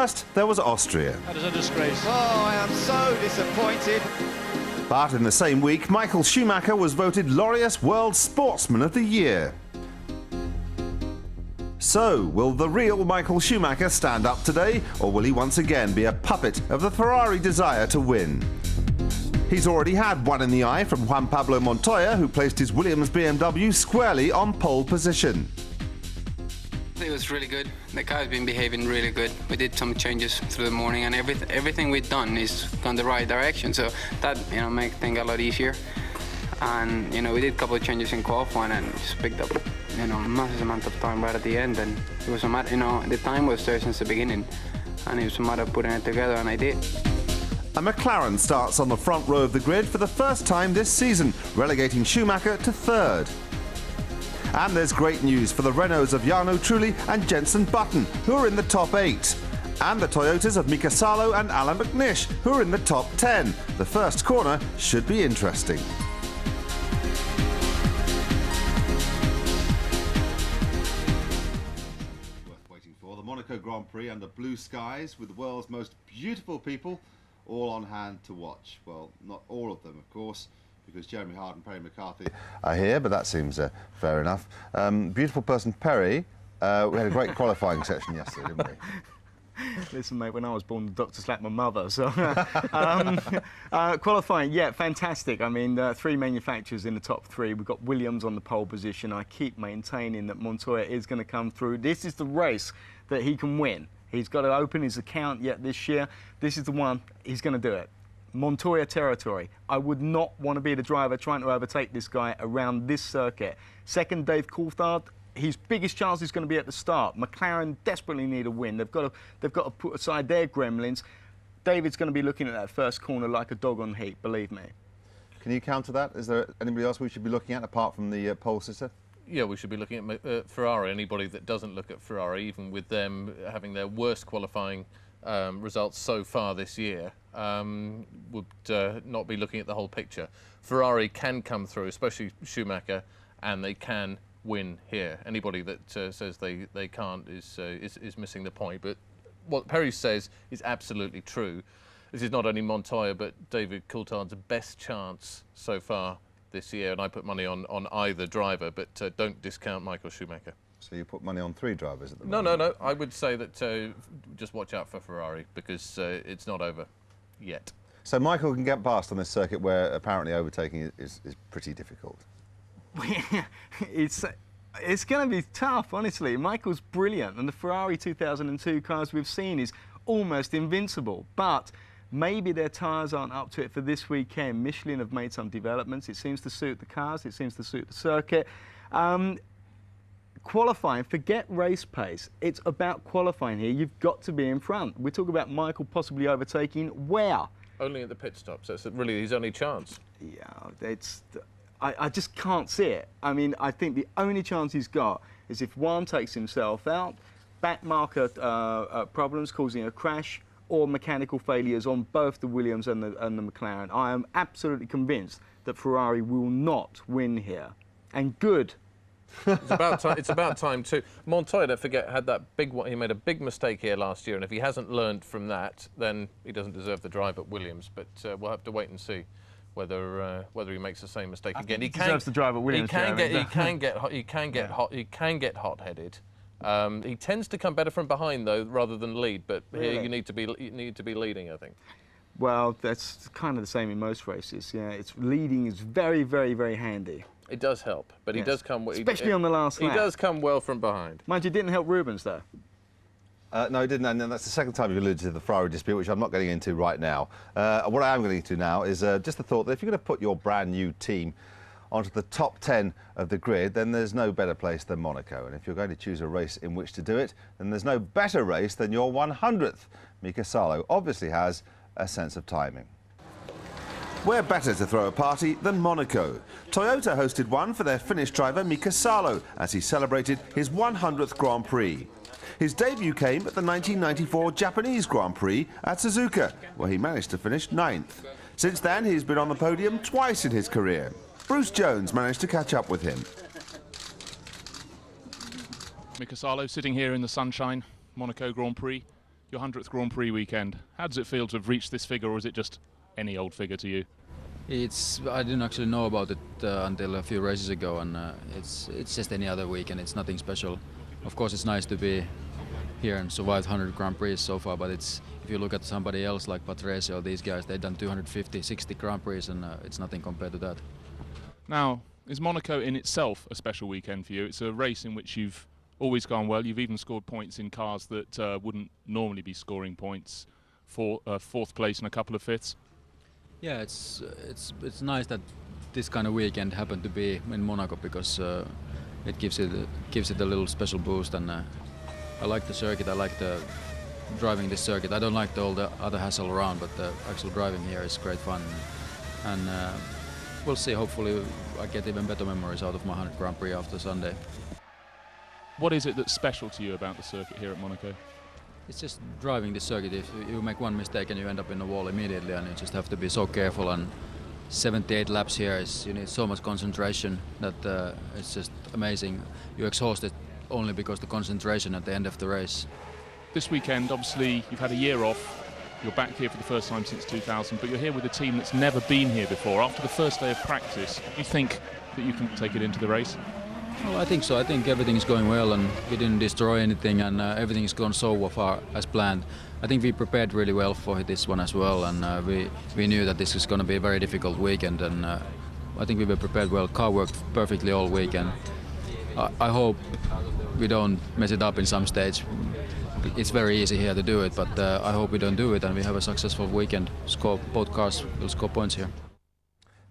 first, there was Austria. That is a disgrace. Oh, I am so disappointed. But in the same week, Michael Schumacher was voted Laureus World Sportsman of the Year. So, will the real Michael Schumacher stand up today, or will he once again be a puppet of the Ferrari desire to win? He's already had one in the eye from Juan Pablo Montoya, who placed his Williams BMW squarely on pole position. It was really good. The car's been behaving really good. We did some changes through the morning, and everything we've done is gone the right direction. So that, makes things a lot easier. And we did a couple of changes in qualifying, and just picked up, massive amount of time right at the end. And it was a matter, the time was there since the beginning, and it was a matter of putting it together, and I did. A McLaren starts on the front row of the grid for the first time this season, relegating Schumacher to third. And there's great news for the Renaults of Jarno Trulli and Jenson Button, who are in the top 8. And the Toyotas of Mika Salo and Alan McNish, who are in the top 10. The first corner should be interesting. Worth waiting for. The Monaco Grand Prix under blue skies with the world's most beautiful people all on hand to watch. Well, not all of them, of course, because Jeremy Hart and Perry McCarthy are here, but that seems fair enough. Beautiful person Perry, we had a great qualifying session yesterday, didn't we? Listen, mate, when I was born, the doctor slapped my mother, so... qualifying, yeah, fantastic. I mean, 3 manufacturers in the top 3. We've got Williams on the pole position. I keep maintaining that Montoya is going to come through. This is the race that he can win. He's got to open his account yet this year. This is the one, he's going to do it. Montoya territory. I would not want to be the driver trying to overtake this guy around this circuit. Second, Dave Coulthard. His biggest chance is going to be at the start. McLaren desperately need a win. They've got to put aside their gremlins. David's going to be looking at that first corner like a dog on heat, believe me. Can you counter that? Is there anybody else we should be looking at apart from the pole sitter? Yeah, we should be looking at Ferrari. Anybody that doesn't look at Ferrari, even with them having their worst qualifying results so far this year, would not be looking at the whole picture. Ferrari can come through, especially Schumacher, and they can win here. Anybody that says they can't is missing the point. But what Perry says is absolutely true. This is not only Montoya but David Coulthard's best chance so far this year, and I put money on either driver, but don't discount Michael Schumacher. So you put money on 3 drivers at the moment? No. I would say that just watch out for Ferrari, because it's not over yet. So Michael can get past on this circuit where apparently overtaking is pretty difficult. It's going to be tough, honestly. Michael's brilliant, and the Ferrari 2002 cars we've seen is almost invincible, but maybe their tyres aren't up to it for this weekend. Michelin have made some developments. It seems to suit the cars. It seems to suit the circuit. Qualifying, forget race pace. It's about qualifying here. You've got to be in front. We talk about Michael possibly overtaking. Where? Only at the pit stop, so it's really his only chance. Yeah, I just can't see it. I mean, I think the only chance he's got is if Juan takes himself out, back marker problems causing a crash, or mechanical failures on both the Williams and the McLaren. I am absolutely convinced that Ferrari will not win here. And good. It's about time too. Montoya, don't forget, had that big one. He made a big mistake here last year, and if he hasn't learned from that, then he doesn't deserve the drive at Williams. But we'll have to wait and see whether he makes the same mistake again. He deserves the drive at Williams. He can get hot-headed. He tends to come better from behind though, rather than lead. But really? Here you need to be leading, I think. Well, that's kind of the same in most races. Yeah, leading is very, very, very handy. It does help, but yes. He does come... Especially on the last lap. He does come well from behind. Mind you, didn't help Rubens, though. No, he didn't, and that's the second time you've alluded to the Ferrari dispute, which I'm not getting into right now. What I am getting into now is just the thought that if you're going to put your brand new team onto the top 10 of the grid, then there's no better place than Monaco. And if you're going to choose a race in which to do it, then there's no better race than your 100th. Mika Salo obviously has a sense of timing. Where better to throw a party than Monaco? Toyota hosted one for their Finnish driver Mika Salo as he celebrated his 100th Grand Prix. His debut came at the 1994 Japanese Grand Prix at Suzuka, where he managed to finish 9th. Since then, he's been on the podium twice in his career. Bruce Jones managed to catch up with him. Mika Salo sitting here in the sunshine, Monaco Grand Prix. your 100th Grand Prix weekend. How does it feel to have reached this figure, or is it just any old figure to you? I didn't actually know about it until a few races ago, and it's just any other weekend. It's nothing special. Of course, it's nice to be here and survive 100 Grand Prix so far, but if you look at somebody else like Patrese or these guys, they've done 250, 60 Grand Prix, and it's nothing compared to that. Now, is Monaco in itself a special weekend for you? It's a race in which you've always gone well. You've even scored points in cars that wouldn't normally be scoring points, for fourth place and a couple of fifths. Yeah, it's nice that this kind of weekend happened to be in Monaco, because it gives it a little special boost, and I like the circuit. I like the driving this circuit. I don't like all the other hassle around, but the actual driving here is great fun, and we'll see. Hopefully I get even better memories out of my 100 Grand Prix after Sunday. What is it that's special to you about the circuit here at Monaco? It's just driving this circuit. If you make one mistake and you end up in the wall immediately, and you just have to be so careful, and 78 laps here you need so much concentration that it's just amazing. You're exhausted only because the concentration at the end of the race. This weekend, obviously, you've had a year off. You're back here for the first time since 2000, but you're here with a team that's never been here before. After the first day of practice, do you think that you can take it into the race? Well, I think so. I think everything is going well, and we didn't destroy anything, and everything is gone so far as planned. I think we prepared really well for this one as well, and we knew that this is going to be a very difficult weekend, and I think we were prepared well. Car worked perfectly all weekend. I hope we don't mess it up in some stage. It's very easy here to do it, but I hope we don't do it and we have a successful weekend. Both cars will score points here.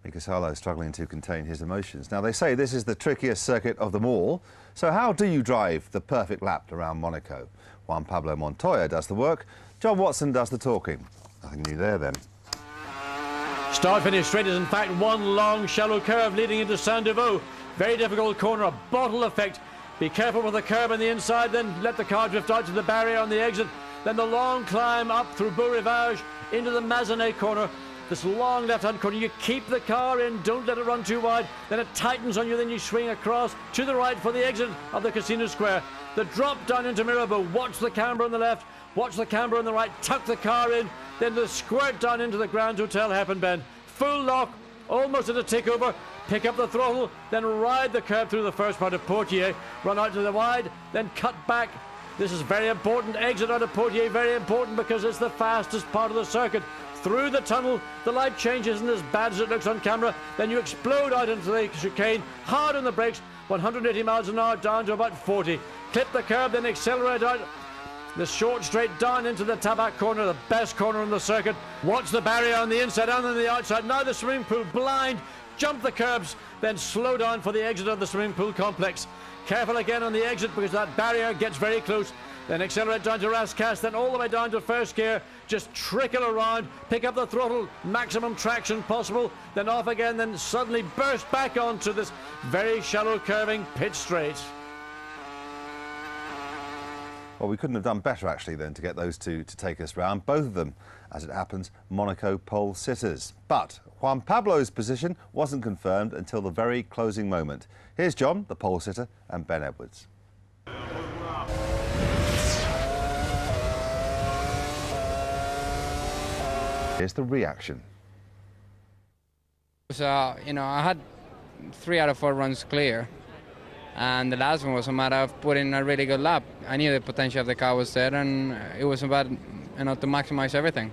Mika Salo struggling to contain his emotions. Now, they say this is the trickiest circuit of them all. So how do you drive the perfect lap around Monaco? Juan Pablo Montoya does the work. John Watson does the talking. Nothing new there, then. Start-finish straight is in fact one long shallow curve leading into Saint-Devoux. Very difficult corner, a bottle effect. Be careful with the curb on the inside, then let the car drift out to the barrier on the exit. Then the long climb up through Beau Rivage into the Mazanet corner. This long left-hand corner, you keep the car in, don't let it run too wide. Then it tightens on you, then you swing across to the right for the exit of the Casino Square. The drop down into Mirabeau, watch the camber on the left, watch the camber on the right, tuck the car in, then the squirt down into the Grand Hotel Happen Bend. Full lock, almost at a takeover, pick up the throttle, then ride the curb through the first part of Poitiers, run out to the wide, then cut back. This is very important, exit out of Poitiers, very important because it's the fastest part of the circuit. Through the tunnel, the light change isn't as bad as it looks on camera, then you explode out into the chicane, hard on the brakes, 180 miles an hour down to about 40. Clip the curb, then accelerate out the short straight down into the Tabac corner, the best corner on the circuit. Watch the barrier on the inside and on the outside. Now the swimming pool blind, jump the curbs, then slow down for the exit of the swimming pool complex. Careful again on the exit because that barrier gets very close. Then accelerate down to Rascasse, then all the way down to first gear. Just trickle around, pick up the throttle, maximum traction possible, then off again, then suddenly burst back onto this very shallow curving pit straight. Well, we couldn't have done better, actually, than to get those two to take us round. Both of them, as it happens, Monaco pole sitters. But Juan Pablo's position wasn't confirmed until the very closing moment. Here's John, the pole sitter, and Ben Edwards. Here's the reaction. So, I had 3 out of 4 runs clear, and the last one was a matter of putting a really good lap. I knew the potential of the car was there, and it was about to maximize everything.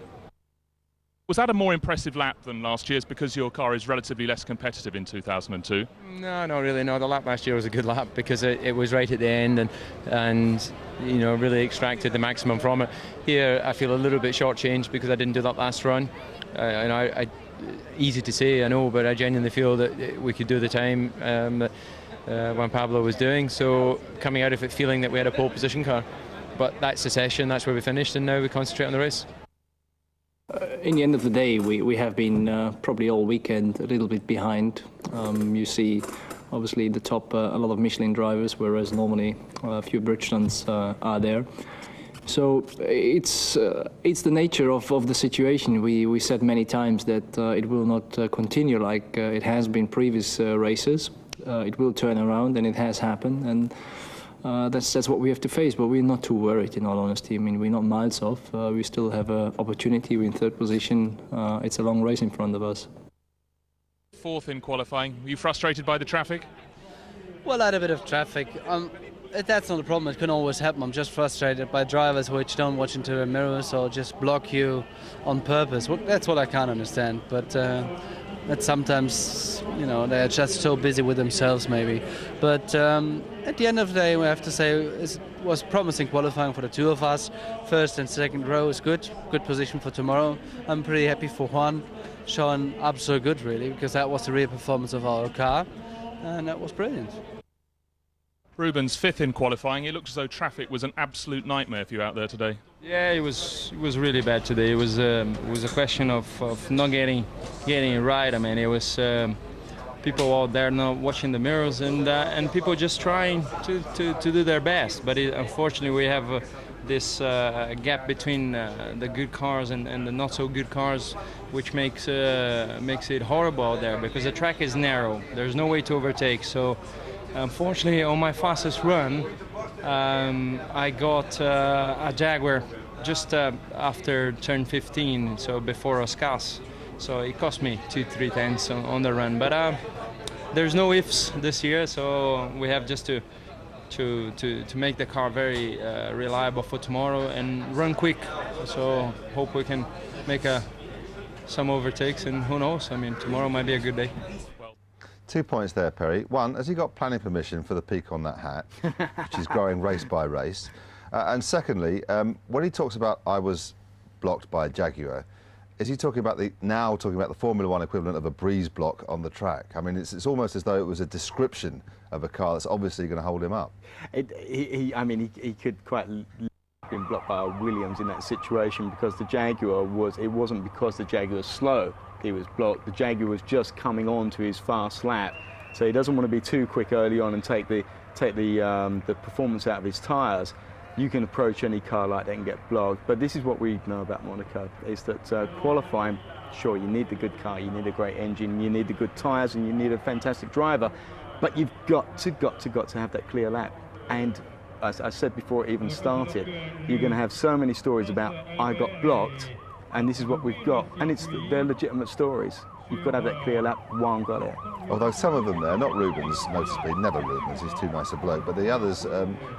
Was that a more impressive lap than last year's because your car is relatively less competitive in 2002? No, not really. No, the lap last year was a good lap because it was right at the end and really extracted the maximum from it. Here, I feel a little bit shortchanged because I didn't do that last run. Easy to say, I know, but I genuinely feel that we could do the time that Juan Pablo was doing. So coming out of it feeling that we had a pole position car. But that's the session, that's where we finished, and now we concentrate on the race. In the end of the day, we have been probably all weekend a little bit behind. You see, obviously, the top, a lot of Michelin drivers, whereas normally a few Bridgestones are there. So it's the nature of the situation. We said many times that it will not continue like it has been previous races. It will turn around, and it has happened. And that's what we have to face. But we're not too worried, in all honesty. I mean, we're not miles off. We still have an opportunity. We're in third position. It's a long race in front of us. Fourth in qualifying. Were you frustrated by the traffic? Well, I had a bit of traffic. That's not a problem. It can always happen. I'm just frustrated by drivers which don't watch into the mirrors or just block you on purpose. That's what I can't understand. But that sometimes, you know, they're just so busy with themselves, maybe. But at the end of the day, we have to say it was promising qualifying for the two of us. First and second row is good. Good position for tomorrow. I'm pretty happy for Juan. Showing up so good, really, because that was the real performance of our car, and that was brilliant. Rubens, fifth in qualifying. It looked as though traffic was an absolute nightmare for you out there today. Yeah, it was really bad today. It was a question of not getting it right. I mean, it was people out there not watching the mirrors and people just trying to do their best. But unfortunately, we have this gap between the good cars and the not so good cars, which makes it horrible out there because the track is narrow. There's no way to overtake. So unfortunately, on my fastest run, I got a Jaguar just after turn 15, so before Oscas. So it cost me 2-3 tenths on the run. But there's no ifs this year, so we have just to make the car very reliable for tomorrow and run quick. So hope we can make some overtakes, and who knows, I mean, tomorrow might be a good day. 2 points there, Perry. One, has he got planning permission for the peak on that hat, which is growing race by race? And secondly, when he talks about I was blocked by a Jaguar, is he talking about the Formula One equivalent of a breeze block on the track? I mean, it's almost as though it was a description of a car that's obviously going to hold him up. He could quite been blocked by a Williams in that situation because the Jaguar it wasn't because the Jaguar was slow. He was blocked. The Jaguar was just coming on to his fast lap, so he doesn't want to be too quick early on and take the performance out of his tyres. You can approach any car like that and get blocked. But this is what we know about Monaco, is that qualifying, sure, you need the good car, you need a great engine, you need the good tyres, and you need a fantastic driver, but you've got to have that clear lap. And as I said before it even started, you're going to have so many stories about I got blocked, and this is what we've got, and they're legitimate stories. You've got to have that clear lap. Juan got it. Although some of them there, not Rubens, noticeably, never Rubens, he's too nice a bloke, but the others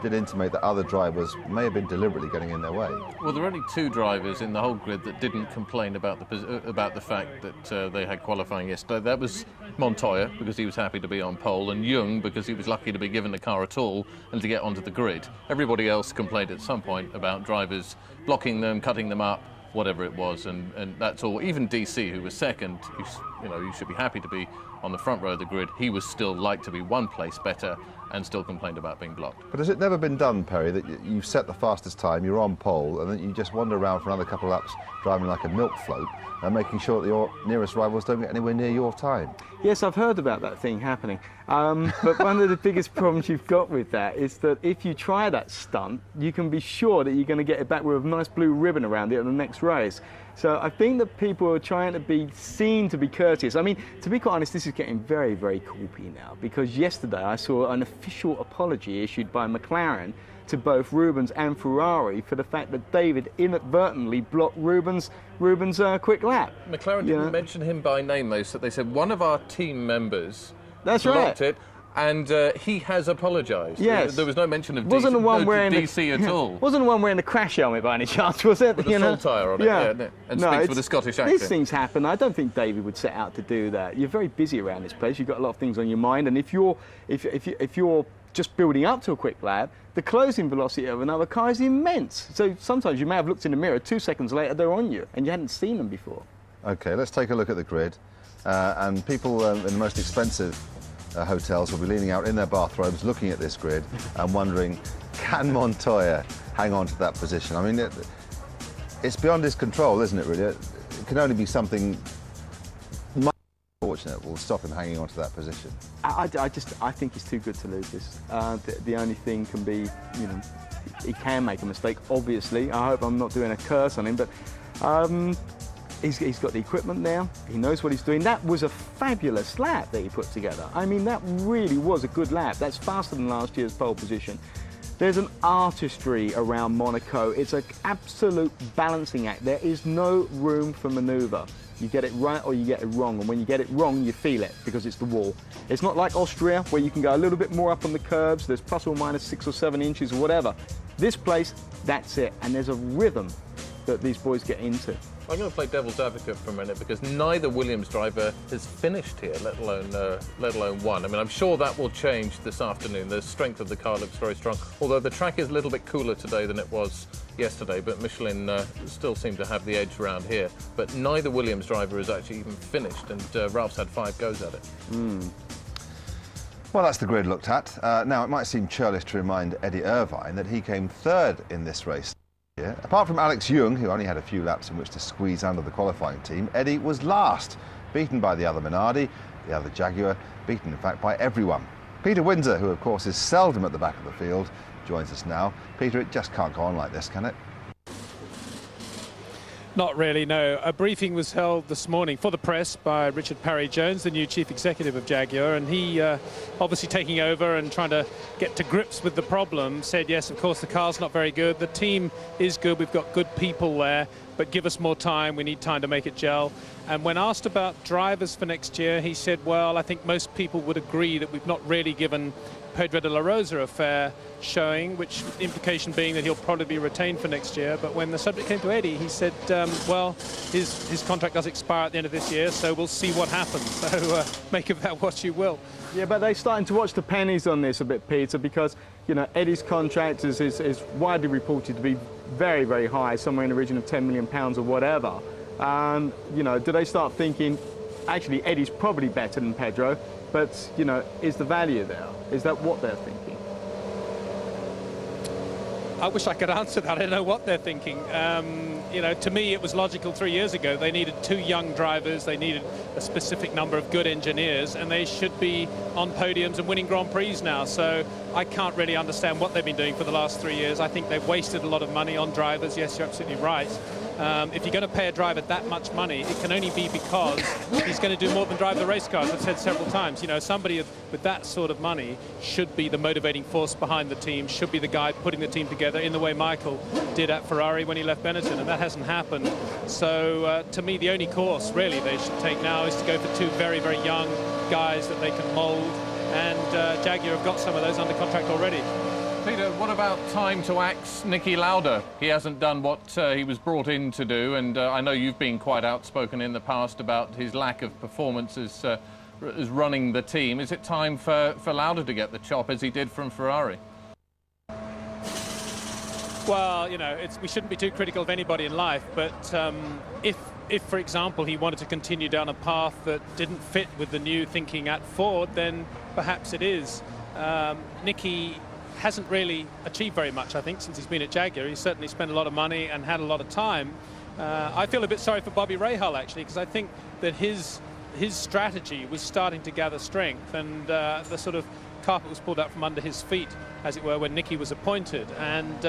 did intimate that other drivers may have been deliberately getting in their way. Well, there are only two drivers in the whole grid that didn't complain about the fact that they had qualifying yesterday. That was Montoya, because he was happy to be on pole, and Jung, because he was lucky to be given the car at all and to get onto the grid. Everybody else complained at some point about drivers blocking them, cutting them up, whatever it was, and that's all. Even DC, who was second, you should be happy to be on the front row of the grid. He was still like to be one place better and still complained about being blocked. But has it never been done, Perry, that you set the fastest time, you're on pole, and then you just wander around for another couple of laps driving like a milk float and making sure that your nearest rivals don't get anywhere near your time? Yes, I've heard about that thing happening. But one of the biggest problems you've got with that is that if you try that stunt, you can be sure that you're going to get it back with a nice blue ribbon around it at the next race. So I think that people are trying to be seen to be courteous. I mean, to be quite honest, this is getting very, very corpy now, because yesterday I saw an official apology issued by McLaren to both Rubens and Ferrari for the fact that David inadvertently blocked Rubens' quick lap. McLaren didn't mention him by name, though, so they said one of our team members blocked it, and he has apologised. Yes. There was no mention of wasn't the one wearing DC at all. Wasn't the one wearing the crash helmet by any chance, was it? With a full tyre on it, and speaks with a Scottish accent. These things happen. I don't think David would set out to do that. You're very busy around this place. You've got a lot of things on your mind, and if you're just building up to a quick lap, the closing velocity of another car is immense. So sometimes you may have looked in the mirror, 2 seconds later they're on you, and you hadn't seen them before. OK, let's take a look at the grid. And people in the most expensive hotels will be leaning out in their bathrobes looking at this grid and wondering, can Montoya hang on to that position? I mean, it's beyond his control, isn't it, really? It can only be something fortunate will stop him hanging on to that position. I think he's too good to lose this. The only thing can be, he can make a mistake, obviously. I hope I'm not doing a curse on him, but he's got the equipment now. He knows what he's doing. That was a fabulous lap that he put together. I mean, that really was a good lap. That's faster than last year's pole position. There's an artistry around Monaco. It's an absolute balancing act. There is no room for manoeuvre. You get it right or you get it wrong, and when you get it wrong, you feel it because it's the wall. It's not like Austria, where you can go a little bit more up on the curbs. There's plus or minus 6 or 7 inches or whatever. This place, that's it, and there's a rhythm that these boys get into. I'm going to play devil's advocate for a minute because neither Williams driver has finished here, let alone won. I mean, I'm sure that will change this afternoon. The strength of the car looks very strong, although the track is a little bit cooler today than it was yesterday, but Michelin still seem to have the edge around here. But neither Williams driver has actually even finished, and Ralph's had 5 goes at it. Well, that's the grid looked at. Now, it might seem churlish to remind Eddie Irvine that he came 3rd in this race. Yeah. Apart from Alex Young, who only had a few laps in which to squeeze under the qualifying team, Eddie was last, beaten by the other Minardi, the other Jaguar, beaten in fact by everyone. Peter Windsor, who of course is seldom at the back of the field, joins us now. Peter, it just can't go on like this, can it? Not really, no. A briefing was held this morning for the press by Richard Parry-Jones, the new chief executive of Jaguar, and he, obviously taking over and trying to get to grips with the problem, said, yes, of course, the car's not very good. The team is good. We've got good people there, but give us more time. We need time to make it gel. And when asked about drivers for next year, he said, well, I think most people would agree that we've not really given Pedro de la Rosa a fair showing, which implication being that he'll probably be retained for next year. But when the subject came to Eddie, he said, well, his contract does expire at the end of this year, so we'll see what happens. So make of that what you will. Yeah, but they're starting to watch the pennies on this a bit, Peter, because, you know, Eddie's contract is widely reported to be very, very high, somewhere in the region of £10 million or whatever. You know, do they start thinking, actually, Eddie's probably better than Pedro, but, you know, is the value there? Is that what they're thinking? I wish I could answer that. I don't know what they're thinking. You know, to me, it was logical 3 years ago. They needed 2 young drivers. They needed a specific number of good engineers, and they should be on podiums and winning Grand Prix now. So I can't really understand what they've been doing for the last 3 years. I think they've wasted a lot of money on drivers. Yes, you're absolutely right. If you're going to pay a driver that much money, it can only be because he's going to do more than drive the race cars. I've said several times, you know, somebody with that sort of money should be the motivating force behind the team, should be the guy putting the team together in the way Michael did at Ferrari when he left Benetton, and that hasn't happened. So to me, the only course really they should take now is to go for 2 very, very young guys that they can mould, and Jaguar have got some of those under contract already. Peter, what about time to axe Niki Lauda? He hasn't done what he was brought in to do, and I know you've been quite outspoken in the past about his lack of performance as running the team. Is it time for Lauda to get the chop as he did from Ferrari? Well, you know, we shouldn't be too critical of anybody in life, but if, for example, he wanted to continue down a path that didn't fit with the new thinking at Ford, then perhaps it is. Niki hasn't really achieved very much, I think, since he's been at Jaguar. He's certainly spent a lot of money and had a lot of time. I feel a bit sorry for Bobby Rahal, actually, because I think that his strategy was starting to gather strength, and the sort of carpet was pulled out from under his feet, as it were, when Niki was appointed. And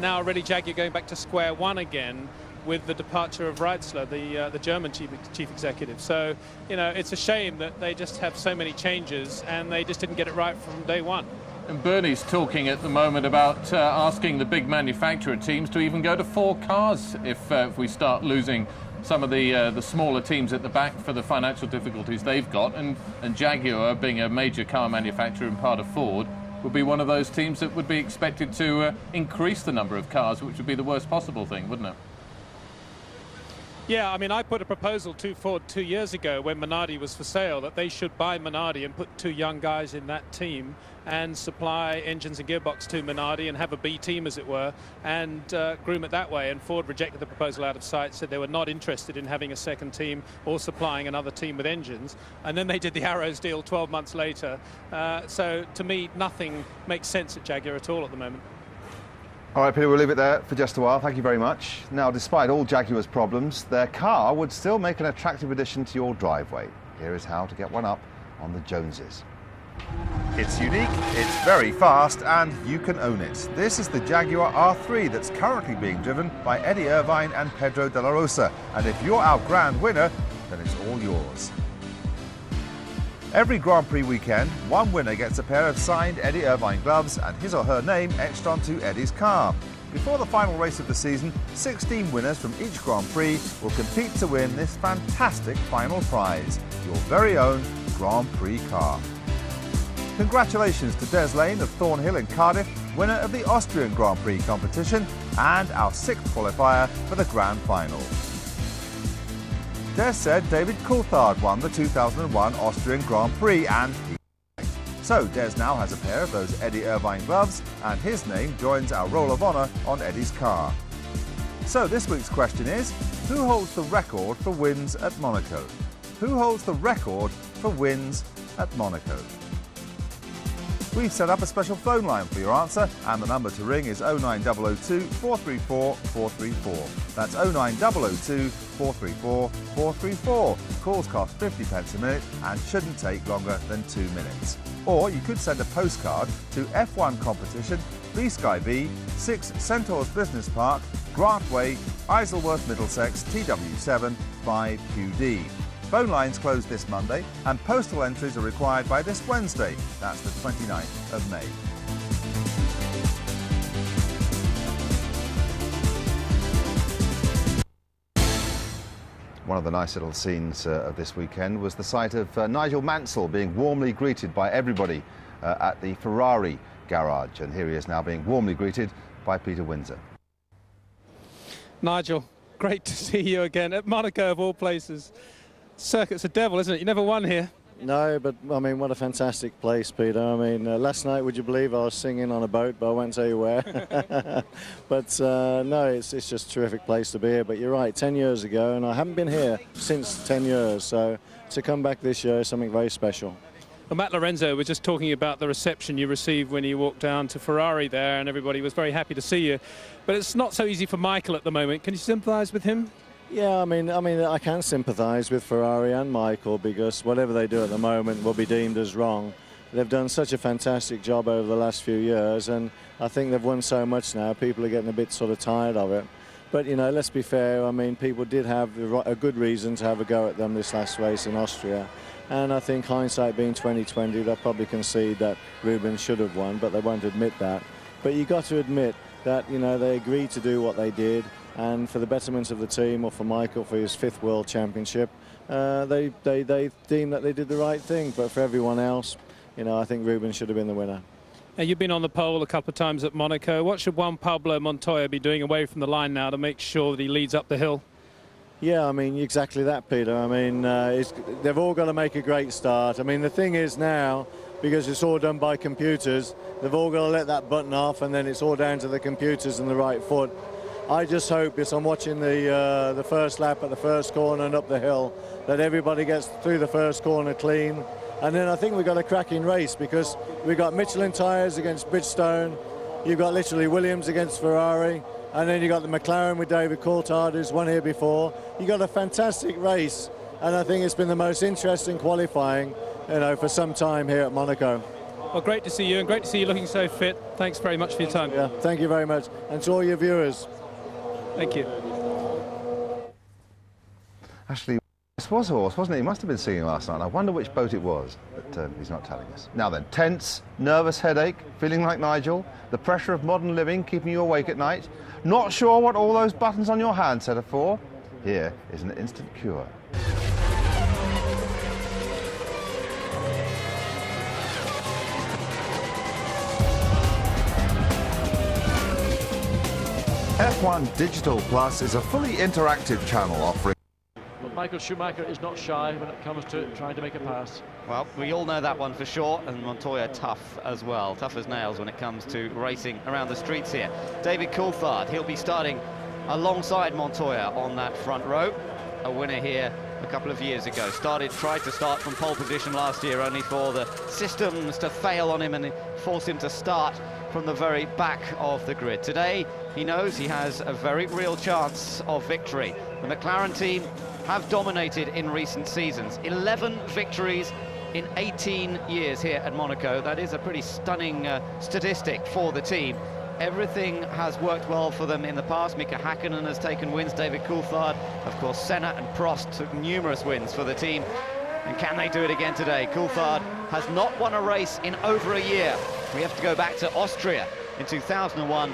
now really Jaguar going back to square one again with the departure of Reitzler, the German chief executive. So, you know, it's a shame that they just have so many changes and they just didn't get it right from day one. And Bernie's talking at the moment about asking the big manufacturer teams to even go to 4 cars if we start losing some of the smaller teams at the back for the financial difficulties they've got. And Jaguar, being a major car manufacturer and part of Ford, would be one of those teams that would be expected to increase the number of cars, which would be the worst possible thing, wouldn't it? Yeah, I mean, I put a proposal to Ford 2 years ago when Minardi was for sale that they should buy Minardi and put 2 young guys in that team and supply engines and gearbox to Minardi and have a B team, as it were, and groom it that way. And Ford rejected the proposal out of sight, said they were not interested in having a second team or supplying another team with engines. And then they did the Arrows deal 12 months later. So to me, nothing makes sense at Jaguar at all at the moment. All right, Peter, we'll leave it there for just a while. Thank you very much. Now, despite all Jaguar's problems, their car would still make an attractive addition to your driveway. Here is how to get one up on the Joneses. It's unique, it's very fast, and you can own it. This is the Jaguar R3 that's currently being driven by Eddie Irvine and Pedro de la Rosa. And if you're our grand winner, then it's all yours. Every Grand Prix weekend, one winner gets a pair of signed Eddie Irvine gloves and his or her name etched onto Eddie's car. Before the final race of the season, 16 winners from each Grand Prix will compete to win this fantastic final prize, your very own Grand Prix car. Congratulations to Des Lane of Thornhill in Cardiff, winner of the Austrian Grand Prix competition and our 6th qualifier for the Grand Final. Des said David Coulthard won the 2001 Austrian Grand Prix and he won. So Des now has a pair of those Eddie Irvine gloves and his name joins our Roll of Honour on Eddie's car. So this week's question is, who holds the record for wins at Monaco? Who holds the record for wins at Monaco? We've set up a special phone line for your answer and the number to ring is 09002 434 434. That's 09002 434 434. Calls cost 50p a minute and shouldn't take longer than 2 minutes. Or you could send a postcard to F1 Competition, B Sky B, 6 Centaurs Business Park, Grant Way, Isleworth, Middlesex, TW7 5QD. Phone lines close this Monday and postal entries are required by this Wednesday, that's the 29th of May. One of the nice little scenes of this weekend was the sight of Nigel Mansell being warmly greeted by everybody at the Ferrari garage, and here he is now being warmly greeted by Peter Windsor. Nigel, great to see you again at Monaco of all places. Circuit's a devil, isn't it? You never won here. No, but I mean, what a fantastic place, Peter. I mean, last night, would you believe I was singing on a boat, but I won't tell you where. But no, it's just a terrific place to be here. But you're right, 10 years ago, and I haven't been here since 10 years. So to come back this year is something very special. Well, Matt Lorenzo was just talking about the reception you received when you walked down to Ferrari there, and everybody was very happy to see you. But it's not so easy for Michael at the moment. Can you sympathise with him? Yeah, I mean, I can sympathise with Ferrari and Michael because whatever they do at the moment will be deemed as wrong. They've done such a fantastic job over the last few years, and I think they've won so much now, people are getting a bit sort of tired of it. But, you know, let's be fair, I mean, people did have a good reason to have a go at them this last race in Austria. And I think hindsight being 2020, they'll probably concede that Rubens should have won, but they won't admit that. But you've got to admit that, you know, they agreed to do what they did. And for the betterment of the team, or for Michael for his 5th World Championship, they deemed that they did the right thing. But for everyone else, you know, I think Rubens should have been the winner. Now, you've been on the pole a couple of times at Monaco. What should Juan Pablo Montoya be doing away from the line now to make sure that he leads up the hill? Yeah, I mean, exactly that, Peter. I mean, they've all got to make a great start. I mean, the thing is now, because it's all done by computers, they've all got to let that button off, and then it's all down to the computers and the right foot. I just hope, as I'm watching the first lap at the first corner and up the hill, that everybody gets through the first corner clean. And then I think we've got a cracking race because we've got Michelin tyres against Bridgestone, you've got literally Williams against Ferrari, and then you've got the McLaren with David Coulthard, who's won here before. You've got a fantastic race, and I think it's been the most interesting qualifying, you know, for some time here at Monaco. Well, great to see you, and great to see you looking so fit. Thanks very much for your time. Yeah, thank you very much. And to all your viewers. Thank you. Actually, this was a horse, wasn't it? He must have been singing last night. I wonder which boat it was, but he's not telling us. Now then, tense, nervous headache, feeling like Nigel, the pressure of modern living keeping you awake at night, not sure what all those buttons on your handset are for? Here is an instant cure. F1 Digital Plus is a fully interactive channel offering. But Michael Schumacher is not shy when it comes to trying to make a pass. Well, we all know that one for sure, and Montoya tough as well, tough as nails when it comes to racing around the streets here. David Coulthard, he'll be starting alongside Montoya on that front row. A winner here a couple of years ago. Tried to start from pole position last year, only for the systems to fail on him and force him to start from the very back of the grid. Today, he knows he has a very real chance of victory. The McLaren team have dominated in recent seasons. 11 victories in 18 years here at Monaco. That is a pretty stunning statistic for the team. Everything has worked well for them in the past. Mika Häkkinen has taken wins, David Coulthard, of course Senna and Prost took numerous wins for the team. And can they do it again today? Coulthard has not won a race in over a year. We have to go back to Austria in 2001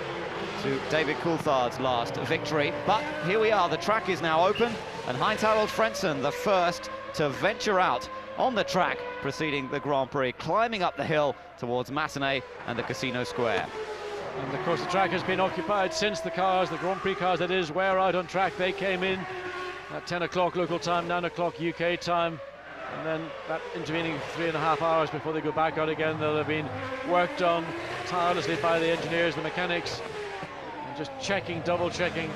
to David Coulthard's last victory. But here we are, the track is now open, and Heinz-Harald Frentzen, the first to venture out on the track preceding the Grand Prix, climbing up the hill towards Massenet and the Casino Square. And of course the track has been occupied since the Grand Prix cars that is, were out on track. They came in at 10 o'clock local time, 9 o'clock UK time, and then that intervening 3.5 hours before they go back out again. They'll have been worked on tirelessly by the engineers, the mechanics, and just checking, double checking,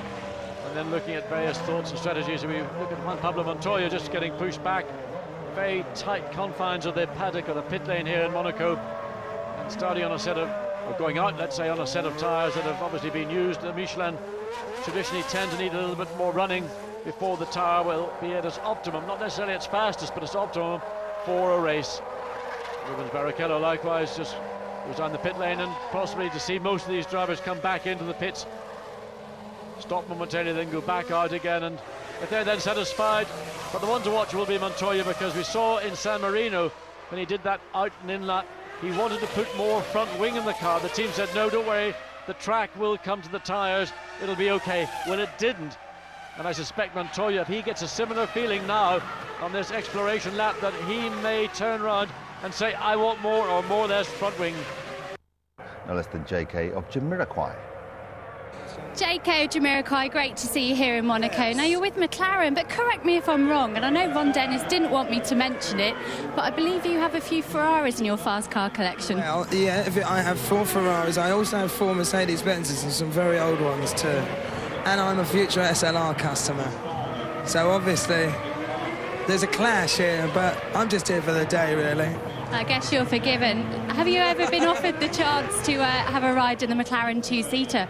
and then looking at various thoughts and strategies. We look at Juan Pablo Montoya just getting pushed back, very tight confines of the paddock or the pit lane here in Monaco, and starting on a set of, or going out, let's say, on a set of tyres that have obviously been used. The Michelin traditionally tend to need a little bit more running before the tyre will be at its optimum, not necessarily its fastest, but its optimum for a race. Rubens Barrichello likewise just goes down the pit lane, and possibly to see most of these drivers come back into the pits, stop momentarily, then go back out again, and if they're then satisfied. But the one to watch will be Montoya, because we saw in San Marino when he did that out and in lap, he wanted to put more front wing in the car. The team said, no, don't worry, the track will come to the tyres, it'll be okay. When it didn't, and I suspect Montoya, if he gets a similar feeling now on this exploration lap, that he may turn around and say, I want more, or more or less front wing. No less than JK of Jamiroquai. JK of Jamiroquai, great to see you here in Monaco. Yes. Now you're with McLaren, but correct me if I'm wrong, and I know Ron Dennis didn't want me to mention it, but I believe you have a few Ferraris in your fast car collection. Well, yeah, I have 4 Ferraris. I also have 4 Mercedes-Benzes and some very old ones too. And I'm a future SLR customer. So obviously there's a clash here, but I'm just here for the day, really. I guess you're forgiven. Have you ever been offered the chance to have a ride in the McLaren 2-seater?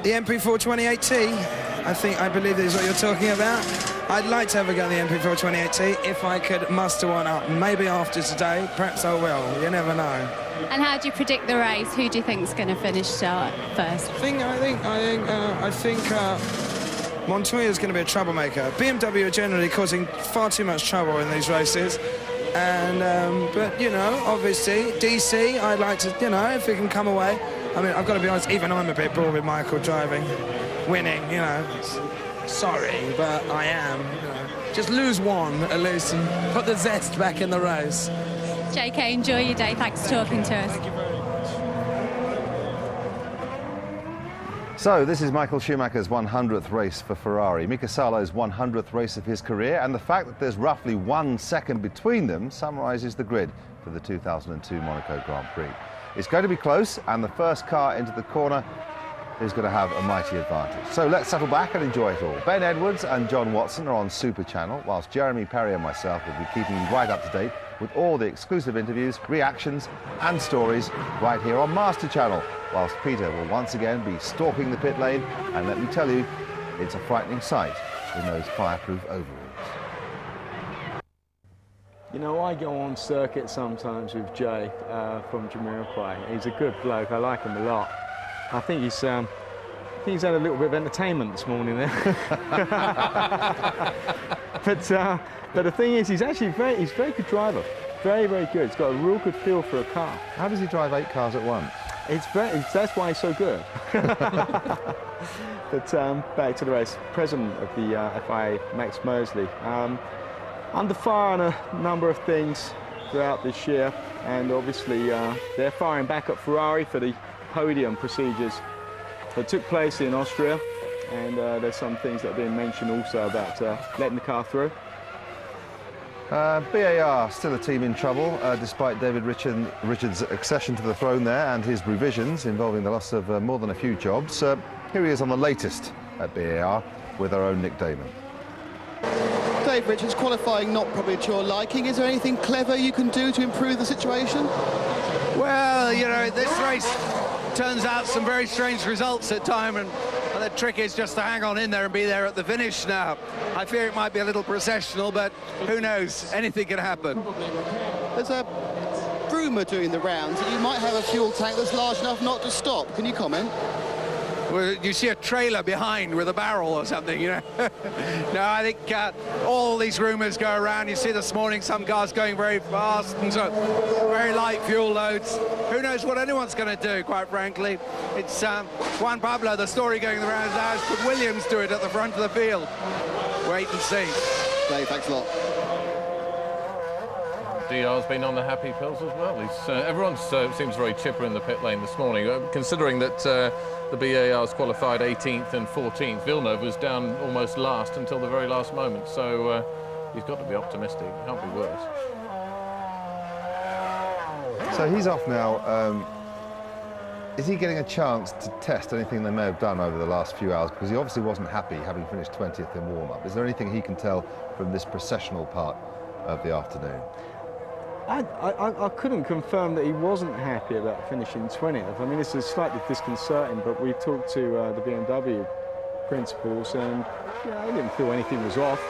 The MP4 28T, I believe is what you're talking about. I'd like to have a go at the MP4 28T if I could muster one up. Maybe after today, perhaps I will. You never know. And how do you predict the race? Who do you think is going to finish first? I think Montoya is going to be a troublemaker. BMW are generally causing far too much trouble in these races. And but you know, obviously DC, I'd like to, you know, if we can come away. I mean, I've got to be honest, even I'm a bit bored with Michael driving, winning, you know. Sorry, but I am, you know. Just lose one at least and put the zest back in the race. JK, enjoy your day. Thanks for talking to us. Thank you very much. So this is Michael Schumacher's 100th race for Ferrari, Mika Salo's 100th race of his career, and the fact that there's roughly 1 second between them summarises the grid for the 2002 Monaco Grand Prix. It's going to be close, and the first car into the corner is going to have a mighty advantage. So let's settle back and enjoy it all. Ben Edwards and John Watson are on Super Channel, whilst Jeremy Perry and myself will be keeping you right up to date with all the exclusive interviews, reactions and stories right here on Master Channel, whilst Peter will once again be stalking the pit lane, and let me tell you, it's a frightening sight in those fireproof overalls. You know, I go on circuit sometimes with Jay from Jamiroquai. He's a good bloke. I like him a lot. I think he's had a little bit of entertainment this morning there. But the thing is, he's actually a very good driver. Very, very good. He's got a real good feel for a car. How does he drive 8 cars at once? That's why he's so good. But back to the race. President of the FIA, Max Mosley. Under fire on a number of things throughout this year, and obviously they're firing back at Ferrari for the podium procedures that took place in Austria, and there's some things that have been mentioned also about letting the car through. BAR still a team in trouble, despite David Richards' accession to the throne there and his revisions involving the loss of more than a few jobs. Here he is on the latest at BAR with our own Nick Damon. Dave Richards, qualifying not probably to your liking. Is there anything clever you can do to improve the situation? Well, you know, this race turns out some very strange results at time, and the trick is just to hang on in there and be there at the finish now. I fear it might be a little processional, but who knows? Anything can happen. There's a rumour doing the rounds that you might have a fuel tank that's large enough not to stop. Can you comment? you see a trailer behind with a barrel or something, you know. No, I think all these rumours go around. You see this morning some cars going very fast and so very light fuel loads. Who knows what anyone's going to do, quite frankly. It's Juan Pablo, the story going around now is could Williams do it at the front of the field? Wait and see. Dave, thanks a lot. DR's been on the happy pills as well. Everyone seems very chipper in the pit lane this morning, considering that the BAR's qualified 18th and 14th. Villeneuve was down almost last until the very last moment, so he's got to be optimistic. It can't be worse. So he's off now. Is he getting a chance to test anything they may have done over the last few hours? Because he obviously wasn't happy having finished 20th in warm-up. Is there anything he can tell from this processional part of the afternoon? I couldn't confirm that he wasn't happy about finishing 20th. I mean, this is slightly disconcerting, but we talked to the BMW principals and they didn't feel anything was off.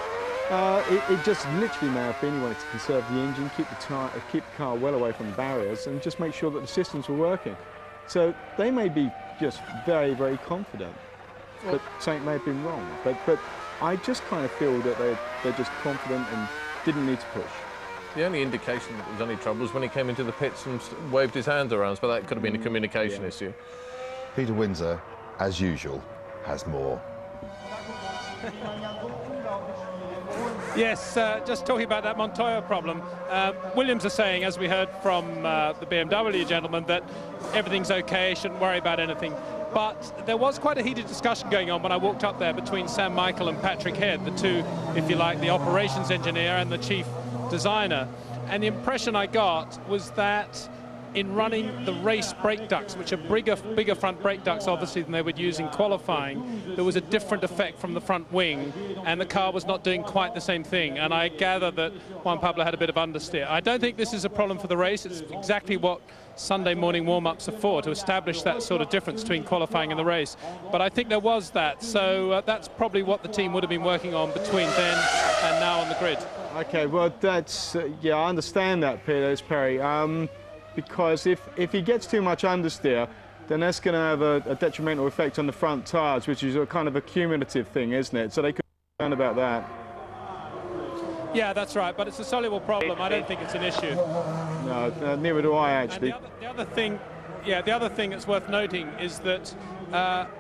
It just literally may have been he wanted to conserve the engine, keep the car well away from the barriers and just make sure that the systems were working. So they may be just very, very confident, but something may have been wrong. But I just kind of feel that they're just confident and didn't need to push. The only indication that there was any trouble was when he came into the pits and waved his hands around, but that could have been a communication issue. Peter Windsor, as usual, has more. Yes, just talking about that Montoya problem. Williams are saying, as we heard from the BMW gentleman, that everything's okay, shouldn't worry about anything. But there was quite a heated discussion going on when I walked up there between Sam Michael and Patrick Head, the two, if you like, the operations engineer and the chief designer. And the impression I got was that in running the race brake ducts, which are bigger front brake ducts obviously than they would use in qualifying, there was a different effect from the front wing and the car was not doing quite the same thing. And I gather that Juan Pablo had a bit of understeer. I don't think this is a problem for the race. It's exactly what Sunday morning warm-ups are for, to establish that sort of difference between qualifying and the race. But I think there was that, so that's probably what the team would have been working on between then and now on the grid. Okay, well that's, yeah, I understand that, Peter, Perry. Because if he gets too much understeer, then that's going to have a detrimental effect on the front tyres, which is a kind of a cumulative thing, isn't it? So they could be concerned about that. Yeah, that's right, but it's a soluble problem. I don't think it's an issue. No, neither do I, actually. And the other thing, yeah, the other thing that's worth noting is that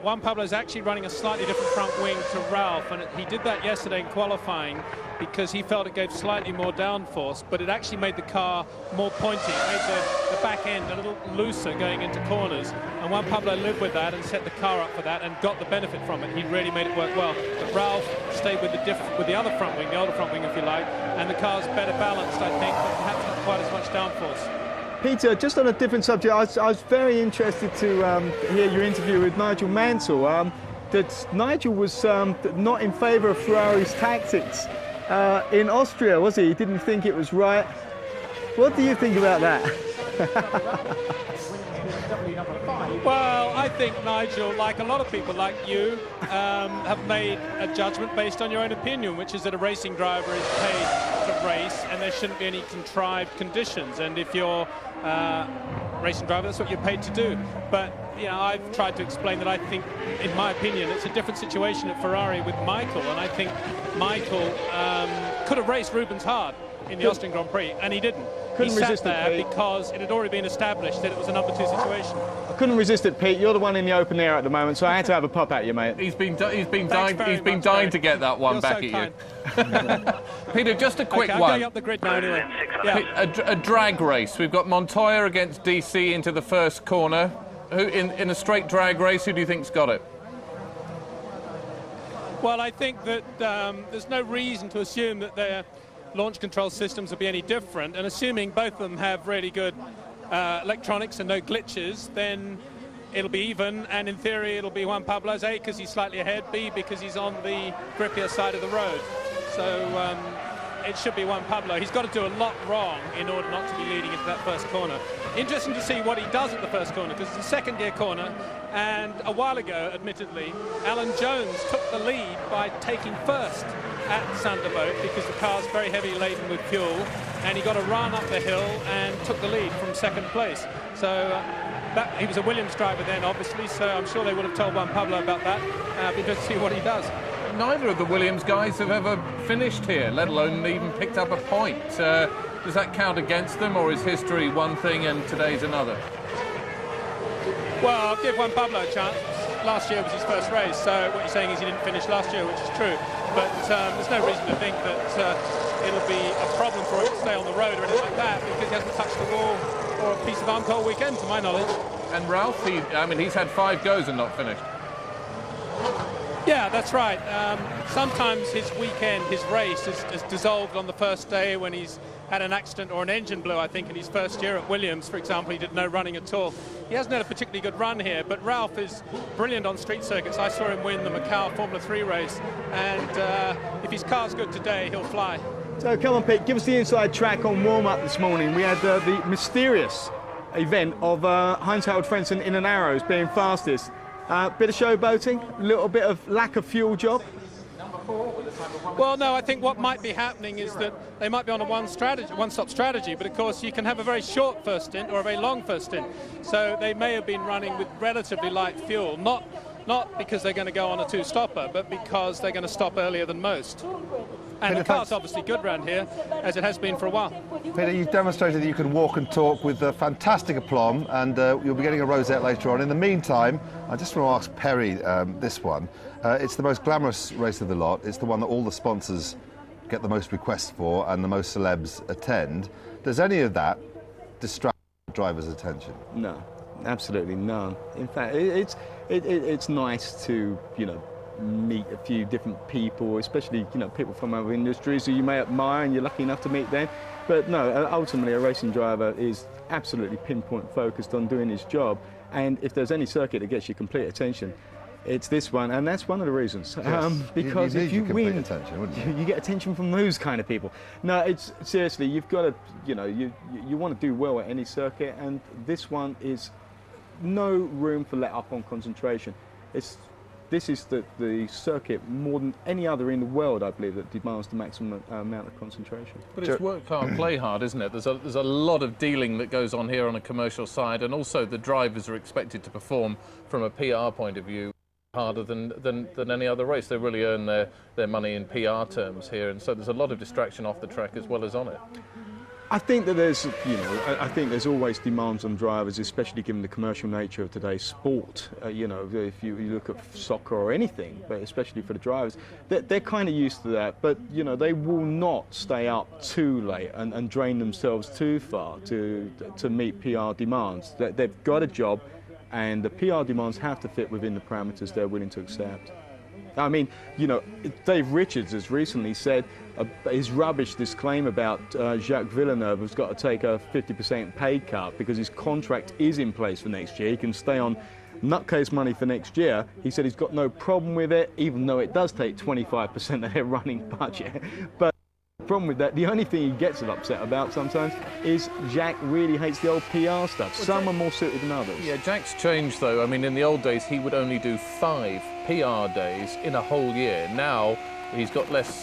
Juan Pablo is actually running a slightly different front wing to Ralph, and he did that yesterday in qualifying because he felt it gave slightly more downforce, but it actually made the car more pointy. It made the back end a little looser going into corners, and Juan Pablo lived with that and set the car up for that and got the benefit from it. He really made it work well. But Ralph stayed with the other front wing, the older front wing if you like, and the car's better balanced, I think, but perhaps not quite as much downforce. Peter, just on a different subject, I was very interested to hear your interview with Nigel Mansell. That Nigel was not in favour of Ferrari's tactics in Austria, was he? He didn't think it was right. What do you think about that? Well, I think Nigel, like a lot of people like you, have made a judgment based on your own opinion, which is that a racing driver is paid to race and there shouldn't be any contrived conditions. And if you're a racing driver, that's what you're paid to do. But you know, I've tried to explain that I think, in my opinion, it's a different situation at Ferrari with Michael, and I think Michael could have raced Rubens hard in the Austrian Grand Prix, and he didn't. He sat there because it had already been established that it was a number 2 situation. I couldn't resist it, Pete. You're the one in the open air at the moment, so I had to have a pop at you, mate. He's been dying to get that one back at you. Peter, just a quick I'm one. going up the grid now anyway. Yeah. A drag race. We've got Montoya against DC into the first corner. Who in a straight drag race, who do you think's got it? Well, I think that there's no reason to assume that their launch control systems will be any different, and assuming both of them have really good electronics and no glitches, then it'll be even, and in theory it'll be Juan Pablo's A because he's slightly ahead, B because he's on the grippier side of the road. So it should be Juan Pablo. He's got to do a lot wrong in order not to be leading into that first corner. Interesting to see what he does at the first corner, because it's a second gear corner, and a while ago, admittedly, Alan Jones took the lead by taking first at Sandervoort because the car's very heavily laden with fuel, and he got a run up the hill and took the lead from second place. So he was a Williams driver then, obviously, so I'm sure they would have told Juan Pablo about that. Be interested to see what he does. Neither of the Williams guys have ever finished here, let alone even picked up a point. Does that count against them, or is history one thing and today's another? Well, I'll give Juan Pablo a chance. Last year was his first race, so what you're saying is he didn't finish last year, which is true. But there's no reason to think that it'll be a problem for him to stay on the road or anything like that, because he hasn't touched the wall or a piece of arm all weekend, to my knowledge. And Ralph, he's had 5 goes and not finished. Yeah, that's right. Sometimes his weekend, his race is dissolved on the first day when he's had an accident or an engine blew, I think, in his first year at Williams, for example. He did no running at all. He hasn't had a particularly good run here, but Ralph is brilliant on street circuits. I saw him win the Macau Formula 3 race, and if his car's good today, he'll fly. So come on, Pete, give us the inside track on warm-up this morning. We had the mysterious event of Heinz-Harald Frentzen in an Arrows being fastest. Bit of showboating, a little bit of lack of fuel job. Well, no, I think what might be happening is that they might be on a one-stop strategy, but of course you can have a very short first stint or a very long first stint. So they may have been running with relatively light fuel, not because they're going to go on a 2-stopper, but because they're going to stop earlier than most. And the car's obviously good round here, as it has been for a while. Peter, you've demonstrated that you can walk and talk with fantastic aplomb, and you'll be getting a rosette later on. In the meantime, I just want to ask Perry this one. It's the most glamorous race of the lot. It's the one that all the sponsors get the most requests for and the most celebs attend. Does any of that distract the driver's attention? No, absolutely none. In fact, it's nice to, meet a few different people, especially people from other industries who you may admire and you're lucky enough to meet them. But no, ultimately a racing driver is absolutely pinpoint focused on doing his job, and if there's any circuit that gets your complete attention, it's this one, and that's one of the reasons. Yes. Because if you win, attention, wouldn't you? You get attention from those kind of people. No, it's seriously, you've got to, you want to do well at any circuit, and this one is no room for let up on concentration. This is the circuit, more than any other in the world, I believe, that demands the maximum amount of concentration. But it's work hard, play hard, isn't it? There's a lot of dealing that goes on here on a commercial side, and also the drivers are expected to perform from a PR point of view harder than any other race. They really earn their money in PR terms here, and so there's a lot of distraction off the track as well as on it. I think that there's, I think there's always demands on drivers, especially given the commercial nature of today's sport. If you look at soccer or anything, but especially for the drivers, they're kind of used to that. But, they will not stay up too late and drain themselves too far to meet PR demands. They've got a job, and the PR demands have to fit within the parameters they're willing to accept. I mean, Dave Richards has recently said his rubbish, this claim about Jacques Villeneuve has got to take a 50% pay cut because his contract is in place for next year. He can stay on nutcase money for next year. He said he's got no problem with it, even though it does take 25% of their running budget. But the problem with that, the only thing he gets upset about sometimes is Jack really hates the old PR stuff. Some are more suited than others. Yeah, Jack's changed though. I mean, in the old days, he would only do 5 PR days in a whole year. Now, he's got less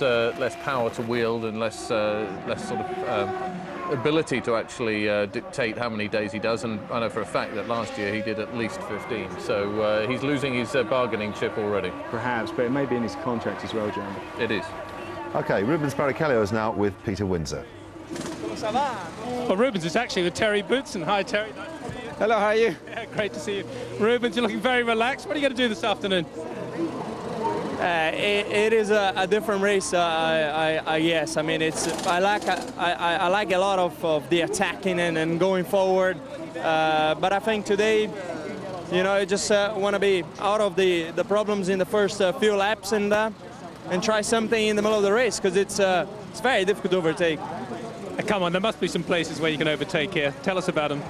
power to wield and less sort of ability to actually dictate how many days he does. And I know for a fact that last year he did at least 15. So he's losing his bargaining chip already. Perhaps, but it may be in his contract as well, John. It is. OK, Rubens Barrichello is now with Peter Windsor. Well, Rubens is actually with Terry Bootson. Hi, Terry. Nice to see you. Hello, how are you? Yeah, great to see you. Rubens, you're looking very relaxed. What are you going to do this afternoon? It is a different race, I guess. I mean, I like a lot of the attacking and going forward. But I think today, I just want to be out of the problems in the first few laps and try something in the middle of the race, because it's very difficult to overtake. Come on, there must be some places where you can overtake here. Tell us about them.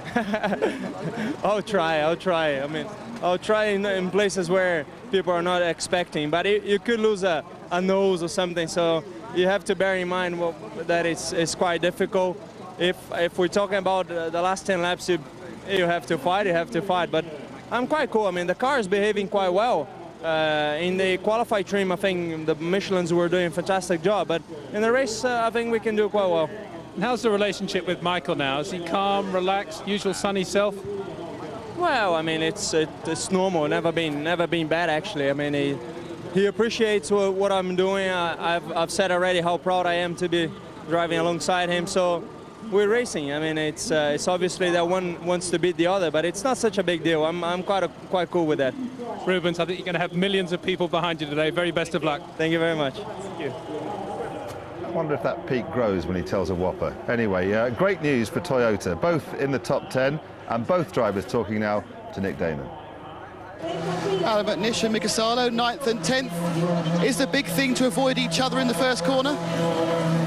I'll try. I mean, I'll try in places where people are not expecting, but you could lose a nose or something, so you have to bear in mind that it's quite difficult. If we're talking about the last 10 laps, you have to fight, but I'm quite cool. I mean, the car is behaving quite well. In the qualified trim, I think the Michelins were doing a fantastic job, but in the race, I think we can do quite well. And how's the relationship with Michael now? Is he calm, relaxed, usual sunny self? Well, I mean, it's normal. Never been bad, actually. I mean, he appreciates what I'm doing. I've said already how proud I am to be driving alongside him. So we're racing. I mean, it's obviously that one wants to beat the other, but it's not such a big deal. I'm quite cool with that. Rubens, I think you're going to have millions of people behind you today. Very best of luck. Thank you very much. Thank you. I wonder if that peak grows when he tells a whopper. Anyway, great news for Toyota, both in the top 10 and both drivers talking now to Nick Damon. Alan McNish and Mika Salo, 9th and 10th. Is the big thing to avoid each other in the first corner?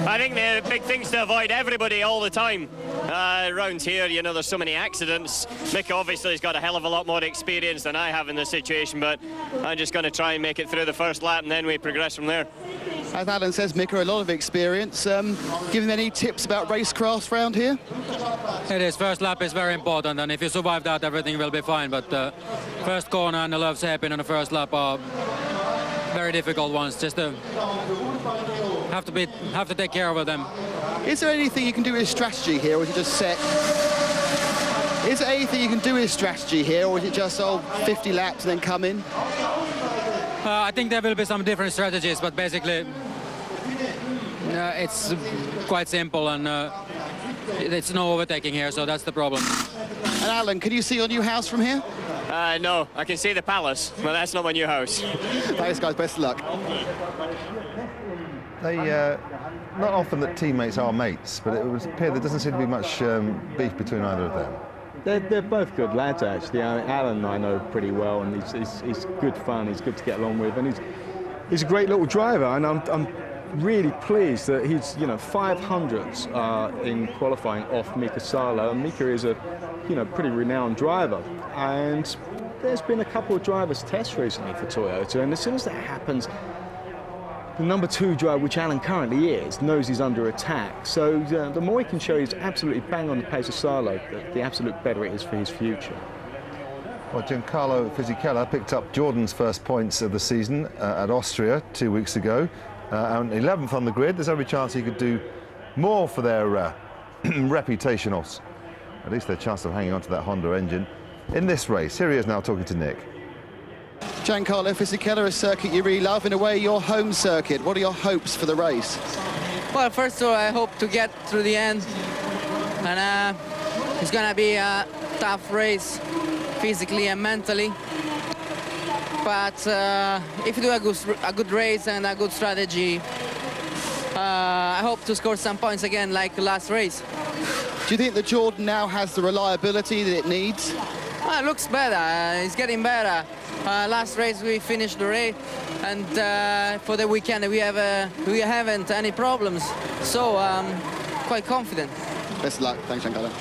I think the big thing's to avoid everybody all the time. Around here, you know, there's so many accidents. Mick obviously has got a hell of a lot more experience than I have in this situation, but I'm just going to try and make it through the first lap and then we progress from there. As Alan says, Mika, a lot of experience. Give him any tips about racecraft around here? It is. First lap is very important, and if you survive that, everything will be fine. But first corner and the loves happen on the first lap are very difficult ones. Just have to take care of them. Is there anything you can do with strategy here, or is it just set? Is there anything you can do with strategy here, or is it just 50 laps and then come in? I think there will be some different strategies, but basically it's quite simple, and it's no overtaking here, so that's the problem. And Alan, can you see your new house from here? No, I can see the palace, but that's not my new house. Thanks, guys. Best of luck. They, not often that teammates are mates, but it would appear there doesn't seem to be much beef between either of them. They're both good lads, actually. Alan I know pretty well, and he's good fun. He's good to get along with, and he's a great little driver. And I'm really pleased that he's 500s in qualifying off Mika Salo. And Mika is a pretty renowned driver, and there's been a couple of drivers test recently for Toyota, and as soon as that happens, the number 2 driver, which Alan currently is, knows he's under attack. So the more he can show he's absolutely bang on the pace of Salo, the absolute better it is for his future. Well, Giancarlo Fisichella picked up Jordan's first points of the season at Austria 2 weeks ago. And 11th on the grid. There's every chance he could do more for their reputation, or at least their chance of hanging on to that Honda engine in this race. Here he is now talking to Nick. Giancarlo Fisichella, a circuit you really love, in a way your home circuit. What are your hopes for the race? Well, first of all, I hope to get through the end, and it's gonna be a tough race physically and mentally, but if you do a good race and a good strategy, I hope to score some points again like the last race. Do you think that Jordan now has the reliability that it needs? Well, it looks better. It's getting better. Last race we finished the race, and for the weekend we haven't any problems, so I'm quite confident. Best of luck. Thanks, Giancarlo.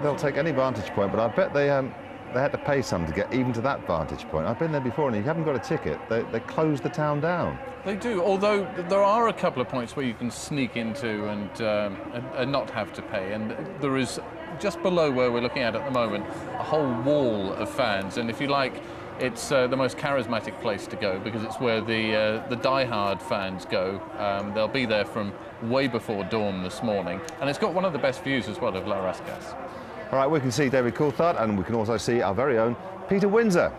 They'll take any vantage point, but I bet they had to pay some to get even to that vantage point. I've been there before, and if you haven't got a ticket, they close the town down. They do, although there are a couple of points where you can sneak into and not have to pay. And there is, just below where we're looking at the moment, a whole wall of fans. And if you like, it's the most charismatic place to go, because it's where the die-hard fans go. They'll be there from way before dawn this morning. And it's got one of the best views as well of La Rascasse. All right, we can see David Coulthard, and we can also see our very own Peter Windsor.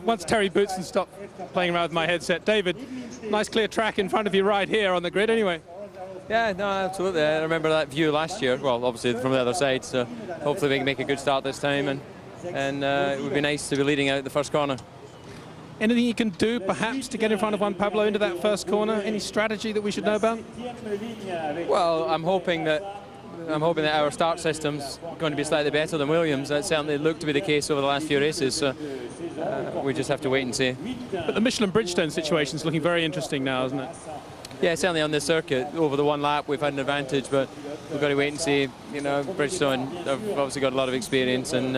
Once Terry Bootson stopped playing around with my headset. David, nice clear track in front of you right here on the grid anyway. Yeah, no, absolutely. I remember that view last year. Well, obviously from the other side, so hopefully we can make a good start this time, and it would be nice to be leading out the first corner. Anything you can do, perhaps, to get in front of Juan Pablo into that first corner? Any strategy that we should know about? Well, I'm hoping that our start system's going to be slightly better than Williams. That certainly looked to be the case over the last few races, so we just have to wait and see. But the Michelin Bridgestone situation is looking very interesting now, isn't it? Yeah, certainly on this circuit, over the one lap we've had an advantage, but we've got to wait and see. You know, Bridgestone have obviously got a lot of experience, and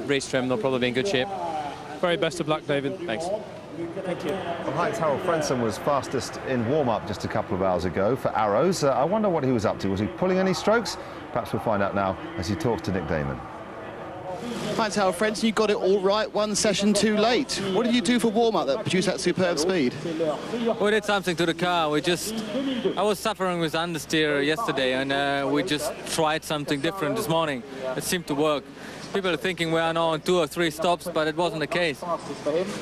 race trim, they'll probably be in good shape. Very best of luck, David. Thanks. Thank you. Well, Heinz Harald Frentzen was fastest in warm-up just a couple of hours ago for Arrows. I wonder what he was up to. Was he pulling any strokes? Perhaps we'll find out now as he talks to Nick Damon. Hi, Howard Frenton. You got it all right, one session too late. What did you do for warm-up that produced that superb speed? We did something to the car. I was suffering with understeer yesterday, and we just tried something different this morning. It seemed to work. People are thinking we are now on 2 or 3 stops, but it wasn't the case.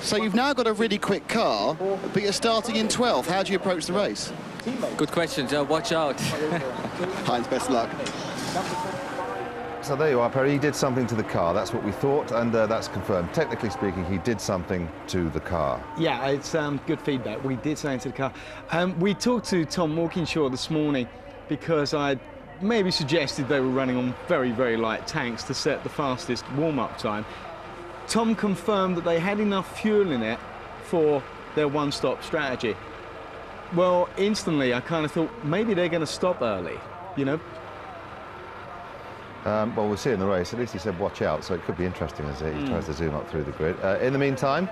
So you've now got a really quick car, but you're starting in 12th. How do you approach the race? Good question, Joe. Watch out. Heinz, best of luck. So there you are, Perry. He did something to the car. That's what we thought, and that's confirmed. Technically speaking, he did something to the car. Yeah, it's good feedback. We did something to the car. We talked to Tom Walkinshaw this morning because I maybe suggested they were running on very, very light tanks to set the fastest warm-up time. Tom confirmed that they had enough fuel in it for their one-stop strategy. Well, instantly, I kind of thought maybe they're going to stop early, you know? Well, we'll see in the race. At least he said watch out, so it could be interesting as he tries to zoom up through the grid. In the meantime,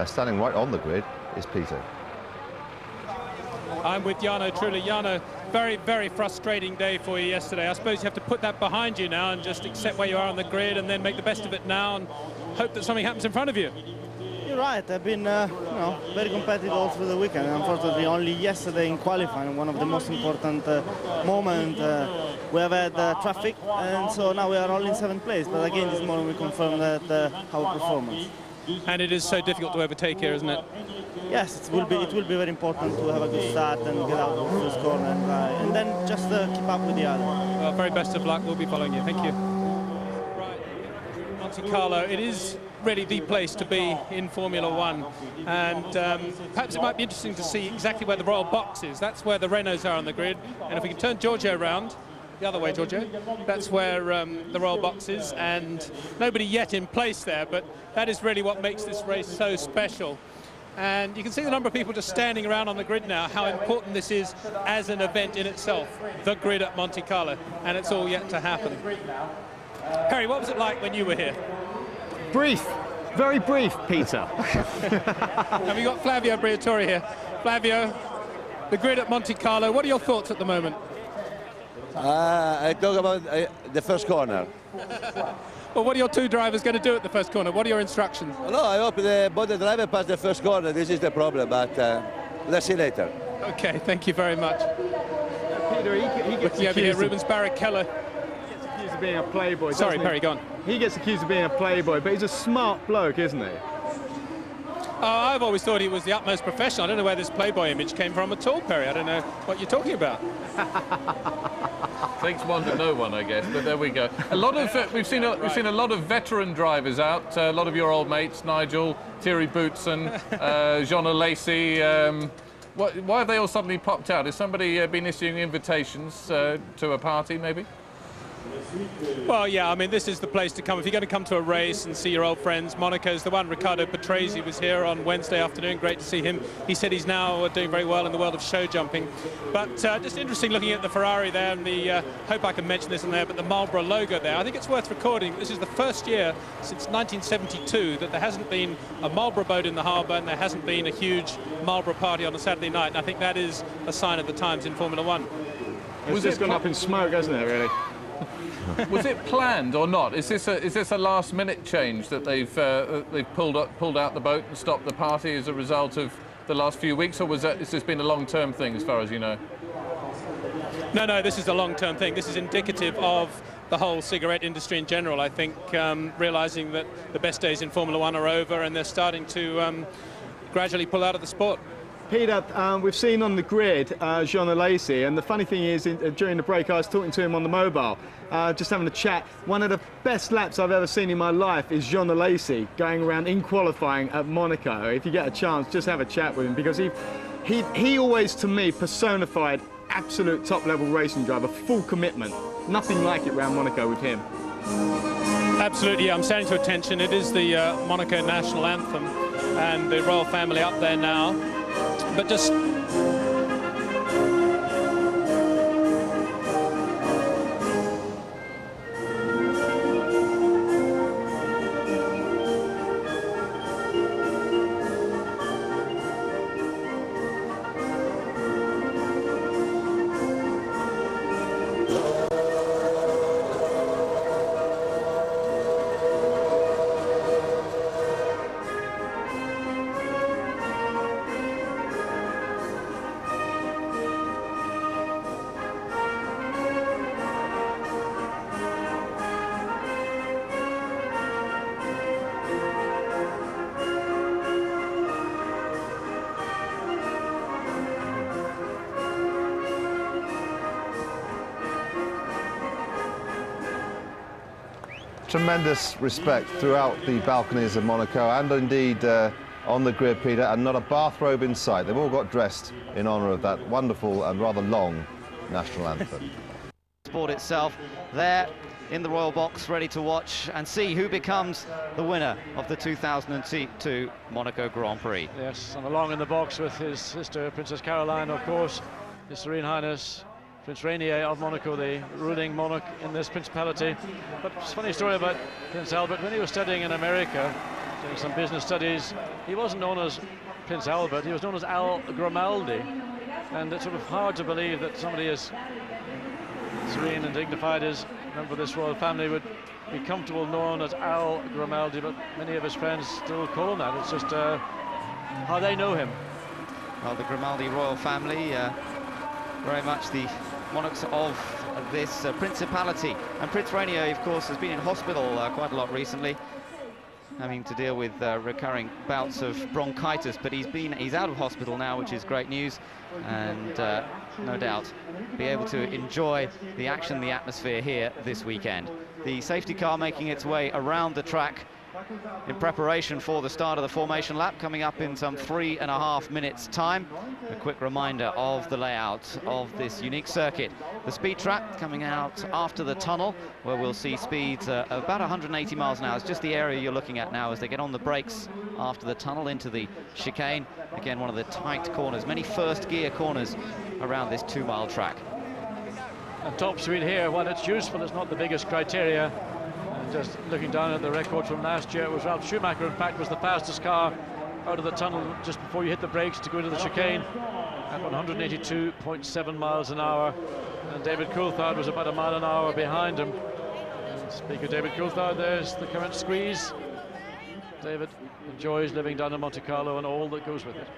standing right on the grid is Peter. I'm with Jarno, truly. Jarno, very, very frustrating day for you yesterday. I suppose you have to put that behind you now and just accept where you are on the grid and then make the best of it now and hope that something happens in front of you. You're right. I've been very competitive all through the weekend. Unfortunately, only yesterday in qualifying, one of the most important moments, we have had traffic, and so now we are all in 7th place. But again, this morning we confirmed that our performance. And it is so difficult to overtake here, isn't it? Yes, it will be very important to have a good start and get out of the first corner and then just keep up with the other. Well, very best of luck. We'll be following you. Thank you. Right, Monte Carlo. It is really the place to be in Formula One, and perhaps it might be interesting to see exactly where the Royal Box is. That's where the Renaults are on the grid, and if we can turn Giorgio around the other way, Giorgio, that's where the Royal Box is, and nobody yet in place there, but that is really what makes this race so special. And you can see the number of people just standing around on the grid now, how important this is as an event in itself, the grid at Monte Carlo, and it's all yet to happen. Perry, what was it like when you were here? Brief, very brief, Peter. And we got Flavio Briatore here. Flavio, the grid at Monte Carlo, what are your thoughts at the moment? I talk about the first corner. Well, what are your 2 drivers going to do at the first corner? What are your instructions? No, I hope both the driver pass the first corner. This is the problem, but let's see later. Okay, thank you very much. Peter, he gets looking over here, Rubens Barrichello. Accused of being a playboy. Sorry, Perry, go on. He gets accused of being a playboy, but he's a smart bloke, isn't he? Oh, I've always thought he was the utmost professional. I don't know where this playboy image came from at all, Perry. I don't know what you're talking about. Takes one to know one, I guess. But there we go. A lot of we've seen a lot of veteran drivers out. A lot of your old mates, Nigel, Thierry Boutsen, Jean Lacey. Why have they all suddenly popped out? Has somebody been issuing invitations to a party, maybe? Well, yeah, I mean, this is the place to come. If you're going to come to a race and see your old friends, Monaco's the one. Ricardo Patrese was here on Wednesday afternoon. Great to see him. He said he's now doing very well in the world of show jumping. But just interesting looking at the Ferrari there, and the, hope I can mention this on there, but the Marlboro logo there. I think it's worth recording. This is the first year since 1972 that there hasn't been a Marlboro boat in the harbour and there hasn't been a huge Marlboro party on a Saturday night. And I think that is a sign of the times in Formula One. It's just gone up in smoke, hasn't it, really? Was it planned or not? Is this a last-minute change that they've pulled out the boat and stopped the party as a result of the last few weeks, or has this been a long-term thing, as far as you know? No, this is a long-term thing. This is indicative of the whole cigarette industry in general. I think realising that the best days in Formula One are over and they're starting to gradually pull out of the sport. Peter, we've seen on the grid Jean Lacey, and the funny thing is, during the break I was talking to him on the mobile, just having a chat. One of the best laps I've ever seen in my life is Jean Lacey going around in qualifying at Monaco. If you get a chance, just have a chat with him, because he always, to me, personified absolute top-level racing driver, full commitment. Nothing like it around Monaco with him. Absolutely, yeah, I'm standing to attention. It is the Monaco national anthem, and the royal family up there now. But just tremendous respect throughout the balconies of Monaco and indeed on the grid, Peter, and not a bathrobe in sight. They've all got dressed in honour of that wonderful and rather long national anthem. Sport itself there in the royal box, ready to watch and see who becomes the winner of the 2002 Monaco Grand Prix. Yes, and along in the box with his sister, Princess Caroline, of course, His Serene Highness Prince Rainier of Monaco, the ruling monarch in this principality. But it's a funny story about Prince Albert. When he was studying in America, doing some business studies, he wasn't known as Prince Albert, he was known as Al Grimaldi. And it's sort of hard to believe that somebody as serene and dignified as a member of this royal family would be comfortable known as Al Grimaldi, but many of his friends still call him that. It's just how they know him. Well, the Grimaldi royal family, very much the monarchs of this principality. And Prince Rainier, of course, has been in hospital quite a lot recently, having to deal with recurring bouts of bronchitis, but he's out of hospital now, which is great news, and no doubt be able to enjoy the action, the atmosphere here this weekend. The safety car making its way around the track in preparation for the start of the formation lap, coming up in some 3.5 minutes time. A quick reminder of the layout of this unique circuit. The speed trap coming out after the tunnel, where we'll see speeds about 180 miles an hour. It's just the area you're looking at now as they get on the brakes after the tunnel into the chicane. Again, one of the tight corners, many first gear corners around this 2-mile track. And top speed here, while it's useful, it's not the biggest criteria. Just looking down at the record from last year, it was Ralf Schumacher, in fact, was the fastest car out of the tunnel just before you hit the brakes to go into the chicane at 182.7 miles an hour. And David Coulthard was about a mile an hour behind him. And speaking of David Coulthard, there's the current squeeze. David enjoys living down in Monte Carlo and all that goes with it.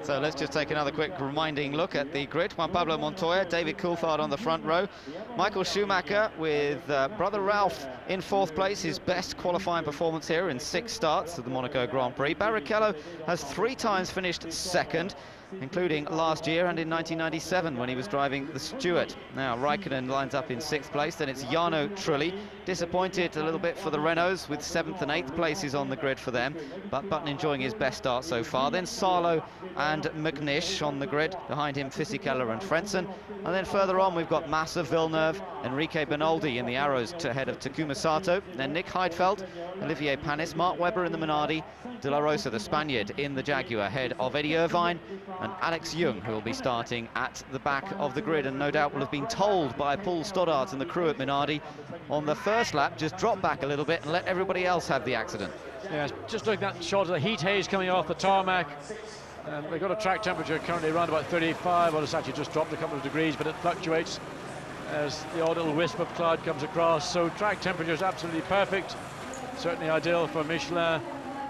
So let's just take another quick reminding look at the grid. Juan Pablo Montoya, David Coulthard on the front row. Michael Schumacher with brother Ralph in 4th place, his best qualifying performance here in 6 starts of the Monaco Grand Prix. Barrichello has 3 times finished 2nd, including last year and in 1997 when he was driving the Stewart. Now Raikkonen lines up in 6th place, then it's Jarno Trulli. Disappointed a little bit for the Renaults with 7th and 8th places on the grid for them, but Button enjoying his best start so far. Then Sarlo and McNish on the grid, behind him Fisichella and Frentzen. And then further on we've got Massa, Villeneuve, Enrique Bernoldi in the Arrows ahead of Takuma Sato. Then Nick Heidfeld, Olivier Panis, Mark Webber in the Minardi, De La Rosa, the Spaniard, in the Jaguar ahead of Eddie Irvine, and Alex Young, who will be starting at the back of the grid, and no doubt will have been told by Paul Stoddart and the crew at Minardi on the first lap, just drop back a little bit and let everybody else have the accident. Yeah, just looking at the shot of the heat haze coming off the tarmac, and they've got a track temperature currently around about 35. Well, it's actually just dropped a couple of degrees, but it fluctuates as the odd little wisp of cloud comes across. So track temperature is absolutely perfect, certainly ideal for Michelin,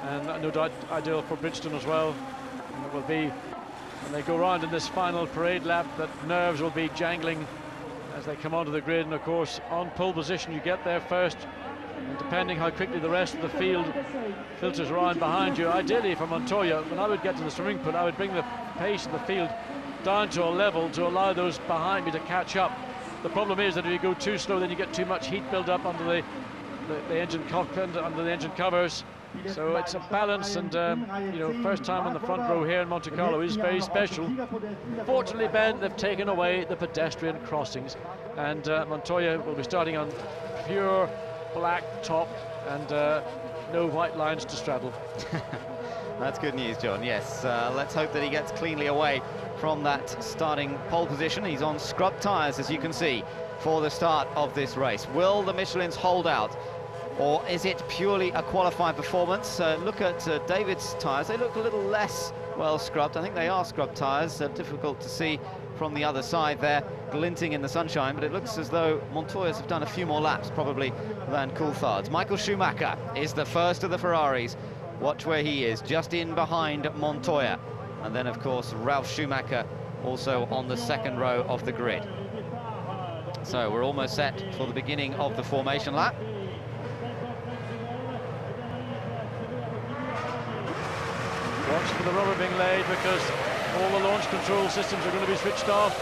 and no doubt ideal for Bridgestone as well. And it will be, when they go round in this final parade lap, that nerves will be jangling as they come onto the grid. And of course, on pole position, you get there first, and depending how quickly the rest of the field filters around behind you. Ideally for Montoya, when I would get to the swimming pool, I would bring the pace of the field down to a level to allow those behind me to catch up. The problem is that if you go too slow, then you get too much heat build up under the engine cockpit, under the engine covers. So it's a balance, and you know, first time on the front row here in Monte Carlo is very special. Fortunately, Ben, they've taken away the pedestrian crossings, and Montoya will be starting on pure black top and no white lines to straddle. That's good news, John. Yes, let's hope that he gets cleanly away from that starting pole position. He's on scrub tyres, as you can see, for the start of this race. Will the Michelins hold out, or is it purely a qualifying performance? Look at David's tyres. They look a little less well scrubbed. I think they are scrubbed tyres. Difficult to see from the other side there, glinting in the sunshine, but it looks as though Montoya's have done a few more laps probably than Coulthard's. Michael Schumacher is the first of the Ferraris. Watch where he is, just in behind Montoya. And then, of course, Ralf Schumacher also on the 2nd row of the grid. So we're almost set for the beginning of the formation lap. Watch for the rubber being laid, because all the launch control systems are going to be switched off.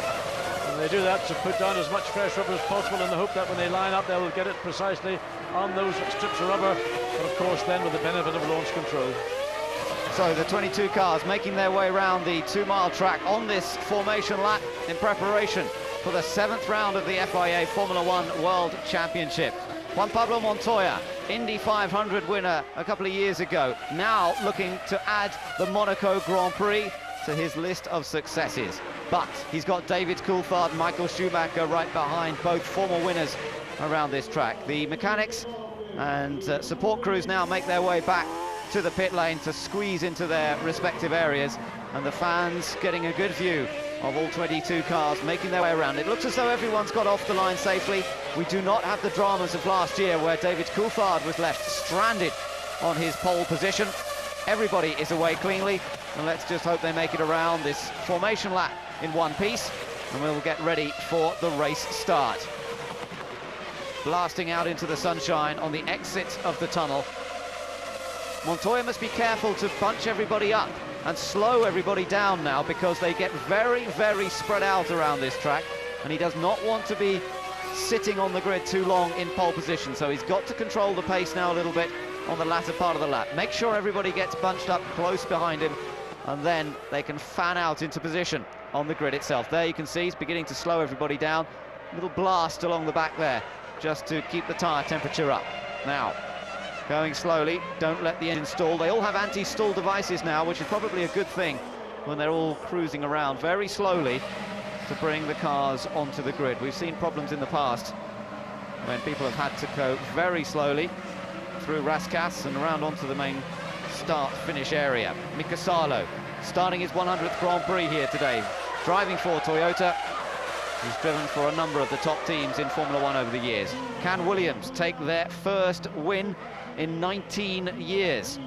And they do that to put down as much fresh rubber as possible in the hope that when they line up, they will get it precisely on those strips of rubber. But of course, then with the benefit of launch control. So the 22 cars making their way around the 2-mile track on this formation lap in preparation for the 7th round of the FIA Formula One World Championship. Juan Pablo Montoya, Indy 500 winner a couple of years ago, now looking to add the Monaco Grand Prix to his list of successes. But he's got David Coulthard, Michael Schumacher right behind, both former winners around this track. The mechanics and support crews now make their way back to the pit lane to squeeze into their respective areas, and the fans getting a good view of all 22 cars making their way around. It looks as though everyone's got off the line safely. We do not have the dramas of last year where David Coulthard was left stranded on his pole position. Everybody is away cleanly, and let's just hope they make it around this formation lap in one piece, and we'll get ready for the race start. Blasting out into the sunshine on the exit of the tunnel. Montoya must be careful to bunch everybody up and slow everybody down now, because they get very, very spread out around this track, and he does not want to be sitting on the grid too long in pole position, so he's got to control the pace now a little bit on the latter part of the lap. Make sure everybody gets bunched up close behind him, and then they can fan out into position on the grid itself. There you can see he's beginning to slow everybody down. A little blast along the back there just to keep the tyre temperature up. Now, going slowly, don't let the engine stall. They all have anti-stall devices now, which is probably a good thing when they're all cruising around very slowly to bring the cars onto the grid. We've seen problems in the past when people have had to go very slowly through Rascasse and around onto the main start-finish area. Mika Salo starting his 100th Grand Prix here today, driving for Toyota. He's driven for a number of the top teams in Formula One over the years. Can Williams take their first win in 19 years?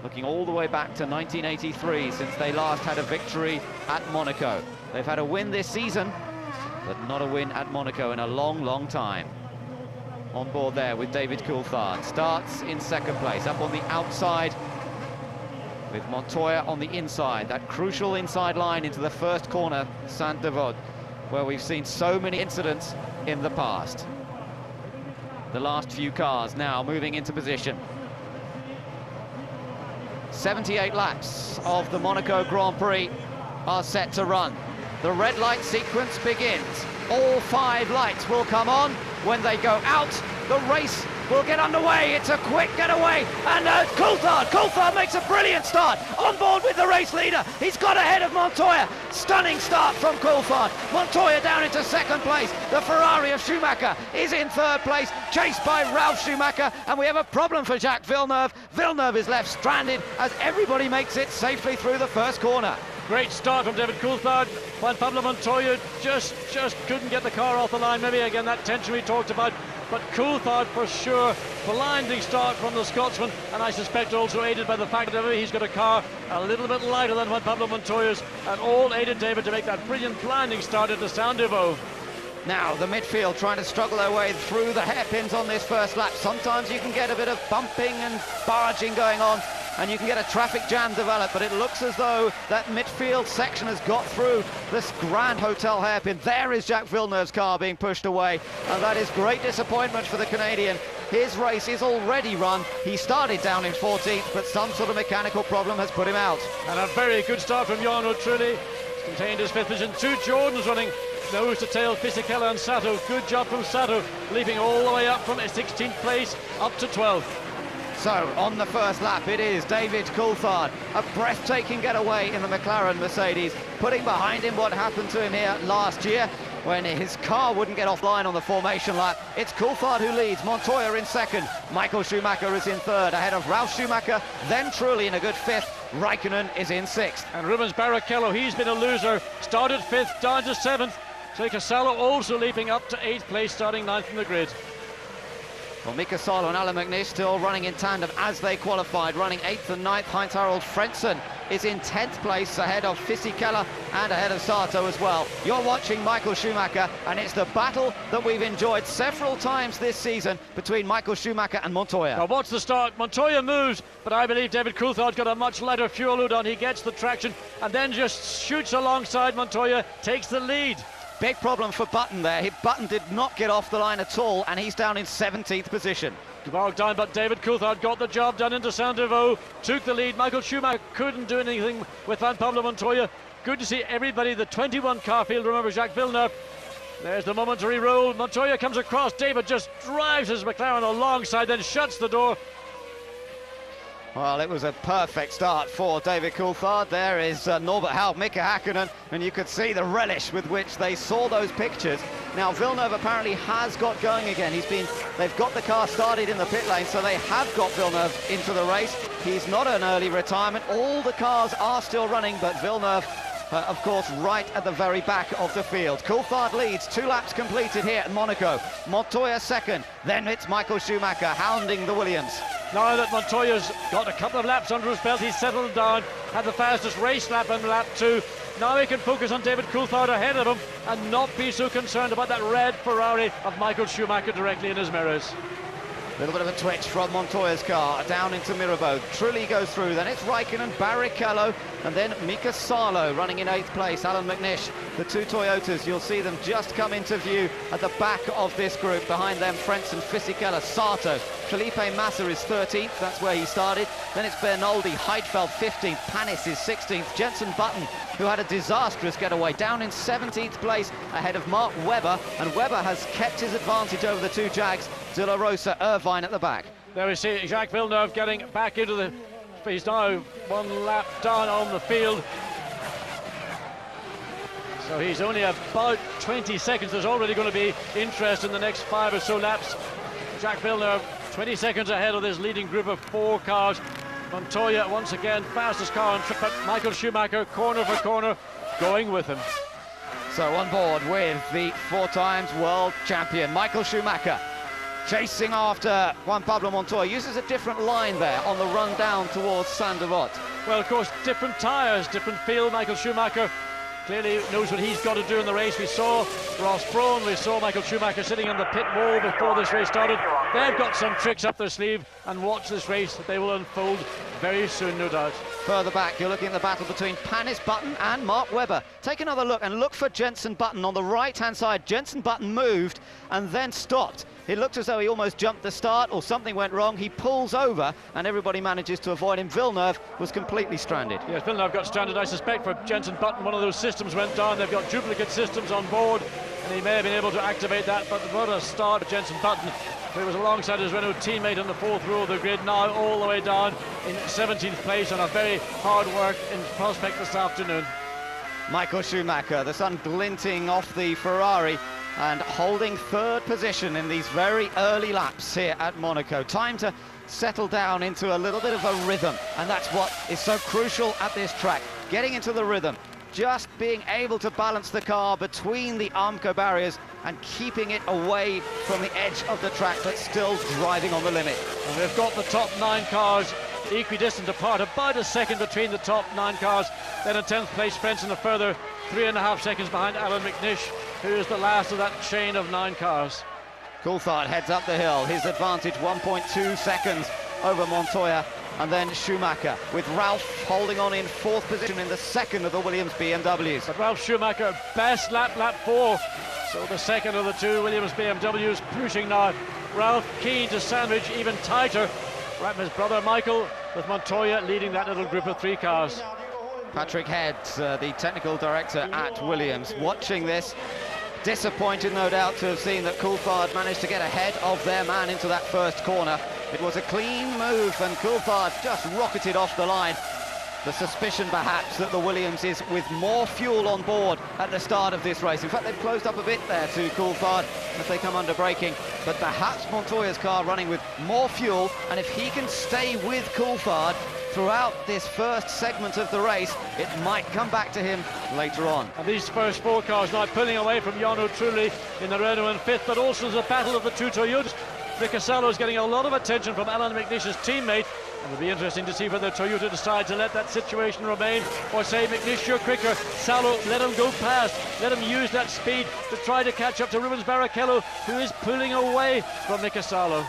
Looking all the way back to 1983 since they last had a victory at Monaco. They've had a win this season, but not a win at Monaco in a long, long time. On board there with David Coulthard. Starts in second place, up on the outside with Montoya on the inside. That crucial inside line into the first corner, Saint-Devote, where we've seen so many incidents in the past. The last few cars now moving into position. 78 laps of the Monaco Grand Prix are set to run. The red light sequence begins. All 5 lights will come on. When they go out, the race will get underway. It's a quick getaway, and Coulthard makes a brilliant start on board with the race leader. He's got ahead of Montoya. Stunning start from Coulthard. Montoya down into second place. The Ferrari of Schumacher is in third place, chased by Ralf Schumacher, and we have a problem for Jacques Villeneuve. Villeneuve is left stranded as everybody makes it safely through the first corner. Great start from David Coulthard. Juan Pablo Montoya just couldn't get the car off the line. Maybe again that tension we talked about. But Coulthard for sure, blinding start from the Scotsman, and I suspect also aided by the fact that he's got a car a little bit lighter than Juan Pablo Montoya's, and all aided David to make that brilliant blinding start at the Saint-Devote. Now the midfield trying to struggle their way through the hairpins on this first lap. Sometimes you can get a bit of bumping and barging going on, and you can get a traffic jam develop, but it looks as though that midfield section has got through this Grand Hotel hairpin. There is Jacques Villeneuve's car being pushed away, and that is great disappointment for the Canadian. His race is already run. He started down in 14th, but some sort of mechanical problem has put him out. And a very good start from Jan O'Trulli. He's contained his 5th position. 2 Jordans running nose to tail, Fisichella and Sato. Good job from Sato, leaping all the way up from 16th place up to 12th. So, on the first lap, it is David Coulthard. A breathtaking getaway in the McLaren Mercedes, putting behind him what happened to him here last year when his car wouldn't get offline on the formation lap. It's Coulthard who leads, Montoya in second, Michael Schumacher is in third, ahead of Ralf Schumacher, then Trulli in a good 5th, Raikkonen is in 6th. And Rubens Barrichello, he's been a loser, started 5th, down to 7th. Mika Salo also leaping up to 8th place, starting 9th from the grid. Well, Mika Salo and Alain McNish still running in tandem as they qualified, running 8th and 9th. Heinz-Harald Frentzen is in 10th place, ahead of Fisichella and ahead of Sato as well. You're watching Michael Schumacher, and it's the battle that we've enjoyed several times this season between Michael Schumacher and Montoya. Now watch the start. Montoya moves, but I believe David Coulthard's got a much lighter fuel load on. He gets the traction and then just shoots alongside Montoya, takes the lead. Big problem for Button there. Button did not get off the line at all, and he's down in 17th position. Bogged down, but David Coulthard got the job done into Saint-Deveau, took the lead. Michael Schumacher couldn't do anything with Juan Pablo Montoya. Good to see everybody, the 21 car field, remember Jacques Villeneuve. There's the momentary roll. Montoya comes across. David just drives his McLaren alongside, then shuts the door. Well, it was a perfect start for David Coulthard. There is Norbert Haug, Mika Häkkinen, and you could see the relish with which they saw those pictures. Now, Villeneuve apparently has got going again. They've got the car started in the pit lane, so they have got Villeneuve into the race. He's not an early retirement. All the cars are still running, but Villeneuve, of course, right at the very back of the field. Coulthard leads, 2 laps completed here at Monaco. Montoya second, then it's Michael Schumacher hounding the Williams. Now that Montoya's got a couple of laps under his belt, he's settled down, had the fastest race lap in lap 2. Now he can focus on David Coulthard ahead of him and not be so concerned about that red Ferrari of Michael Schumacher directly in his mirrors. A little bit of a twitch from Montoya's car, down into Mirabeau. Trulli goes through, then it's Raikkonen, Barrichello, and then Mika Salo running in 8th place. Alan McNish, the 2 Toyotas, you'll see them just come into view at the back of this group. Behind them, Frentzen, Fisichella, Sato. Felipe Massa is 13th, that's where he started. Then it's Bernoldi, Heidfeld 15th, Panis is 16th. Jenson Button, who had a disastrous getaway, down in 17th place ahead of Mark Webber, and Webber has kept his advantage over the 2 Jags. De La Rosa, Irvine at the back. There we see Jacques Villeneuve getting back into the... He's now 1 lap down on the field. So he's only about 20 seconds. There's already going to be interest in the next 5 or so laps. Jacques Villeneuve 20 seconds ahead of this leading group of 4 cars. Montoya once again fastest car on track, but Michael Schumacher corner for corner going with him. So on board with the 4 times world champion Michael Schumacher, chasing after Juan Pablo Montoya. Uses a different line there on the run down towards Saint-Deveau. Well, of course, different tyres, different feel. Michael Schumacher clearly knows what he's got to do in the race. We saw Ross Brawn, we saw Michael Schumacher sitting on the pit wall before this race started. They've got some tricks up their sleeve, and watch this race. They will unfold very soon, no doubt. Further back, you're looking at the battle between Panis, Button and Mark Webber. Take another look and look for Jenson Button on the right-hand side. Jenson Button moved and then stopped. It looked as though he almost jumped the start or something went wrong. He pulls over and everybody manages to avoid him. Villeneuve was completely stranded. Yes, Villeneuve got stranded. I suspect for Jenson Button, one of those systems went down. They've got duplicate systems on board, and he may have been able to activate that. But what a start for Jenson Button, who was alongside his Renault teammate on the 4th row of the grid, now all the way down in 17th place on a very hard work in prospect this afternoon. Michael Schumacher, the sun glinting off the Ferrari, and holding 3rd position in these very early laps here at Monaco. Time to settle down into a little bit of a rhythm, and that's what is so crucial at this track. Getting into the rhythm, just being able to balance the car between the Armco barriers and keeping it away from the edge of the track, but still driving on the limit. And they've got the top 9 cars equidistant apart, about a second between the top 9 cars. Then in 10th place, Frentzen, a further 3.5 seconds behind Alan McNish, who is the last of that chain of 9 cars. Coulthard heads up the hill, his advantage 1.2 seconds over Montoya, and then Schumacher with Ralph holding on in 4th position in the 2nd of the Williams BMWs. But Ralph Schumacher, best lap 4. So the 2nd of the 2 Williams BMWs pushing now. Ralph keen to sandwich even tighter right from his brother Michael, with Montoya leading that little group of 3 cars. Patrick Head, the technical director at Williams, watching this, disappointed no doubt to have seen that Coulthard managed to get ahead of their man into that first corner. It was a clean move and Coulthard just rocketed off the line. The suspicion perhaps that the Williams is with more fuel on board at the start of this race. In fact, they've closed up a bit there to Coulthard as they come under braking, but perhaps Montoya's car running with more fuel, and if he can stay with Coulthard throughout this first segment of the race, it might come back to him later on. And these first 4 cars now pulling away from Jarno Trulli in the Renault in 5th, but also the battle of the 2 Toyotas. Mika Salo is getting a lot of attention from Alan McNish's teammate, and it'll be interesting to see whether Toyota decide to let that situation remain or say, McNish, you're quicker, Salo, let him go past, let him use that speed to try to catch up to Rubens Barrichello, who is pulling away from Mika Salo.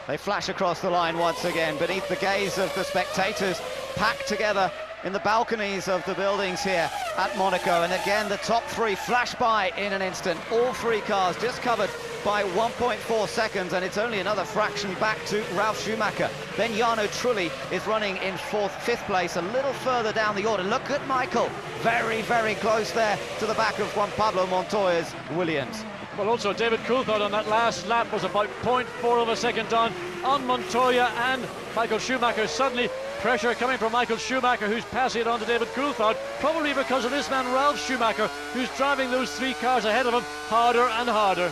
They flash across the line once again beneath the gaze of the spectators, packed together in the balconies of the buildings here at Monaco. And again, the top three flash by in an instant. All three cars just covered by 1.4 seconds, and it's only another fraction back to Ralf Schumacher. Then Jarno Trulli is running in fifth place, a little further down the order. Look at Michael, very, very close there to the back of Juan Pablo Montoya's Williams. Well, also David Coulthard on that last lap was about 0.4 of a second down on Montoya and Michael Schumacher. Suddenly pressure coming from Michael Schumacher, who's passing it on to David Coulthard, probably because of this man Ralf Schumacher, who's driving those three cars ahead of him harder and harder.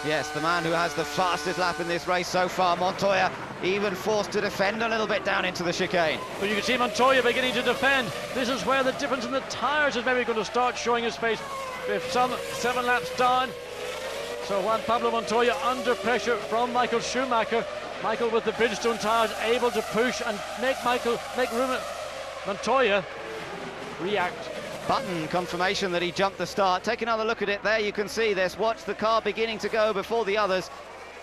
Yes, the man who has the fastest lap in this race so far. Montoya even forced to defend a little bit down into the chicane. But you can see Montoya beginning to defend. This is where the difference in the tyres is maybe going to start showing his face. With some 7 laps down. So Juan Pablo Montoya under pressure from Michael Schumacher. Michael with the Bridgestone tyres able to push and make Montoya react. Button confirmation that he jumped the start. Take another look at it there. You can see this. Watch the car beginning to go before the others.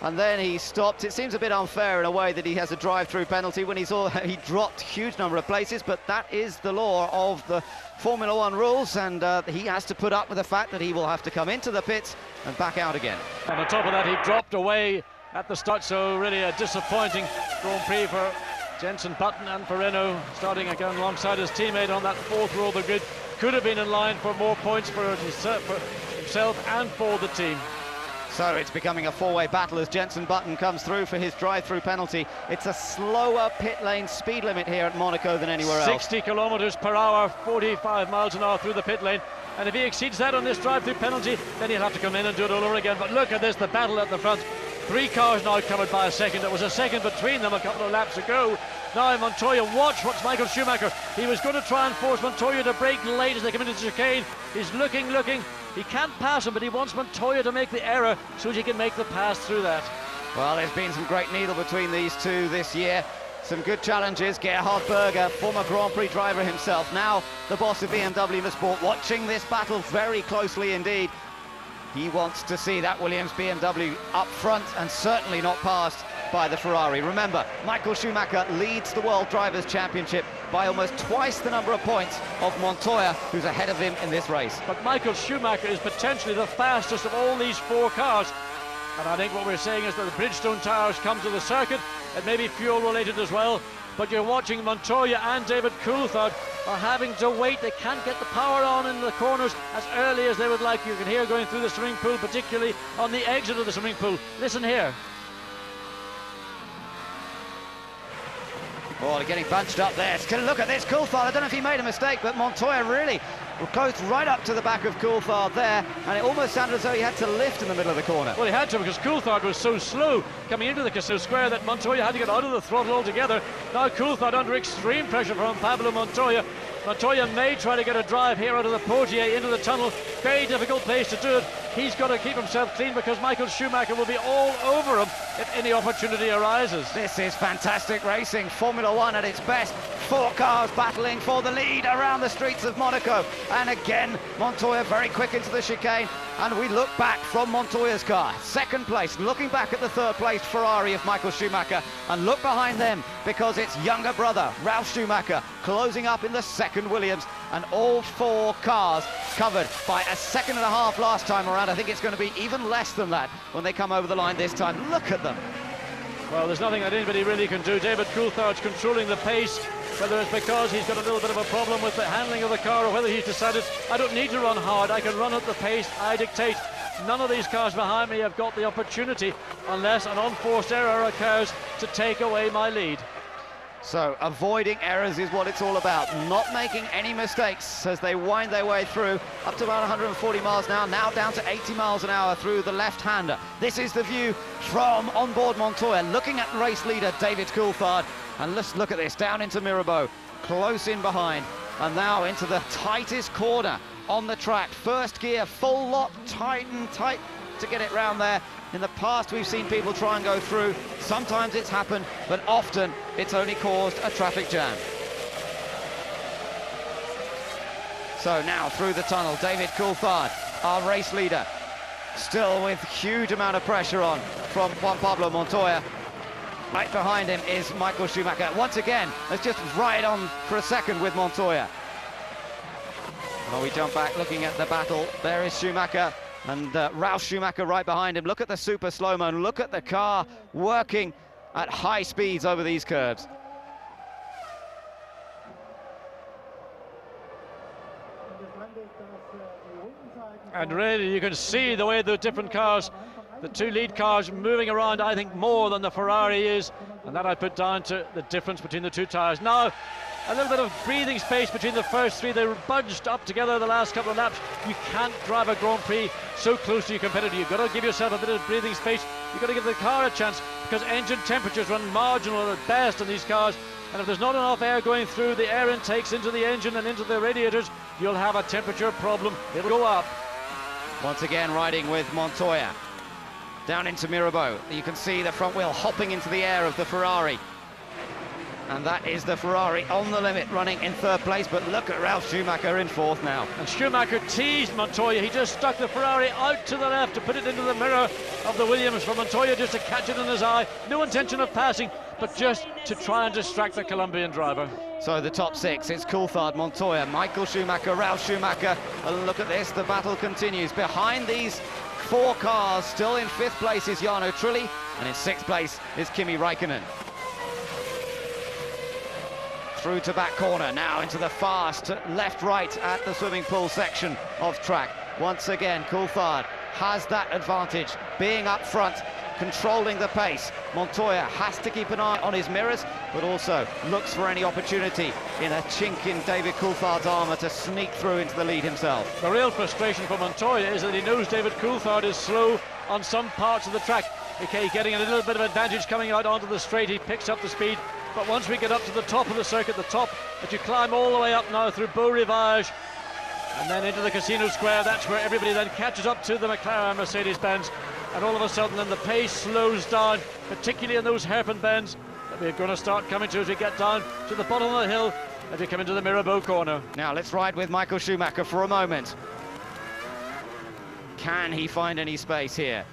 And then he stopped. It seems a bit unfair in a way that he has a drive-through penalty when he dropped a huge number of places, but that is the law of the Formula One rules, and he has to put up with the fact that he will have to come into the pits and back out again. And on top of that, he dropped away at the start, so really a disappointing Grand Prix for Jenson Button and for Renault, starting again alongside his teammate on that fourth row of the grid. Could have been in line for more points for himself and for the team. So it's becoming a four-way battle as Jenson Button comes through for his drive-through penalty. It's a slower pit lane speed limit here at Monaco than anywhere else. 60 kilometers per hour, 45 miles an hour through the pit lane. And if he exceeds that on this drive-through penalty, then he'll have to come in and do it all over again. But look at this, the battle at the front. 3 cars now covered by a second. There was a second between them a couple of laps ago. Now Montoya, watch Michael Schumacher. He was going to try and force Montoya to brake late as they come into the chicane. He's looking. He can't pass him, but he wants Montoya to make the error so he can make the pass through that. Well, there's been some great needle between these two this year. Some good challenges. Gerhard Berger, former Grand Prix driver himself, now the boss of BMW Motorsport, watching this battle very closely indeed. He wants to see that Williams BMW up front and certainly not passed by the Ferrari. Remember, Michael Schumacher leads the World Drivers' Championship by almost twice the number of points of Montoya, who's ahead of him in this race. But Michael Schumacher is potentially the fastest of all these 4 cars. And I think what we're saying is that the Bridgestone tyres come to the circuit. It may be fuel-related as well. But you're watching Montoya and David Coulthard are having to wait. They can't get the power on in the corners as early as they would like. You can hear going through the swimming pool, particularly on the exit of the swimming pool. Listen here. Oh, they're getting bunched up there. Look at this, Coulthard. I don't know if he made a mistake, but Montoya really close right up to the back of Coulthard there, and it almost sounded as though he had to lift in the middle of the corner. Well, he had to, because Coulthard was so slow coming into the Casino Square that Montoya had to get out of the throttle altogether. Now Coulthard under extreme pressure from Pablo Montoya. Montoya may try to get a drive here out of the Portier into the tunnel. Very difficult place to do it. He's got to keep himself clean because Michael Schumacher will be all over him if any opportunity arises. This is fantastic racing. Formula One at its best. 4 cars battling for the lead around the streets of Monaco. And again, Montoya very quick into the chicane. And we look back from Montoya's car. 2nd place, looking back at the 3rd place Ferrari of Michael Schumacher. And look behind them because it's younger brother, Ralf Schumacher, closing up in the 2nd Williams. And all 4 cars covered by a 1.5 seconds last time around. I think it's going to be even less than that when they come over the line this time. Look at them. Well, there's nothing that anybody really can do. David Coulthard's controlling the pace, whether it's because he's got a little bit of a problem with the handling of the car or whether he's decided, I don't need to run hard, I can run at the pace I dictate. None of these cars behind me have got the opportunity, unless an unforced error occurs, to take away my lead. So avoiding errors is what it's all about, not making any mistakes as they wind their way through up to about 140 miles an hour, now down to 80 miles an hour through the left-hander. This is the view from onboard Montoya, looking at race leader David Coulthard. And let's look at this, down into Mirabeau, close in behind, and now into the tightest corner on the track. First gear, full lock, tight to get it round there. In the past, we've seen people try and go through. Sometimes it's happened, but often it's only caused a traffic jam. So now through the tunnel, David Coulthard, our race leader, still with huge amount of pressure on from Juan Pablo Montoya. Right behind him is Michael Schumacher. Once again, let's just ride on for a second with Montoya. Well, we jump back looking at the battle. There is Schumacher and Ralf Schumacher right behind him. Look at the super slow-mo and look at the car working at high speeds over these curves. And really, you can see the way the different cars, the two lead cars moving around, I think, more than the Ferrari is. And that I put down to the difference between the two tires. Now, a little bit of breathing space between the first three. They were bunched up together the last couple of laps. You can't drive a Grand Prix so close to your competitor. You've got to give yourself a bit of breathing space. You've got to give the car a chance, because engine temperatures run marginal at best in these cars. And if there's not enough air going through the air intakes into the engine and into the radiators, you'll have a temperature problem. It'll go up. Once again, riding with Montoya. Down into Mirabeau. You can see the front wheel hopping into the air of the Ferrari. And that is the Ferrari on the limit, running in third place. But look at Ralf Schumacher in fourth now. And Schumacher teased Montoya. He just stuck the Ferrari out to the left to put it into the mirror of the Williams for Montoya just to catch it in his eye. No intention of passing, but just to try and distract the Colombian driver. So the top six, it's Coulthard, Montoya, Michael Schumacher, Ralf Schumacher. And look at this, the battle continues. Behind these four cars, still in fifth place is Jarno Trulli, and in sixth place is Kimi Räikkönen. Through to back corner, now into the fast left-right at the swimming pool section of track. Once again, Coulthard has that advantage, being up front, controlling the pace. Montoya has to keep an eye on his mirrors, but also looks for any opportunity in a chink in David Coulthard's armour to sneak through into the lead himself. The real frustration for Montoya is that he knows David Coulthard is slow on some parts of the track. Okay, getting a little bit of advantage coming out onto the straight, he picks up the speed. But once we get up to the top of the circuit, the top that you climb all the way up now through Beau Rivage and then into the Casino Square, that's where everybody then catches up to the McLaren Mercedes-Benz, and all of a sudden then the pace slows down, particularly in those hairpin bends that we're going to start coming to as we get down to the bottom of the hill as we come into the Mirabeau corner. Now let's ride with Michael Schumacher for a moment. Can he find any space here?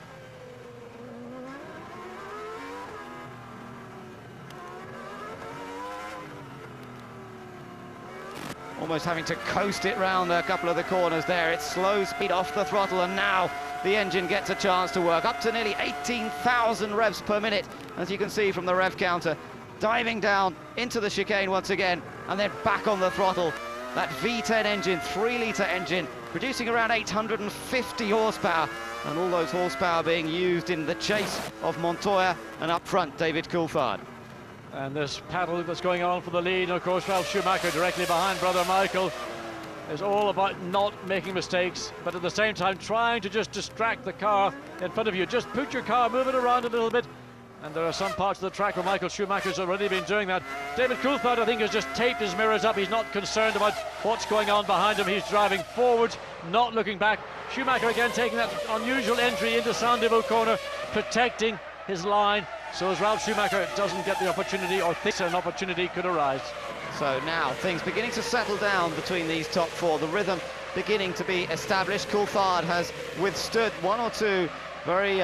Almost having to coast it round a couple of the corners there. It's slow speed off the throttle, and now the engine gets a chance to work. Up to nearly 18,000 revs per minute, as you can see from the rev counter. Diving down into the chicane once again, and then back on the throttle. That V10 engine, 3-litre engine, producing around 850 horsepower, and all those horsepower being used in the chase of Montoya, and up front, David Coulthard. And this battle that's going on for the lead, and of course Ralf Schumacher directly behind brother Michael, is all about not making mistakes, but at the same time trying to just distract the car in front of you. Just put your car, move it around a little bit, and there are some parts of the track where Michael Schumacher's already been doing that. David Coulthard, I think, has just taped his mirrors up. He's not concerned about what's going on behind him. He's driving forwards, not looking back. Schumacher again taking that unusual entry into Saint-Denis corner, protecting his line, so as Ralf Schumacher doesn't get the opportunity, or thinks an opportunity could arise. So now things beginning to settle down between these top four. The rhythm beginning to be established. Coulthard has withstood one or two very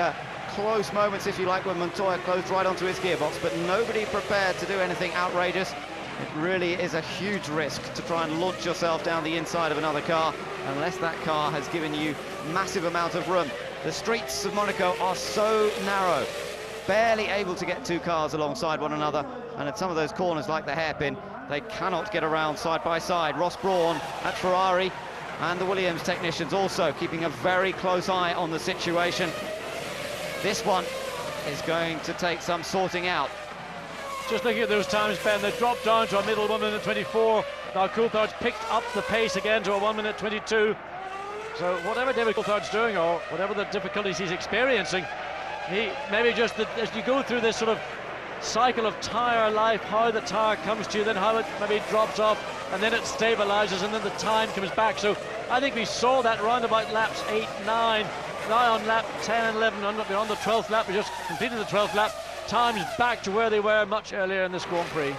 close moments, if you like, when Montoya closed right onto his gearbox, but nobody prepared to do anything outrageous. It really is a huge risk to try and launch yourself down the inside of another car, unless that car has given you massive amount of room. The streets of Monaco are so narrow, barely able to get two cars alongside one another, and at some of those corners like the hairpin, they cannot get around side by side. Ross Brawn at Ferrari and the Williams technicians also keeping a very close eye on the situation. This one is going to take some sorting out. Just looking at those times, Ben, they dropped down to a middle 1 minute 24. Now Coulthard's picked up the pace again to a 1 minute 22. So whatever David Coulthard's doing, or whatever the difficulties he's experiencing, he maybe just as you go through this sort of cycle of tyre life, how the tyre comes to you, then how it maybe drops off, and then it stabilizes, and then the time comes back. So I think we saw that round about laps 8, 9. Now on lap 10 and 11, on the 12th lap, we just completed the 12th lap. Times back to where they were much earlier in this Grand Prix.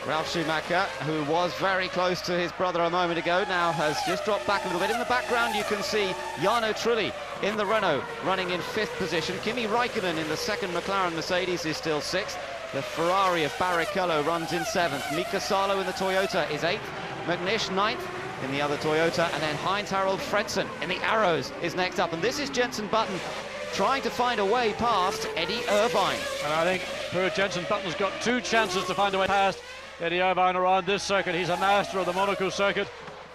Ralf Schumacher, who was very close to his brother a moment ago, now has just dropped back a little bit. In the background, you can see Jarno Trulli in the Renault running in 5th position. Kimi Raikkonen in the 2nd McLaren Mercedes is still 6th. The Ferrari of Barrichello runs in 7th. Mika Salo in the Toyota is 8th. McNish 9th in the other Toyota. And then Heinz-Harald Frentzen in the Arrows is next up. And this is Jenson Button trying to find a way past Eddie Irvine. And I think poor Jenson Button's got 2 chances to find a way past Eddie Irvine around this circuit. He's a master of the Monaco circuit,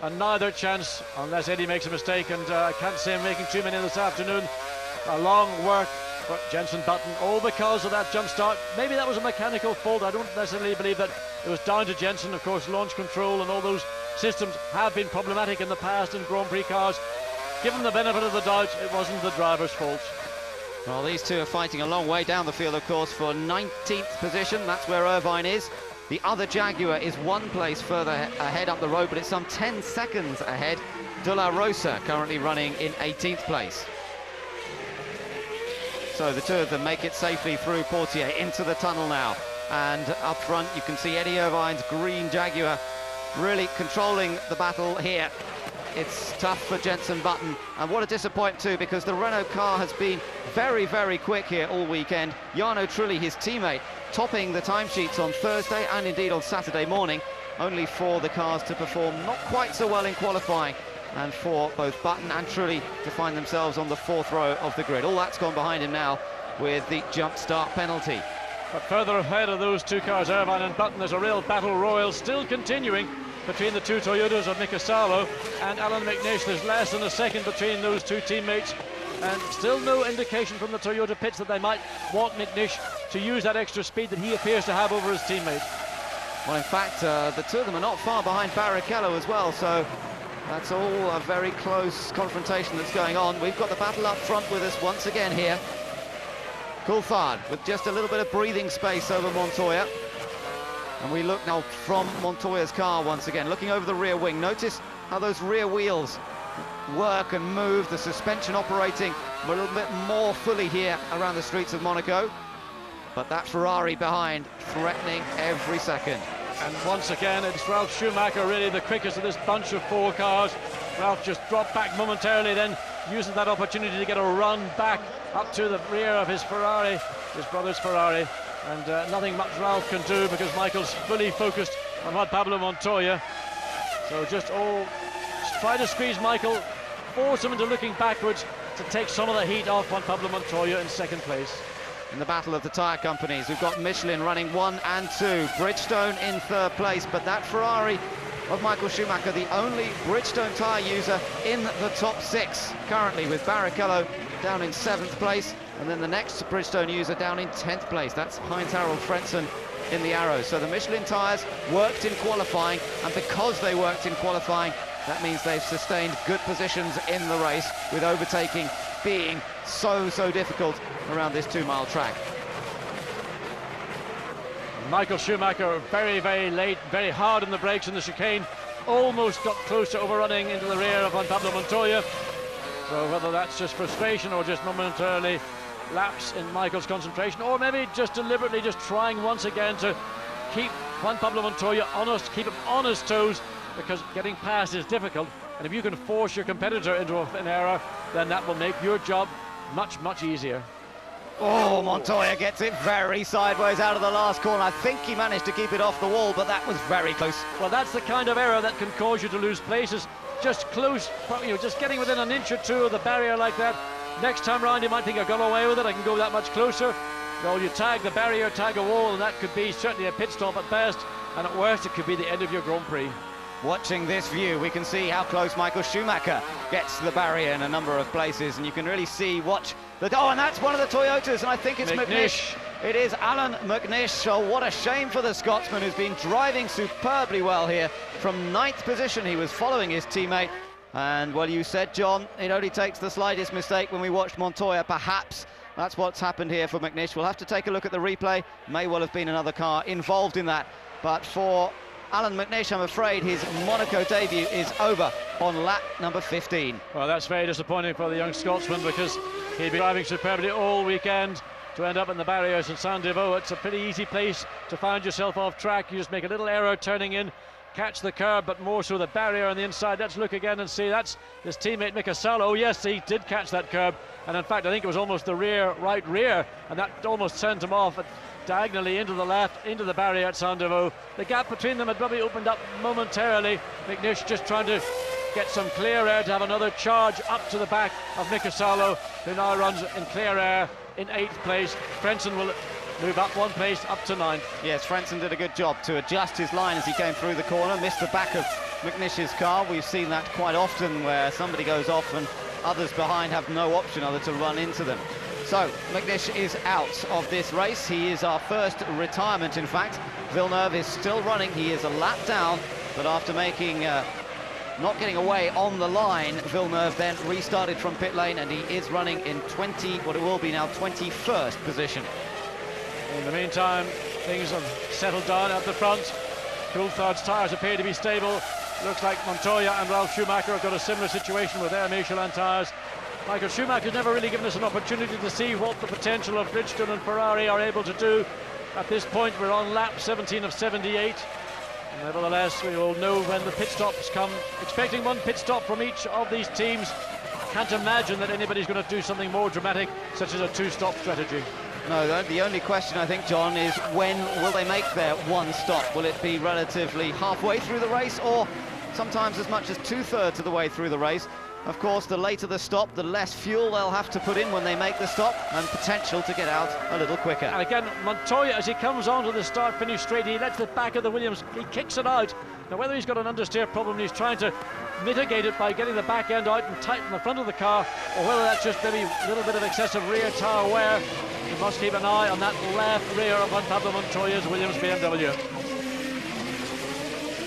and neither chance, unless Eddie makes a mistake, and I can't see him making too many this afternoon. A long work for Jenson Button, all because of that jump start. Maybe that was a mechanical fault. I don't necessarily believe that it was down to Jenson. Of course, launch control and all those systems have been problematic in the past in Grand Prix cars. Given the benefit of the doubt, it wasn't the driver's fault. Well, these two are fighting a long way down the field, of course, for 19th position. That's where Irvine is. The other Jaguar is 1 place further ahead up the road, but it's some 10 seconds ahead. De La Rosa currently running in 18th place. So the two of them make it safely through Portier into the tunnel now. And up front, you can see Eddie Irvine's green Jaguar really controlling the battle here. It's tough for Jenson Button, and what a disappointment too, because the Renault car has been very, very quick here all weekend. Jarno Trulli, his teammate, topping the timesheets on Thursday and indeed on Saturday morning, only for the cars to perform not quite so well in qualifying, and for both Button and Trulli to find themselves on the 4th row of the grid. All that's gone behind him now with the jump start penalty. But further ahead of those 2 cars, Irvine and Button, there's a real battle royal still continuing between the 2 Toyotas of Mika Salo and Alan McNish. There's less than a second between those 2 teammates, and still no indication from the Toyota pits that they might want McNish to use that extra speed that he appears to have over his teammate. Well, in fact, the 2 of them are not far behind Barrichello as well, so that's all a very close confrontation that's going on. We've got the battle up front with us once again here. Coulthard with just a little bit of breathing space over Montoya. And we look now from Montoya's car once again, looking over the rear wing. Notice how those rear wheels work and move, the suspension operating a little bit more fully here around the streets of Monaco. But that Ferrari behind, threatening every second. And once again, it's Ralf Schumacher, really the quickest of this bunch of 4 cars. Ralf just dropped back momentarily, then using that opportunity to get a run back up to the rear of his Ferrari, his brother's Ferrari. And nothing much Ralf can do because Michael's fully focused on Juan Pablo Montoya. So just try to squeeze Michael, force him into looking backwards to take some of the heat off Juan Pablo Montoya in 2nd place. In the battle of the tyre companies, we've got Michelin running 1 and 2, Bridgestone in 3rd place, but that Ferrari of Michael Schumacher, the only Bridgestone tyre user in the top 6 currently, with Barrichello down in 7th place, and then the next Bridgestone user down in 10th place. That's Heinz-Harald Frentzen in the Arrows. So the Michelin tyres worked in qualifying, and because they worked in qualifying, that means they've sustained good positions in the race, with overtaking being so difficult around this 2-mile track. Michael Schumacher very, very late, very hard on the brakes in the chicane, almost got close to overrunning into the rear of Juan Pablo Montoya. So whether that's just frustration or just momentarily lapse in Michael's concentration, or maybe just deliberately just trying once again to keep Juan Pablo Montoya honest, keep him on his toes, because getting past is difficult, and if you can force your competitor into an error, then that will make your job much easier. Oh, Montoya gets it very sideways out of the last corner. I think he managed to keep it off the wall, but that was very close. Well, that's the kind of error that can cause you to lose places. Just close, just getting within an inch or 2 of the barrier like that. Next time round, you might think, I've got away with it, I can go that much closer. Well, you tag the barrier, tag a wall, and that could be certainly a pit stop at best, and at worst, it could be the end of your Grand Prix. Watching this view, we can see how close Michael Schumacher gets to the barrier in a number of places, and you can really see, and that's one of the Toyotas, and I think it's McNish. It is Alan McNish. So what a shame for the Scotsman, who's been driving superbly well here. From 9th position, he was following his teammate, and well, you said, John, it only takes the slightest mistake when we watched Montoya. Perhaps that's what's happened here for McNish. We'll have to take a look at the replay. May well have been another car involved in that, but for Alan McNish, I'm afraid his Monaco debut is over on lap number 15. Well, that's very disappointing for the young Scotsman, because he'd been driving superbly all weekend. to end up in the barriers in Saint-Devoux. It's a pretty easy place to find yourself off track. You just make a little error turning in, catch the curb, but more so the barrier on the inside. Let's look again and see. That's his teammate Mika Salo. Oh yes, he did catch that curb, and in fact I think it was almost the right rear, and that almost sent him off diagonally into the left, into the barrier at Saint-Devoux. The gap between them had probably opened up momentarily. McNish just trying to get some clear air to have another charge up to the back of Mika Salo, who now runs in clear air in 8th place. Frentzen will move up 1 place, up to 9th. Yes, Frentzen did a good job to adjust his line as he came through the corner, missed the back of McNish's car. We've seen that quite often where somebody goes off and others behind have no option other to run into them. So, McNish is out of this race. He is our first retirement, in fact. Villeneuve is still running. He is a lap down, but after making not getting away on the line, Villeneuve then restarted from pit lane, and he is running in what it will be now, 21st position. In the meantime, things have settled down at the front. Coulthard's tyres appear to be stable. Looks like Montoya and Ralf Schumacher have got a similar situation with their Michelin tyres. Michael Schumacher's never really given us an opportunity to see what the potential of Bridgestone and Ferrari are able to do. At this point, we're on lap 17 of 78. Nevertheless, we all know when the pit stops come, expecting one pit stop from each of these teams. Can't imagine that anybody's going to do something more dramatic, such as a 2-stop strategy. No, the only question, I think, John, is when will they make their one stop? Will it be relatively halfway through the race, or sometimes as much as 2/3 of the way through the race? Of course, the later the stop, the less fuel they'll have to put in when they make the stop, and potential to get out a little quicker. And again, Montoya, as he comes onto the start-finish straight, he lets the back of the Williams, he kicks it out. Now, whether he's got an understeer problem, he's trying to mitigate it by getting the back end out and tighten the front of the car, or whether that's just maybe a little bit of excessive rear tyre wear. You must keep an eye on that left rear of Juan Pablo Montoya's Williams BMW.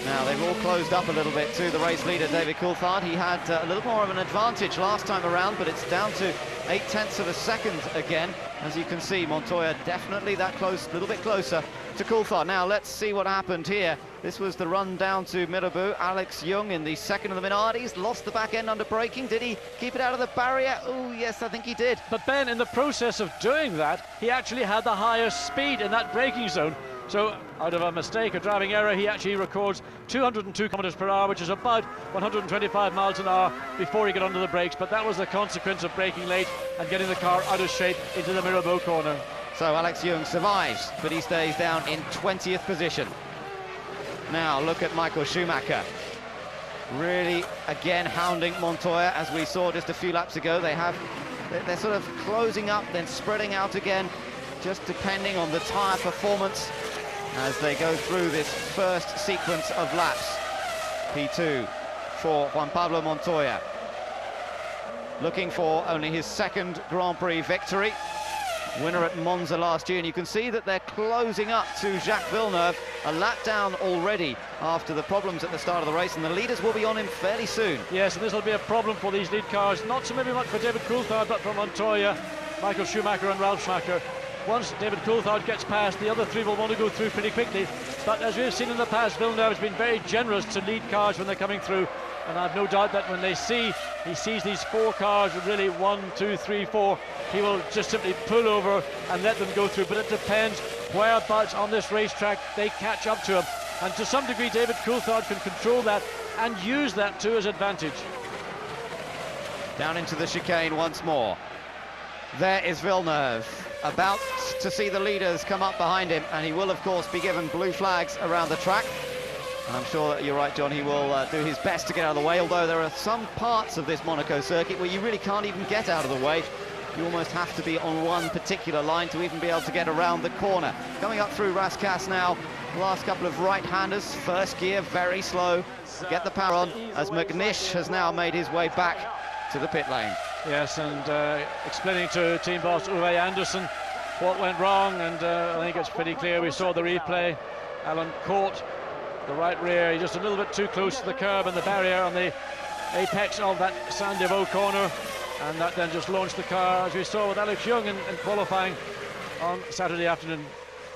Now, they've all closed up a little bit to the race leader, David Coulthard. He had a little more of an advantage last time around, but it's down to 0.8 of a second again. As you can see, Montoya definitely that close, a little bit closer to Coulthard. Now, let's see what happened here. This was the run down to Mirabeau. Alex Young in the second of the Minardis, lost the back end under braking. Did he keep it out of the barrier? Oh, yes, I think he did. But Ben, in the process of doing that, he actually had the higher speed in that braking zone. So, out of a mistake, a driving error, he actually records 202 kilometers per hour, which is about 125 miles an hour before he got under the brakes. But that was the consequence of braking late and getting the car out of shape into the Mirabeau corner. So Alex Young survives, but he stays down in 20th position. Now, look at Michael Schumacher. Really, again, hounding Montoya, as we saw just a few laps ago. They're sort of closing up, then spreading out again, just depending on the tyre performance as they go through this first sequence of laps. P2 for Juan Pablo Montoya, looking for only his second Grand Prix victory. Winner at Monza last year, and you can see that they're closing up to Jacques Villeneuve, a lap down already after the problems at the start of the race, and the leaders will be on him fairly soon. Yes, and this will be a problem for these lead cars, not so maybe much for David Coulthard, but for Montoya, Michael Schumacher and Ralf Schumacher. Once David Coulthard gets past, the other three will want to go through pretty quickly. But as we've seen in the past, Villeneuve has been very generous to lead cars when they're coming through. And I've no doubt that when he sees these 4 cars, really 1, 2, 3, 4, he will just simply pull over and let them go through. But it depends whereabouts on this racetrack they catch up to him. And to some degree, David Coulthard can control that and use that to his advantage. Down into the chicane once more. There is Villeneuve, about to see the leaders come up behind him, and he will, of course, be given blue flags around the track. And I'm sure that you're right, John, he will do his best to get out of the way, although there are some parts of this Monaco circuit where you really can't even get out of the way. You almost have to be on one particular line to even be able to get around the corner. Coming up through Rascasse now, the last couple of right-handers, first gear, very slow. Get the power on, as McNish has now made his way back to the pit lane. Yes, and explaining to team boss Uwe Anderson what went wrong, and I think it's pretty clear. We saw the replay. Alan caught the right rear, he's just a little bit too close to the curb and the barrier on the apex of that Saint-Devoux corner, and that then just launched the car, as we saw with Alex Young in qualifying on Saturday afternoon.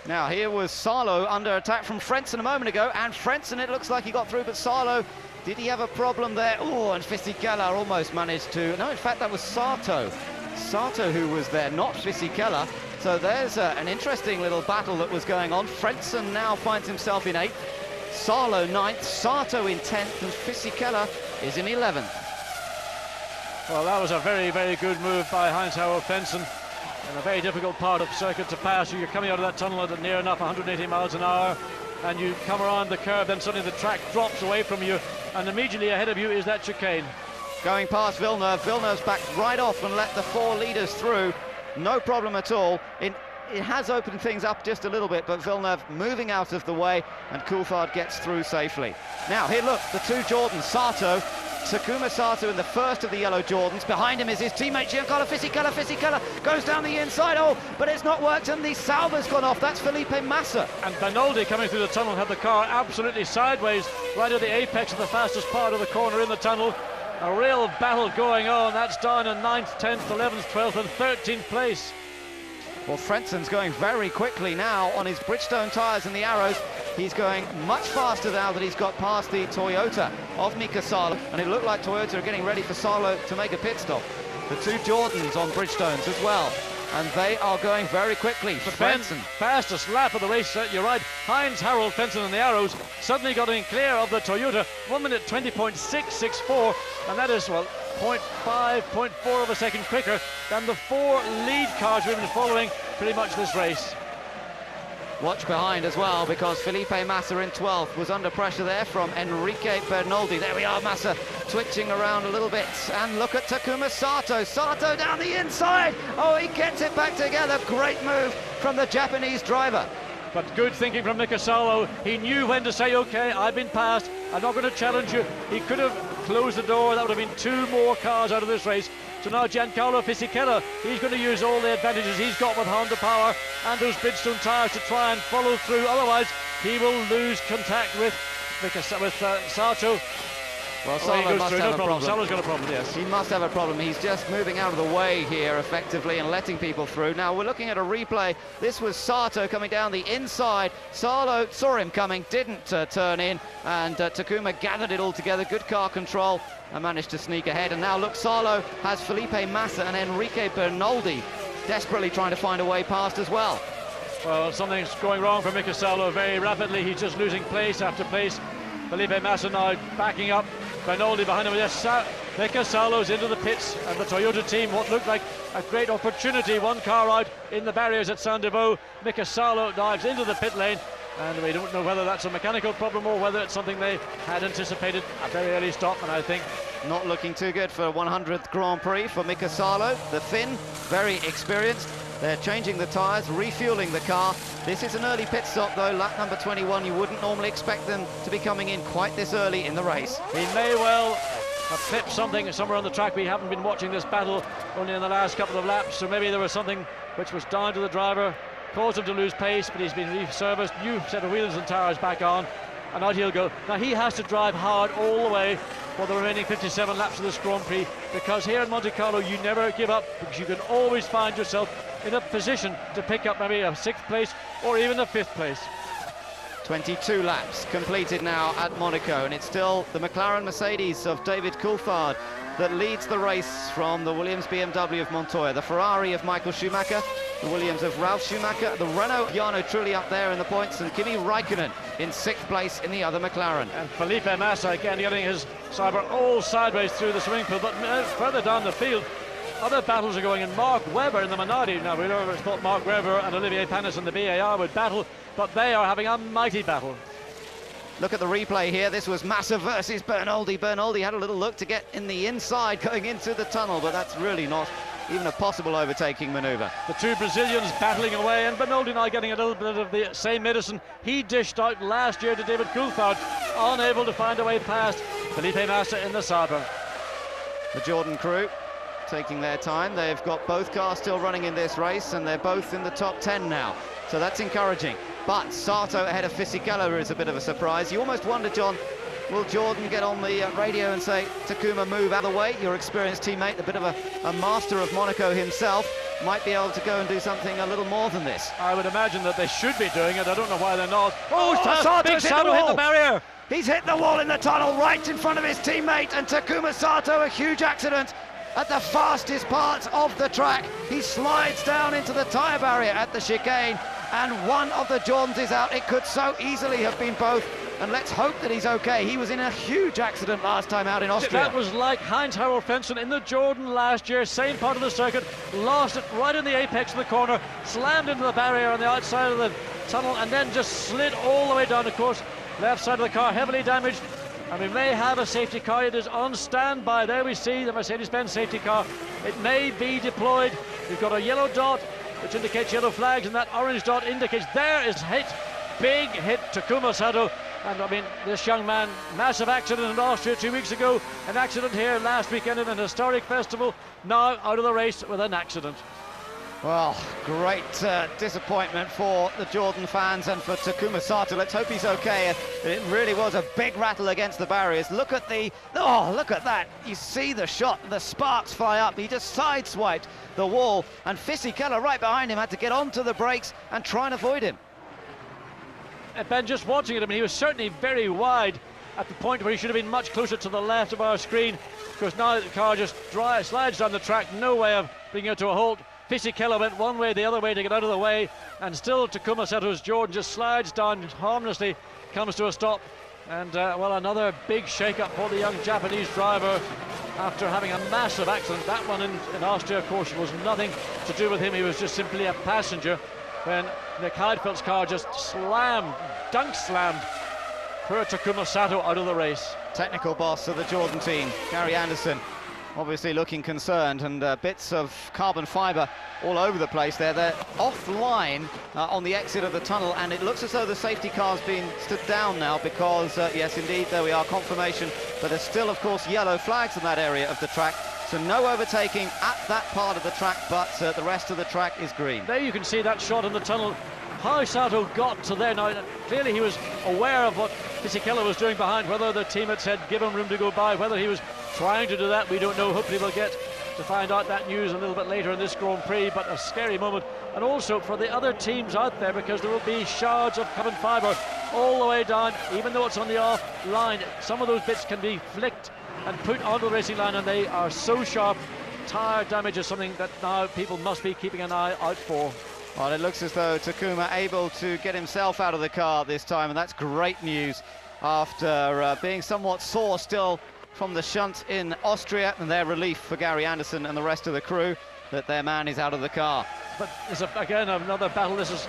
Now here was Salo under attack from Frentzen a moment ago, and Frentzen, it looks like he got through, but Salo, did he have a problem there? Oh, and Fisichella almost managed to... No, in fact, that was Sato who was there, not Fisichella. So there's an interesting little battle that was going on. Frentzen now finds himself in 8th, Salo 9th, Sato in 10th, and Fisichella is in 11th. Well, that was a very, very good move by Heinz-Harald Frentzen in a very difficult part of circuit to pass. You're coming out of that tunnel at near enough 180 miles an hour, and you come around the curve, then suddenly the track drops away from you, and immediately ahead of you is that chicane. Going past Villeneuve, Villeneuve's backed right off and let the 4 leaders through. No problem at all. It has opened things up just a little bit, but Villeneuve moving out of the way, and Coulthard gets through safely. Now, here look, the 2 Jordans, Sato, Takuma Sato in the first of the yellow Jordans. Behind him is his teammate Giancarlo Fisichella. Fisichella goes down the inside, but it's not worked, and the salver's gone off. That's Felipe Massa. And Bernoldi coming through the tunnel had the car absolutely sideways, right at the apex of the fastest part of the corner in the tunnel. A real battle going on. That's down in 9th, 10th, 11th, 12th and 13th place. Well, Frentzen's going very quickly now on his Bridgestone tyres and the Arrows. He's going much faster now that he's got past the Toyota of Mika Salo, and it looked like Toyota are getting ready for Salo to make a pit stop. The 2 Jordans on Bridgestones as well, and they are going very quickly for Frentzen. Fastest lap of the race, you're right. Heinz-Harald Frentzen and the Arrows suddenly got in clear of the Toyota, 1 minute 20.664, and that is, well, 0.5, 0.4 of a second quicker than the 4 lead cars we've been following pretty much this race. Watch behind as well, because Felipe Massa in 12th was under pressure there from Enrique Bernoldi. There we are, Massa twitching around a little bit. And look at Takuma Sato. Sato down the inside. Oh, he gets it back together. Great move from the Japanese driver. But good thinking from Mika Salo. He knew when to say, OK, I've been passed. I'm not going to challenge you. He could have closed the door. That would have been 2 more cars out of this race. So now Giancarlo Fisichella, he's going to use all the advantages he's got with Honda power and those Bridgestone tyres to try and follow through. Otherwise, he will lose contact with Sato. Well, Salo must have a problem. Salo's got a problem, yes. He must have a problem. He's just moving out of the way here effectively and letting people through. Now we're looking at a replay. This was Sato coming down the inside. Salo saw him coming, didn't turn in, and Takuma gathered it all together. Good car control and managed to sneak ahead. And now look, Salo has Felipe Massa and Enrique Bernoldi desperately trying to find a way past as well. Well, something's going wrong for Mika Salo very rapidly. He's just losing place after place. Felipe Massa now backing up. Bernoldi behind him. Yes, Mika Salo's into the pits, and the Toyota team, what looked like a great opportunity. 1 car out in the barriers at Saint-Deveau. Mika Salo dives into the pit lane, and we don't know whether that's a mechanical problem or whether it's something they had anticipated. A very early stop, and I think not looking too good for 100th Grand Prix for Mika Salo. The Finn, very experienced. They're changing the tyres, refueling the car. This is an early pit stop, though. Lap number 21, you wouldn't normally expect them to be coming in quite this early in the race. He may well have clipped something somewhere on the track. We haven't been watching this battle only in the last couple of laps, so maybe there was something which was down to the driver, caused him to lose pace, but he's been reserviced, new set of wheels and tyres back on, and out he'll go. Now he has to drive hard all the way for the remaining 57 laps of this Grand Prix, because here in Monte Carlo you never give up, because you can always find yourself in a position to pick up maybe a 6th place or even a 5th place. 22 laps completed now at Monaco, and it's still the McLaren Mercedes of David Coulthard that leads the race from the Williams BMW of Montoya, the Ferrari of Michael Schumacher, the Williams of Ralf Schumacher, the Renault Jarno Trulli up there in the points, and Kimi Raikkonen in 6th place in the other McLaren. And Felipe Massa again getting his Cyber all sideways through the swimming pool, but further down the field other battles are going in. Mark Webber in the Minardi. Now we never thought Mark Webber and Olivier Panis in the BAR would battle, but they are having a mighty battle. Look at the replay here. This was Massa versus Bernoldi. Bernoldi had a little look to get in the inside going into the tunnel, but that's really not even a possible overtaking manoeuvre. The 2 Brazilians battling away, and Bernoldi now getting a little bit of the same medicine he dished out last year to David Coulthard, unable to find a way past Felipe Massa in the Sabre. The Jordan crew taking their time. They've got both cars still running in this race, and they're both in the top 10 now, so that's encouraging. But Sato ahead of Fisichella is a bit of a surprise. You almost wonder, John, will Jordan get on the radio and say, Takuma, move out of the way? Your experienced teammate, a bit of a master of Monaco himself, might be able to go and do something a little more than this. I would imagine that they should be doing it. I don't know why they're not. Sato's hit the barrier. He's hit the wall in the tunnel right in front of his teammate, and Takuma Sato, a huge accident. at the fastest parts of the track. He slides down into the tyre barrier at the chicane, and one of the Jordans is out. It could so easily have been both, and let's hope that he's okay. He was in a huge accident last time out in Austria. That was like Heinz-Harald Frentzen in the Jordan last year, same part of the circuit, lost it right in the apex of the corner, slammed into the barrier on the outside of the tunnel, and then just slid all the way down. Of course, left side of the car heavily damaged, and we may have a safety car. It is on standby. There we see the Mercedes-Benz safety car. It may be deployed. We've got a yellow dot which indicates yellow flags, and that orange dot indicates there is hit, big hit, Takuma Sato. And I mean, this young man, massive accident in Austria 2 weeks ago, an accident here last weekend in an historic festival, now out of the race with an accident. Well, great disappointment for the Jordan fans and for Takuma Sato. Let's hope he's okay. It really was a big rattle against the barriers. Look at look at that. You see the shot, the sparks fly up. He just sideswiped the wall, and Fisichella right behind him had to get onto the brakes and try and avoid him. Ben, just watching it, I mean, he was certainly very wide at the point where he should have been much closer to the left of our screen, because now the car just slides down the track, no way of bringing it to a halt. Fisichella went one way, the other way to get out of the way, and still Takuma Sato's Jordan just slides down harmlessly, comes to a stop, and well, another big shake-up for the young Japanese driver after having a massive accident. That one in Austria, of course, was nothing to do with him. He was just simply a passenger when Nick Heidfeld's car just dunk slammed poor Takuma Sato out of the race. Technical boss of the Jordan team, Gary Anderson, obviously looking concerned, and bits of carbon fibre all over the place there. They're offline on the exit of the tunnel, and it looks as though the safety car's been stood down now because, yes, indeed, there we are, confirmation. But there's still, of course, yellow flags in that area of the track. So no overtaking at that part of the track, but the rest of the track is green. There you can see that shot in the tunnel. How Sato got to there. Now, clearly he was aware of what Fisichella was doing behind, whether the team had said give him room to go by, whether he was trying to do that, we don't know. Hopefully we'll get to find out that news a little bit later in this Grand Prix, but a scary moment. And also for the other teams out there, because there will be shards of carbon fibre all the way down, even though it's on the off line. Some of those bits can be flicked and put onto the racing line, and they are so sharp. Tire damage is something that now people must be keeping an eye out for. Well, it looks as though Takuma able to get himself out of the car this time, and that's great news after being somewhat sore still from the shunt in Austria, and their relief for Gary Anderson and the rest of the crew that their man is out of the car. But there's again another battle. This is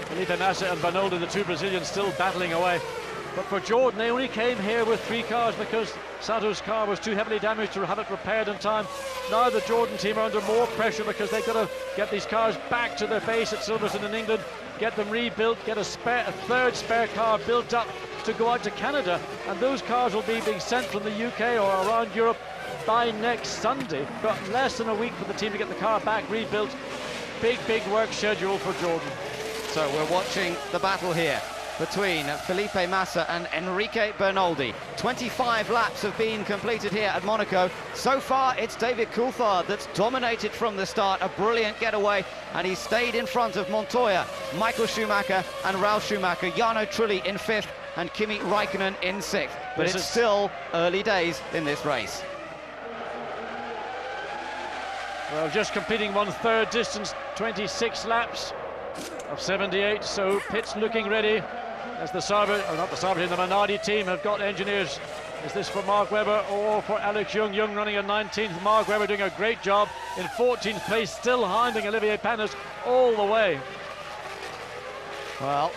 Felipe Massa and Bernoldi, the two Brazilians, still battling away. But for Jordan, they only came here with 3 cars because Sato's car was too heavily damaged to have it repaired in time. Now the Jordan team are under more pressure because they've got to get these cars back to their base at Silverstone in England, get them rebuilt, get a third spare car built up to go out to Canada. And those cars will be being sent from the UK or around Europe by next Sunday. But less than a week for the team to get the car back rebuilt. Big work schedule for Jordan. So we're watching the battle here between Felipe Massa and Enrique Bernoldi. 25 laps have been completed here at Monaco. So far, it's David Coulthard that's dominated from the start. A brilliant getaway, and he stayed in front of Montoya, Michael Schumacher and Ralf Schumacher, Jarno Trulli in 5th, and Kimi Räikkönen in 6th. But it's still early days in this race. Well, just completing 1/3 distance, 26 laps of 78, so pit's looking ready. As the Sauber, or not the Sauber, the Minardi team have got engineers. Is this for Mark Webber or for Alex Young? Young running in 19th, Mark Webber doing a great job in 14th place, still hounding Olivier Panis all the way. Well,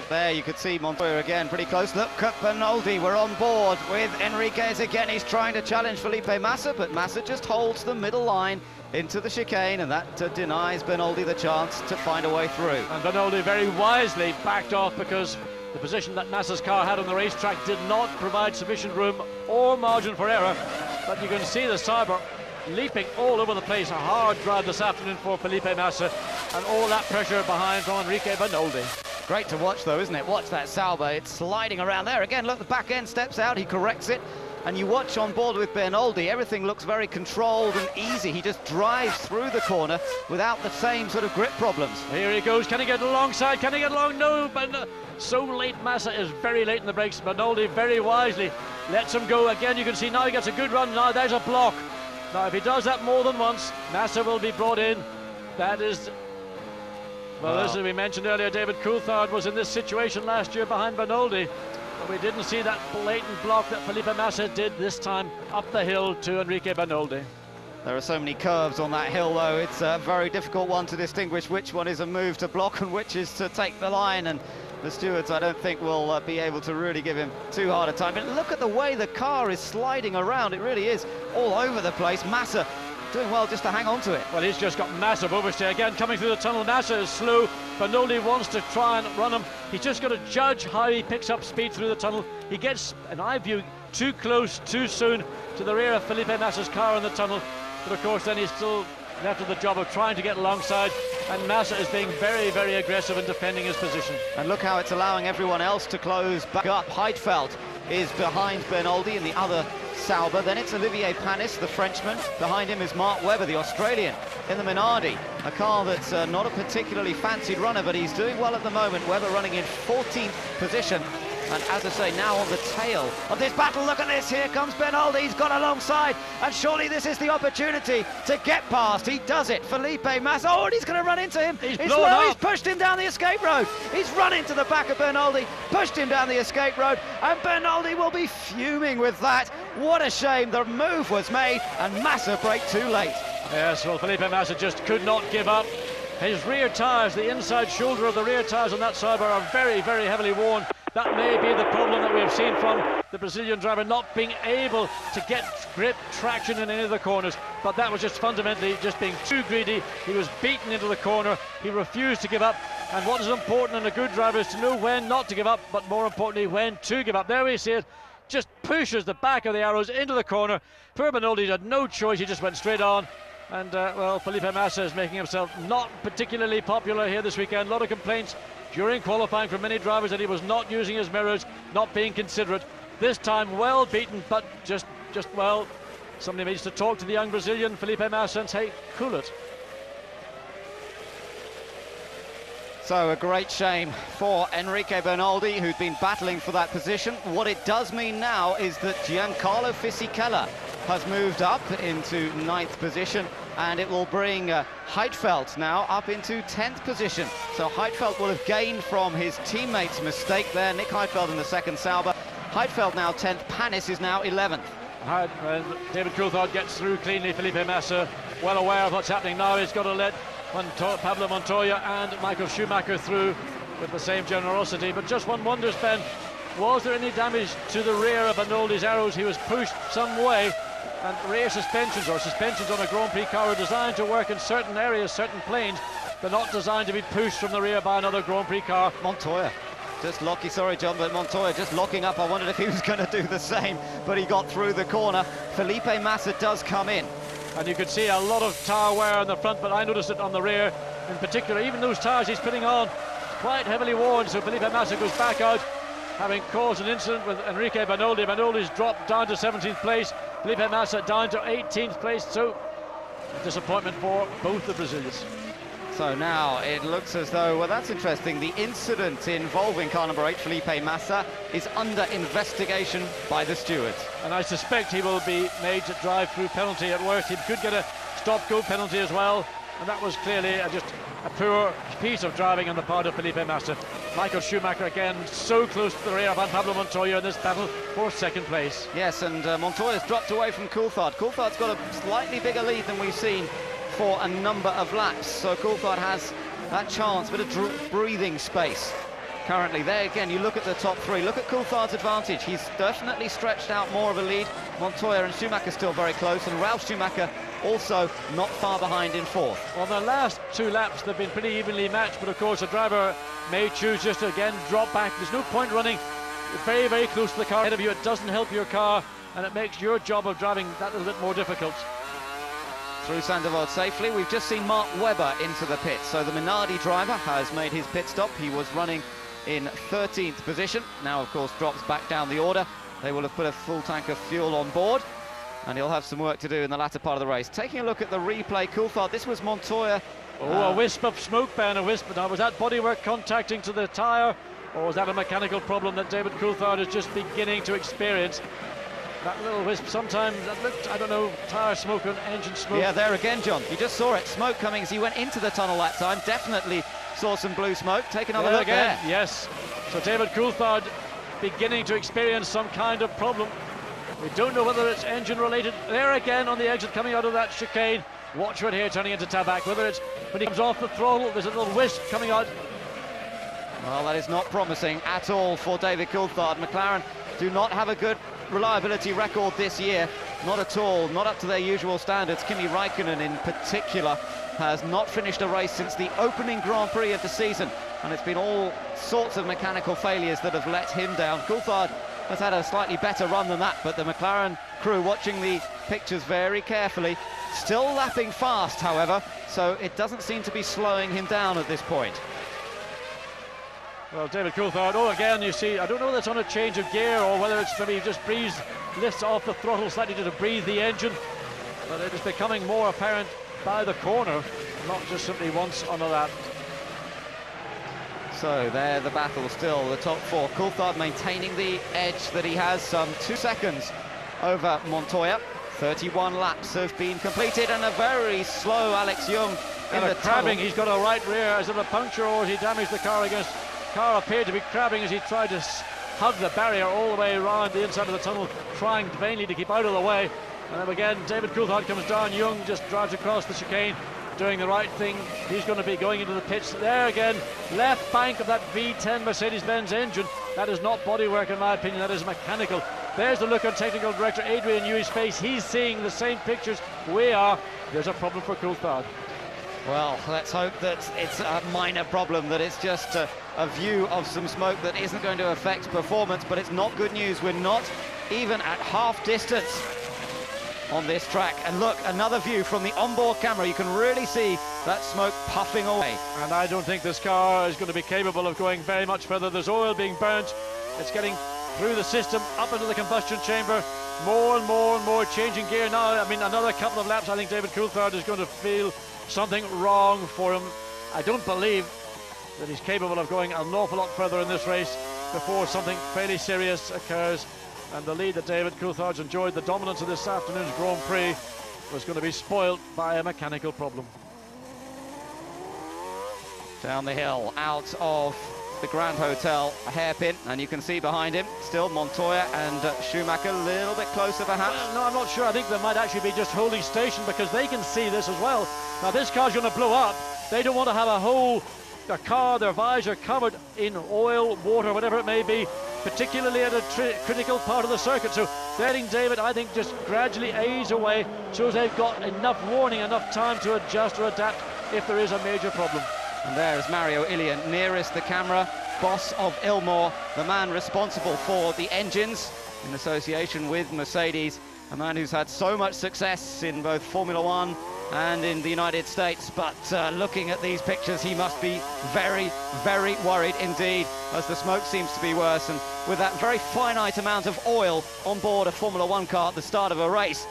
there you could see Montoya again, pretty close. Look at Bernoldi, we're on board with Enriquez again. He's trying to challenge Felipe Massa, but Massa just holds the middle line into the chicane, and that denies Bernoldi the chance to find a way through. And Bernoldi very wisely backed off because the position that Massa's car had on the racetrack did not provide sufficient room or margin for error. But you can see the Sauber leaping all over the place. A hard drive this afternoon for Felipe Massa, and all that pressure behind from Enrique Bernoldi. Great to watch though, isn't it? Watch that Sauber, it's sliding around there. Again, look, the back end steps out, he corrects it. And you watch on board with Bernoldi, everything looks very controlled and easy. He just drives through the corner without the same sort of grip problems. Here he goes, can he get alongside? Can he get along? No, but so late. Massa is very late in the brakes. Bernoldi very wisely lets him go. Again, you can see now he gets a good run. Now there's a block. Now, if he does that more than once, Massa will be brought in. That is... Well, as we mentioned earlier, David Coulthard was in this situation last year behind Bernoldi. But we didn't see that blatant block that Felipe Massa did this time up the hill to Enrique Bernoldi. There are so many curves on that hill, though. It's a very difficult one to distinguish which one is a move to block and which is to take the line. And the stewards, I don't think, will be able to really give him too hard a time. But look at the way the car is sliding around. It really is all over the place. Massa doing well just to hang on to it. Well, he's just got massive oversteer. Again, coming through the tunnel, Massa is slow. Bernoldi wants to try and run him. He's just got to judge how he picks up speed through the tunnel. He gets, in my view, too close, too soon to the rear of Felipe Massa's car in the tunnel. But of course, then he's still left with the job of trying to get alongside, and Massa is being very, very aggressive in defending his position. And look how it's allowing everyone else to close back up. Heidfeld is behind Bernoldi in the other Sauber. Then it's Olivier Panis, the Frenchman. Behind him is Mark Webber, the Australian, in the Minardi. A car that's not a particularly fancied runner, but he's doing well at the moment. Webber running in 14th position. And as I say, now on the tail of this battle, look at this, here comes Bernoldi, he's gone alongside, and surely this is the opportunity to get past. He does it, Felipe Massa, oh, and he's going to run into him. He's pushed him down the escape road. He's run into the back of Bernoldi, pushed him down the escape road, and Bernoldi will be fuming with that. What a shame, the move was made, and Massa braked too late. Yes, well, Felipe Massa just could not give up. His rear tyres, the inside shoulder of the rear tyres on that Sauber are very, very heavily worn. That may be the problem that we have seen from the Brazilian driver, not being able to get grip, traction in any of the corners. But that was just fundamentally just being too greedy. He was beaten into the corner. He refused to give up. And what is important in a good driver is to know when not to give up, but more importantly, when to give up. There we see it. Just pushes the back of the arrows into the corner. Poor Bernoldi had no choice. He just went straight on. And, well, Felipe Massa is making himself not particularly popular here this weekend. A lot of complaints during qualifying from many drivers that he was not using his mirrors, not being considerate. This time, well beaten, but just well, somebody needs to talk to the young Brazilian, Felipe Massa, and say, cool it. So a great shame for Enrique Bernoldi, who'd been battling for that position. What it does mean now is that Giancarlo Fisichella has moved up into 9th position, and it will bring Heidfeld now up into 10th position. So Heidfeld will have gained from his teammate's mistake there. Nick Heidfeld in the second Sauber. Heidfeld now 10th, Panis is now 11th. David Coulthard gets through cleanly. Felipe Massa, well aware of what's happening now. He's got to let Pablo Montoya and Michael Schumacher through with the same generosity. But just one wonders, Ben, was there any damage to the rear of Bernoldi's arrows? He was pushed some way, and rear suspensions, or suspensions on a Grand Prix car, are designed to work in certain areas, certain planes. They're not designed to be pushed from the rear by another Grand Prix car. Montoya just locking, sorry John, but Montoya just locking up. I wondered if he was going to do the same, but he got through the corner. Felipe Massa does come in. And you could see a lot of tyre wear on the front, but I noticed it on the rear in particular. Even those tyres he's putting on, quite heavily worn, so Felipe Massa goes back out, having caused an incident with Enrique Bernoldi. Bernoldi's dropped down to 17th place, Felipe Massa down to 18th place, so disappointment for both the Brazilians. So now it looks as though, well, that's interesting, the incident involving car number 8, Felipe Massa, is under investigation by the stewards. And I suspect he will be made to drive through penalty at worst. He could get a stop-go penalty as well, and that was clearly just a poor piece of driving on the part of Felipe Massa. Michael Schumacher again so close to the rear of Pablo Montoya in this battle for second place. Yes, and Montoya's dropped away from Coulthard. Coulthard's got a slightly bigger lead than we've seen for a number of laps, so Coulthard has that chance, bit of breathing space currently. There again, you look at the top three, look at Coulthard's advantage. He's definitely stretched out more of a lead. Montoya and Schumacher still very close, and Ralf Schumacher also not far behind in 4th. Well, the last 2 laps they've been pretty evenly matched, but of course the driver may choose just to again drop back. There's no point running very, very close to the car ahead of you. It doesn't help your car, and it makes your job of driving that little bit more difficult. Through Sandoval safely. We've just seen Mark Webber into the pit, so the Minardi driver has made his pit stop. He was running in 13th position, now of course drops back down the order. They will have put a full tank of fuel on board, and he'll have some work to do in the latter part of the race. Taking a look at the replay, Coulthard, this was Montoya. Oh, a wisp of smoke, Ben, a wisp. Now, was that bodywork contacting to the tyre, or was that a mechanical problem that David Coulthard is just beginning to experience? That little wisp sometimes, that looked, I don't know, tyre smoke and engine smoke. Yeah, there again, John. You just saw it. Smoke coming as he went into the tunnel that time. Definitely saw some blue smoke. Take another look again. there. Yes. So David Coulthard beginning to experience some kind of problem. We don't know whether it's engine related. There again on the exit coming out of that chicane. Watch right here turning into Tabak. Whether it's when he comes off the throttle, there's a little wisp coming out. Well, that is not promising at all for David Coulthard. McLaren do not have a good reliability record this year. Not at all, not up to their usual standards. Kimi Raikkonen in particular has not finished a race since the opening Grand Prix of the season, and it's been all sorts of mechanical failures that have let him down. Coulthard has had a slightly better run than that, but the McLaren crew watching the pictures very carefully. Still lapping fast, however, so it doesn't seem to be slowing him down at this point. Well, David Coulthard, oh, again, you see, I don't know whether it's on a change of gear or whether it's maybe just lifts off the throttle slightly to breathe the engine, but it is becoming more apparent by the corner, not just simply once on a lap. So there the battle still, the top four. Coulthard maintaining the edge that he has, some 2 seconds over Montoya. 31 laps have been completed, and a very slow Alex Young in the crabbing. tunnel. He's got a right rear. Is it a puncture or has he damaged the car against? Car appeared to be crabbing as he tried to hug the barrier all the way around the inside of the tunnel, trying vainly to keep out of the way. And then again, David Coulthard comes down. Young just drives across the chicane, doing the right thing. He's going to be going into the pits. There again, left bank of that V10 Mercedes-Benz engine. That is not bodywork, in my opinion. That is mechanical. There's the look on technical director Adrian Newey's face. He's seeing the same pictures we are. There's a problem for Coulthard. Well, let's hope that it's a minor problem, that it's just a view of some smoke that isn't going to affect performance, but it's not good news. We're not even at half distance on this track. And look, another view from the onboard camera. You can really see that smoke puffing away. And I don't think this car is going to be capable of going very much further. There's oil being burnt. It's getting through the system, up into the combustion chamber. More and more and more changing gear now. I mean, another couple of laps, I think David Coulthard is going to feel something wrong for him. I don't believe that he's capable of going an awful lot further in this race before something fairly serious occurs. And the lead that David Coulthard's enjoyed, the dominance of this afternoon's Grand Prix, was going to be spoilt by a mechanical problem. Down the hill, out of the Grand Hotel, a hairpin, and you can see behind him still Montoya and Schumacher a little bit closer perhaps. Well, no, I'm not sure. I think they might actually be just holding station because they can see this as well. Now this car's going to blow up. They don't want to have their car, their visor covered in oil, water, whatever it may be, particularly at a critical part of the circuit. So letting David, I think, just gradually ease away so they've got enough warning, enough time to adjust or adapt if there is a major problem. And there is Mario Ilian nearest the camera, boss of Ilmor, the man responsible for the engines in association with Mercedes, a man who's had so much success in both Formula One and in the United States, but looking at these pictures, he must be very, very worried indeed, as the smoke seems to be worse, and with that very finite amount of oil on board a Formula One car at the start of a race,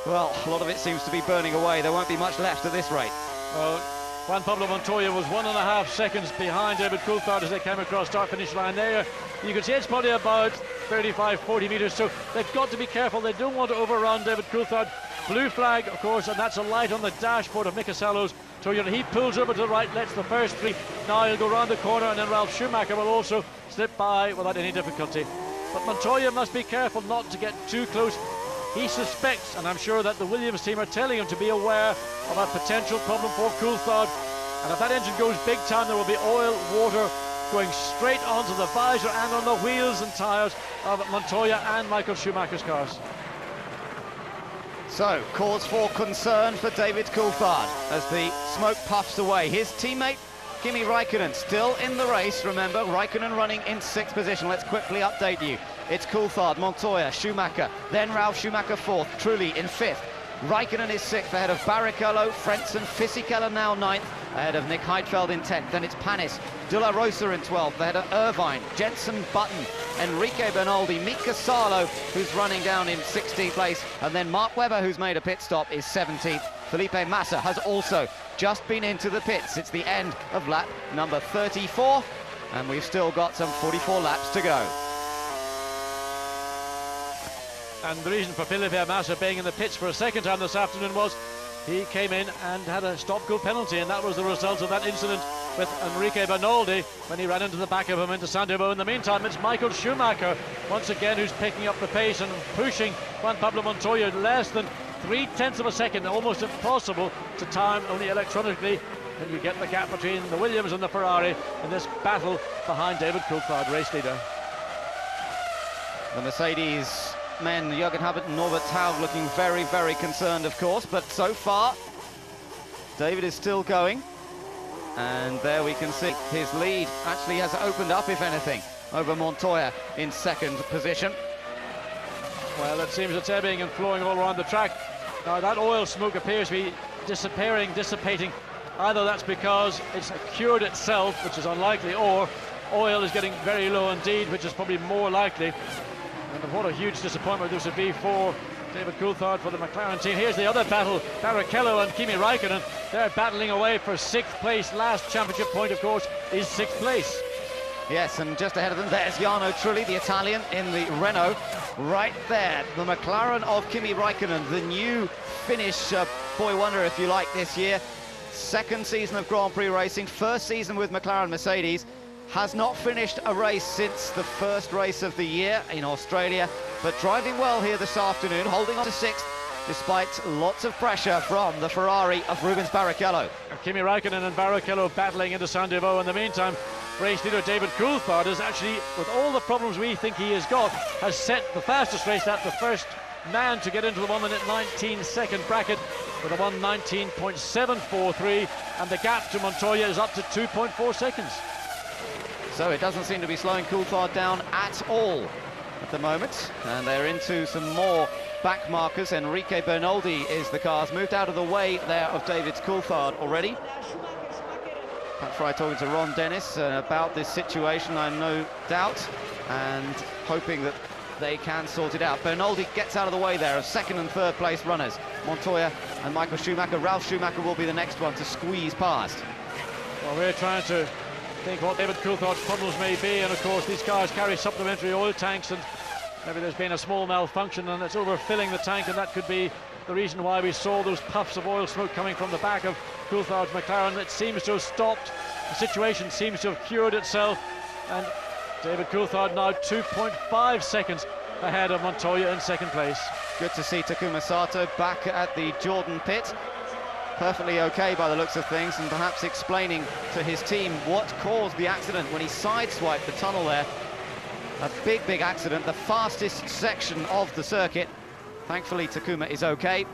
well, a lot of it seems to be burning away. There won't be much left at this rate. Well, Juan Pablo Montoya was 1.5 seconds behind David Coulthard as they came across start-finish line there. You can see it's probably about 35-40 metres, so they've got to be careful. They don't want to overrun David Coulthard. Blue flag, of course, and that's a light on the dashboard of Mika Salo's. So he pulls over to the right, lets the first three. Now he'll go round the corner, and then Ralf Schumacher will also slip by without any difficulty. But Montoya must be careful not to get too close. He suspects, and I'm sure that the Williams team are telling him to be aware of a potential problem for Coulthard. And if that engine goes big time, there will be oil, water going straight onto the visor and on the wheels and tyres of Montoya and Michael Schumacher's cars. So, cause for concern for David Coulthard as the smoke puffs away. His teammate, Kimi Raikkonen, still in the race. Remember, Raikkonen running in 6th position. Let's quickly update you. It's Coulthard, Montoya, Schumacher, then Ralf Schumacher 4th, Trulli in 5th. Raikkonen is 6th, ahead of Barrichello, Frentzen, Fisichella now 9th, ahead of Nick Heidfeld in 10th. Then it's Panis, De La Rosa in 12th, ahead of Irvine, Jensen Button, Enrique Bernaldi, Mika Salo, who's running down in 16th place, and then Mark Webber, who's made a pit stop, is 17th. Felipe Massa has also just been into the pits. It's the end of lap number 34, and we've still got some 44 laps to go. And the reason for Felipe Massa being in the pits for a second time this afternoon was he came in and had a stop-go penalty, and that was the result of that incident with Enrique Bernoldi when he ran into the back of him into Santiago. In the meantime, it's Michael Schumacher once again who's picking up the pace and pushing Juan Pablo Montoya less than 0.3 of a second, almost impossible to time only electronically. And you get the gap between the Williams and the Ferrari in this battle behind David Coulthard, race leader. The Mercedes men, Jürgen Habert and Norbert Haug, looking very, very concerned, of course, but so far David is still going, and there we can see his lead actually has opened up, if anything, over Montoya in second position. Well, it seems it's ebbing and flowing all around the track. Now that oil smoke appears to be dissipating. Either that's because it's cured itself, which is unlikely, or oil is getting very low indeed, which is probably more likely. And what a huge disappointment this would be for David Coulthard, for the McLaren team. Here's the other battle, Barrichello and Kimi Raikkonen. They're battling away for 6th place. Last championship point, of course, is 6th place. Yes, and just ahead of them, there's Jarno Trulli, the Italian, in the Renault. Right there, the McLaren of Kimi Raikkonen, the new Finnish boy wonder, if you like, this year. 2nd season of Grand Prix racing, 1st season with McLaren Mercedes. Has not finished a race since the first race of the year in Australia, but driving well here this afternoon, holding on to 6th, despite lots of pressure from the Ferrari of Rubens Barrichello. Kimi Raikkonen and Barrichello battling into Santiago. In the meantime, race leader David Coulthard is actually, with all the problems we think he has got, has set the fastest race lap, the first man to get into the 1 minute 19 second bracket with a 1:19.743, and the gap to Montoya is up to 2.4 seconds. So it doesn't seem to be slowing Coulthard down at all at the moment, and they're into some more back markers. Enrique Bernoldi is the car's moved out of the way there of David Coulthard already. Pat Fry talking to Ron Dennis about this situation, I'm no doubt, and hoping that they can sort it out. Bernoldi gets out of the way there of 2nd and 3rd place runners, Montoya and Michael Schumacher. Ralf Schumacher will be the next one to squeeze past. Well, we're trying to think what David Coulthard's problems may be, and of course these cars carry supplementary oil tanks, and maybe there's been a small malfunction and it's overfilling the tank, and that could be the reason why we saw those puffs of oil smoke coming from the back of Coulthard's McLaren. It seems to have stopped, the situation seems to have cured itself, and David Coulthard now 2.5 seconds ahead of Montoya in 2nd place. Good to see Takuma Sato back at the Jordan pit, perfectly okay by the looks of things, and perhaps explaining to his team what caused the accident when he sideswiped the tunnel there. A big, big accident, the fastest section of the circuit. Thankfully, Takuma is okay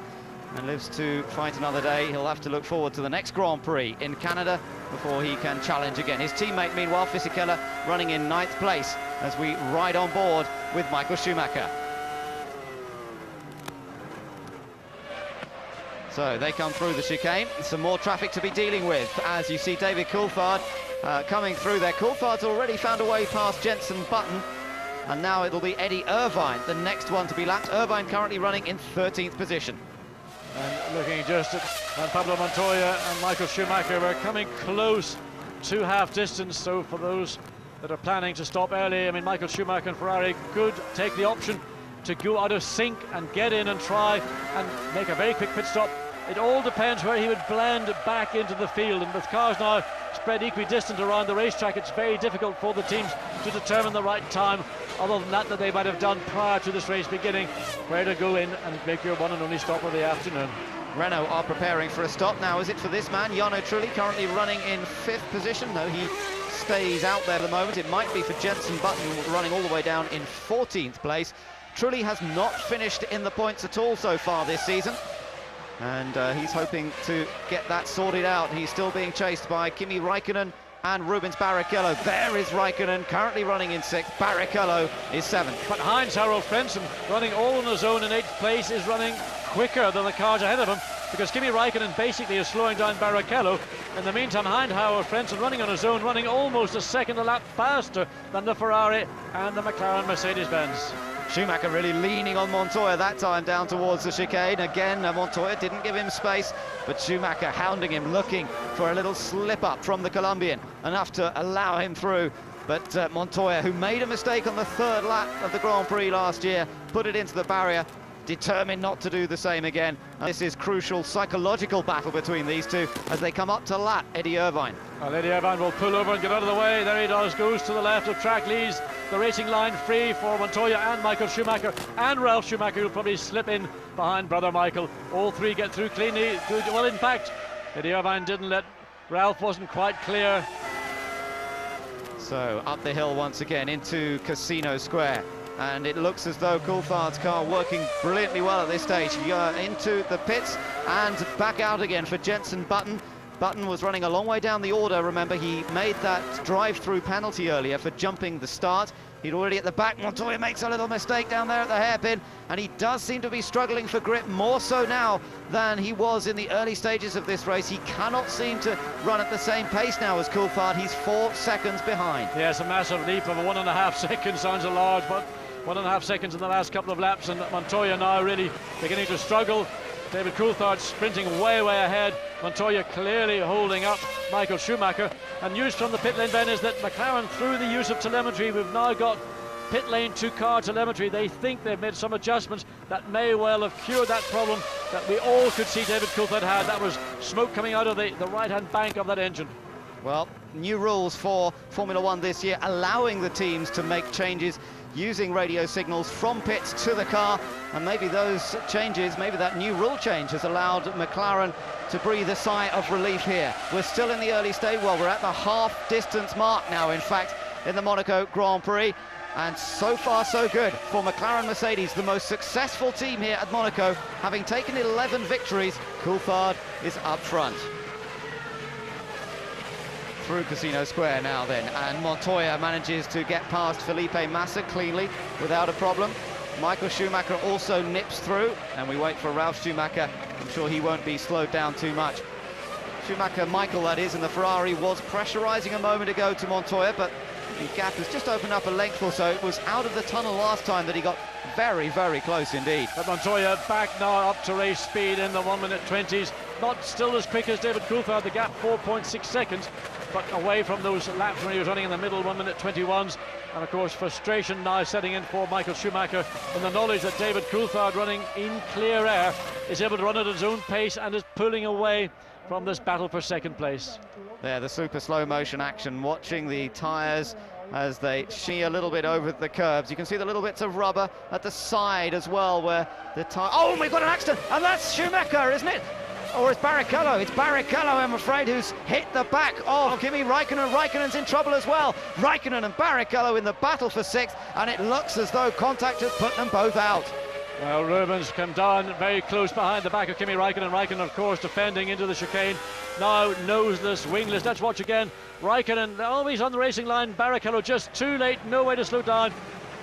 and lives to fight another day. He'll have to look forward to the next Grand Prix in Canada before he can challenge again. His teammate, meanwhile, Fisichella, running in 9th place as we ride on board with Michael Schumacher. So they come through the chicane. Some more traffic to be dealing with as you see David Coulthard coming through there. Coulthard's already found a way past Jenson Button, and now it'll be Eddie Irvine, the next one to be lapped. Irvine currently running in 13th position. And looking just at Pablo Montoya and Michael Schumacher, we're coming close to half distance. So for those that are planning to stop early, I mean, Michael Schumacher and Ferrari could take the option to go out of sync and get in and try and make a very quick pit stop. It all depends where he would blend back into the field, and with cars now spread equidistant around the racetrack, it's very difficult for the teams to determine the right time, other than that they might have done prior to this race beginning, where to go in and make your one and only stop of the afternoon. Renault are preparing for a stop now. Is it for this man, Jarno Trulli, currently running in 5th position? No, he stays out there at the moment. It might be for Jenson Button, running all the way down in 14th place. Trulli has not finished in the points at all so far this season, and he's hoping to get that sorted out. He's still being chased by Kimi Raikkonen and Rubens Barrichello. There is Raikkonen, currently running in 6th. Barrichello is 7th. But Heinz-Harald Frentzen, running all on his own in 8th place, is running quicker than the cars ahead of him, because Kimi Raikkonen basically is slowing down Barrichello. In the meantime, Heinz-Harald Frentzen running on his own, running almost a second a lap faster than the Ferrari and the McLaren Mercedes-Benz. Schumacher really leaning on Montoya that time down towards the chicane. Again, Montoya didn't give him space, but Schumacher hounding him, looking for a little slip up from the Colombian, enough to allow him through. But Montoya, who made a mistake on the third lap of the Grand Prix last year, put it into the barrier, determined not to do the same again. And this is crucial psychological battle between these two as they come up to lap Eddie Irvine. Well, Eddie Irvine will pull over and get out of the way. There he does, goes to the left of track, leaves the racing line free for Montoya and Michael Schumacher, and Ralph Schumacher, who'll probably slip in behind brother Michael. All three get through cleanly. Good. Well, in fact, Eddie Irvine didn't let Ralph, wasn't quite clear. So up the hill once again into Casino Square, and it looks as though Coulthard's car working brilliantly well at this stage. Into the pits and back out again for Jenson Button. Button was running a long way down the order. Remember, he made that drive-through penalty earlier for jumping the start. He'd already at the back. Montoya makes a little mistake down there at the hairpin, and he does seem to be struggling for grip, more so now than he was in the early stages of this race. He cannot seem to run at the same pace now as Coulthard. He's 4 seconds behind. Yes, a massive leap of 1.5 seconds. Sounds a large, but 1.5 seconds in the last couple of laps, and Montoya now really beginning to struggle. David Coulthard sprinting way ahead. Montoya clearly holding up Michael Schumacher. And news from the pit lane, Ben, is that McLaren, through the use of telemetry, we've now got pit lane two-car telemetry. They think they've made some adjustments that may well have cured that problem that we all could see David Coulthard had. That was smoke coming out of the right-hand bank of that engine. Well, new rules for Formula One this year, allowing the teams to make changes using radio signals from pits to the car, and maybe those changes, maybe that new rule change has allowed McLaren to breathe a sigh of relief here. We're still in the early stage. Well, we're at the half-distance mark now, in fact, in the Monaco Grand Prix, and so far so good for McLaren Mercedes, the most successful team here at Monaco, having taken 11 victories. Coulthard is up front. Through Casino Square now then, and Montoya manages to get past Felipe Massa cleanly without a problem. Michael Schumacher also nips through, and we wait for Ralf Schumacher. I'm sure he won't be slowed down too much. Schumacher, Michael that is, and the Ferrari was pressurising a moment ago to Montoya, but the gap has just opened up a length or so. It was out of the tunnel last time that he got very close indeed. But Montoya back now up to race speed in the 1:20s. Not still as quick as David Coulthard, the gap 4.6 seconds, but away from those laps when he was running in the middle 1:21s. And of course frustration now setting in for Michael Schumacher in the knowledge that David Coulthard, running in clear air, is able to run at his own pace and is pulling away from this battle for second place. There, the super slow motion action, watching the tyres as they shimmy a little bit over the curbs. You can see the little bits of rubber at the side as well where the tyre... Oh, we've got an accident, and that's Schumacher, isn't it? Or it's Barrichello. It's Barrichello, I'm afraid, who's hit the back of Kimi Raikkonen. Raikkonen's in trouble as well. Raikkonen and Barrichello in the battle for sixth, and it looks as though contact has put them both out. Well, Rubens come down very close behind the back of Kimi Raikkonen. Raikkonen, of course, defending into the chicane. Now noseless, wingless. Let's watch again. Raikkonen always on the racing line. Barrichello just too late, no way to slow down.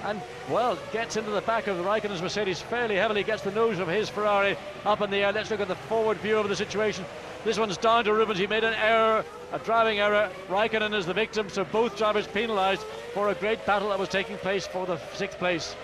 And, well, gets into the back of Raikkonen's Mercedes fairly heavily, gets the nose of his Ferrari up in the air. Let's look at the forward view of the situation. This one's down to Rubens. He made an error, a driving error. Raikkonen is the victim, so both drivers penalised for a great battle that was taking place for the sixth place.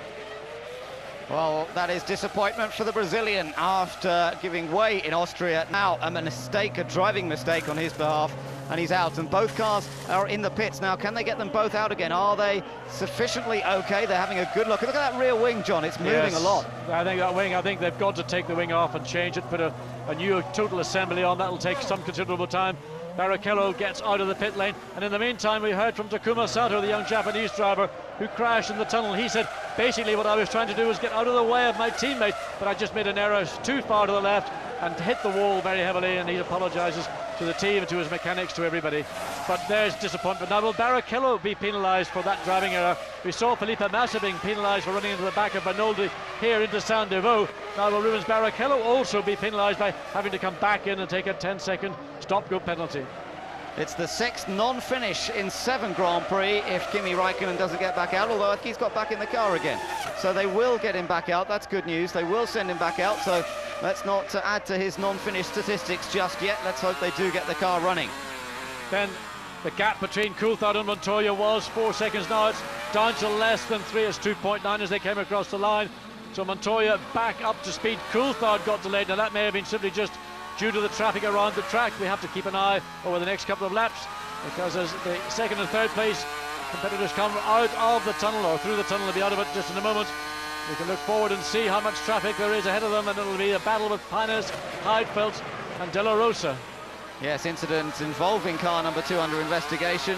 Well, that is disappointment for the Brazilian after giving way in Austria. Now a mistake, a driving mistake on his behalf, and he's out. And both cars are in the pits now. Can they get them both out again? Are they sufficiently okay? They're having a good look. Look at that rear wing, John. It's moving a lot. I think that wing, I think they've got to take the wing off and change it, put a new total assembly on. That'll take some considerable time. Barrichello gets out of the pit lane, and in the meantime we heard from Takuma Sato, the young Japanese driver who crashed in the tunnel. He said, basically what I was trying to do was get out of the way of my teammate, but I just made an error too far to the left and hit the wall very heavily, and he apologises to the team, to his mechanics, to everybody. But there's disappointment. Now will Barrichello be penalised for that driving error? We saw Felipe Massa being penalised for running into the back of Bernoldi here into Saint-Devoux. Now will Rubens Barrichello also be penalised by having to come back in and take a 10-second stop-go penalty? It's the sixth non-finish in 7 Grand Prix if Kimi Raikkonen doesn't get back out, although he's got back in the car again. So they will get him back out. That's good news. They will send him back out, so let's not add to his non-finish statistics just yet. Let's hope they do get the car running. Then the gap between Coulthard and Montoya was 4 seconds. Now it's down to less than 3. It's 2.9 as they came across the line. So Montoya back up to speed. Coulthard got delayed. Now that may have been simply just due to the traffic around the track. We have to keep an eye over the next couple of laps, because as the second and third place competitors come out of the tunnel or through the tunnel. They'll be out of it just in a moment. We can look forward and see how much traffic there is ahead of them, and it'll be a battle with Pines, Heidfeld and De La Rosa. Yes, incident involving car number 2 under investigation.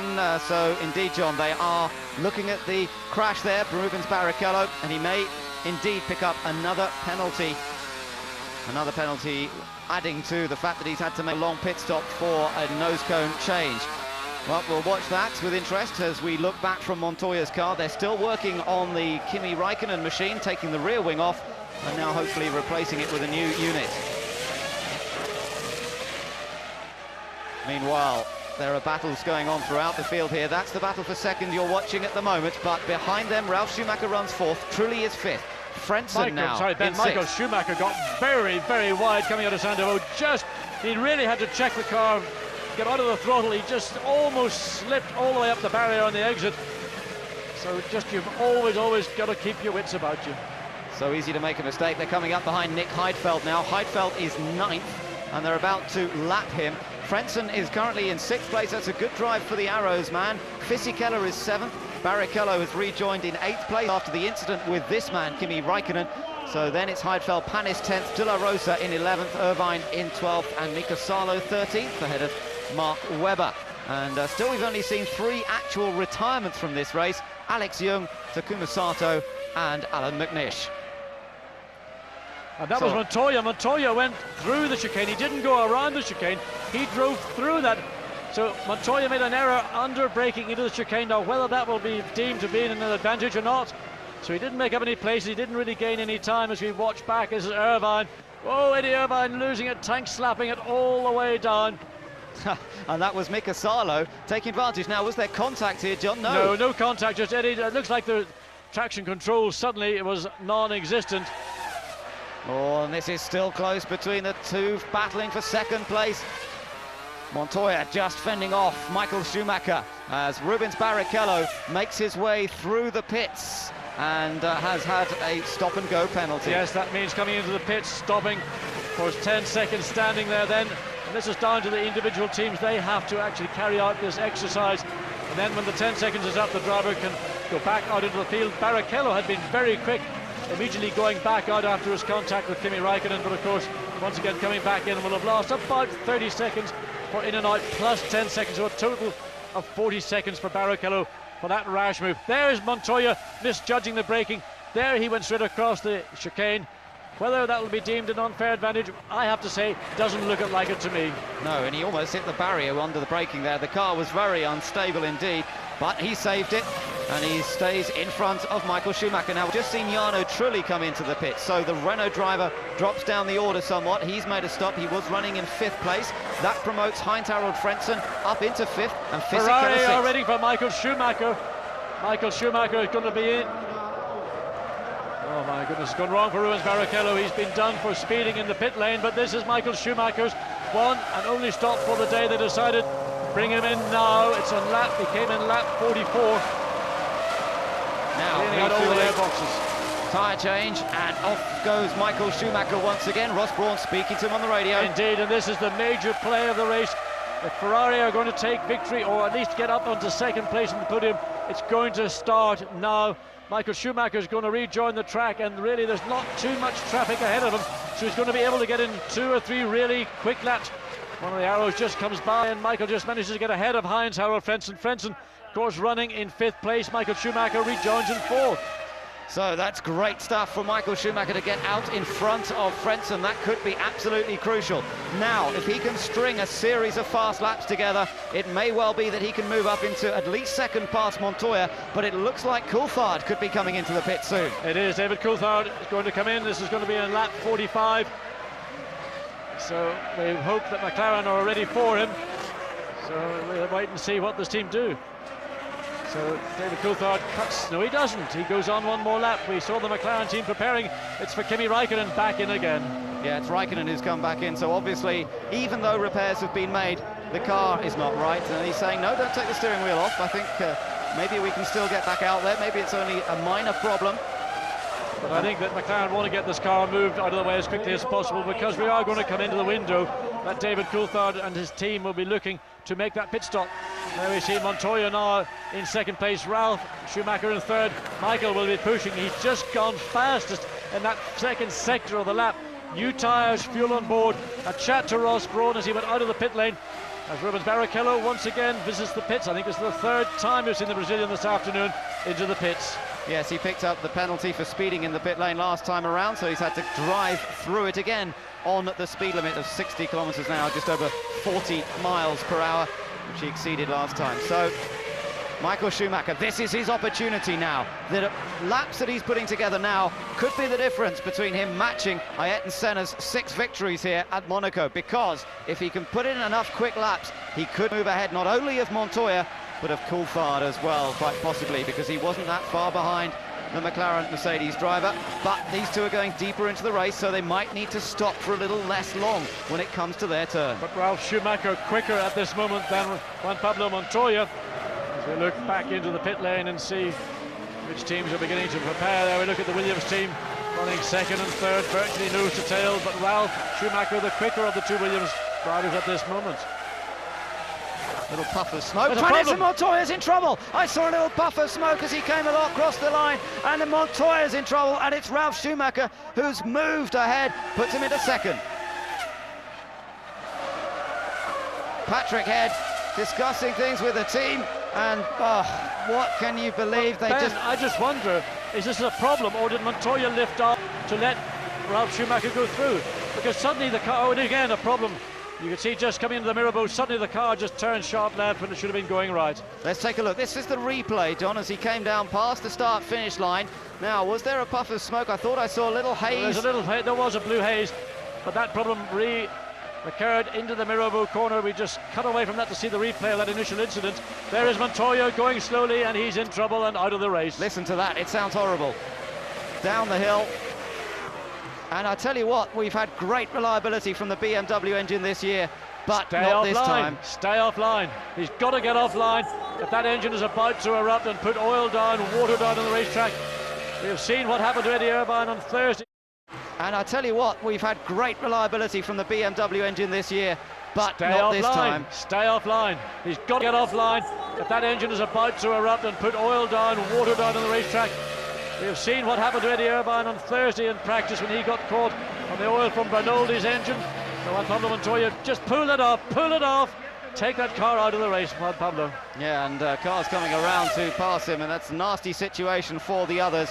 So indeed, John, they are looking at the crash there for Rubens Barrichello, and he may indeed pick up another penalty. Another penalty adding to the fact that he's had to make a long pit stop for a nose cone change. Well, we'll watch that with interest as we look back from Montoya's car. They're still working on the Kimi Raikkonen machine, taking the rear wing off, and now hopefully replacing it with a new unit. Meanwhile, there are battles going on throughout the field here. That's the battle for second you're watching at the moment, but behind them, Ralf Schumacher runs 4th, Trulli is 5th. Frentzen now Michael Schumacher got very, very wide coming out of Sandovo. He really had to check the car, get out of the throttle. He just almost slipped all the way up the barrier on the exit. So you've always got to keep your wits about you. So easy to make a mistake. They're coming up behind Nick Heidfeld now. Heidfeld is 9th, and they're about to lap him. Frentzen is currently in 6th place. That's a good drive for the Arrows man. Fisichella is 7th. Barrichello has rejoined in 8th place after the incident with this man, Kimi Raikkonen. So then it's Heidfeld, Panis 10th, De La Rosa in 11th, Irvine in 12th, and Mika Salo 13th ahead of Mark Webber. And still we've only seen 3 actual retirements from this race: Alex Young, Takuma Sato and Alan McNish. And that was Montoya. Montoya went through the chicane. He didn't go around the chicane. He drove through that. So Montoya made an error under braking into the chicane. Now, whether that will be deemed to be an advantage or not. So he didn't make up any places. He didn't really gain any time as we watch back. This is Irvine. Oh, Eddie Irvine losing it, tank slapping it all the way down. And that was Mika Salo taking advantage. Now, was there contact here, John? No. No contact, just Eddie. It looks like the traction control suddenly it was non-existent. Oh, and this is still close between the two battling for second place. Montoya just fending off Michael Schumacher as Rubens Barrichello makes his way through the pits and has had a stop-and-go penalty. Yes, that means coming into the pits, stopping for 10 seconds, standing there then. And this is down to the individual teams. They have to actually carry out this exercise. And then when the 10 seconds is up, the driver can go back out into the field. Barrichello had been very quick, immediately going back out after his contact with Kimi Raikkonen, but of course once again coming back in and will have lost about 30 seconds for in and out, plus 10 seconds, so a total of 40 seconds for Barrichello for that rash move. There's Montoya misjudging the braking. There he went straight across the chicane. Whether that will be deemed an unfair advantage, I have to say, doesn't look like it to me. No, and he almost hit the barrier under the braking there. The car was very unstable indeed, but he saved it, and he stays in front of Michael Schumacher. Now, we've just seen Jarno Trulli come into the pit, so the Renault driver drops down the order somewhat. He's made a stop. He was running in 5th place. That promotes Heinz-Harald Frentzen up into 5th, and Ferrari 6th. are ready for Michael Schumacher. Michael Schumacher is going to be in. Oh my goodness, it's gone wrong for Rubens Barrichello. He's been done for speeding in the pit lane, but this is Michael Schumacher's one and only stop for the day. They decided bring him in now. It's on lap, he came in lap 44. Now, cleaning out all the airboxes. Tyre change, and off goes Michael Schumacher once again. Ross Brawn speaking to him on the radio. Indeed, and this is the major play of the race. If Ferrari are going to take victory, or at least get up onto second place in the podium, it's going to start now. Michael Schumacher is going to rejoin the track, and really there's not too much traffic ahead of him, so he's going to be able to get in 2 or 3 really quick laps. One of the Arrows just comes by, and Michael just manages to get ahead of Heinz-Harald Frentzen. Frentzen, of course, running in 5th place. Michael Schumacher rejoins in 4th. So that's great stuff for Michael Schumacher to get out in front of Frentzen. That could be absolutely crucial. Now, if he can string a series of fast laps together, it may well be that he can move up into at least second past Montoya, but it looks like Coulthard could be coming into the pit soon. It is. David Coulthard is going to come in. This is going to be in lap 45. So we hope that McLaren are ready for him. So we'll wait and see what this team do. So David Coulthard cuts. No, he doesn't. He goes on one more lap. We saw the McLaren team preparing. It's for Kimi Raikkonen back in again. Yeah, it's Raikkonen who's come back in. So obviously, even though repairs have been made, the car is not right. And he's saying, no, don't take the steering wheel off. I think maybe we can still get back out there. Maybe it's only a minor problem. But I think that McLaren want to get this car moved out of the way as quickly as possible, because we are going to come into the window that David Coulthard and his team will be looking to make that pit stop. There we see Montoya now in second place, Ralph Schumacher in third. Michael will be pushing. He's just gone fastest in that second sector of the lap. New tyres, fuel on board. A chat to Ross Brawn as he went out of the pit lane. As Rubens Barrichello once again visits the pits. I think it's the third time we've seen the Brazilian this afternoon into the pits. Yes, he picked up the penalty for speeding in the pit lane last time around, so he's had to drive through it again on the speed limit of 60 kilometres an hour, just over 40 miles per hour, which he exceeded last time. So Michael Schumacher, this is his opportunity now. The laps that he's putting together now could be the difference between him matching Ayrton Senna's 6 victories here at Monaco, because if he can put in enough quick laps, he could move ahead not only of Montoya, but of Coulthard as well, quite possibly, because he wasn't that far behind the McLaren Mercedes driver. But these two are going deeper into the race, so they might need to stop for a little less long when it comes to their turn. But Ralph Schumacher quicker at this moment than Juan Pablo Montoya. As we look back into the pit lane and see which teams are beginning to prepare. There we look at the Williams team running second and third, virtually nose to tail, but Ralph Schumacher the quicker of the two Williams drivers at this moment. Little puff of smoke. And Montoya's in trouble. I saw a little puff of smoke as he came across the line, and then Montoya's in trouble, and it's Ralph Schumacher who's moved ahead, puts him into second. Patrick Head discussing things with the team, and what can you believe? I just wonder, is this a problem, or did Montoya lift off to let Ralph Schumacher go through? Because suddenly the car, and again a problem. You can see just coming into the mirror boat, suddenly the car just turned sharp left when it should have been going right. Let's take a look. This is the replay, John, as he came down past the start-finish line. Now, was there a puff of smoke? I thought I saw a little haze. There was a blue haze, but that problem occurred into the Mirabeau corner. We just cut away from that to see the replay of that initial incident. There is Montoya going slowly, and he's in trouble and out of the race. Listen to that, it sounds horrible. Down the hill. And I tell you what, we've had great reliability from the BMW engine this year, but not this time. Stay offline. He's got to get offline. If that engine is about to erupt and put oil down, water down on the racetrack, we have seen what happened to Eddie Irvine on Thursday. And I tell you what, we've had great reliability from the BMW engine this year, but not this time. Stay offline. He's got to get offline. If that engine is about to erupt and put oil down, water down on the racetrack, we have seen what happened to Eddie Irvine on Thursday in practice when he got caught on the oil from Bernoldi's engine. So Juan Pablo Montoya, just pull it off, take that car out of the race, Juan Pablo. Yeah, and cars coming around to pass him, and that's a nasty situation for the others.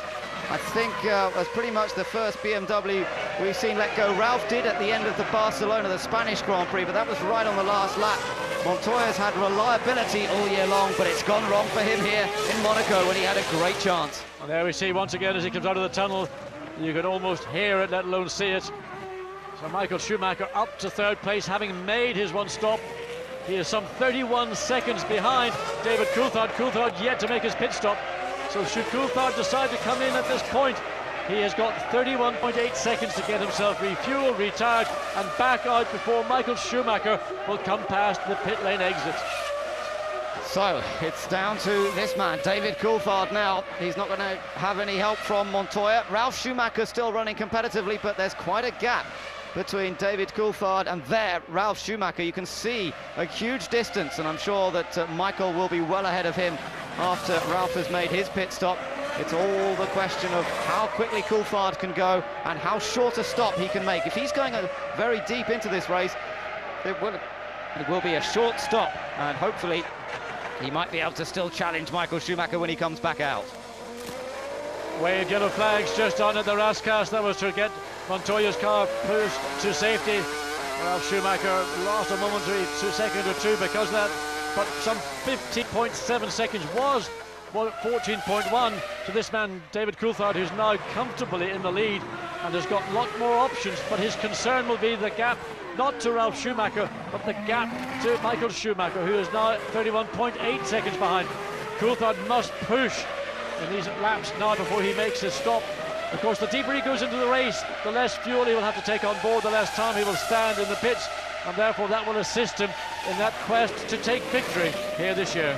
I think that's pretty much the first BMW we've seen let go. Ralph did at the end of the Barcelona, the Spanish Grand Prix, but that was right on the last lap. Montoya's had reliability all year long, but it's gone wrong for him here in Monaco when he had a great chance. And there we see once again as he comes out of the tunnel, you can almost hear it, let alone see it. So Michael Schumacher up to third place, having made his one stop. He is some 31 seconds behind David Coulthard. Coulthard yet to make his pit stop. So should Coulthard decide to come in at this point, he has got 31.8 seconds to get himself refueled, retired, and back out before Michael Schumacher will come past the pit lane exit. So it's down to this man, David Coulthard now. He's not going to have any help from Montoya. Ralph Schumacher still running competitively, but there's quite a gap between David Coulthard and there, Ralph Schumacher. You can see a huge distance, and I'm sure that Michael will be well ahead of him after Ralph has made his pit stop. It's all the question of how quickly Coulthard can go and how short a stop he can make. If he's going very deep into this race, it will be a short stop, and hopefully he might be able to still challenge Michael Schumacher when he comes back out. Waved yellow flags just on at the Rascas. That was to get Montoya's car pushed to safety. Ralph Schumacher lost a momentary second or two because of that, but some 15.7 seconds was 14.1 to this man, David Coulthard, who's now comfortably in the lead and has got a lot more options, but his concern will be the gap, not to Ralph Schumacher, but the gap to Michael Schumacher, who is now 31.8 seconds behind. Coulthard must push in these laps now before he makes his stop. Of course, the deeper he goes into the race, the less fuel he will have to take on board, the less time he will stand in the pits, and therefore that will assist him in that quest to take victory here this year.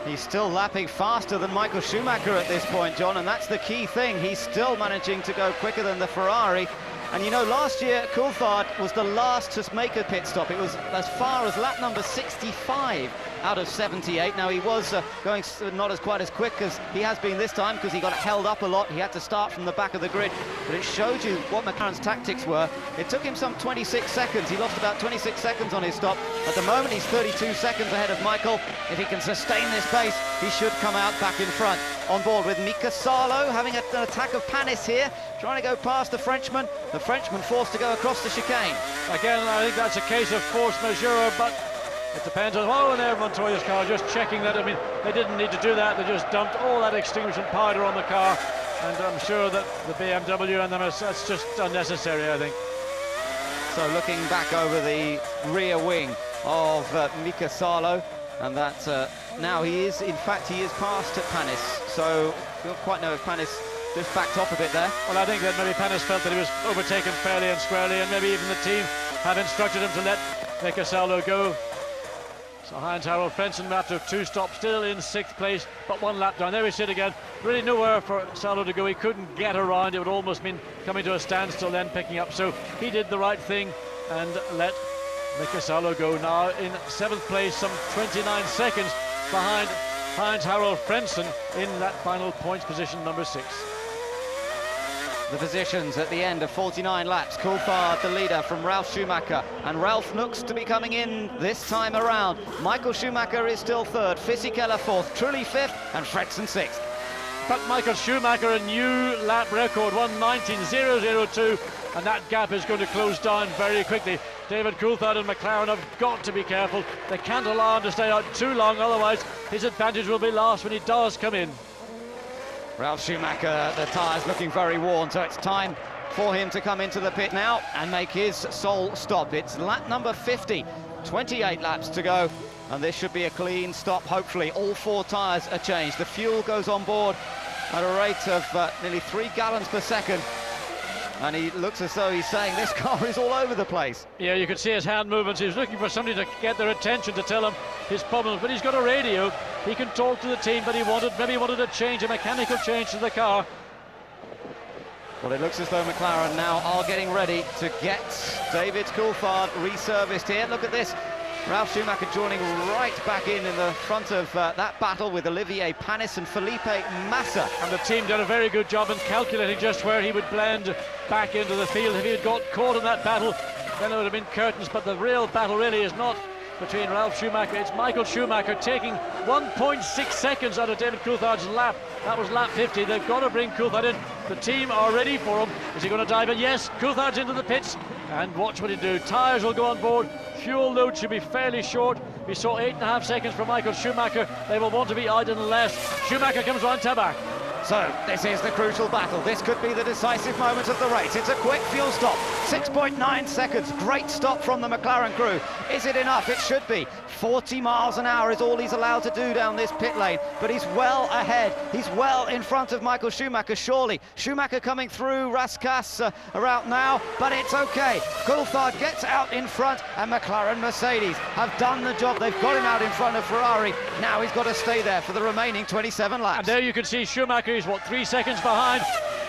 He's still lapping faster than Michael Schumacher at this point, John, and that's the key thing. He's still managing to go quicker than the Ferrari, And you know, last year, Coulthard was the last to make a pit stop. It was as far as lap number 65 out of 78. Now, he was going not as quite as quick as he has been this time because he got held up a lot. He had to start from the back of the grid. But it showed you what McLaren's tactics were. It took him some 26 seconds. He lost about 26 seconds on his stop. At the moment, he's 32 seconds ahead of Michael. If he can sustain this pace, he should come out back in front. On board with Mika Salo, having an attack of Panis here, trying to go past the Frenchman. The Frenchman forced to go across the chicane. Again, I think that's a case of force majeure, but it depends on there Montoya's car, just checking that. I mean, they didn't need to do that. They just dumped all that extinguishing powder on the car, and I'm sure that the BMW and them, that's just unnecessary, I think. So looking back over the rear wing of Mika Salo, and that now he is past Panis, so we don't quite know if Panis just backed off a bit there. Well, I think that maybe Panis felt that he was overtaken fairly and squarely, and maybe even the team have instructed him to let Mika Salo go. So Heinz-Harald Frentzen, after 2 stops, still in 6th place, but 1 lap down. There we sit again. Really nowhere for Salo to go. He couldn't get around. It would almost mean coming to a standstill, then picking up. So he did the right thing and let Mika Salo go. Now in 7th place, some 29 seconds behind Heinz-Harald Frentzen in that final points position, number 6. The positions at the end of 49 laps. Coulthard, the leader from Ralf Schumacher, and Ralf looks to be coming in this time around. Michael Schumacher is still 3rd, Fisichella 4th, Trulli 5th, and Frentzen 6th. But Michael Schumacher, a new lap record, 1:19.002, and that gap is going to close down very quickly. David Coulthard and McLaren have got to be careful. They can't allow him to stay out too long, otherwise his advantage will be lost when he does come in. Ralf Schumacher, the tyres looking very worn, so it's time for him to come into the pit now and make his sole stop. It's lap number 50, 28 laps to go, and this should be a clean stop. Hopefully all 4 tyres are changed. The fuel goes on board at a rate of nearly 3 gallons per second, and he looks as though he's saying this car is all over the place. Yeah, you could see his hand movements. He's looking for somebody to get their attention, to tell him his problems, but he's got a radio. He can talk to the team, but maybe he wanted a change, a mechanical change to the car. Well, it looks as though McLaren now are getting ready to get David Coulthard reserviced here. Look at this. Ralf Schumacher joining right back in the front of that battle with Olivier Panis and Felipe Massa. And the team did a very good job in calculating just where he would blend back into the field. If he had got caught in that battle, then it would have been curtains, but the real battle really is not between Ralf Schumacher. It's Michael Schumacher taking 1.6 seconds out of David Coulthard's lap. That was lap 50. They've got to bring Coulthard in. The team are ready for him. Is he going to dive in? Yes, Coulthard's into the pits. And watch what he do. Tyres will go on board. Fuel load should be fairly short. We saw 8.5 seconds from Michael Schumacher. They will want to be out in less. Schumacher comes round to back. So this is the crucial battle. This could be the decisive moment of the race. It's a quick fuel stop, 6.9 seconds. Great stop from the McLaren crew. Is it enough? It should be. 40 miles an hour is all he's allowed to do down this pit lane, but he's well ahead. He's well in front of Michael Schumacher, surely. Schumacher coming through Raskas around now, but it's okay. Coulthard gets out in front, and McLaren Mercedes have done the job. They've got him out in front of Ferrari. Now he's got to stay there for the remaining 27 laps. And there you can see Schumacher is, 3 seconds behind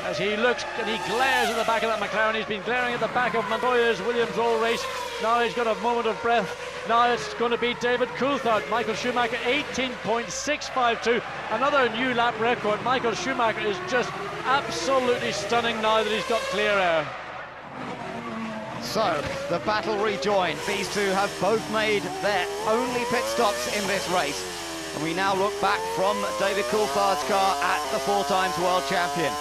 as he looks and he glares at the back of that McLaren. He's been glaring at the back of Montoya's Williams all race. Now he's got a moment of breath. Now it's going to be David Coulthard. Michael Schumacher 18.652, another new lap record. Michael Schumacher is just absolutely stunning now that he's got clear air. So the battle rejoined. These two have both made their only pit stops in this race. And we now look back from David Coulthard's car at the 4-times world champion.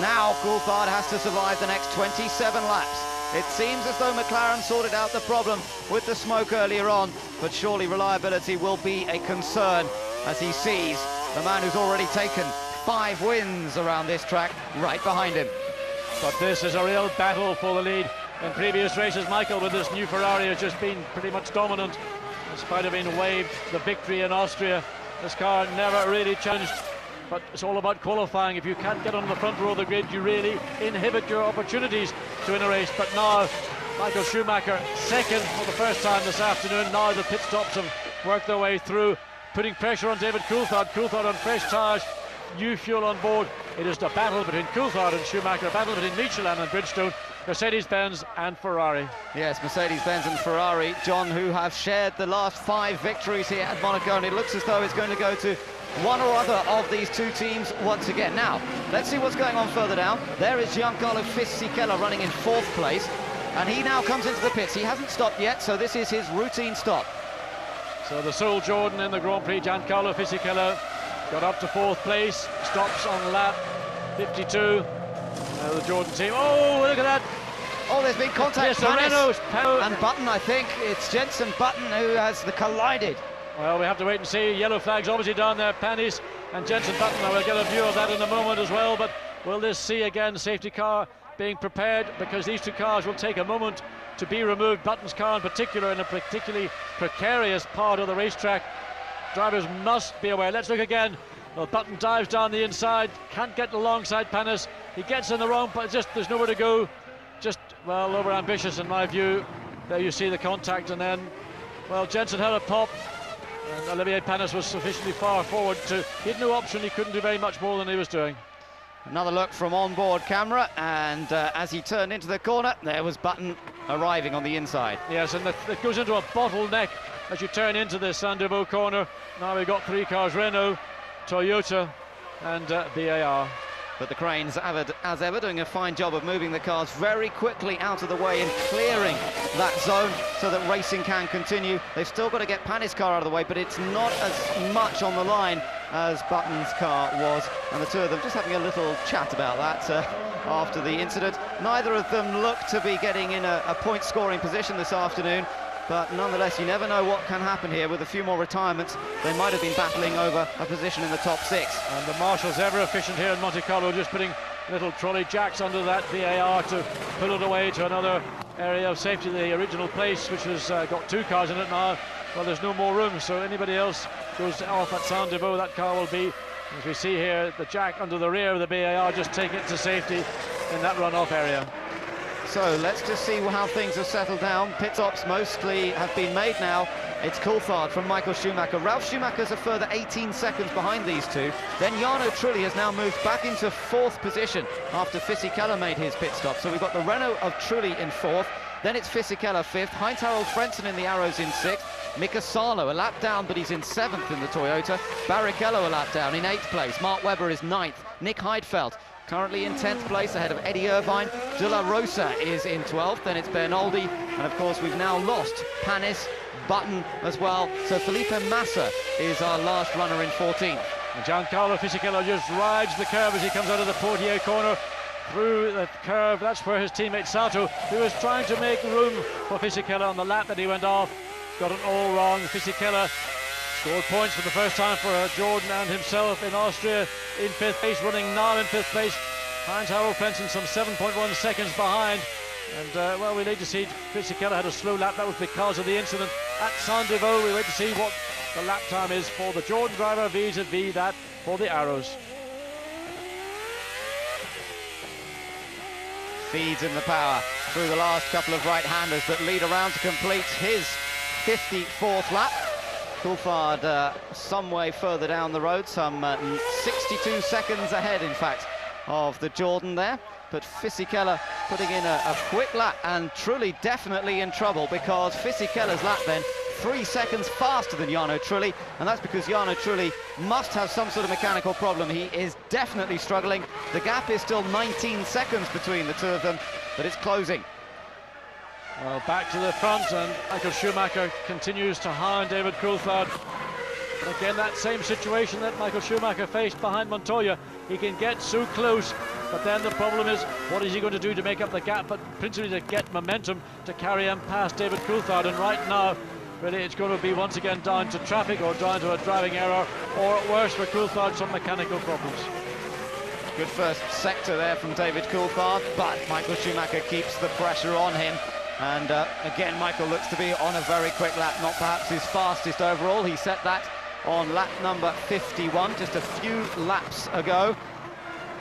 Now Coulthard has to survive the next 27 laps. It seems as though McLaren sorted out the problem with the smoke earlier on, but surely reliability will be a concern as he sees the man who's already taken 5 wins around this track right behind him. But this is a real battle for the lead. In previous races, Michael, with this new Ferrari, has just been pretty much dominant. In spite of being waved the victory in Austria, this car never really challenged. But it's all about qualifying. If you can't get on the front row of the grid, you really inhibit your opportunities to win a race. But now, Michael Schumacher, second for the first time this afternoon. Now the pit stops have worked their way through, putting pressure on David Coulthard. Coulthard on fresh tyres, new fuel on board. It is the battle between Coulthard and Schumacher, a battle between Michelin and Bridgestone. Mercedes-Benz and Ferrari. Yes, Mercedes-Benz and Ferrari, John, who have shared the last 5 victories here at Monaco, and it looks as though it's going to go to one or other of these two teams once again. Now, let's see what's going on further down. There is Giancarlo Fisichella running in 4th place, and he now comes into the pits. He hasn't stopped yet, so this is his routine stop. So the sole Jordan in the Grand Prix, Giancarlo Fisichella, got up to 4th place, stops on lap 52. The Jordan team. Oh, look at that! Oh, there's been contact. Yes, and Button, I think. It's Jenson Button who has collided. Well, we have to wait and see. Yellow flag's obviously down there. Panis and Jenson Button. I will get a view of that in a moment as well. But will this see again safety car being prepared? Because these two cars will take a moment to be removed. Button's car in particular, in a particularly precarious part of the racetrack. Drivers must be aware. Let's look again. Well, Button dives down the inside, can't get alongside Panis. He gets in the wrong, but just there's nowhere to go. Just, well, over ambitious in my view. There you see the contact, and then, well, Jenson had a pop, and Olivier Panis was sufficiently far forward to, he had no option, he couldn't do very much more than he was doing. Another look from onboard camera, and as he turned into the corner, there was Button arriving on the inside. Yes, and it goes into a bottleneck as you turn into the Saint-Deveau corner. Now we've got 3 cars, Renault, Toyota and BAR. But the cranes, as ever, doing a fine job of moving the cars very quickly out of the way and clearing that zone so that racing can continue. They've still got to get Panis' car out of the way, but it's not as much on the line as Button's car was. And the two of them just having a little chat about that after the incident. Neither of them look to be getting in a point-scoring position this afternoon. But nonetheless, you never know what can happen here. With a few more retirements, they might have been battling over a position in the top 6. And the marshals ever efficient here in Monte Carlo, just putting little trolley jacks under that VAR to pull it away to another area of safety. The original place, which has got 2 cars in it now, well, there's no more room, so anybody else goes off at Saint-Deveau, that car will be, as we see here, the jack under the rear of the VAR, just taking it to safety in that runoff area. So let's just see how things have settled down. Pit stops mostly have been made now. It's Coulthard from Michael Schumacher. Ralf Schumacher's a further 18 seconds behind these two. Then Jarno Trulli has now moved back into 4th position after Fisichella made his pit stop. So we've got the Renault of Trulli in 4th. Then it's Fisichella 5th. Heinz-Harald Frentzen in the Arrows in 6th. Mika Salo a lap down, but he's in 7th in the Toyota. Barrichello a lap down in 8th place. Mark Webber is 9th. Nick Heidfeld currently in 10th place ahead of Eddie Irvine. De La Rosa is in 12th, then it's Bernaldi, and of course we've now lost Panis, Button as well, so Felipe Massa is our last runner in 14th. And Giancarlo Fisichella just rides the curve as he comes out of the Portier corner through the curve. That's where his teammate Sato, who was trying to make room for Fisichella on the lap that he went off, got it all wrong. Fisichella scored points for the first time for Jordan and himself in Austria in 5th place, running now in 5th place. Heinz-Harald Frentzen some 7.1 seconds behind. And, well, we need to see. Fisichella had a slow lap. That was because of the incident at Saint-Deveau. We wait to see what the lap time is for the Jordan driver vis-a-vis that for the Arrows. Feeds in the power through the last couple of right-handers that lead around to complete his 54th lap. Coulthard some way further down the road, some 62 seconds ahead, in fact, of the Jordan there. But Fisichella putting in a quick lap, and Trulli definitely in trouble, because Fisichella's lap then 3 seconds faster than Jarno Trulli, and that's because Jarno Trulli must have some sort of mechanical problem. He is definitely struggling. The gap is still 19 seconds between the two of them, but it's closing. Well, back to the front, and Michael Schumacher continues to hound David Coulthard. Again, that same situation that Michael Schumacher faced behind Montoya. He can get so close, but then the problem is, what is he going to do to make up the gap, but principally to get momentum to carry him past David Coulthard. And right now, really, it's going to be once again down to traffic or down to a driving error, or worse for Coulthard, some mechanical problems. Good first sector there from David Coulthard, but Michael Schumacher keeps the pressure on him. And again, Michael looks to be on a very quick lap, not perhaps his fastest overall. He set that on lap number 51, just a few laps ago.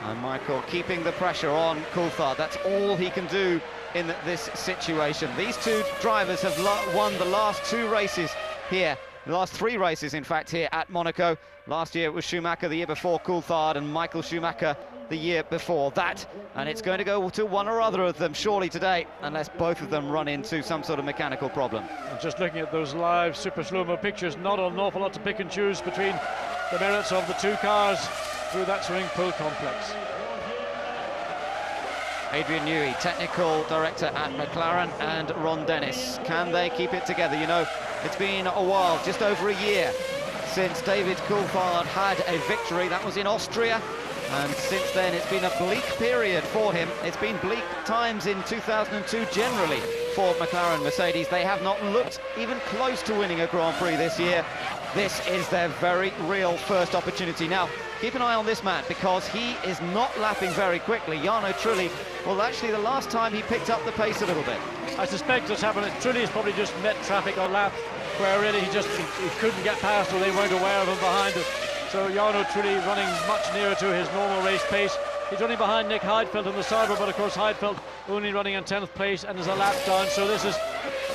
And Michael keeping the pressure on Coulthard. That's all he can do in this situation. These two drivers have won the last 2 races here. The last 3 races, in fact, here at Monaco. Last year it was Schumacher, the year before Coulthard, and Michael Schumacher the year before that, and it's going to go to one or other of them surely today, unless both of them run into some sort of mechanical problem. And just looking at those live super slow-mo pictures, not an awful lot to pick and choose between the merits of the two cars through that swimming pool complex. Adrian Newey, technical director at McLaren, and Ron Dennis. Can they keep it together? You know, it's been a while, just over a year, since David Coulthard had a victory. That was in Austria, and since then it's been a bleak period for him. It's been bleak times in 2002 generally for McLaren Mercedes. They have not looked even close to winning a Grand Prix this year. This is their very real first opportunity. Now, keep an eye on this man, because he is not lapping very quickly. Jarno Trulli, well, actually the last time he picked up the pace a little bit. I suspect what's happened is Trulli's probably just met traffic on lap where really he couldn't get past, or they weren't aware of him behind him. So Jarno Trulli running much nearer to his normal race pace. He's running behind Nick Heidfeld on the Sauber, but of course Heidfeld only running in 10th place and is a lap down. So this is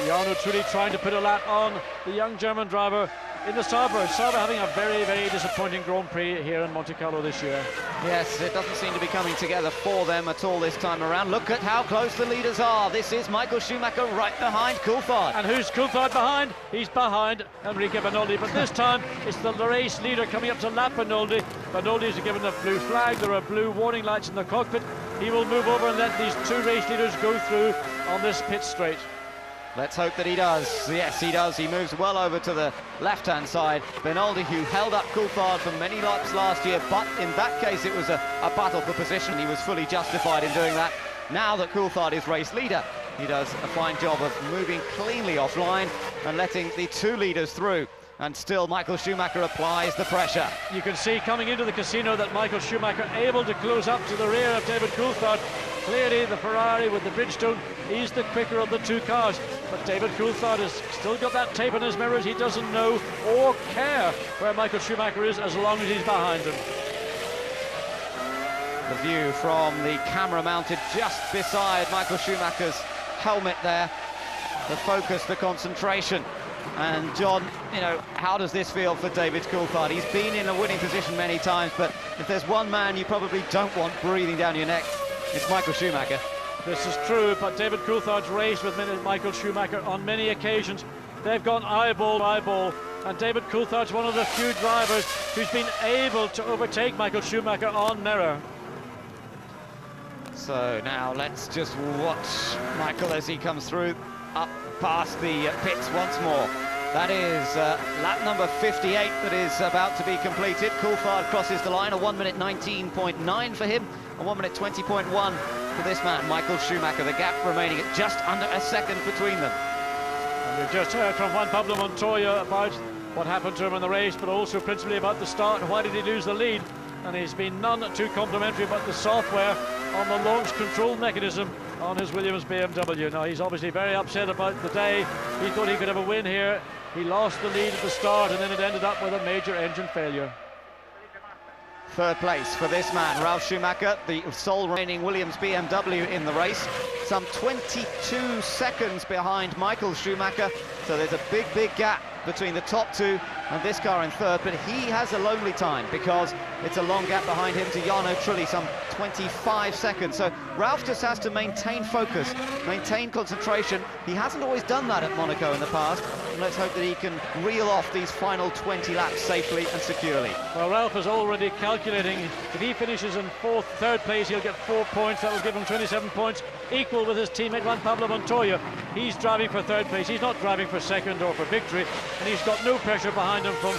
Jarno Trulli trying to put a lap on the young German driver in the Sauber. Sauber having a very, very disappointing Grand Prix here in Monte Carlo this year. Yes, it doesn't seem to be coming together for them at all this time around. Look at how close the leaders are. This is Michael Schumacher right behind Coulthard. And who's Coulthard behind? He's behind Enrique Bernoldi, but this time it's the race leader coming up to lap Bernoldi. Bernoldi's given a blue flag. There are blue warning lights in the cockpit. He will move over and let these two race leaders go through on this pit straight. Let's hope that he does. Yes, he does. He moves well over to the left-hand side. Bernoldi, who held up Coulthard for many laps last year, but in that case it was a battle for position. He was fully justified in doing that. Now that Coulthard is race leader, he does a fine job of moving cleanly offline and letting the two leaders through. And still Michael Schumacher applies the pressure. You can see coming into the casino that Michael Schumacher able to close up to the rear of David Coulthard. Clearly the Ferrari with the Bridgestone is the quicker of the two cars, but David Coulthard has still got that tape in his mirrors. He doesn't know or care where Michael Schumacher is as long as he's behind him. The view from the camera mounted just beside Michael Schumacher's helmet there. The focus, the concentration. And John, you know, how does this feel for David Coulthard? He's been in a winning position many times, but if there's one man you probably don't want breathing down your neck, it's Michael Schumacher. This is true, but David Coulthard's raced with Michael Schumacher on many occasions. They've gone eyeball to eyeball, and David Coulthard's one of the few drivers who's been able to overtake Michael Schumacher on mirror. So now let's just watch Michael as he comes through up past the pits once more. That is lap number 58 that is about to be completed. Coulthard crosses the line, a 1 minute 19.9 for him, a 1 minute 20.1 for this man, Michael Schumacher. The gap remaining at just under a second between them. And we've just heard from Juan Pablo Montoya about what happened to him in the race, but also principally about the start. Why did he lose the lead? And he's been none too complimentary about the software on the launch control mechanism on his Williams BMW. Now, he's obviously very upset about the day. He thought he could have a win here. He lost the lead at the start, and then it ended up with a major engine failure. Third place for this man, Ralf Schumacher, the sole remaining Williams BMW in the race. Some 22 seconds behind Michael Schumacher. So there's a big gap between the top two and this car in third, but he has a lonely time because it's a long gap behind him to Jarno Trulli, some 25 seconds. So Ralf just has to maintain focus, maintain concentration. He hasn't always done that at Monaco in the past, and let's hope that he can reel off these final 20 laps safely and securely. Well, Ralf is already calculating if he finishes in third place, he'll get 4 points. That will give him 27 points, equal with his teammate Juan Pablo Montoya. He's driving for third place. He's not driving for second or for victory, and he's got no pressure behind him from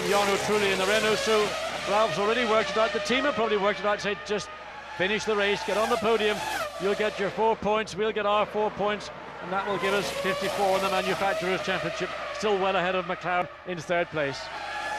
Jarno Trulli in the Renault. So Ralph's already worked it out. The team have probably worked it out, say just finish the race, get on the podium, you'll get your 4 points, we'll get our 4 points, and that will give us 54 in the Manufacturers' Championship, still well ahead of McLaren in third place.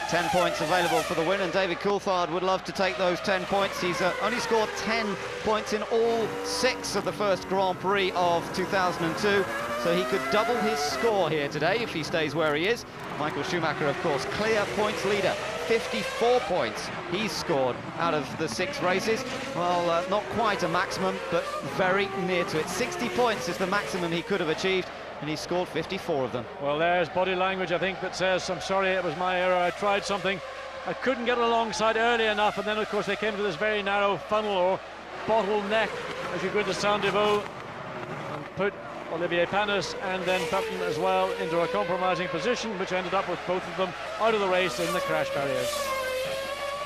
10 points available for the win, and David Coulthard would love to take those 10 points. He's only scored 10 points in all 6 of the first Grand Prix of 2002, so he could double his score here today if he stays where he is. Michael Schumacher, of course, clear points leader, 54 points he's scored out of the 6 races. Well, not quite a maximum, but very near to it. 60 points is the maximum he could have achieved, and he scored 54 of them. Well, there's body language, I think, that says, I'm sorry, it was my error, I tried something. I couldn't get alongside early enough, and then of course they came to this very narrow funnel or bottleneck as you go into Saint-Deveau and put Olivier Panis and then Button as well into a compromising position, which ended up with both of them out of the race in the crash barriers.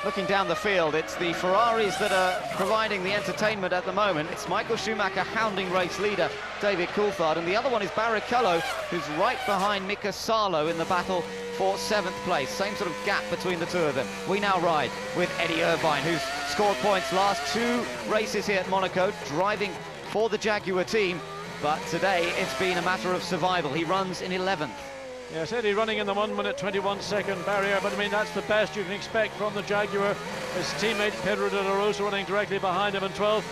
Looking down the field, it's the Ferraris that are providing the entertainment at the moment. It's Michael Schumacher hounding race leader David Coulthard, and the other one is Barrichello, who's right behind Mika Salo in the battle for 7th place. Same sort of gap between the two of them. We now ride with Eddie Irvine, who's scored points last 2 races here at Monaco, driving for the Jaguar team, but today it's been a matter of survival. He runs in 11th. Yes, Eddie running in the 1:21 barrier, but I mean that's the best you can expect from the Jaguar. His teammate Pedro de la Rosa running directly behind him in 12th,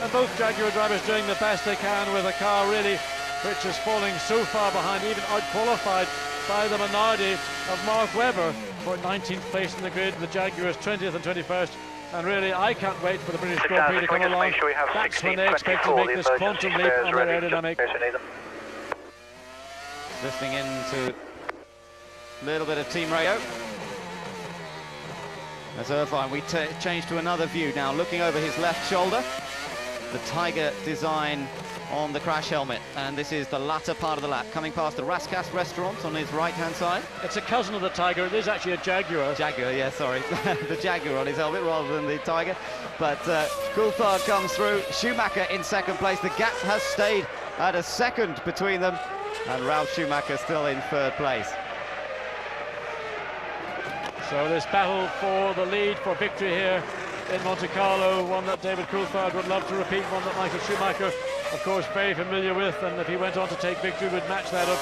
and both Jaguar drivers doing the best they can with a car really which is falling so far behind, even out-qualified by the Minardi of Mark Webber for 19th place in the grid. The Jaguars 20th and 21st, and really I can't wait for the British Grand Prix to come along. That's when they expect to make this quantum leap on their aerodynamic. Listening into a little bit of team radio. As Irvine, we change to another view now, looking over his left shoulder. The Tiger design on the crash helmet, and this is the latter part of the lap, coming past the Raskas restaurant on his right-hand side. It's a cousin of the Tiger. It is actually a Jaguar. Jaguar, yeah, sorry. The Jaguar on his helmet rather than the Tiger. But Coulthard comes through. Schumacher in 2nd place. The gap has stayed at a 2nd between them, and Ralf Schumacher still in 3rd place. So this battle for the lead, for victory here in Monte Carlo, one that David Coulthard would love to repeat, one that Michael Schumacher, of course, very familiar with, and if he went on to take victory, would match that of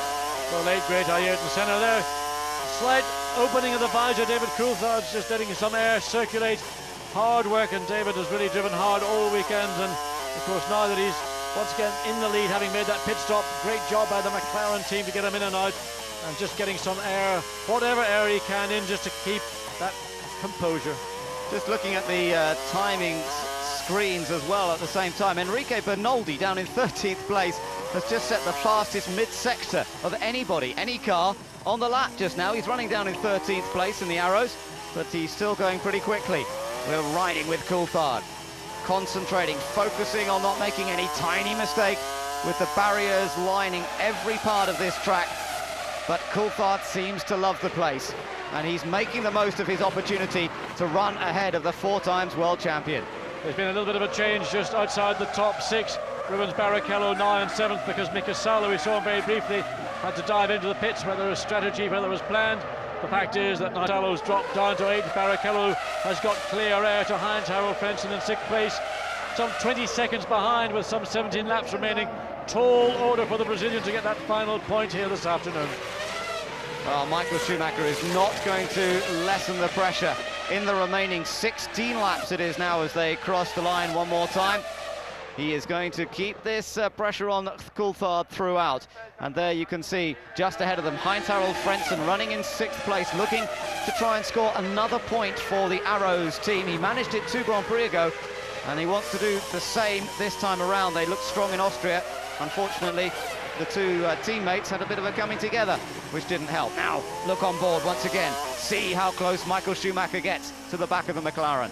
the late great Ayrton Senna there. Slight opening of the visor, David Coulthard's just letting some air circulate. Hard work, and David has really driven hard all weekend, and of course now that he's once again in the lead, having made that pit stop, great job by the McLaren team to get him in and out, and just getting some air, whatever air he can in, just to keep that composure. Just looking at the timing screens as well at the same time. Enrique Bernoldi down in 13th place has just set the fastest mid-sector of anybody, any car on the lap just now. He's running down in 13th place in the Arrows, but he's still going pretty quickly. We're riding with Coulthard, concentrating, focusing on not making any tiny mistake, with the barriers lining every part of this track. But Coulthard seems to love the place, and he's making the most of his opportunity to run ahead of the 4-time world champion. There's been a little bit of a change just outside the top 6. Rubens Barrichello now in 7th, because Mika Salo, we saw him very briefly, had to dive into the pits, whether it was strategy, whether it was planned. The fact is that now Salo's dropped down to 8th. Barrichello has got clear air to Heinz Harald Frentzen in 6th place, some 20 seconds behind with some 17 laps remaining. Tall order for the Brazilian to get that final point here this afternoon. Well, Michael Schumacher is not going to lessen the pressure in the remaining 16 laps it is now as they cross the line one more time. He is going to keep this pressure on Coulthard throughout. And there you can see, just ahead of them, Heinz Harald Frentzen running in 6th place, looking to try and score another point for the Arrows team. He managed it 2 Grand Prix ago, and he wants to do the same this time around. They looked strong in Austria. Unfortunately, the two teammates had a bit of a coming together, which didn't help. Now, look on board once again. See how close Michael Schumacher gets to the back of the McLaren.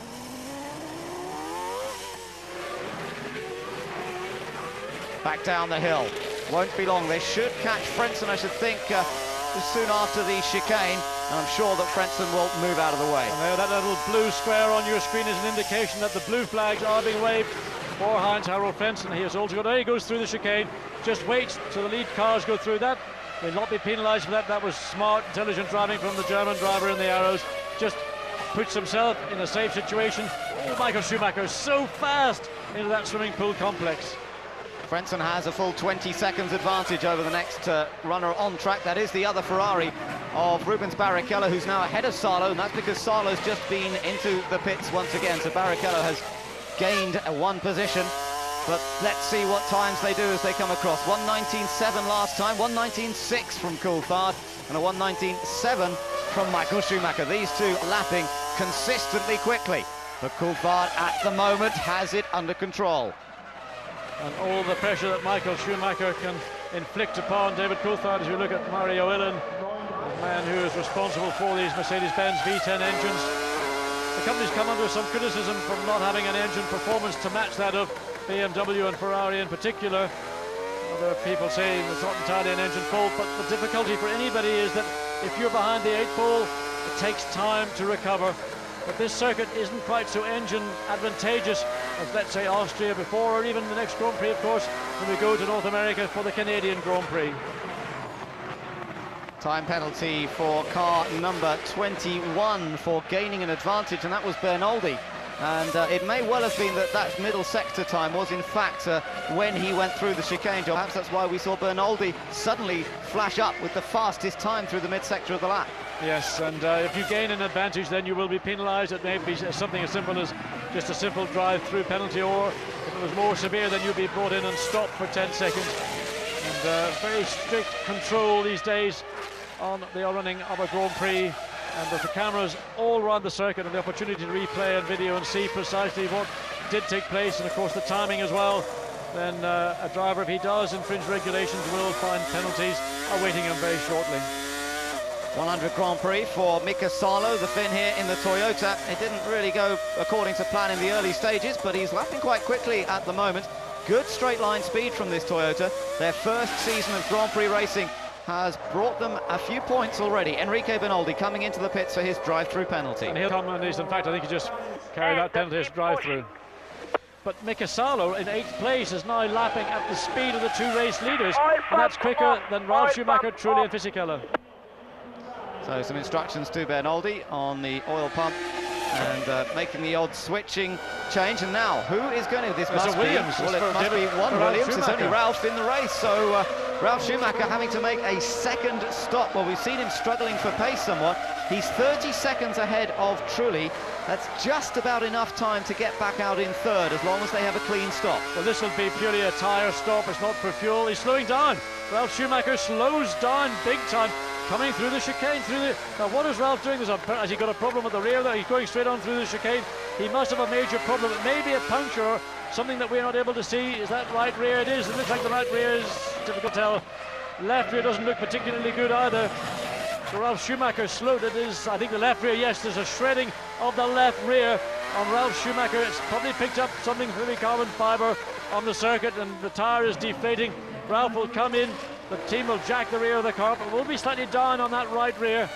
Back down the hill. Won't be long. They should catch Frentzen, I should think, soon after the chicane, and I'm sure that Frentzen will move out of the way. And there, that little blue square on your screen is an indication that the blue flags are being waved for Heinz Harald Frentzen. He has also got, there he goes through the chicane. Just wait till the lead cars go through that. He'll not be penalised for that. That was smart, intelligent driving from the German driver in the Arrows. Just puts himself in a safe situation. Oh, Michael Schumacher so fast into that swimming pool complex. Frentzen has a full 20 seconds advantage over the next runner on track. That is the other Ferrari of Rubens Barrichello, who's now ahead of Salo, and that's because Salo's just been into the pits once again. So Barrichello has gained one position, but let's see what times they do as they come across. 1:19.7 last time, 1:19.6 from Coulthard, and a 1:19.7 from Michael Schumacher. These two lapping consistently quickly, but Coulthard at the moment has it under control. And all the pressure that Michael Schumacher can inflict upon David Coulthard, as you look at Mario Illen, the man who is responsible for these Mercedes-Benz V10 engines, The company's come under some criticism from not having an engine performance to match that of BMW and Ferrari in particular. Other people say it's not entirely an engine fault, but the difficulty for anybody is that if you're behind the 8 pole, it takes time to recover. But this circuit isn't quite so engine advantageous as, let's say, Austria before, or even the next Grand Prix, of course, when we go to North America for the Canadian Grand Prix. Time penalty for car number 21 for gaining an advantage, and that was Bernoldi. And it may well have been that middle sector time was in fact when he went through the chicane. Perhaps that's why we saw Bernoldi suddenly flash up with the fastest time through the mid-sector of the lap. Yes, and if you gain an advantage, then you will be penalised. It may be something as simple as just a simple drive-through penalty, or if it was more severe, then you'd be brought in and stopped for 10 seconds. And very strict control these days on the running of a Grand Prix. And with the cameras all around the circuit and the opportunity to replay and video and see precisely what did take place, and of course the timing as well, then a driver, if he does infringe regulations, will find penalties awaiting him very shortly. 100 Grand Prix for Mika Salo, the Finn here in the Toyota. It didn't really go according to plan in the early stages, but he's lapping quite quickly at the moment. Good straight line speed from this Toyota. Their first season of Grand Prix racing has brought them a few points already. Enrique Bernoldi coming into the pits for his drive-through penalty. And he'll come, and in fact I think he just carried that penalty as drive-through. But Mika Salo in 8th place is now lapping at the speed of the 2 race leaders, and that's quicker than Ralf Schumacher, Trulli and Fisichella. So some instructions to Bernoldi on the oil pump and making the odd switching change. And now, who is going to? This must be Williams. Well, it must be one Williams. It's only Ralf in the race. So Ralf Schumacher having to make a second stop. Well, we've seen him struggling for pace somewhat. He's 30 seconds ahead of Trulli. That's just about enough time to get back out in 3rd, as long as they have a clean stop. Well, this will be purely a tyre stop. It's not for fuel. He's slowing down. Ralf Schumacher slows down big time, coming through the chicane. Now, what is Ralf doing? Has he got a problem with the rear there? He's going straight on through the chicane. He must have a major problem. It may be a puncture or something that we're not able to see. Is that right rear? It is. It looks like the right rear is difficult to tell. Left rear doesn't look particularly good either. So Ralf Schumacher slowed. It is, I think, the left rear. Yes, there's a shredding of the left rear on Ralf Schumacher. It's probably picked up something through the carbon fibre on the circuit, and the tyre is deflating. Ralf will come in. The team will jack the rear of the car, but will be slightly down on that right rear.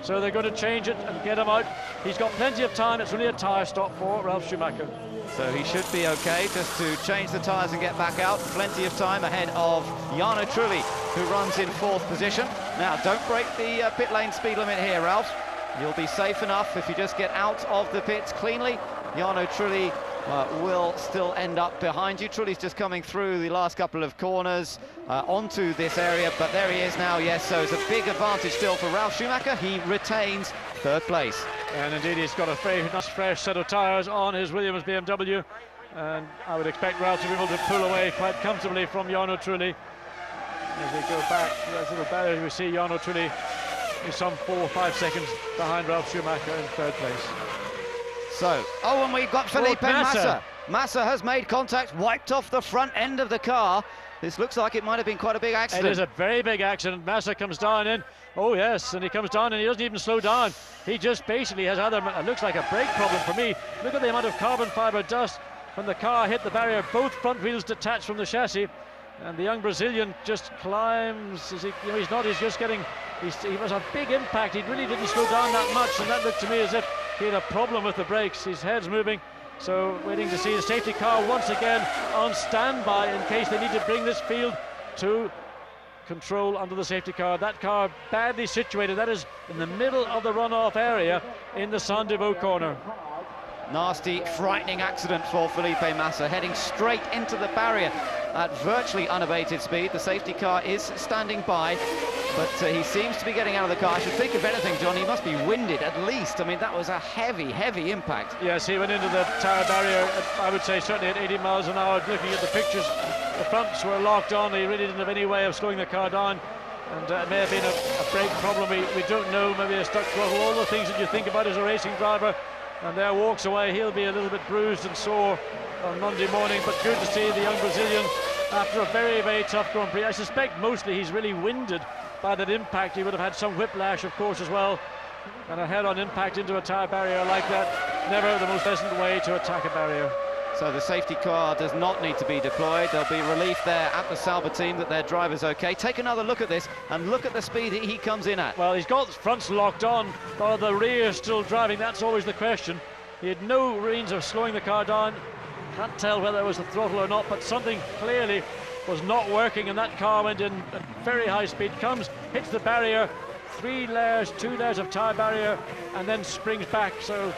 So they're going to change it and get him out. He's got plenty of time. It's really a tyre stop for Ralf Schumacher. So he should be okay just to change the tyres and get back out. Plenty of time ahead of Jarno Trulli, who runs in 4th position. Now, don't break the pit lane speed limit here, Ralf. You'll be safe enough if you just get out of the pits cleanly. Jarno Trulli will still end up behind you. Trulli's just coming through the last couple of corners onto this area, but there he is now, yes, so it's a big advantage still for Ralf Schumacher. He retains 3rd place. And indeed, he's got a very nice fresh set of tyres on his Williams BMW, and I would expect Ralf to be able to pull away quite comfortably from Jarno Trulli. As we go back to that little barrier, we see Jarno Trulli is some 4 or 5 seconds behind Ralf Schumacher in 3rd place. So, and we've got Felipe Massa. Massa has made contact, wiped off the front end of the car. This looks like it might have been quite a big accident. It is a very big accident. Massa comes down in. Oh, yes, and he comes down and he doesn't even slow down. He just basically has it looks like a brake problem for me. Look at the amount of carbon fibre dust when the car hit the barrier. Both front wheels detached from the chassis. And the young Brazilian just climbs. He was a big impact. He really didn't slow down that much, and that looked to me as if he had a problem with the brakes. His head's moving, so waiting to see the safety car once again on standby in case they need to bring this field to control under the safety car. That car badly situated. That is in the middle of the runoff area in the Saint-Deveau corner. Nasty, frightening accident for Felipe Massa, heading straight into the barrier at virtually unabated speed. The safety car is standing by, but he seems to be getting out of the car. I should think, if anything, John, he must be winded at least. I mean, that was a heavy, heavy impact. Yes, he went into the tyre barrier, I would say certainly at 80 miles an hour. Looking at the pictures, the fronts were locked on. He really didn't have any way of slowing the car down. And it may have been a brake problem. We don't know. Maybe a stuck throttle. All the things that you think about as a racing driver. And there walks away. He'll be a little bit bruised and sore on Monday morning, but good to see the young Brazilian after a very, very tough Grand Prix. I suspect mostly he's really winded by that impact. He would have had some whiplash, of course, as well, and a head-on impact into a tyre barrier like that never the most pleasant way to attack a barrier. So the safety car does not need to be deployed. There'll be relief there at the Sauber team that their driver's okay. Take another look at this and look at the speed that he comes in at. Well, he's got the fronts locked on, but the rear still driving. That's always the question. He had no means of slowing the car down. Can't tell whether it was the throttle or not, but something clearly was not working, and that car went in at very high speed. Comes, hits the barrier, 2 layers of tyre barrier, and then springs back. So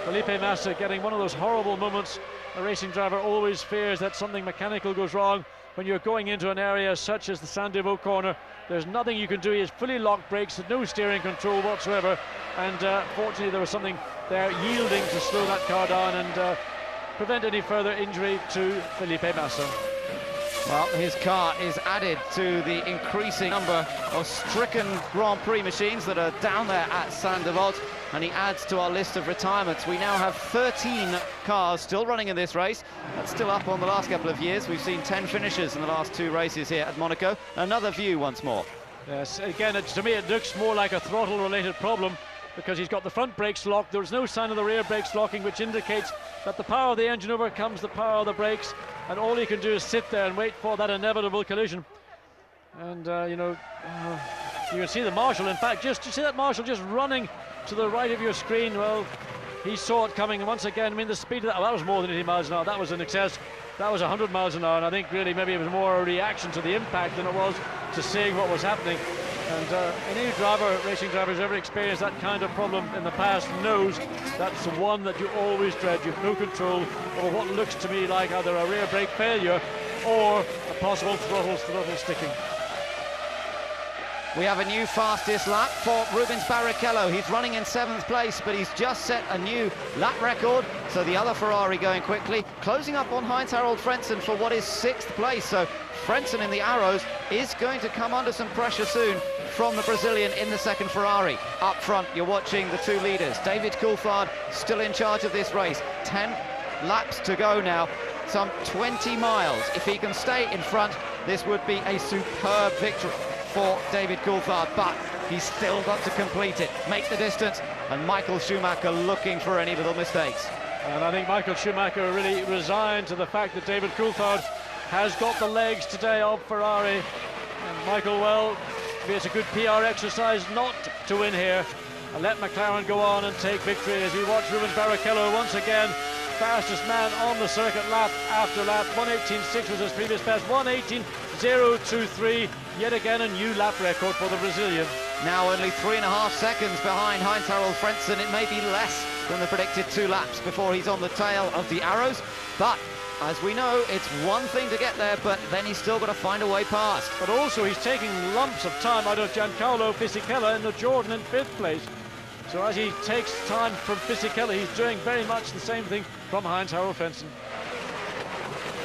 Felipe Massa getting one of those horrible moments. A racing driver always fears that something mechanical goes wrong when you're going into an area such as the Sandevaux corner. There's nothing you can do. He has fully locked brakes, no steering control whatsoever, and fortunately there was something there yielding to slow that car down and prevent any further injury to Felipe Massa. Well, his car is added to the increasing number of stricken Grand Prix machines that are down there at Sandevaux, and he adds to our list of retirements. We now have 13 cars still running in this race. That's still up on the last couple of years. We've seen 10 finishers in the last 2 races here at Monaco. Another view once more. Yes, again, to me it looks more like a throttle-related problem, because he's got the front brakes locked. There's no sign of the rear brakes locking, which indicates that the power of the engine overcomes the power of the brakes, and all he can do is sit there and wait for that inevitable collision. And you know, you can see the marshal, in fact, you see that marshal just running to the right of your screen. Well, he saw it coming, and once again, I mean, the speed of that, well, that was more than 80 miles an hour. That was in excess. That was 100 miles an hour, and I think really maybe it was more a reaction to the impact than it was to seeing what was happening. And any racing driver who's ever experienced that kind of problem in the past knows that's the one that you always dread. You have no control over what looks to me like either a rear brake failure or a possible throttle sticking. We have a new fastest lap for Rubens Barrichello. He's running in 7th place, but he's just set a new lap record. So the other Ferrari going quickly, closing up on Heinz-Harald Frentzen for what is 6th place. So Frentzen in the arrows is going to come under some pressure soon from the Brazilian in the 2nd Ferrari. Up front, you're watching the 2 leaders. David Coulthard still in charge of this race. 10 laps to go now, some 20 miles. If he can stay in front, this would be a superb victory for David Coulthard, but he's still got to complete it, make the distance, and Michael Schumacher looking for any little mistakes. And I think Michael Schumacher really resigned to the fact that David Coulthard has got the legs today of Ferrari. And Michael, well, it's a good PR exercise not to win here and let McLaren go on and take victory as we watch Rubens Barrichello once again, fastest man on the circuit lap after lap. 1:18.6 was his previous best, 1:18.023, yet again a new lap record for the Brazilian. Now only 3.5 seconds behind Heinz-Harald Frentzen. It may be less than the predicted 2 laps before he's on the tail of the arrows, but as we know, it's one thing to get there, but then he's still got to find a way past. But also he's taking lumps of time out of Giancarlo Fisichella in the Jordan in 5th place. So as he takes time from Fisichella, he's doing very much the same thing from Heinz-Harald Frentzen.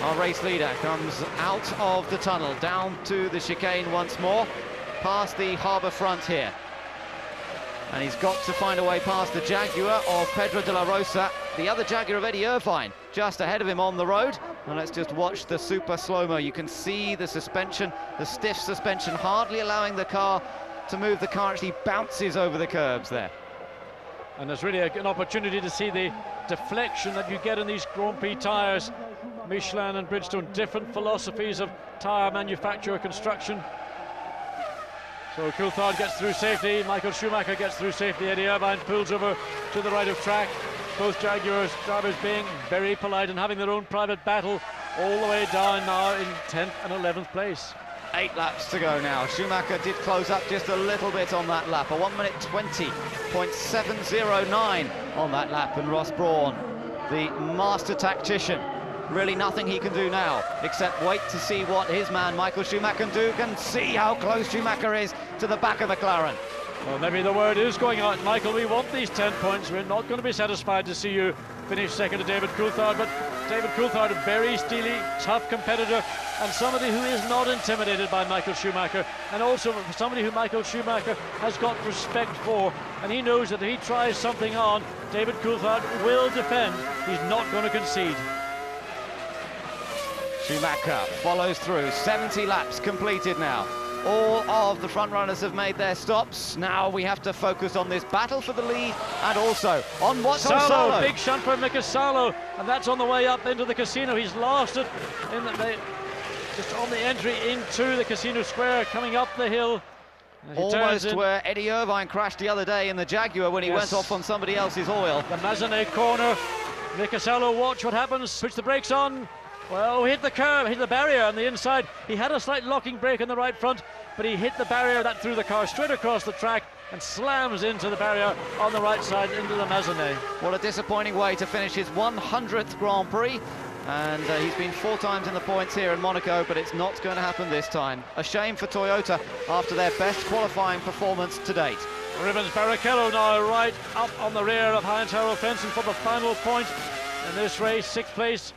Our race leader comes out of the tunnel, down to the chicane once more, past the harbour front here. And he's got to find a way past the Jaguar of Pedro de la Rosa, the other Jaguar of Eddie Irvine, just ahead of him on the road. And let's just watch the super slow-mo. You can see the suspension, the stiff suspension, hardly allowing the car to move. The car actually bounces over the curbs there. And there's really an opportunity to see the deflection that you get in these Grand Prix tyres. Michelin and Bridgestone, different philosophies of tyre manufacture construction. So Coulthard gets through safety, Michael Schumacher gets through safety, Eddie Irvine pulls over to the right of track. Both Jaguars drivers being very polite and having their own private battle all the way down now in 10th and 11th place. 8 laps to go now. Schumacher did close up just a little bit on that lap, a 1:20.709 on that lap, and Ross Brawn, the master tactician, really nothing he can do now except wait to see what his man Michael Schumacher can see how close Schumacher is to the back of McLaren. Well, maybe the word is going out, Michael, we want these 10 points. We're not going to be satisfied to see you finish second to David Coulthard, but David Coulthard, a very steely, tough competitor, and somebody who is not intimidated by Michael Schumacher, and also somebody who Michael Schumacher has got respect for, and he knows that if he tries something on, David Coulthard will defend. He's not going to concede. Schumacher follows through, 70 laps completed now. All of the front runners have made their stops. Now we have to focus on this battle for the lead and also on what's on Salo. Big shunt for Mika Salo, and that's on the way up into the casino. He's lost it just on the entry into the casino square, coming up the hill. Almost where Eddie Irvine crashed the other day in the Jaguar when he went off on somebody else's oil. The Mazeney corner. Mika Salo, watch what happens. Puts the brakes on. Well, hit the curb, hit the barrier on the inside. He had a slight locking brake in the right front, but he hit the barrier. That threw the car straight across the track and slams into the barrier on the right side into the Mazeney. What a disappointing way to finish his 100th Grand Prix. And he's been 4 times in the points here in Monaco, but it's not going to happen this time. A shame for Toyota after their best qualifying performance to date. Rubens Barrichello now right up on the rear of Heinz-Harald Frentzen for the final point in this race, 6th place.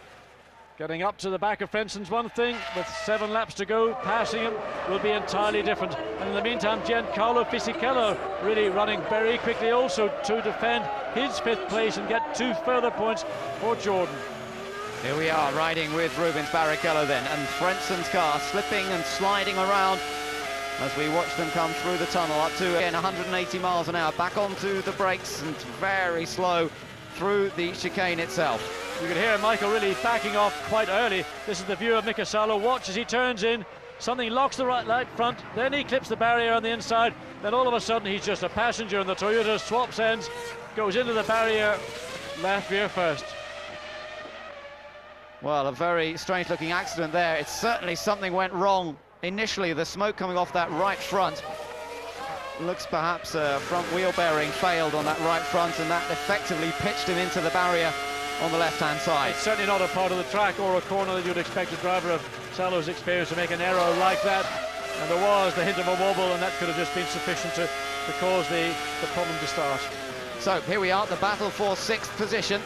Getting up to the back of Frenssen's one thing, with 7 laps to go, passing him will be entirely different. And in the meantime, Giancarlo Fisichella really running very quickly also to defend his 5th place and get 2 further points for Jordan. Here we are riding with Rubens Barrichello then, and Frenssen's car slipping and sliding around as we watch them come through the tunnel up to, again, 180 miles an hour, back onto the brakes and very slow through the chicane itself. You can hear Michael really backing off quite early. This is the view of Mika Salo. Watch as he turns in. Something locks the right front, then he clips the barrier on the inside, then all of a sudden he's just a passenger and the Toyota swaps ends, goes into the barrier, left rear first. Well, a very strange looking accident there. It's certainly something went wrong initially. The smoke coming off that right front. Looks perhaps a front wheel bearing failed on that right front, and that effectively pitched him into the barrier on the left-hand side. It's certainly not a part of the track or a corner that you'd expect a driver of Salo's experience to make an error like that. And there was the hint of a wobble, and that could have just been sufficient to cause the problem to start. So here we are, the battle for 6th position,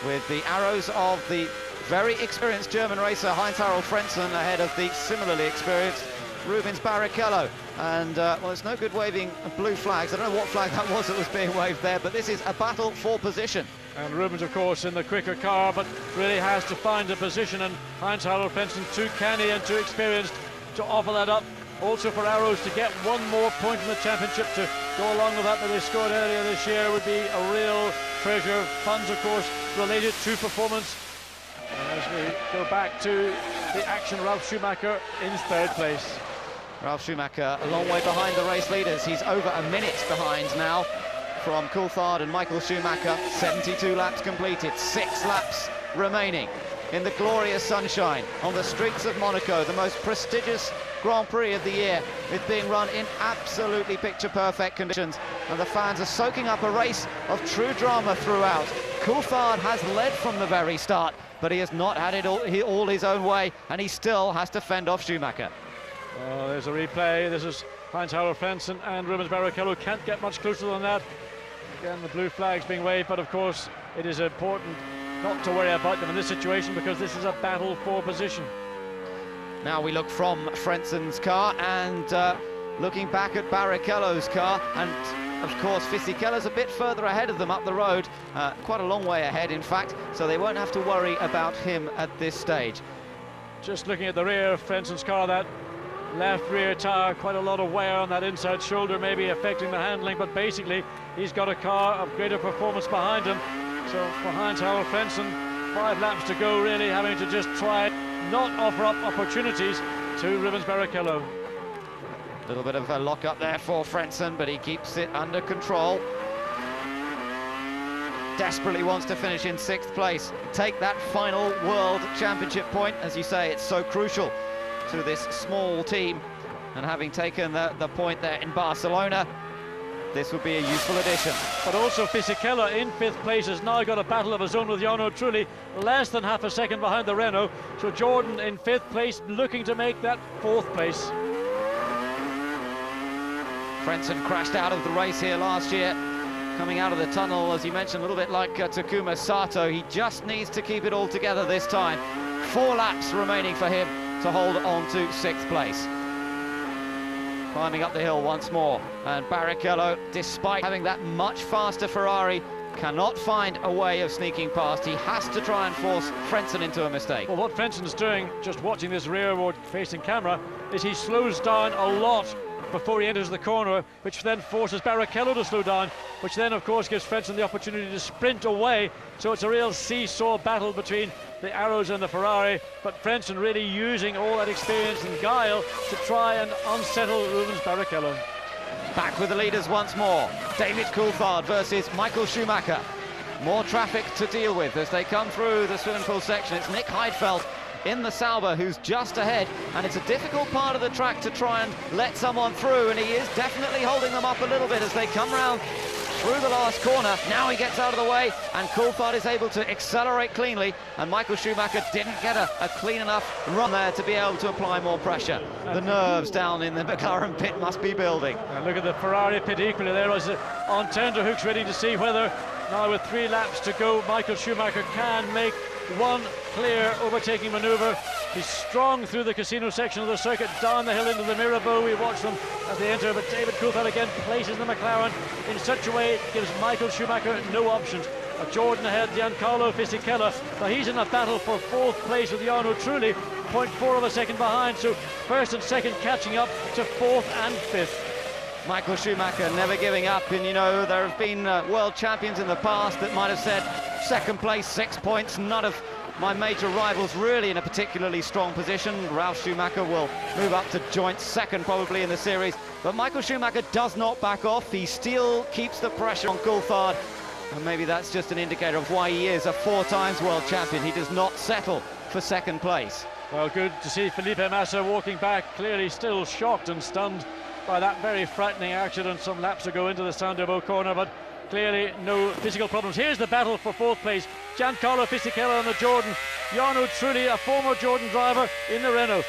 with the arrows of the very experienced German racer Heinz-Harald Frentzen ahead of the similarly experienced Rubens Barrichello. And well, it's no good waving blue flags. I don't know what flag that was being waved there, but this is a battle for position. And Rubens, of course, in the quicker car, but really has to find a position, and Heinz-Harald Frentzen too canny and too experienced to offer that up. Also for Arrows to get 1 more point in the championship to go along with that they scored earlier this year would be a real treasure. Funds, of course, related to performance. And as we go back to the action, Ralf Schumacher in 3rd place. Ralf Schumacher a long way behind the race leaders. He's over a minute behind now from Coulthard and Michael Schumacher. 72 laps completed, 6 laps remaining in the glorious sunshine on the streets of Monaco, the most prestigious Grand Prix of the year. It's being run in absolutely picture-perfect conditions, and the fans are soaking up a race of true drama throughout. Coulthard has led from the very start, but he has not had it all his own way, and he still has to fend off Schumacher. Oh, there's a replay. This is Heinz-Harald Frentzen and Rubens Barrichello. Can't get much closer than that. Again, the blue flag's being waved, but of course it is important not to worry about them in this situation, because this is a battle for position. Now we look from Frentzen's car and looking back at Barrichello's car, and of course Fisichella's a bit further ahead of them up the road, quite a long way ahead in fact, so they won't have to worry about him at this stage. Just looking at the rear of Frentzen's car, that left rear tire, quite a lot of wear on that inside shoulder, maybe affecting the handling, but basically he's got a car of greater performance behind him. So for Heinz-Harald Frentzen, 5 laps to go, really having to just try not offer up opportunities to Rubens Barrichello. A little bit of a lock up there for Frentzen, but he keeps it under control. Desperately wants to finish in 6th place, take that final World Championship point. As you say, it's so crucial to this small team, and having taken the point there in Barcelona, this would be a useful addition. But also Fisichella in 5th place has now got a battle of his own with Jarno Trulli, less than half a second behind the Renault. So Jordan in 5th place, looking to make that 4th place. Frentzen crashed out of the race here last year, coming out of the tunnel, as you mentioned, a little bit like Takuma Sato. He just needs to keep it all together this time. 4 laps remaining for him to hold on to 6th place. Climbing up the hill once more, and Barrichello, despite having that much faster Ferrari cannot find a way of sneaking past. He has to try and force Frentzen into a mistake. Well, what Frenson's doing, just watching this rearward-facing camera, is he slows down a lot before he enters the corner, which then forces Barrichello to slow down, which then, of course, gives Frentzen the opportunity to sprint away. So it's a real seesaw battle between the Arrows and the Ferrari, but Frentzen really using all that experience and guile to try and unsettle Rubens Barrichello. Back with the leaders once more. David Coulthard versus Michael Schumacher. More traffic to deal with as they come through the swimming pool section. It's Nick Heidfeld in the Sauber who's just ahead, and it's a difficult part of the track to try and let someone through, and he is definitely holding them up a little bit as they come round through the last corner. Now he gets out of the way, and Coulthard is able to accelerate cleanly, and Michael Schumacher didn't get a clean enough run there to be able to apply more pressure. The nerves down in the McLaren pit must be building. And look at the Ferrari pit equally there as on tenterhooks, waiting to see whether, now with 3 laps to go, Michael Schumacher can make one clear overtaking manoeuvre. He's strong through the casino section of the circuit, down the hill into the Mirabeau. We watch them as they enter, but David Coulthard again places the McLaren in such a way it gives Michael Schumacher no options. Jordan ahead, Giancarlo Fisichella. Now he's in a battle for 4th place with Jarno Trulli, 0.4 of a second behind, so 1st and 2nd catching up to 4th and 5th. Michael Schumacher never giving up, and you know, there have been world champions in the past that might have said 2nd place, 6 points, none of my major rivals really in a particularly strong position. Ralf Schumacher will move up to joint 2nd probably in the series, but Michael Schumacher does not back off. He still keeps the pressure on Coulthard, and maybe that's just an indicator of why he is a 4 times world champion. He does not settle for 2nd place. Well, good to see Felipe Massa walking back, clearly still shocked and stunned by that very frightening accident some laps ago into the Sandoval corner, but clearly no physical problems. Here's the battle for 4th place. Giancarlo Fisichella on the Jordan. Jarno Trulli, a former Jordan driver, in the Renault.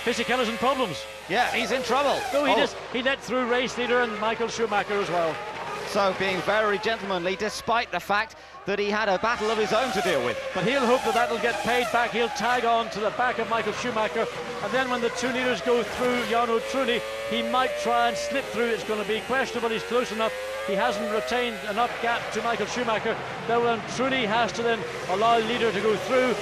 Fisichella's in problems. Yeah, he's in trouble. No, he let through race leader and Michael Schumacher as well. So being very gentlemanly, despite the fact that he had a battle of his own to deal with. But he'll hope that that'll get paid back. He'll tag on to the back of Michael Schumacher, and then when the 2 leaders go through Jarno Trulli, he might try and slip through. It's going to be questionable. He's close enough. He hasn't retained enough gap to Michael Schumacher. Then Trulli has to then allow leader to go through.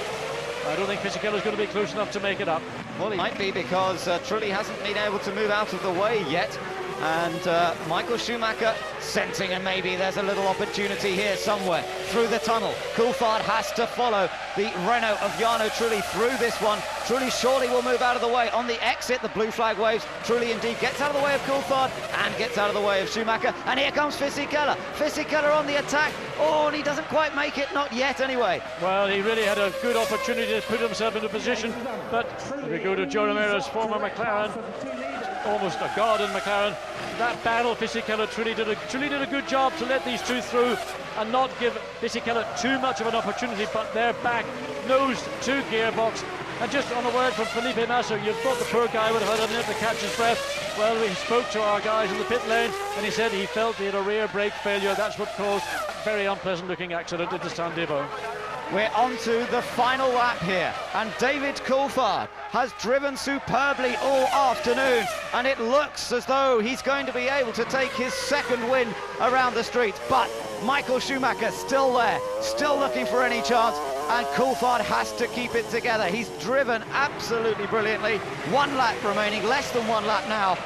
I don't think Fisichella's going to be close enough to make it up. Well, he might be, because Trulli hasn't been able to move out of the way yet. And Michael Schumacher sensing, and maybe there's a little opportunity here somewhere through the tunnel. Coulthard has to follow the Renault of Jarno Trulli through this one. Trulli surely will move out of the way. On the exit, the blue flag waves. Trulli indeed gets out of the way of Coulthard and gets out of the way of Schumacher. And here comes Fisichella. Fisichella on the attack. Oh, and he doesn't quite make it, not yet anyway. Well, he really had a good opportunity to put himself into position, but we go to Joe Ramirez, former McLaren, almost a god in McLaren. That battle, Fisichella, Trulli did a good job to let these 2 through and not give Fisichella too much of an opportunity, but they're back, nose to gearbox. And just on a word from Felipe Massa, you thought the poor guy would have had a minute to catch his breath. Well, we spoke to our guys in the pit lane, and he said he felt he had a rear brake failure. That's what caused a very unpleasant looking accident into Sandoval. We're on to the final lap here, and David Coulthard has driven superbly all afternoon, and it looks as though he's going to be able to take his 2nd win around the streets. But Michael Schumacher still there, still looking for any chance, and Coulthard has to keep it together. He's driven absolutely brilliantly. 1 lap remaining, less than 1 lap now,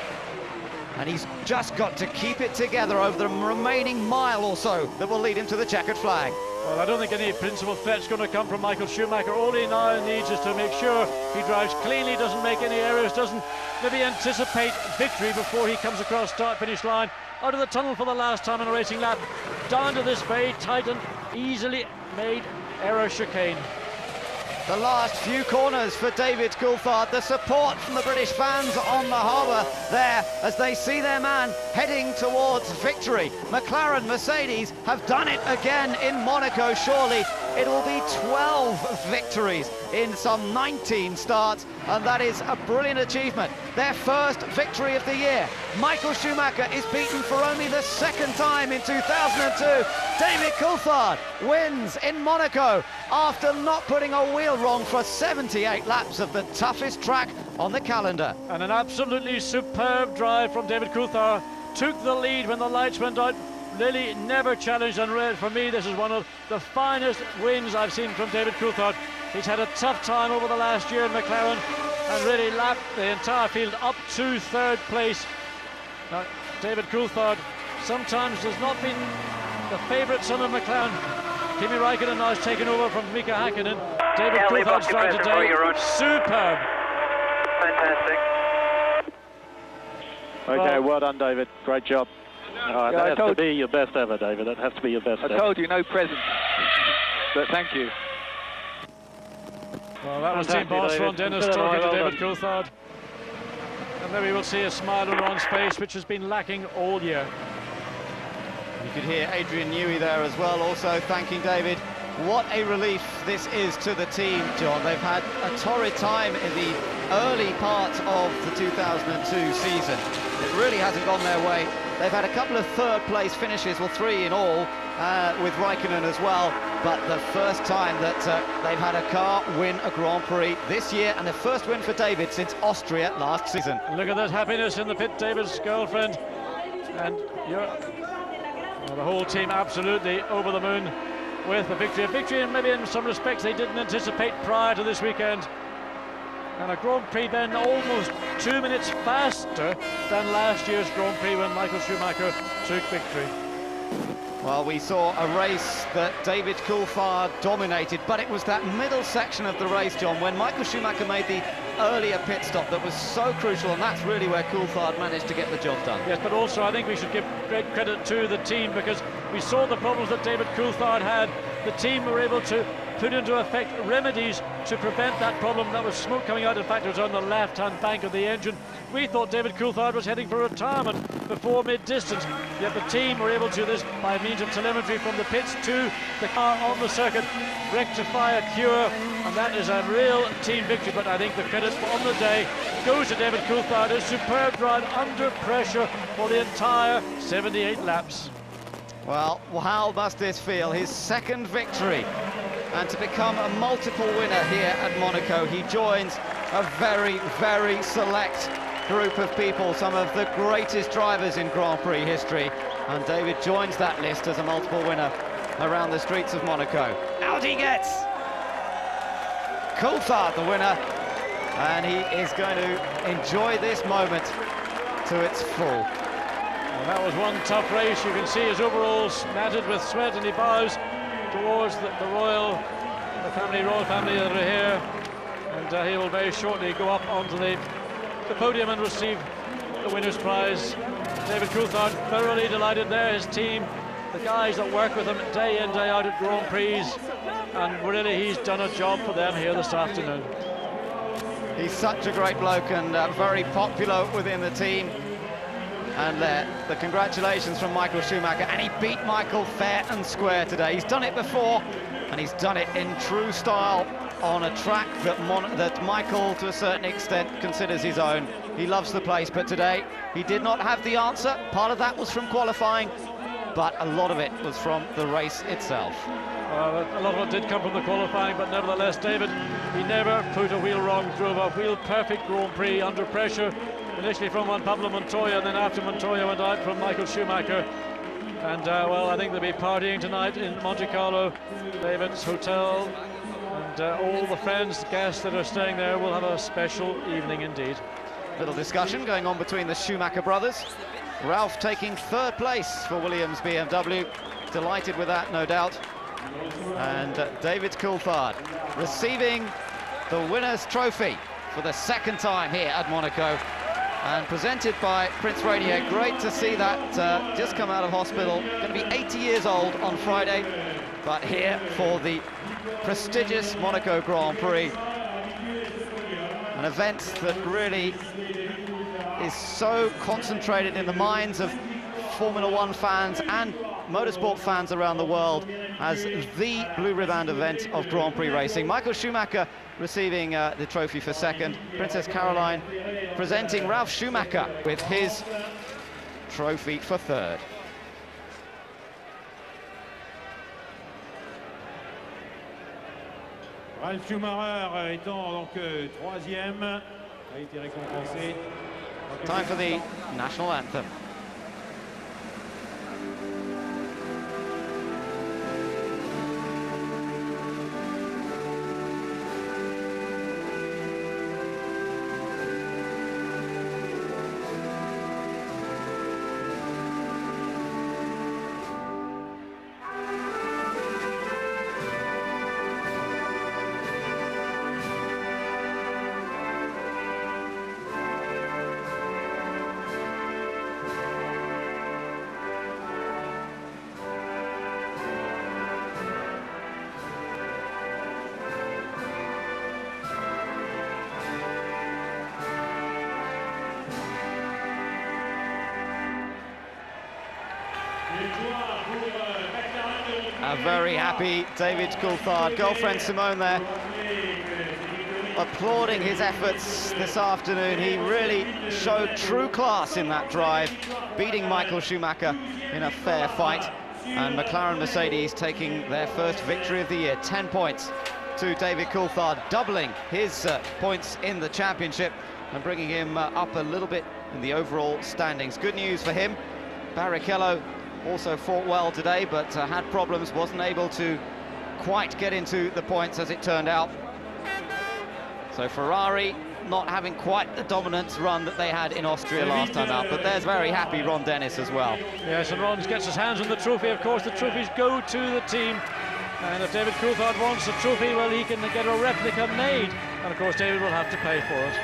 and he's just got to keep it together over the remaining mile or so that will lead him to the checkered flag. Well, I don't think any principal threat's going to come from Michael Schumacher. All he now needs is to make sure he drives cleanly, doesn't make any errors, doesn't maybe anticipate victory before he comes across start-finish line. Out of the tunnel for the last time in a racing lap, down to this very tight and easily made error chicane. The last few corners for David Coulthard. The support from the British fans on the harbour there as they see their man heading towards victory. McLaren, Mercedes have done it again in Monaco. Surely it will be 12 victories in some 19 starts, and that is a brilliant achievement. Their 1st victory of the year. Michael Schumacher is beaten for only the 2nd time in 2002. David Coulthard wins in Monaco after not putting a wheel wrong for 78 laps of the toughest track on the calendar. And an absolutely superb drive from David Coulthard. Took the lead when the lights went out, really never challenged on red. For me, this is one of the finest wins I've seen from David Coulthard. He's had a tough time over the last year in McLaren and really lapped the entire field up to third place. Now, David Coulthard sometimes has not been the favourite son of McLaren. Kimi Raikkonen now has taken over from Mika Hakkinen. David Coulthard's drive today, superb. Fantastic. Okay, well done, David. Great job. That has to be your best ever, David. That has to be your best ever. I told you, no present. But thank you. Well, that was team boss Ron Dennis talking to David Coulthard. And there we will see a smile on Ron's face, which has been lacking all year. You could hear Adrian Newey there as well, also thanking David. What a relief this is to the team, John. They've had a torrid time in the early part of the 2002 season. It really hasn't gone their way. They've had a couple of third-place finishes, well, 3 in all, with Raikkonen as well. But the first time that they've had a car win a Grand Prix this year, and the first win for David since Austria last season. Look at that happiness in the pit, David's girlfriend. And the whole team absolutely over the moon with the victory. A victory, and maybe in some respects they didn't anticipate prior to this weekend. And a Grand Prix then almost 2 minutes faster than last year's Grand Prix when Michael Schumacher took victory. Well, we saw a race that David Coulthard dominated, but it was that middle section of the race, John, when Michael Schumacher made the earlier pit stop that was so crucial, and that's really where Coulthard managed to get the job done. Yes, but also I think we should give great credit to the team, because we saw the problems that David Coulthard had. The team were able to put into effect remedies to prevent that problem. That was smoke coming out. In fact, it was on the left-hand bank of the engine. We thought David Coulthard was heading for retirement before mid-distance, yet the team were able to, this by means of telemetry from the pits to the car on the circuit, rectify a cure, and that is a real team victory. But I think the credit on the day goes to David Coulthard. His superb drive under pressure for the entire 78 laps. Well, how must this feel? His second victory, and to become a multiple winner here at Monaco. He joins a very, very select group of people, some of the greatest drivers in Grand Prix history, and David joins that list as a multiple winner around the streets of Monaco. Out he gets! Coulthard the winner, and he is going to enjoy this moment to its full. Well, that was one tough race. You can see his overalls matted with sweat, and he bows towards the royal family that are here, and he will very shortly go up onto the podium and receive the winner's prize. David Coulthard thoroughly delighted there, his team, the guys that work with him day in, day out at Grand Prix, and really he's done a job for them here this afternoon. He's such a great bloke and very popular within the team. And the congratulations from Michael Schumacher, and he beat Michael fair and square today. He's done it before, and he's done it in true style on a track that Michael, to a certain extent, considers his own. He loves the place, but today he did not have the answer. Part of that was from qualifying, but a lot of it was from the race itself. A lot of it did come from the qualifying, but nevertheless, David, he never put a wheel wrong, drove a wheel-perfect Grand Prix under pressure. Initially from Juan Pablo Montoya, and then after Montoya went out from Michael Schumacher. And well, I think they'll be partying tonight in Monte Carlo, David's hotel, and all the friends, guests that are staying there will have a special evening indeed. Little discussion going on between the Schumacher brothers. Ralph taking third place for Williams BMW, delighted with that, no doubt. And David Coulthard receiving the winner's trophy for the second time here at Monaco, and presented by Prince Rainier. Great to see that just come out of hospital. Going to be 80 years old on Friday, but here for the prestigious Monaco Grand Prix. An event that really is so concentrated in the minds of Formula One fans and motorsport fans around the world as the blue ribbon event of Grand Prix racing. Michael Schumacher receiving the trophy for second. Princess Caroline presenting Ralf Schumacher with his trophy for third. Ralf Schumacher étant donc troisième, a été récompensé. Time for the national anthem. very happy David Coulthard. Girlfriend Simone there, applauding his efforts this afternoon. He really showed true class in that drive, beating Michael Schumacher in a fair fight. And McLaren Mercedes taking their first victory of the year, 10 points to David Coulthard, doubling his points in the championship and bringing him up a little bit in the overall standings. Good news for him. Barrichello also fought well today, but had problems, wasn't able to quite get into the points as it turned out. So Ferrari not having quite the dominant run that they had in Austria last time out, but there's very happy Ron Dennis as well. Yes, and Ron gets his hands on the trophy. Of course, the trophies go to the team, and if David Coulthard wants the trophy, well, he can get a replica made, and of course David will have to pay for it.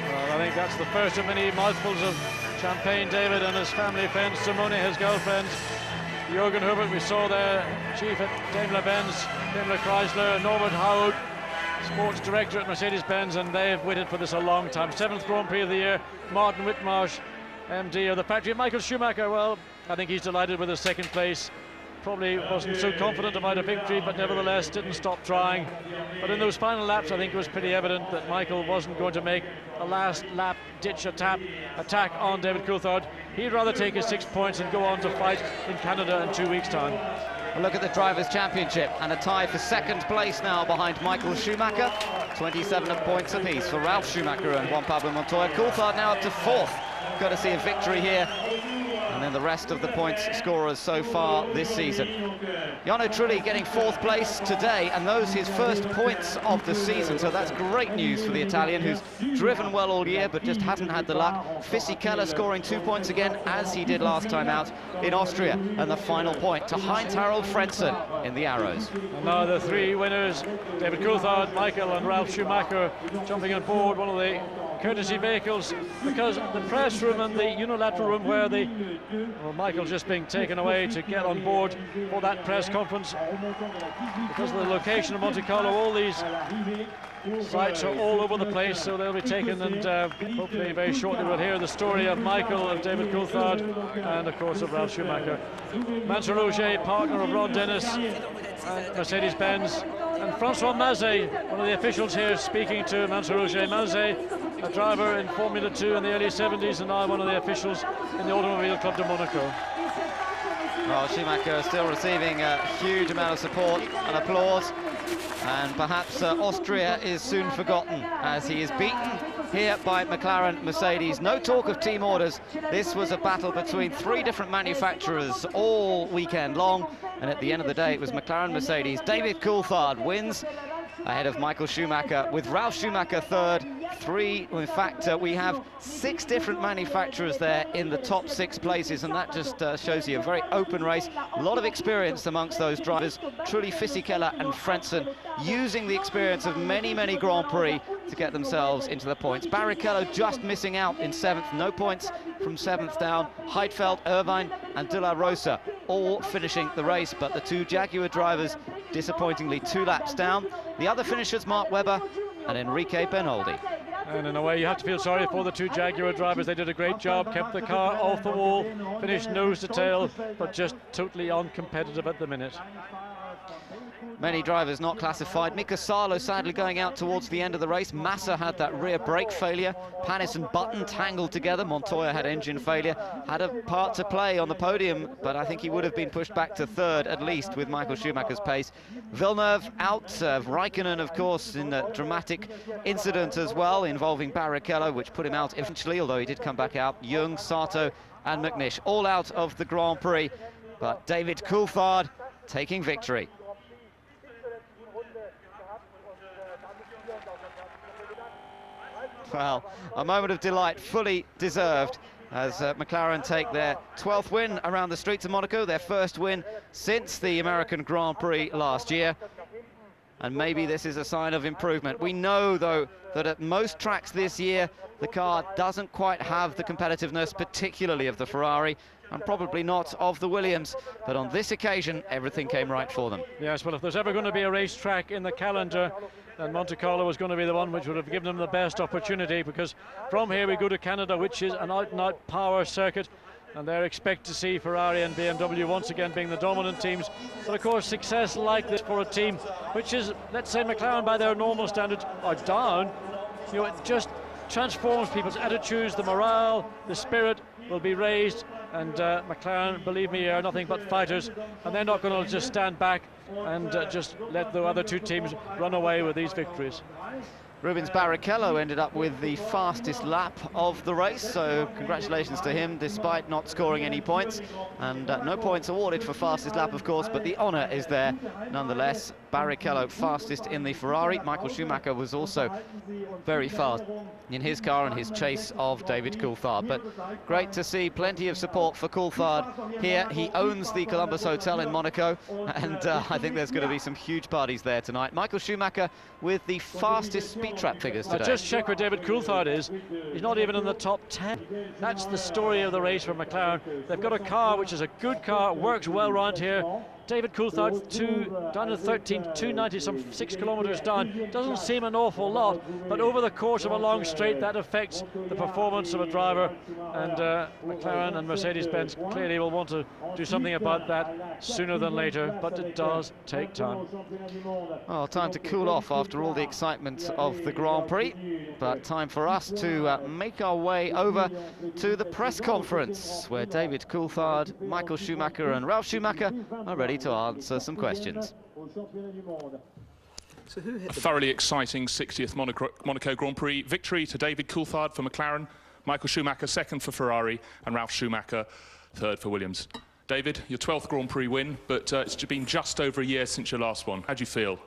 Well, I think that's the first of many mouthfuls of champagne. David and his family friends, Simone, his girlfriend, Jürgen Herbert, we saw there, chief at Daimler-Benz, Daimler Chrysler, Norbert Haug, sports director at Mercedes-Benz, and they've waited for this a long time. 7th Grand Prix of the year. Martin Whitmarsh, MD of the factory. Michael Schumacher, well, I think he's delighted with his second place. Probably wasn't so confident about a victory, but nevertheless didn't stop trying. But in those final laps, I think it was pretty evident that Michael wasn't going to make a last lap ditch attack on David Coulthard. He'd rather take his 6 points and go on to fight in Canada in 2 weeks' time. A look at the Drivers' Championship, and a tie for second place now behind Michael Schumacher. 27 points apiece for Ralf Schumacher and Juan Pablo Montoya. Coulthard now up to 4th. Got to see a victory here. And then the rest of the points scorers so far this season. Jarno Trulli getting 4th place today, and those his first points of the season, so that's great news for the Italian, who's driven well all year but just hasn't had the luck. Fisichella scoring 2 points again, as he did last time out in Austria, and the final point to Heinz-Harald Frentzen in the Arrows. And now the 3 winners, David Coulthard, Michael and Ralf Schumacher, jumping on board one of the courtesy vehicles, because the press room and the unilateral room where Michael just being taken away to get on board for that press conference, because of the location of Monte Carlo, all these sites are all over the place, so they'll be taken, and hopefully very shortly we'll hear the story of Michael, of David Coulthard, and of course of Ralf Schumacher. Mansur Roger, partner of Ron Dennis and Mercedes-Benz, and Francois Mazet, one of the officials here, speaking to Mansur Roger. Mazet, a driver in Formula 2 in the early 70s, and now one of the officials in the Automobile Club de Monaco. Well, Schumacher still receiving a huge amount of support and applause, and perhaps Austria is soon forgotten as he is beaten here by McLaren Mercedes. No talk of team orders. This was a battle between 3 different manufacturers all weekend long, and at the end of the day it was McLaren Mercedes. David Coulthard wins ahead of Michael Schumacher, with Ralf Schumacher 3rd. In fact, we have 6 different manufacturers there in the top 6 places, and that just shows you a very open race. A lot of experience amongst those drivers. Trulli, Fisichella and Frentzen using the experience of many, many Grand Prix to get themselves into the points. Barrichello just missing out in 7th, no points from 7th down. Heidfeld, Irvine and De La Rosa all finishing the race, but the 2 Jaguar drivers disappointingly 2 laps down. The other finishers, Mark Webber and Enrique Bernoldi. And in a way you have to feel sorry for the 2 Jaguar drivers. They did a great job, kept the car off the wall, finished nose to tail, but just totally uncompetitive at the minute. Many drivers not classified. Mika Salo sadly going out towards the end of the race. Massa had that rear brake failure. Panis and Button tangled together. Montoya had engine failure. Had a part to play on the podium, but I think he would have been pushed back to 3rd at least with Michael Schumacher's pace. Villeneuve out. Raikkonen, of course, in a dramatic incident as well involving Barrichello, which put him out eventually, although he did come back out. Jung, Sato and McNish all out of the Grand Prix, but David Coulthard taking victory. Well, a moment of delight, fully deserved, as McLaren take their 12th win around the streets of Monaco, their first win since the American Grand Prix last year. And maybe this is a sign of improvement. We know, though, that at most tracks this year, the car doesn't quite have the competitiveness, particularly of the Ferrari, and probably not of the Williams. But on this occasion, everything came right for them. Yes, well, if there's ever going to be a racetrack in the calendar, then Monte Carlo was going to be the one which would have given them the best opportunity, because from here we go to Canada, which is an out-and-out power circuit. and they're expect to see Ferrari and BMW once again being the dominant teams. But of course, success like this for a team which is, let's say, McLaren by their normal standards are down, you know, it just transforms people's attitudes. The morale, the spirit will be raised, and McLaren, believe me, are nothing but fighters, and they're not going to just stand back and just let the other two teams run away with these victories. Rubens Barrichello ended up with the fastest lap of the race, so congratulations to him, despite not scoring any points. And no points awarded for fastest lap, of course, but the honour is there nonetheless. Barrichello fastest in the Ferrari. Michael Schumacher was also very fast in his car and his chase of David Coulthard. But great to see plenty of support for Coulthard here. He owns the Columbus Hotel in Monaco, and I think there's going to be some huge parties there tonight. Michael Schumacher with the fastest speed trap figures today. Just check where David Coulthard is. He's not even in the top 10. That's the story of the race for McLaren. They've got a car which is a good car, works well around here. David Coulthard down to 13, 290, some 6 kilometers down. Doesn't seem an awful lot, but over the course of a long straight, that affects the performance of a driver. And McLaren and Mercedes-Benz clearly will want to do something about that sooner than later, but it does take time. Well, time to cool off after all the excitement of the Grand Prix, but time for us to make our way over to the press conference, where David Coulthard, Michael Schumacher and Ralf Schumacher are ready to answer some questions. A thoroughly exciting 60th Monaco Grand Prix victory to David Coulthard for McLaren, Michael Schumacher second for Ferrari, and Ralf Schumacher third for Williams. David, your 12th Grand Prix win, but it's been just over a year since your last one. How do you feel?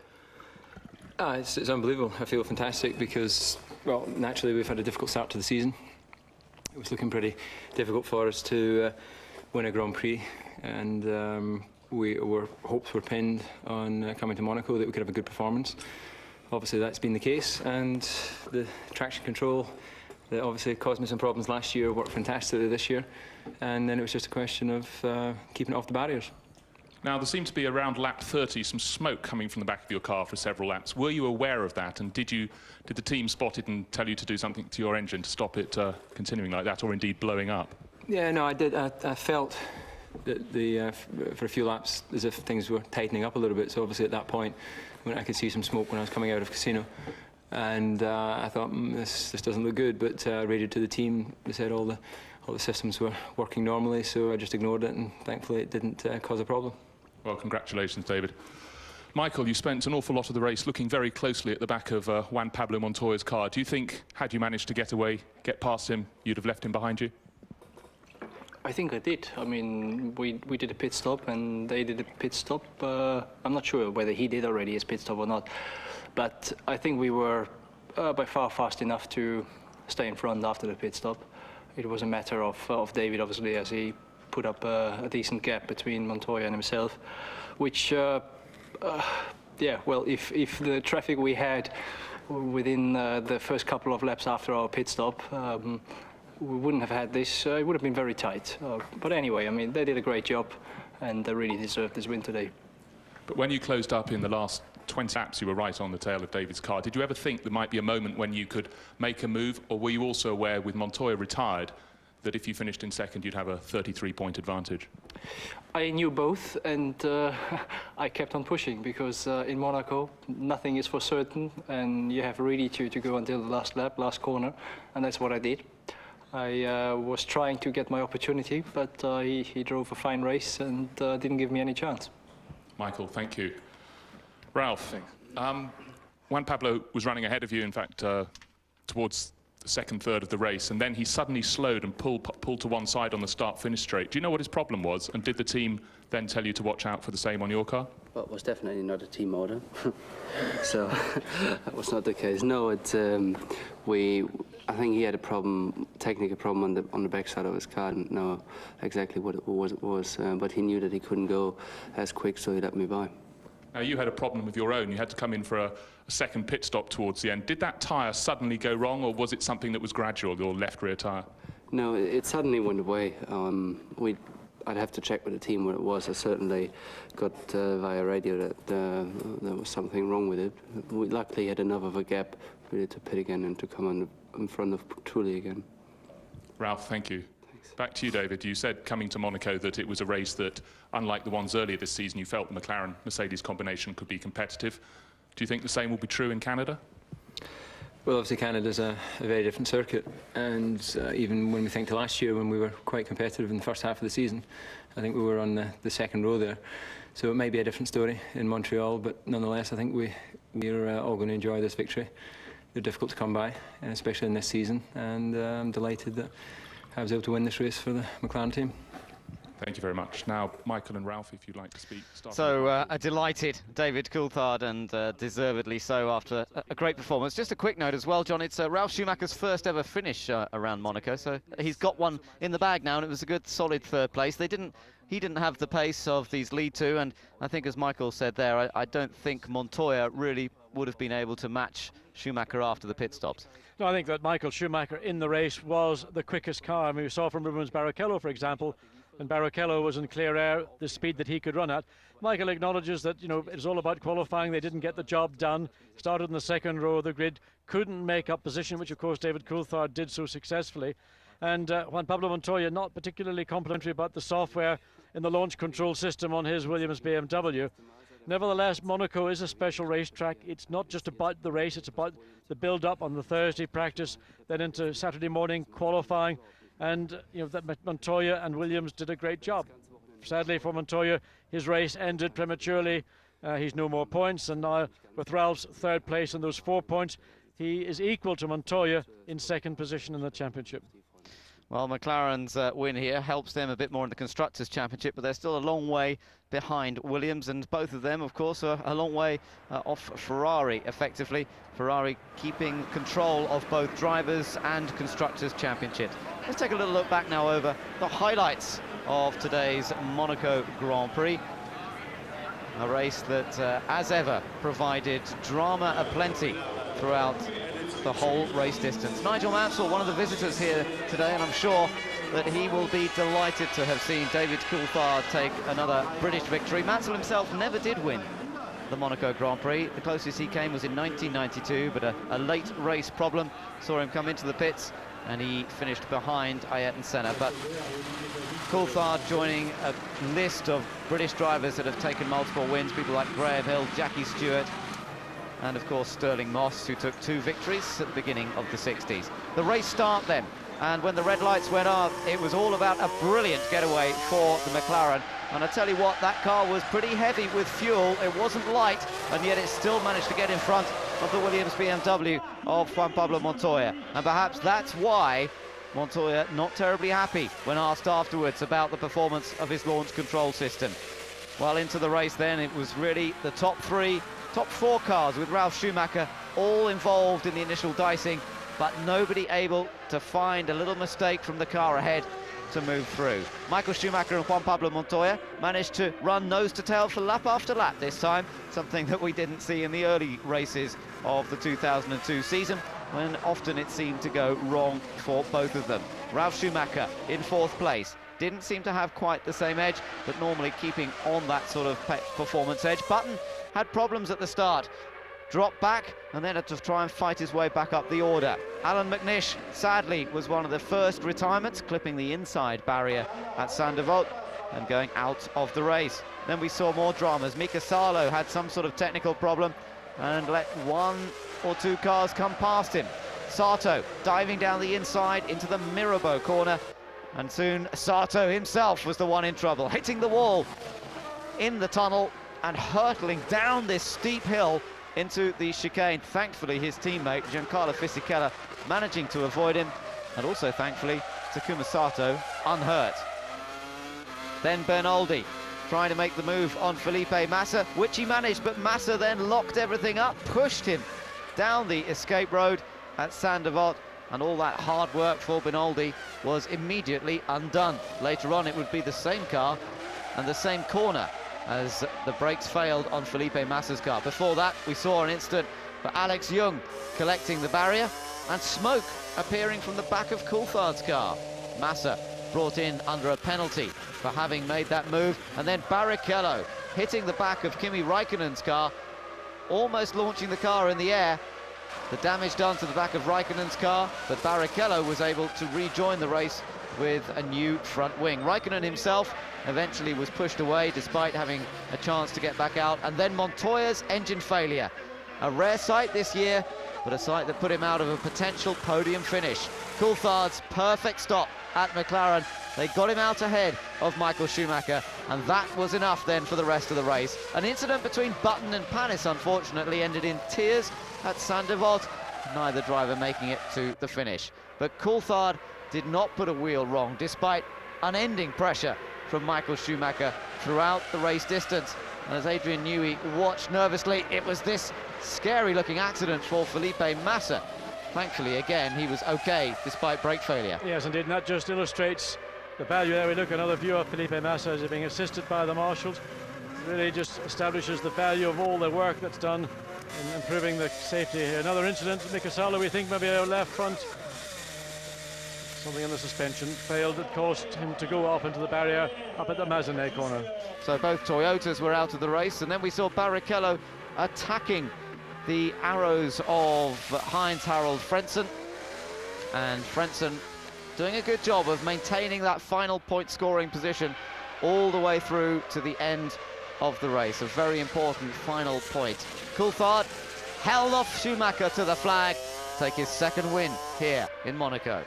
It's unbelievable. I feel fantastic because, well, naturally we've had a difficult start to the season. It was looking pretty difficult for us to win a Grand Prix, and our hopes were pinned on coming to Monaco that we could have a good performance. Obviously that's been the case, and the traction control that obviously caused me some problems last year worked fantastically this year, and then it was just a question of keeping it off the barriers. Now, there seemed to be around lap 30 some smoke coming from the back of your car for several laps. Were you aware of that, and did the team spot it and tell you to do something to your engine to stop it continuing like that, or indeed blowing up? Yeah, no, I did. I felt that for a few laps as if things were tightening up a little bit. So obviously at that point, when I could see some smoke when I was coming out of Casino, and I thought this doesn't look good. But I radioed to the team. They said all the systems were working normally, so I just ignored it, and thankfully it didn't cause a problem. Well, congratulations, David. Michael, you spent an awful lot of the race looking very closely at the back of Juan Pablo Montoya's car. Do you think, had you managed to get away, get past him, you'd have left him behind you? I think I did. I mean, we did a pit stop and they did a pit stop. I'm not sure whether he did already his pit stop or not, but I think we were by far fast enough to stay in front after the pit stop. It was a matter of David, obviously, as he put up a decent gap between Montoya and himself, which, yeah, well, if the traffic we had within the first couple of laps after our pit stop, we wouldn't have had this. It would have been very tight. But anyway, I mean, they did a great job, and they really deserved this win today. But when you closed up in the last 20 laps, you were right on the tail of David's car. Did you ever think there might be a moment when you could make a move, or were you also aware, with Montoya retired, that if you finished in second, you'd have a 33-point advantage? I knew both, and I kept on pushing, because in Monaco, nothing is for certain, and you have really to go until the last lap, last corner, and that's what I did. I was trying to get my opportunity, but he drove a fine race and didn't give me any chance. Michael, thank you. Ralf, Juan Pablo was running ahead of you, in fact, towards the second third of the race, and then he suddenly slowed and pulled to one side on the start-finish straight. Do you know what his problem was, and did the team then tell you to watch out for the same on your car? Well, it was definitely not a team order, so that was not the case. No, I think he had a problem, technical problem on the back side of his car. I didn't know exactly what it was, but he knew that he couldn't go as quick, so he let me by. Now, you had a problem with your own. You had to come in for a second pit stop towards the end. Did that tyre suddenly go wrong, or was it something that was gradual, your left rear tyre? No, it suddenly went away. I'd have to check with the team what it was. I certainly got via radio that there was something wrong with it. We luckily had enough of a gap really to pit again and to come in front of Trulli again. Ralf, thank you. Back to you, David. You said coming to Monaco that it was a race that, unlike the ones earlier this season, you felt the McLaren-Mercedes combination could be competitive. Do you think the same will be true in Canada? Well, obviously Canada's a very different circuit, and even when we think to last year when we were quite competitive in the first half of the season, I think we were on the second row there. So it may be a different story in Montreal, but nonetheless I think we're all going to enjoy this victory. They're difficult to come by, especially in this season, and I'm delighted that I was able to win this race for the McLaren team. Thank you very much. Now, Michael and Ralph, if you'd like to speak. So, a delighted David Coulthard, and deservedly so after a great performance. Just a quick note as well, John, it's Ralf Schumacher's first ever finish around Monaco, so he's got one in the bag now, and it was a good, solid third place. He didn't have the pace of these lead two, and I think, as Michael said there, I don't think Montoya really would have been able to match Schumacher after the pit stops. No, I think that Michael Schumacher in the race was the quickest car. I mean, we saw from Rubens Barrichello, for example, when Barrichello was in clear air, the speed that he could run at. Michael acknowledges that, you know, it's all about qualifying. They didn't get the job done. Started in the second row of the grid, couldn't make up position, which of course David Coulthard did so successfully. And Juan Pablo Montoya, not particularly complimentary about the software in the launch control system on his Williams BMW. Nevertheless, Monaco is a special racetrack. It's not just about the race, it's about the build-up on the Thursday practice, then into Saturday morning qualifying. And you know that Montoya and Williams did a great job. Sadly for Montoya, his race ended prematurely. He's no more points, and now with Ralph's third place and those 4 points, he is equal to Montoya in second position in the championship. Well, McLaren's win here helps them a bit more in the Constructors' Championship, but they're still a long way behind Williams, and both of them, of course, are a long way off Ferrari, effectively. Ferrari keeping control of both Drivers' and Constructors' Championship. Let's take a little look back now over the highlights of today's Monaco Grand Prix. A race that, as ever, provided drama aplenty throughout the whole race distance. Nigel Mansell, one of the visitors here today, and I'm sure that he will be delighted to have seen David Coulthard take another British victory. Mansell himself never did win the Monaco Grand Prix. The closest he came was in 1992, but a late race problem saw him come into the pits, and he finished behind Ayrton Senna. But Coulthard joining a list of British drivers that have taken multiple wins, people like Graham Hill, Jackie Stewart, and of course Sterling Moss, who took 2 victories at the beginning of the 60s. The race start then, and when the red lights went up, it was all about a brilliant getaway for the McLaren. And I tell you what, that car was pretty heavy with fuel. It wasn't light, and yet it still managed to get in front of the Williams BMW of Juan Pablo Montoya. And perhaps that's why Montoya not terribly happy when asked afterwards about the performance of his launch control system. Well, into the race then, it was really the top 4 cars with Ralf Schumacher all involved in the initial dicing, but nobody able to find a little mistake from the car ahead to move through. Michael Schumacher and Juan Pablo Montoya managed to run nose to tail for lap after lap this time, something that we didn't see in the early races of the 2002 season, when often it seemed to go wrong for both of them. Ralf Schumacher in 4th place. Didn't seem to have quite the same edge, but normally keeping on that sort of performance edge. Button had problems at the start, dropped back, and then had to try and fight his way back up the order. Alan McNish, sadly, was one of the first retirements, clipping the inside barrier at Saint-Devote and going out of the race. Then we saw more dramas. Mika Salo had some sort of technical problem and let 1 or 2 cars come past him. Sato diving down the inside into the Mirabeau corner, and soon Sato himself was the one in trouble, hitting the wall in the tunnel and hurtling down this steep hill into the chicane. Thankfully, his teammate Giancarlo Fisichella managing to avoid him, and also thankfully Takuma Sato unhurt. Then Bernoldi trying to make the move on Felipe Massa, which he managed, but Massa then locked everything up, pushed him down the escape road at Saint-Devote, and all that hard work for Bernoldi was immediately undone. Later on, it would be the same car and the same corner as the brakes failed on Felipe Massa's car. Before that, we saw an incident for Alex Young collecting the barrier, and smoke appearing from the back of Coulthard's car. Massa brought in under a penalty for having made that move, and then Barrichello hitting the back of Kimi Raikkonen's car, almost launching the car in the air. The damage done to the back of Raikkonen's car, but Barrichello was able to rejoin the race with a new front wing. Raikkonen himself eventually was pushed away despite having a chance to get back out, and then Montoya's engine failure. A rare sight this year, but a sight that put him out of a potential podium finish. Coulthard's perfect stop at McLaren. They got him out ahead of Michael Schumacher, and that was enough then for the rest of the race. An incident between Button and Panis, unfortunately, ended in tears at Saint-Devote, neither driver making it to the finish. But Coulthard did not put a wheel wrong, despite unending pressure from Michael Schumacher throughout the race distance. And as Adrian Newey watched nervously, it was this scary-looking accident for Felipe Massa. Thankfully, again, he was okay despite brake failure. Yes, indeed, and that just illustrates the value there. We look at another view of Felipe Massa as he's being assisted by the marshals. Really just establishes the value of all the work that's done in improving the safety here. Another incident, Mika Salo, we think maybe our left front, something in the suspension, failed that caused him to go off into the barrier up at the Mazeney corner. So both Toyotas were out of the race, and then we saw Barrichello attacking the arrows of Heinz-Harald Frentzen, and Frentzen doing a good job of maintaining that final point scoring position all the way through to the end of the race. A very important final point. Coulthard held off Schumacher to the flag, take his second win here in Monaco.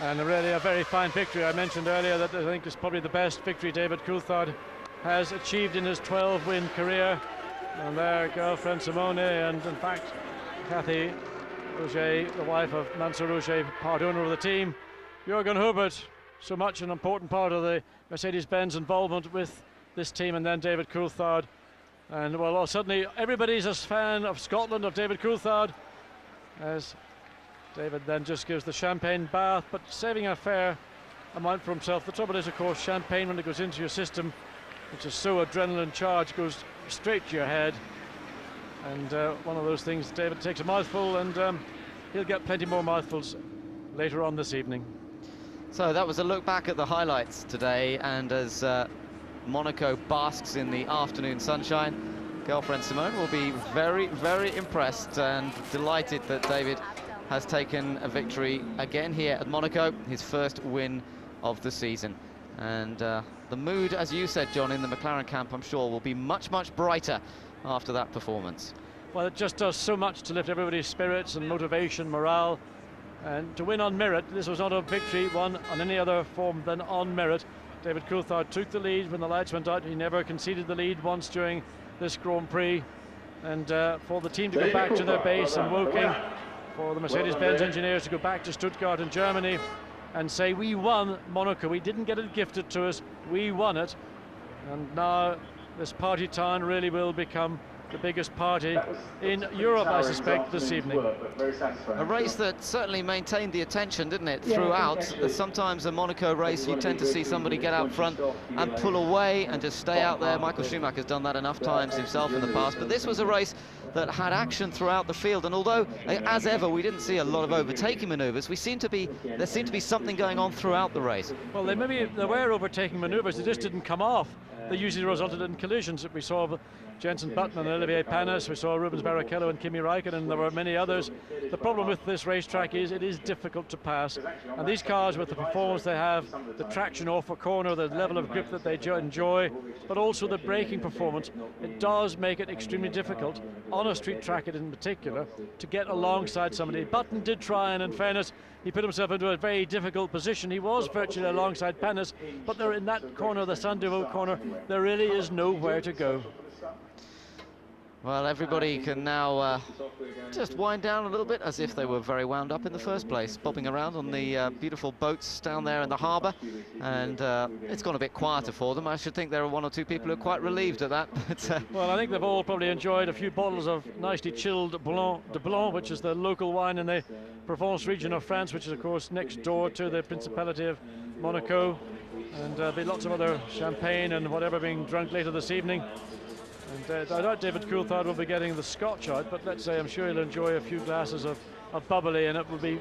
And really a very fine victory. I mentioned earlier that I think it's probably the best victory David Coulthard has achieved in his 12-win career. And there, girlfriend Simone, and in fact, Kathy Roger, the wife of Mansur Roger, part owner of the team. Jürgen Hubert, so much an important part of the Mercedes-Benz involvement with this team, and then David Coulthard. And well, suddenly everybody's a fan of Scotland, of David Coulthard, as David then just gives the champagne bath, but saving a fair amount for himself. The trouble is, of course, champagne, when it goes into your system, which is so adrenaline charged, goes straight to your head. And one of those things, David takes a mouthful, and he'll get plenty more mouthfuls later on this evening. So that was a look back at the highlights today, and as Monaco basks in the afternoon sunshine, girlfriend Simone will be very, very impressed and delighted that David has taken a victory again here at Monaco, his first win of the season. And the mood, as you said, John, in the McLaren camp, I'm sure, will be much, much brighter after that performance. Well, it just does so much to lift everybody's spirits and motivation, morale, and to win on merit. This was not a victory won on any other form than on merit. David Coulthard took the lead when the lights went out. He never conceded the lead once during this Grand Prix. And for the team to go back to their base in Woking, for the Mercedes-Benz engineers to go back to Stuttgart in Germany and say, we won Monaco, we didn't get it gifted to us, we won it. And now this party town really will become the biggest party in Europe, I suspect, this evening. A race that certainly maintained the attention, didn't it, throughout. Sometimes a Monaco race, you tend to see somebody get out front and pull away and just stay out there. Michael Schumacher's done that enough times himself in the past, but this was a race that had action throughout the field, and although, as ever, we didn't see a lot of overtaking manoeuvres, there seemed to be something going on throughout the race. Well, there were overtaking manoeuvres, they just didn't come off. They usually resulted in collisions that we saw. Jenson Button and Olivier Panis, we saw Rubens Barrichello and Kimi Raikkonen, there were many others. The problem with this racetrack is it is difficult to pass, and these cars, with the performance they have, the traction off a corner, the level of grip that they enjoy, but also the braking performance, it does make it extremely difficult on a street track in particular to get alongside somebody. Button did try, and in fairness, he put himself into a very difficult position. He was virtually alongside Panis, but they're in that corner, the Saint-Devote corner, there really is nowhere to go. Well, everybody can now just wind down a little bit, as if they were very wound up in the first place, bobbing around on the beautiful boats down there in the harbour, and it's gone a bit quieter for them. I should think there are one or two people who are quite relieved at that. But, well, I think they've all probably enjoyed a few bottles of nicely chilled Blanc de Blanc, which is the local wine in the Provence region of France, which is, of course, next door to the Principality of Monaco, and there'll be lots of other champagne and whatever being drunk later this evening. And I doubt David Coulthard will be getting the scotch out, but let's say I'm sure he'll enjoy a few glasses of bubbly, and it will be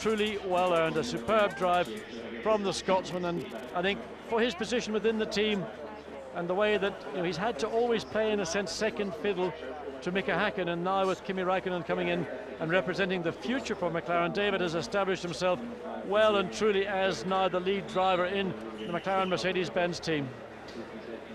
truly well earned. A superb drive from the Scotsman, and I think for his position within the team and the way that he's had to always play, in a sense, second fiddle to Mika Häkkinen, and now with Kimi Raikkonen coming in and representing the future for McLaren, David has established himself well and truly as now the lead driver in the McLaren Mercedes-Benz team.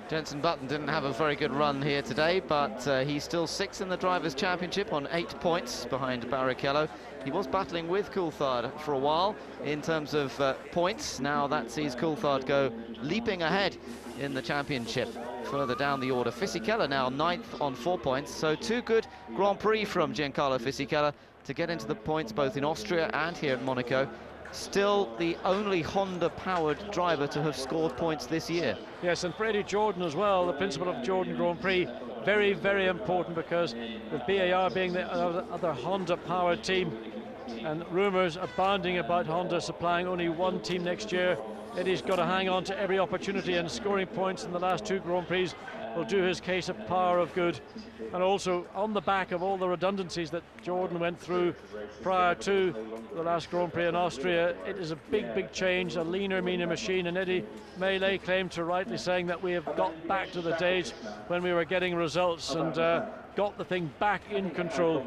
Jenson Button didn't have a very good run here today, but he's still 6th in the Drivers' Championship on 8 points behind Barrichello. He was battling with Coulthard for a while in terms of points. Now that sees Coulthard go leaping ahead in the championship further down the order. Fisichella now 9th on 4 points, so 2 good Grand Prix from Giancarlo Fisichella to get into the points both in Austria and here at Monaco. Still the only Honda-powered driver to have scored points this year. Yes, and for Eddie Jordan as well, the principle of Jordan Grand Prix, very, very important, because with BAR being the other Honda-powered team, and rumours abounding about Honda supplying only one team next year, Eddie's got to hang on to every opportunity, and scoring points in the last 2 Grand Prix will do his case a power of good. And also on the back of all the redundancies that Jordan went through prior to the last Grand Prix in Austria, it is a big, big change, a leaner, meaner machine. And Eddie may lay claim to rightly saying that we have got back to the days when we were getting results and got the thing back in control.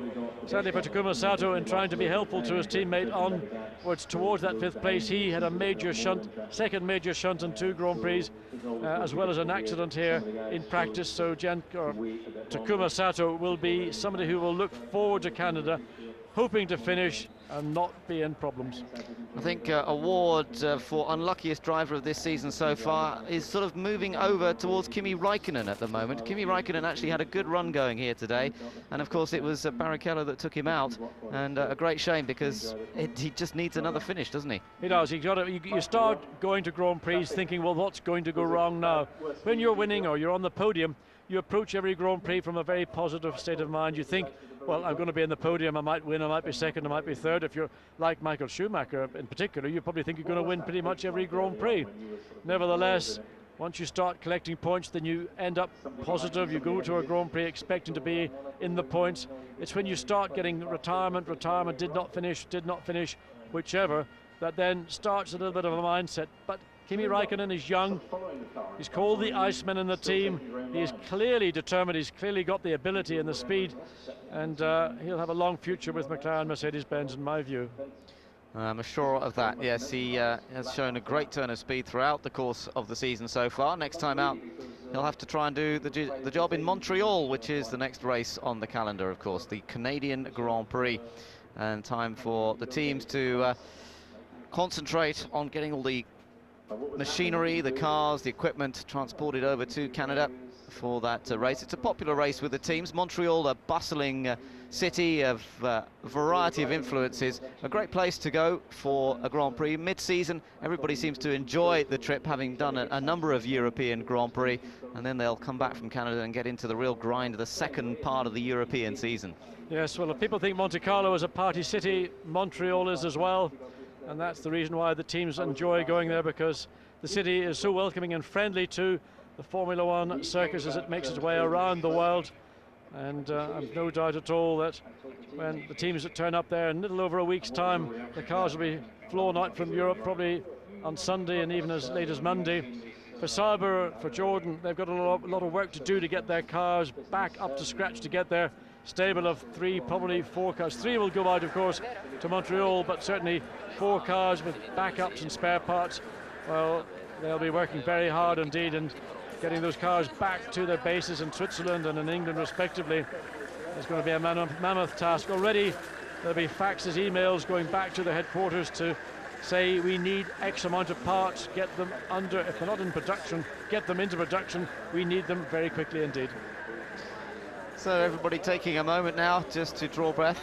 Sadly for Takuma Sato, in trying to be helpful to his teammate onwards towards that 5th place, he had a major shunt, second major shunt in 2 Grand Prix, as well as an accident here in practice. So Takuma Sato will be somebody who will look forward to Canada, hoping to finish and not be in problems. I think award for unluckiest driver of this season so far is sort of moving over towards Kimi Räikkönen at the moment. Kimi Räikkönen actually had a good run going here today, and of course it was Barrichello that took him out, and a great shame, because he just needs another finish, doesn't he? He does. You start going to Grand Prix thinking, well, what's going to go wrong now? When you're winning or you're on the podium, you approach every Grand Prix from a very positive state of mind. You think, well, I'm going to be in the podium, I might win, I might be second, I might be third. If you're like Michael Schumacher in particular, you probably think you're going to win pretty much every Grand Prix. Nevertheless, once you start collecting points, then you end up positive. You go to a Grand Prix expecting to be in the points. It's when you start getting retirement, did not finish, whichever, that then starts a little bit of a mindset. But Kimi Räikkönen is young. He's called the Iceman in the team. He is clearly determined. He's clearly got the ability and the speed, and he'll have a long future with McLaren Mercedes-Benz, in my view. I'm sure of that. Yes, he has shown a great turn of speed throughout the course of the season so far. Next time out, he'll have to try and do the job in Montreal, which is the next race on the calendar, of course, the Canadian Grand Prix. And time for the teams to concentrate on getting all the machinery, the cars, the equipment transported over to Canada for that race. It's a popular race with the teams. Montreal, a bustling city of variety of influences, a great place to go for a Grand Prix. Mid-season, everybody seems to enjoy the trip, having done a number of European Grand Prix, and then they'll come back from Canada and get into the real grind of the second part of the European season. Yes, well, if people think Monte Carlo is a party city, Montreal is as well. And that's the reason why the teams enjoy going there, because the city is so welcoming and friendly to the Formula One circus as it makes its way around the world. And I've no doubt at all that when the teams that turn up there in a little over a week's time, the cars will be flown out from Europe probably on Sunday and even as late as Monday. For Sauber, for Jordan, they've got a lot of work to do to get their cars back up to scratch, to get their stable of 3, probably 4 cars. 3 will go out, of course, to Montreal, but certainly 4 cars with backups and spare parts. Well, they'll be working very hard indeed and getting those cars back to their bases in Switzerland and in England respectively. It's going to be a mammoth task. Already there'll be faxes, emails going back to the headquarters to say we need X amount of parts, get them under, if they're not in production, get them into production. We need them very quickly indeed. So everybody taking a moment now just to draw breath.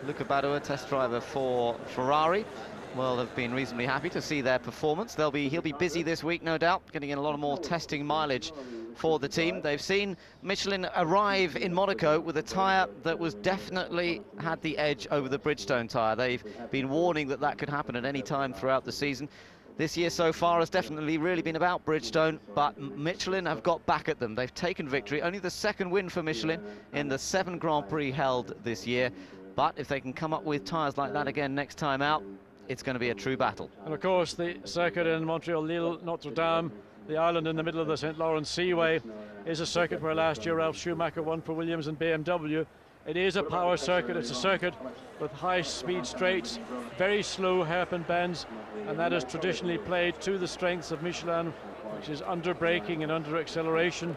Luca Badoer, test driver for Ferrari, will have been reasonably happy to see their performance. He'll be busy this week, no doubt, getting in a lot of more testing mileage for the team. They've seen Michelin arrive in Monaco with a tyre that was definitely had the edge over the Bridgestone tyre. They've been warning that that could happen at any time throughout the season. This year so far has definitely really been about Bridgestone, but Michelin have got back at them. They've taken victory. Only the second win for Michelin in the 7 Grand Prix held this year. But if they can come up with tyres like that again next time out, it's going to be a true battle. And of course, the circuit in Montreal, Lille, Notre Dame, the island in the middle of the St. Lawrence Seaway, is a circuit where last year Ralf Schumacher won for Williams and BMW. It is a power circuit. It's a circuit with high-speed straights, very slow hairpin bends, and that has traditionally played to the strengths of Michelin, which is under braking and under acceleration.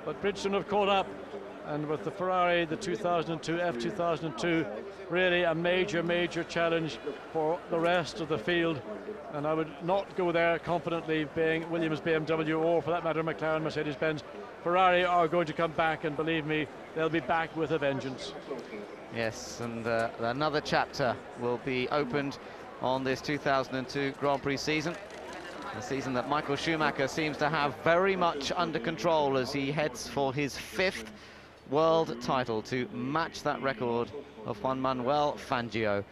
But Bridgestone have caught up, and with the Ferrari, the 2002 F2002, really a major challenge for the rest of the field. And I would not go there confidently, being Williams, BMW, or for that matter McLaren, Mercedes-Benz. Ferrari are going to come back, and believe me, they'll be back with a vengeance. Yes, and another chapter will be opened on this 2002 Grand Prix season. A season that Michael Schumacher seems to have very much under control as he heads for his 5th world title to match that record of Juan Manuel Fangio.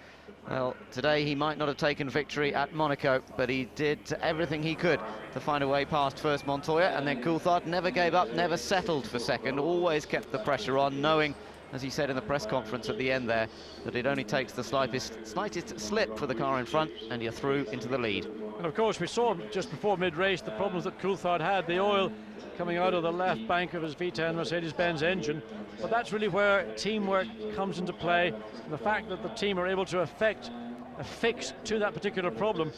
Well, today he might not have taken victory at Monaco, but he did everything he could to find a way past first Montoya, and then Coulthard never gave up, never settled for second, always kept the pressure on, knowing, as he said in the press conference at the end there, that it only takes the slightest slip for the car in front and you're through into the lead. And of course we saw just before mid-race the problems that Coulthard had, the oil coming out of the left bank of his V10 Mercedes-Benz engine, but that's really where teamwork comes into play, and the fact that the team are able to effect a fix to that particular problem.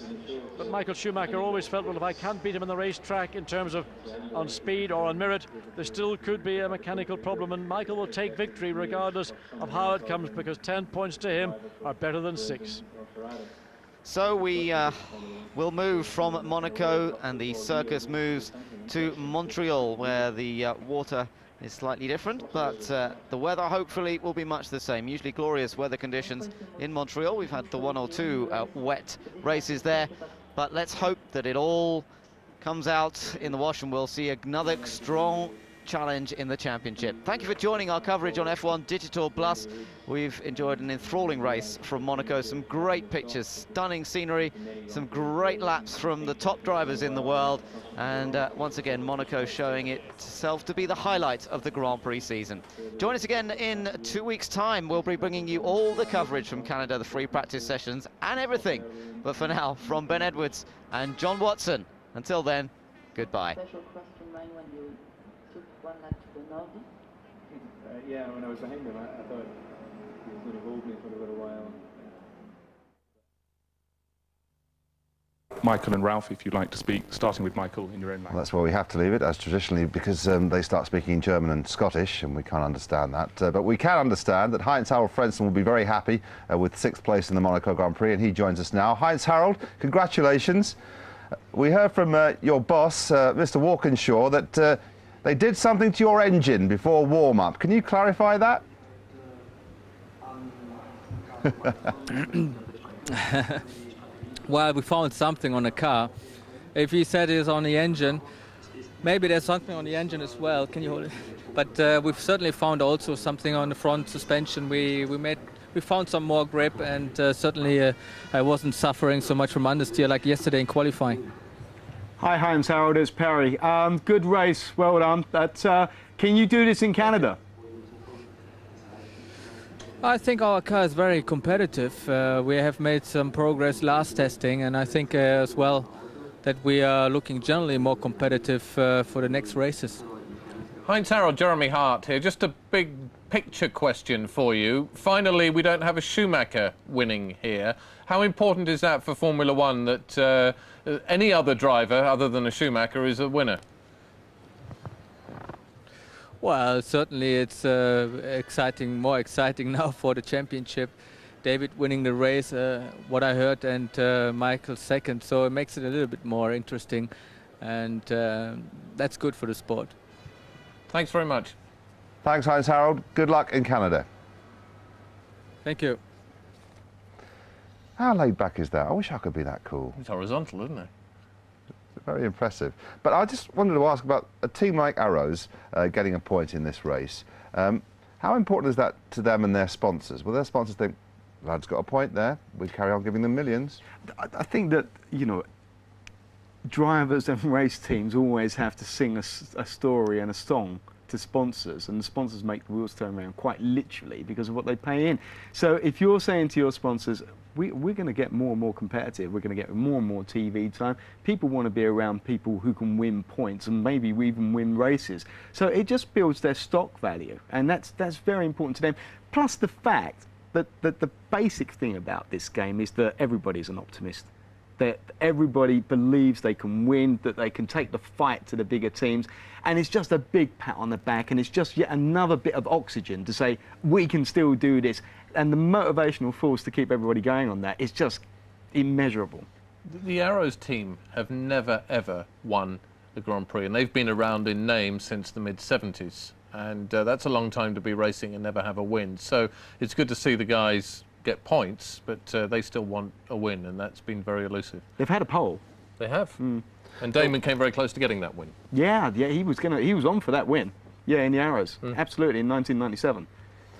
But Michael Schumacher always felt, well, if I can't beat him on the racetrack in terms of on speed or on merit, there still could be a mechanical problem, and Michael will take victory regardless of how it comes, because 10 points to him are better than 6. So we will move from Monaco, and the circus moves to Montreal, where the water is slightly different, but the weather hopefully will be much the same. Usually glorious weather conditions in Montreal. We've had the 1 or 2 wet races there, but let's hope that it all comes out in the wash and we'll see another strong challenge in the championship. Thank you for joining our coverage on F1 Digital Plus. We've enjoyed an enthralling race from Monaco, some great pictures, stunning scenery, some great laps from the top drivers in the world, and once again Monaco showing itself to be the highlight of the Grand Prix season. Join us again in 2 weeks' time. We'll be bringing you all the coverage from Canada, the free practice sessions and everything. But for now, from Ben Edwards and John Watson, until then, goodbye. Yeah, when I was behind him, I thought he was going to hold me for a little while. Michael and Ralph, if you'd like to speak, starting with Michael in your own language. Well, that's where we have to leave it, as traditionally, because they start speaking German and Scottish, and we can't understand that. But we can understand that Heinz-Harald Frentzen will be very happy with 6th place in the Monaco Grand Prix, and he joins us now. Heinz-Harald, congratulations. We heard from your boss, Mr. Walkinshaw, that they did something to your engine before warm-up. Can you clarify that? Well, we found something on the car. If you said it's on the engine, maybe there's something on the engine as well. Can you hold it? But we've certainly found also something on the front suspension. We found some more grip, and certainly I wasn't suffering so much from understeer like yesterday in qualifying. Hi Heinz-Harald, it's Perry. Good race, well done. But can you do this in Canada? I think our car is very competitive. We have made some progress last testing, and I think as well that we are looking generally more competitive for the next races. Heinz-Harald, Jeremy Hart here. Just a big picture question for you. Finally, we don't have a Schumacher winning here. How important is that for Formula One that any other driver other than a Schumacher is a winner? Well, certainly it's exciting, more exciting now for the championship. David winning the race, what I heard, and Michael second, so it makes it a little bit more interesting, and that's good for the sport. Thanks very much. Thanks, Heinz-Harald. Good luck in Canada. Thank you. How laid back is that? I wish I could be that cool. It's horizontal, isn't it? Very impressive. But I just wanted to ask about a team like Arrows getting a point in this race. How important is that to them and their sponsors? Will their sponsors think, lad's got a point there, we carry on giving them millions? I think that, you know, drivers and race teams always have to sing a story and a song to sponsors, and the sponsors make the wheels turn around quite literally because of what they pay in. So if you're saying to your sponsors, we're going to get more and more competitive, we're going to get more and more TV time, people want to be around people who can win points and maybe even win races. So it just builds their stock value, and that's very important to them. Plus the fact that the basic thing about this game is that everybody's an optimist. That everybody believes they can win, that they can take the fight to the bigger teams, and it's just a big pat on the back, and it's just yet another bit of oxygen to say we can still do this, and the motivational force to keep everybody going on that is just immeasurable. The Arrows team have never ever won the Grand Prix, and they've been around in name since the mid-70s, and that's a long time to be racing and never have a win. So it's good to see the guys get points, but they still want a win, and that's been very elusive. They've had a pole. They have. And Damon came very close to getting that win. Yeah, he was on for that win. Yeah, in the Arrows, absolutely, in 1997.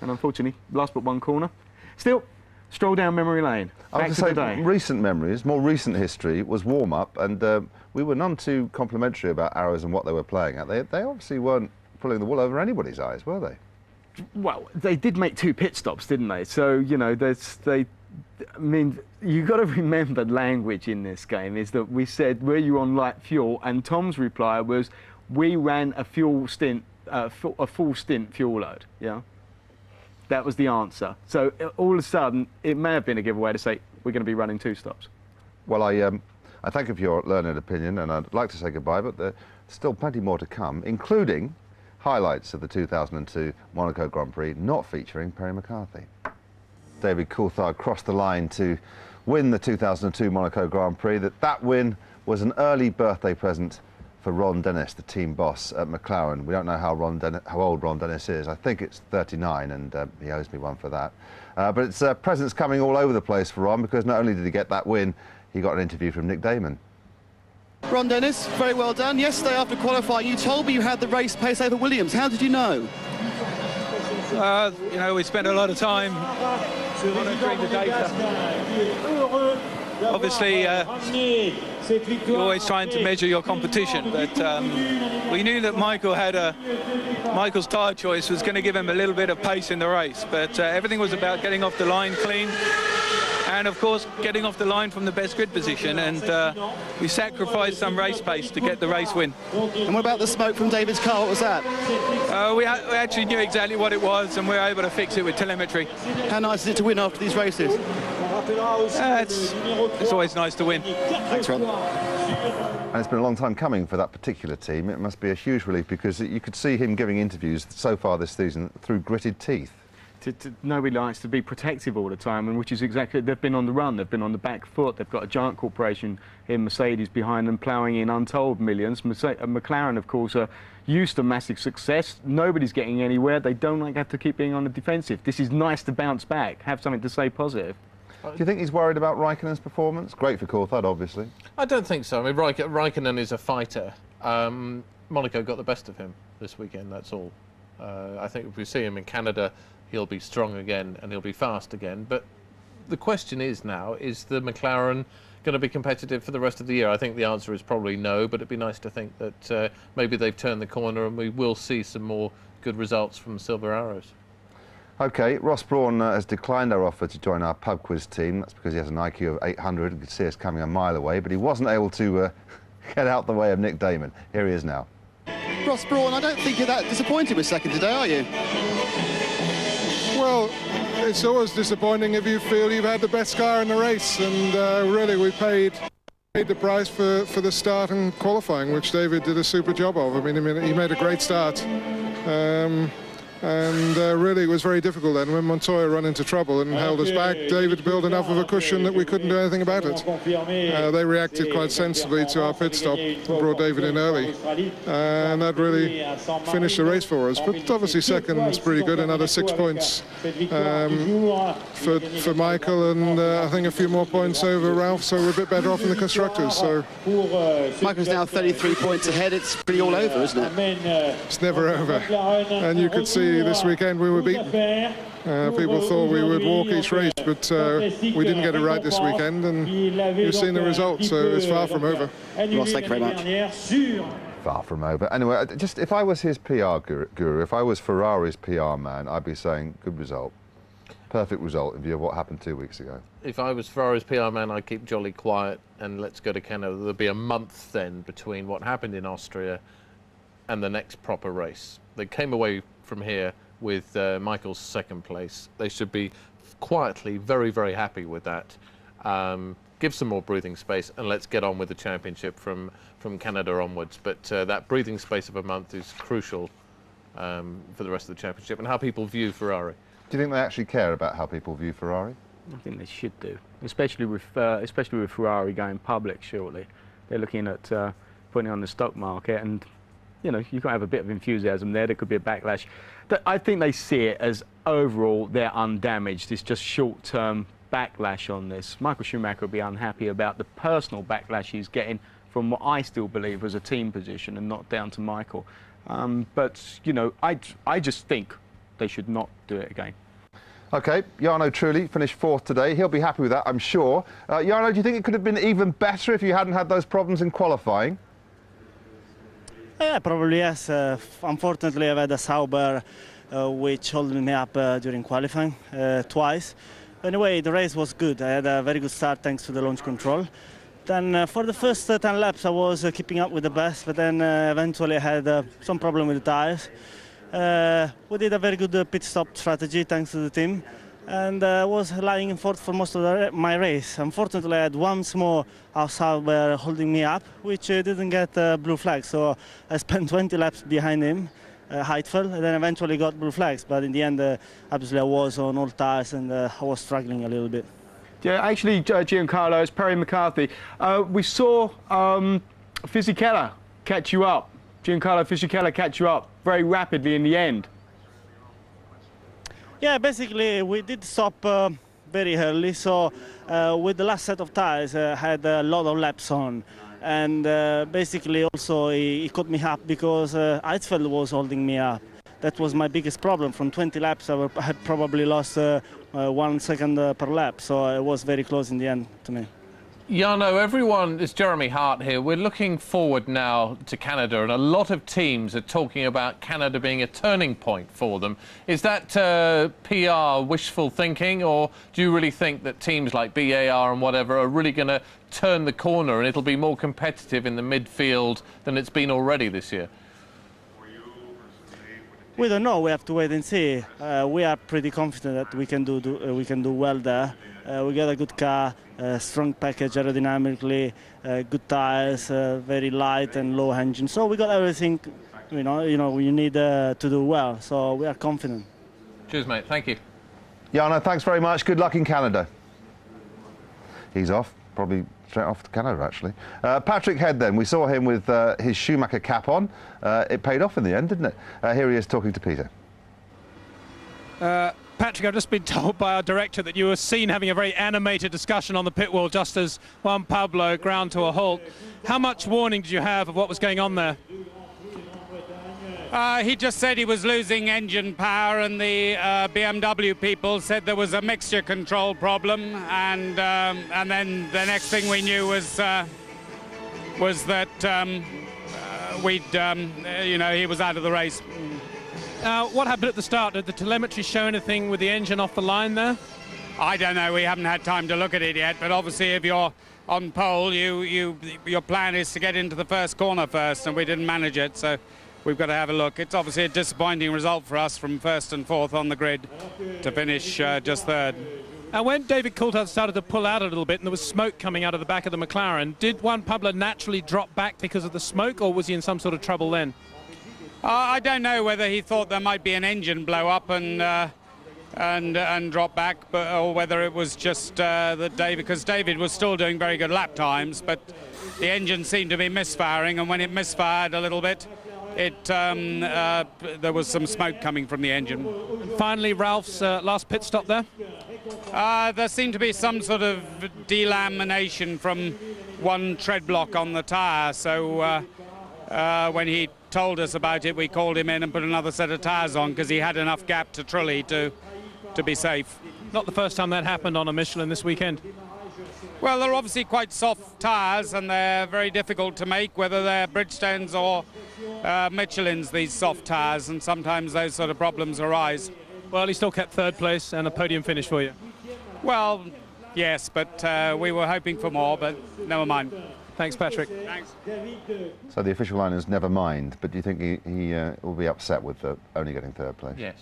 And unfortunately, last but one corner. Still, stroll down memory lane. I was going to say, recent memories, more recent history was warm-up, and we were none too complimentary about Arrows and what they were playing at. They obviously weren't pulling the wool over anybody's eyes, were they? Well, they did make 2 pit stops, didn't they? So, you know, I mean, you've got to remember language in this game is that we said, were you on light fuel? And Tom's reply was, we ran a full stint fuel load, yeah? That was the answer. So all of a sudden, it may have been a giveaway to say, we're going to be running 2 stops. Well, I thank you for your learned opinion, and I'd like to say goodbye, but there's still plenty more to come, including highlights of the 2002 Monaco Grand Prix not featuring Perry McCarthy. David Coulthard crossed the line to win the 2002 Monaco Grand Prix. That win was an early birthday present for Ron Dennis, the team boss at McLaren. We don't know how old Ron Dennis is. I think it's 39, and he owes me one for that. But it's presents coming all over the place for Ron, because not only did he get that win, he got an interview from Nick Damon. Ron Dennis, very well done. Yesterday after qualifying, you told me you had the race pace over Williams. How did you know? You know, we spent a lot of time monitoring the data. Obviously, you're always trying to measure your competition, but we knew that Michael's tyre choice was going to give him a little bit of pace in the race, but everything was about getting off the line clean. And of course, getting off the line from the best grid position, and we sacrificed some race pace to get the race win. And what about the smoke from David's car? What was that? We actually knew exactly what it was, and we were able to fix it with telemetry. How nice is it to win after these races? It's always nice to win. Thanks, Ron. And it's been a long time coming for that particular team. It must be a huge relief, because you could see him giving interviews so far this season through gritted teeth. Nobody likes to be protective all the time, and which is exactly, they've been on the run, they've been on the back foot, they've got a giant corporation in Mercedes behind them ploughing in untold millions. McLaren, of course, are used to massive success. Nobody's getting anywhere. They don't like have to keep being on the defensive. This is nice to bounce back, have something to say positive. Do you think he's worried about Raikkonen's performance? Great for Coulthard, obviously. I don't think so. I mean, Raikkonen is a fighter. Monaco got the best of him this weekend, that's all. I think if we see him in Canada, he'll be strong again and he'll be fast again. But the question is now, is the McLaren going to be competitive for the rest of the year? I think the answer is probably no, but it'd be nice to think that maybe they've turned the corner and we will see some more good results from Silver Arrows. OK, Ross Brawn has declined our offer to join our pub quiz team. That's because he has an IQ of 800 and could see us coming a mile away, but he wasn't able to get out the way of Nick Damon. Here he is now. Ross Brawn, I don't think you're that disappointed with second today, are you? Well, it's always disappointing if you feel you've had the best car in the race, and really we paid the price for the start and qualifying, which David did a super job of. I mean, he made a great start. And really it was very difficult then. When Montoya ran into trouble and held us back, David built enough of a cushion that we couldn't do anything about it. They reacted quite sensibly to our pit stop, brought David in early, and that really finished the race for us. But obviously second is pretty good, another 6 points for Michael, and I think a few more points over Ralph, so we're a bit better off in the constructors. So Michael's now 33 points ahead. It's pretty all over, isn't it? It's never over, and you could see this weekend we were beaten. People thought we would walk each race, but we didn't get it right this weekend, and you've seen the result, so it's far from over. Ross, thank you very much. far from over. Anyway, just if I was his PR guru, if I was Ferrari's PR man, I'd be saying, good result. Perfect result in view of what happened 2 weeks ago. If I was Ferrari's PR man, I'd keep jolly quiet and let's go to Canada. There'll be a month then between what happened in Austria and the next proper race. They came away from here with Michael's second place. They should be quietly very, very happy with that. Give some more breathing space and let's get on with the championship from Canada onwards. But that breathing space of a month is crucial for the rest of the championship and how people view Ferrari. Do you think they actually care about how people view Ferrari? I think they should do, especially with Ferrari going public shortly. They're looking at putting it on the stock market, and you know, you've got to have a bit of enthusiasm there. There could be a backlash. I think they see it as overall they're undamaged. It's just short-term backlash on this. Michael Schumacher will be unhappy about the personal backlash he's getting from what I still believe was a team position and not down to Michael. But you know, I just think they should not do it again. OK, Jarno Trulli finished 4th today. He'll be happy with that, I'm sure. Jarno, do you think it could have been even better if you hadn't had those problems in qualifying? Yeah, probably yes. Unfortunately, I've had a Sauber which held me up during qualifying twice. Anyway, the race was good. I had a very good start thanks to the launch control. Then for the first 10 laps, I was keeping up with the best, but then eventually I had some problem with the tires. We did a very good pit stop strategy thanks to the team, and was lying in fourth for most of my race. Unfortunately, I had one small outside holding me up, which didn't get blue flags, so I spent 20 laps behind him, Heidfeld, and then eventually got blue flags. But in the end, obviously, I was on all tires and I was struggling a little bit. Yeah, actually, Giancarlo, it's Perry McCarthy. We saw Fisichella catch you up. Giancarlo Fisichella catch you up very rapidly in the end. Yeah, basically we did stop very early, so with the last set of tires I had a lot of laps on, and basically also he caught me up because Heidfeld was holding me up. That was my biggest problem. From 20 laps I had probably lost 1 second per lap, so it was very close in the end to me. Jarno, everyone, it's Jeremy Hart here. We're looking forward now to Canada, and a lot of teams are talking about Canada being a turning point for them. Is that PR wishful thinking, or do you really think that teams like BAR and whatever are really going to turn the corner and it'll be more competitive in the midfield than it's been already this year? We don't know. We have to wait and see. We are pretty confident that we can do well there. We got a good car, strong package aerodynamically, good tires, very light and low engine. So we got everything, you know we need to do well. So we are confident. Cheers, mate. Thank you. Jarno, thanks very much. Good luck in Canada. He's off, probably straight off to Canada, actually. Patrick Head, then. We saw him with his Schumacher cap on. It paid off in the end, didn't it? Here he is talking to Peter. Patrick, I've just been told by our director that you were seen having a very animated discussion on the pit wall just as Juan Pablo ground to a halt. How much warning did you have of what was going on there? He just said he was losing engine power, and the BMW people said there was a mixture control problem, and then the next thing we knew was that he was out of the race. What happened at the start? Did the telemetry show anything with the engine off the line there? I don't know. We haven't had time to look at it yet. But obviously, if you're on pole, your plan is to get into the first corner first, and we didn't manage it. So we've got to have a look. It's obviously a disappointing result for us from 1st and 4th on the grid to finish just 3rd. And when David Coulthard started to pull out a little bit and there was smoke coming out of the back of the McLaren, did Juan Pablo naturally drop back because of the smoke, or was he in some sort of trouble then? I don't know whether he thought there might be an engine blow up and drop back, or whether it was just that because David was still doing very good lap times, but the engine seemed to be misfiring, and when it misfired a little bit, there was some smoke coming from the engine. And finally, Ralph's last pit stop there? There seemed to be some sort of delamination from one tread block on the tyre, so when he told us about it, we called him in and put another set of tyres on because he had enough gap to Trulli to be safe. Not the first time that happened on a Michelin this weekend. Well, they're obviously quite soft tyres and they're very difficult to make, whether they're Bridgestones or Michelin's, these soft tyres, and sometimes those sort of problems arise. Well, he still kept third place and a podium finish for you. Well, yes, but we were hoping for more, but never mind. Thanks, Patrick. Thanks. So the official line is never mind, but do you think he will be upset with only getting third place? Yes.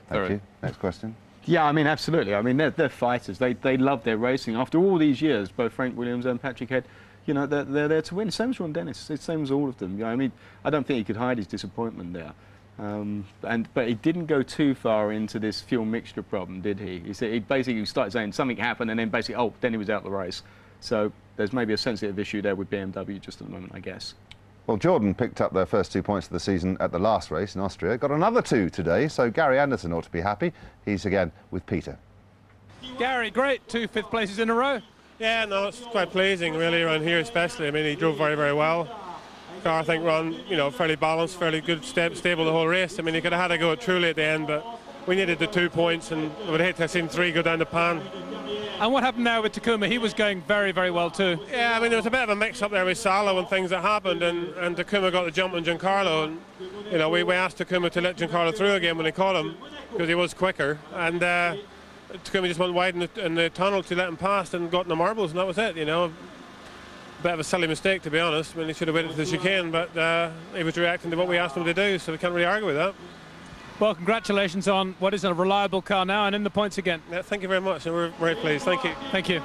Thank you. Next question. Yeah, I mean, absolutely. I mean, they're fighters. They love their racing. After all these years, both Frank Williams and Patrick Head, you know, they're there to win. Same as Ron Dennis. Same as all of them. You know, I mean, I don't think he could hide his disappointment there. But he didn't go too far into this fuel mixture problem, did he? He basically started saying something happened, and then basically, oh, then he was out of the race. So there's maybe a sensitive issue there with BMW just at the moment, I guess. Well, Jordan picked up their first 2 points of the season at the last race in Austria. Got another 2 today, so Gary Anderson ought to be happy. He's again with Peter. Gary, great. 2 fifth places in a row. Yeah, no, it's quite pleasing, really, around here especially. I mean, he drove very, very well. Car, I think, run, you know, fairly balanced, fairly good, stable the whole race. I mean, he could have had to go truly at the end, but we needed the 2 points, and I would hate to have seen 3 go down the pan. And what happened now with Takuma? He was going very, very well too. Yeah, I mean, there was a bit of a mix-up there with Salo and things that happened, and Takuma got the jump on Giancarlo, and, you know, we asked Takuma to let Giancarlo through again when he caught him, because he was quicker, and Takuma just went wide in the tunnel to let him pass and got in the marbles, and that was it, you know. A bit of a silly mistake, to be honest. I mean, he should have waited to the chicane, but he was reacting to what we asked him to do, so we can't really argue with that. Well, congratulations on what is a reliable car now and in the points again. Yeah, thank you very much, and we're very pleased. Thank you. Thank you.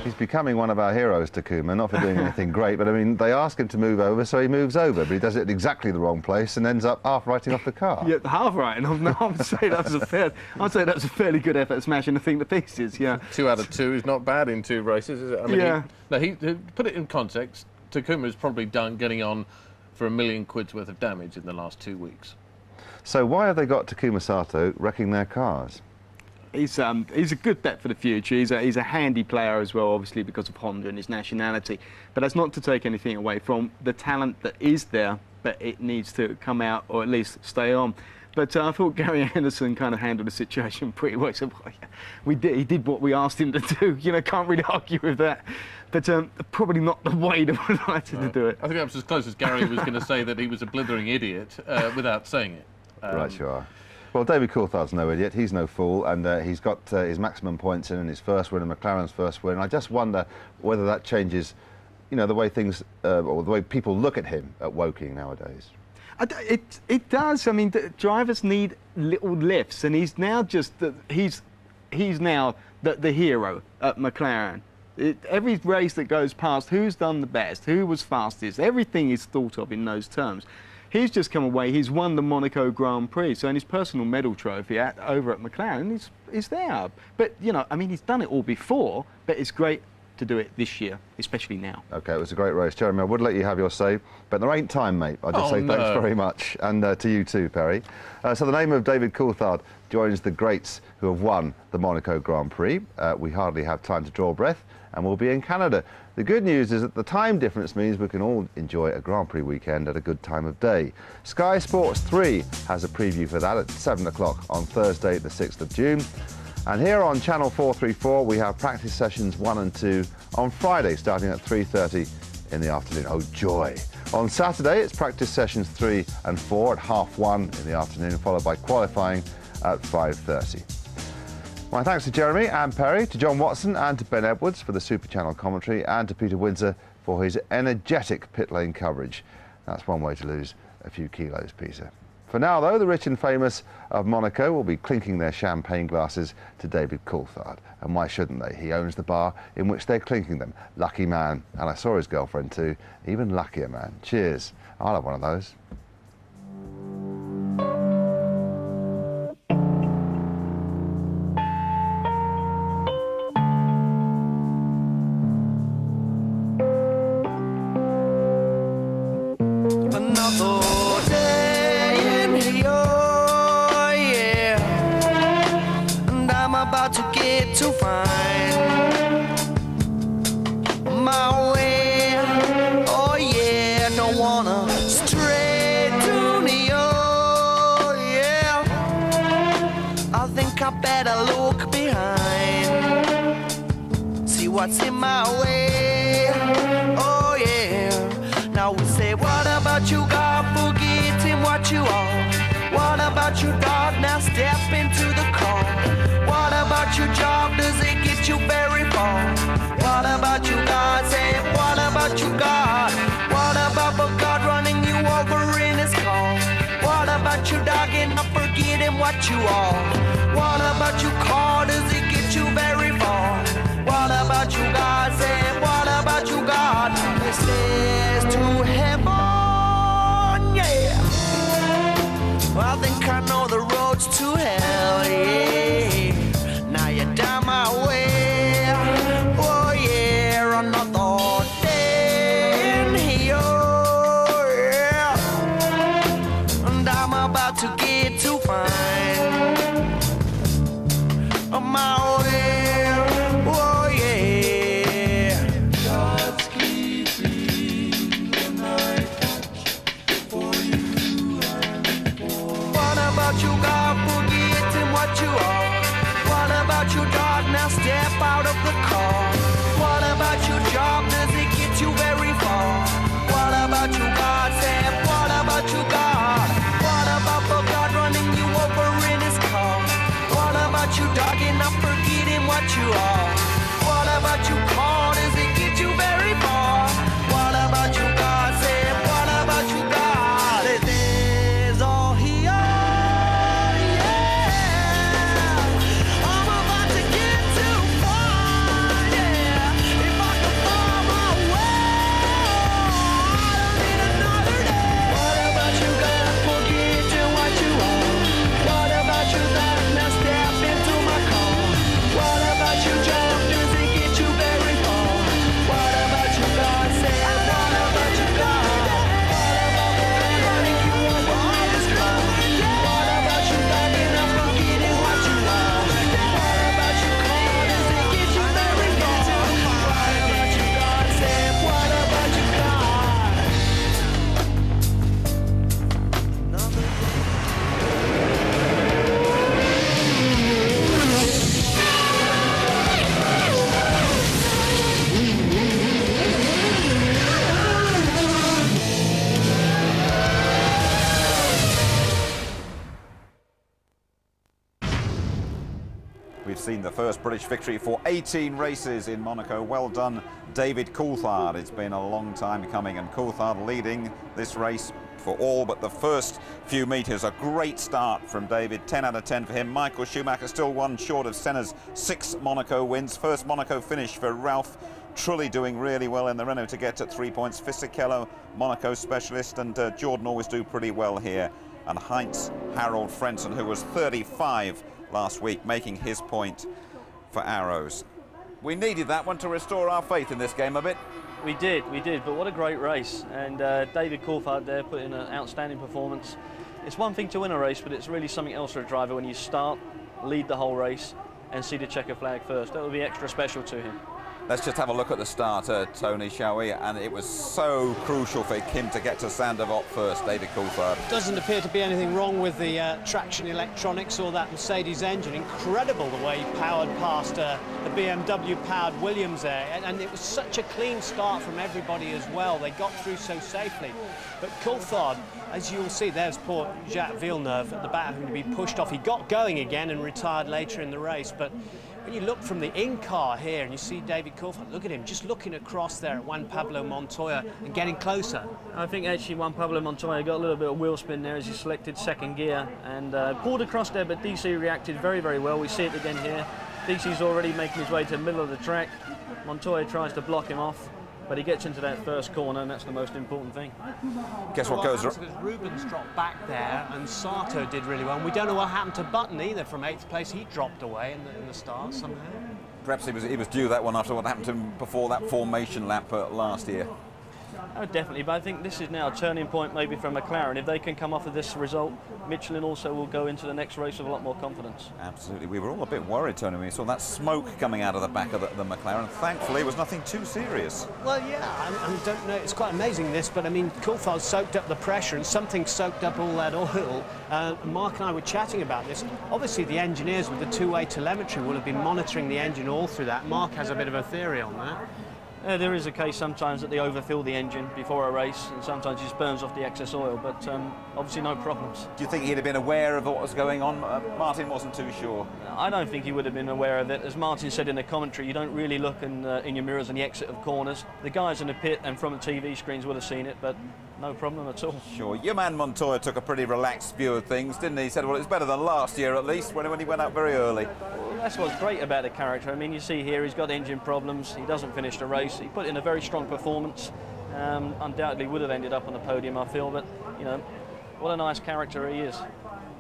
He's becoming one of our heroes, Takuma, not for doing anything great, but I mean, they ask him to move over, so he moves over, but he does it in exactly the wrong place and ends up half writing off the car. Yeah, half writing off. No, I'd say that was a fairly good effort smashing the thing to pieces. Yeah. 2 out of 2 is not bad in 2 races, is it? I mean, yeah. He put it in context. Takuma's probably getting on for £1 million worth of damage in the last 2 weeks. So why have they got Takuma Sato wrecking their cars? He's a good bet for the future. He's a handy player as well, obviously because of Honda and his nationality. But that's not to take anything away from the talent that is there, but it needs to come out or at least stay on. But I thought Gary Anderson kind of handled the situation pretty well. So, he did what we asked him to do. You know, can't really argue with that. But probably not the way that we wanted to do it. I think that was as close as Gary was going to say that he was a blithering idiot without saying it. Right, you are. Well, David Coulthard's no idiot. He's no fool, and he's got his maximum points in his first win and McLaren's first win. I just wonder whether that changes, you know, the way things or the way people look at him at Woking nowadays. It does. I mean, drivers need little lifts, and he's now just he's now the hero at McLaren. Every race that goes past, who's done the best, who was fastest, everything is thought of in those terms. He's just come away, he's won the Monaco Grand Prix, so in his personal medal trophy over at McLaren, he's there. But, you know, I mean, he's done it all before, but it's great to do it this year, especially now. OK, it was a great race. Jeremy, I would let you have your say, but there ain't time, mate. I'll just say thanks very much, and to you too, Perry. So the name of David Coulthard joins the greats who have won the Monaco Grand Prix. We hardly have time to draw breath, and we'll be in Canada. The good news is that the time difference means we can all enjoy a Grand Prix weekend at a good time of day. Sky Sports 3 has a preview for that at 7 o'clock on Thursday, the 6th of June. And here on Channel 434, we have practice sessions 1 and 2 on Friday, starting at 3:30 in the afternoon. Oh, joy. On Saturday, it's practice sessions 3 and 4 at 1:30 in the afternoon, followed by qualifying at 5:30. My thanks to Jeremy and Perry, to John Watson and to Ben Edwards for the Super Channel commentary, and to Peter Windsor for his energetic pit lane coverage. That's one way to lose a few kilos, Peter. For now, though, the rich and famous of Monaco will be clinking their champagne glasses to David Coulthard. And why shouldn't they? He owns the bar in which they're clinking them. Lucky man. And I saw his girlfriend too. Even luckier man. Cheers. I'll have one of those. To find my way, oh yeah, don't wanna stray to New York, yeah. I think I better look behind, see what's in my way. Oh yeah. Now we say, what about you, God? Forgetting what you are. What about you, dog? Now step into the car. What about your job? Does it get you very far? What about you, God? Say, what about you, God? What about God running you over in his car? What about you, dog? And not forgetting what you are? What about you, car? Does it get you very far? What about you, God? Say, what about you, God? It says to heaven, yeah. Well, I think I know the roads to hell, yeah. Now you're down my way, oh yeah, another day in here, yeah. And I'm about to get to find my way, oh yeah. God's keeping the night for you and for. What about you, God, forgetting what you are? What about you, dog? Now step out of the car. What about your job? Does it get you very far? What about you, God? Say, what about you, God? What about God running you over in his car? What about you, dog? And not forgetting what you are? What about you, car? Does it get you very far? What about you, God? Say, what about you, God? It is all here, yeah. I'm about to get too far, yeah. If I can find my way, I don't need another day. What about you, God? Forgetting what you are? What about you, God? Now step into my car. What about you, job? Does it get you very far? What about you, God? Say, what about you, God? What about the God running you over in his car? What about you, God? And I'm forgetting what you are? What about you, car? Does it get you very far? What about you, God? Say, what about you, God? We've seen the first British victory for 18 races in Monaco. Well done, David Coulthard. It's been a long time coming, and Coulthard leading this race for all but the first few metres. A great start from David, 10 out of 10 for him. Michael Schumacher still one short of Senna's 6 Monaco wins. First Monaco finish for Ralph. Trulli doing really well in the Renault to get at 3 points. Fisichella, Monaco specialist, and Jordan always do pretty well here. And Heinz Harold Frentzen, who was 35 last week, making his point for Arrows. We needed that one to restore our faith in this game a bit. We did, but what a great race. And David Coulthard there put in an outstanding performance. It's one thing to win a race, but it's really something else for a driver when you start, lead the whole race, and see the checker flag first. That would be extra special to him. Let's just have a look at the start, Tony, shall we? And it was so crucial for him to get to Sandoval first, David Coulthard. Doesn't appear to be anything wrong with the traction electronics or that Mercedes engine. Incredible the way he powered past the BMW-powered Williams there. And it was such a clean start from everybody as well. They got through so safely. But Coulthard, as you'll see, there's poor Jacques Villeneuve at the back who had been pushed off. He got going again and retired later in the race. But when you look from the in-car here and you see David Coulthard, look at him just looking across there at Juan Pablo Montoya and getting closer. I think actually Juan Pablo Montoya got a little bit of wheel spin there as he selected second gear and pulled across there, but DC reacted very, very well. We see it again here. DC's already making his way to the middle of the track. Montoya tries to block him off, but he gets into that first corner, and that's the most important thing. Guess what goes on? Because Rubens dropped back there, and Sato did really well. And we don't know what happened to Button either from 8th place. He dropped away in the start somehow. Perhaps he was due that one after what happened to him before that formation lap last year. Oh, definitely, but I think this is now a turning point maybe for McLaren. If they can come off of this result, Michelin also will go into the next race with a lot more confidence. Absolutely. We were all a bit worried, Tony, when we saw that smoke coming out of the back of the McLaren. Thankfully, it was nothing too serious. Well, yeah, I don't know. It's quite amazing, this, but I mean, Coulthard soaked up the pressure and something soaked up all that oil. Mark and I were chatting about this. Obviously, the engineers with the two-way telemetry will have been monitoring the engine all through that. Mark has a bit of a theory on that. There is a case sometimes that they overfill the engine before a race, and sometimes it just burns off the excess oil, but obviously no problems. Do you think he'd have been aware of what was going on? Martin wasn't too sure. I don't think he would have been aware of it. As Martin said in the commentary, you don't really look in your mirrors on the exit of corners. The guys in the pit and from the TV screens would have seen it, but no problem at all. Sure. Your man Montoya took a pretty relaxed view of things, didn't he? He said, well, it's better than last year at least, when he went out very early. Well, that's what's great about the character. I mean, you see here, he's got engine problems. He doesn't finish the race. He put in a very strong performance. Undoubtedly would have ended up on the podium, I feel, but, you know, what a nice character he is.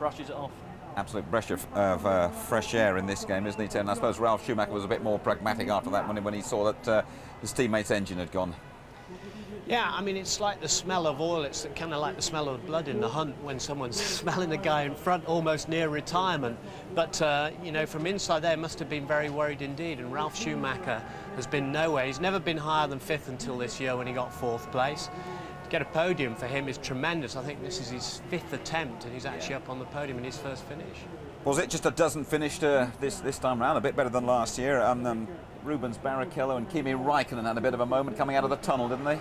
Brushes it off. Absolute breath of fresh air in this game, isn't he, Tim? I suppose Ralf Schumacher was a bit more pragmatic after that when he saw that his teammate's engine had gone. Yeah, I mean, it's like the smell of oil. It's kind of like the smell of blood in the hunt when someone's smelling a guy in front almost near retirement. But, you know, from inside there, must have been very worried indeed. And Ralf Schumacher has been nowhere. He's never been higher than 5th until this year when he got 4th place. To get a podium for him is tremendous. I think this is his 5th attempt, and he's actually up on the podium in his first finish. Was it just a dozen finished this time round? A bit better than last year. Rubens Barrichello and Kimi Räikkönen had a bit of a moment coming out of the tunnel, didn't they?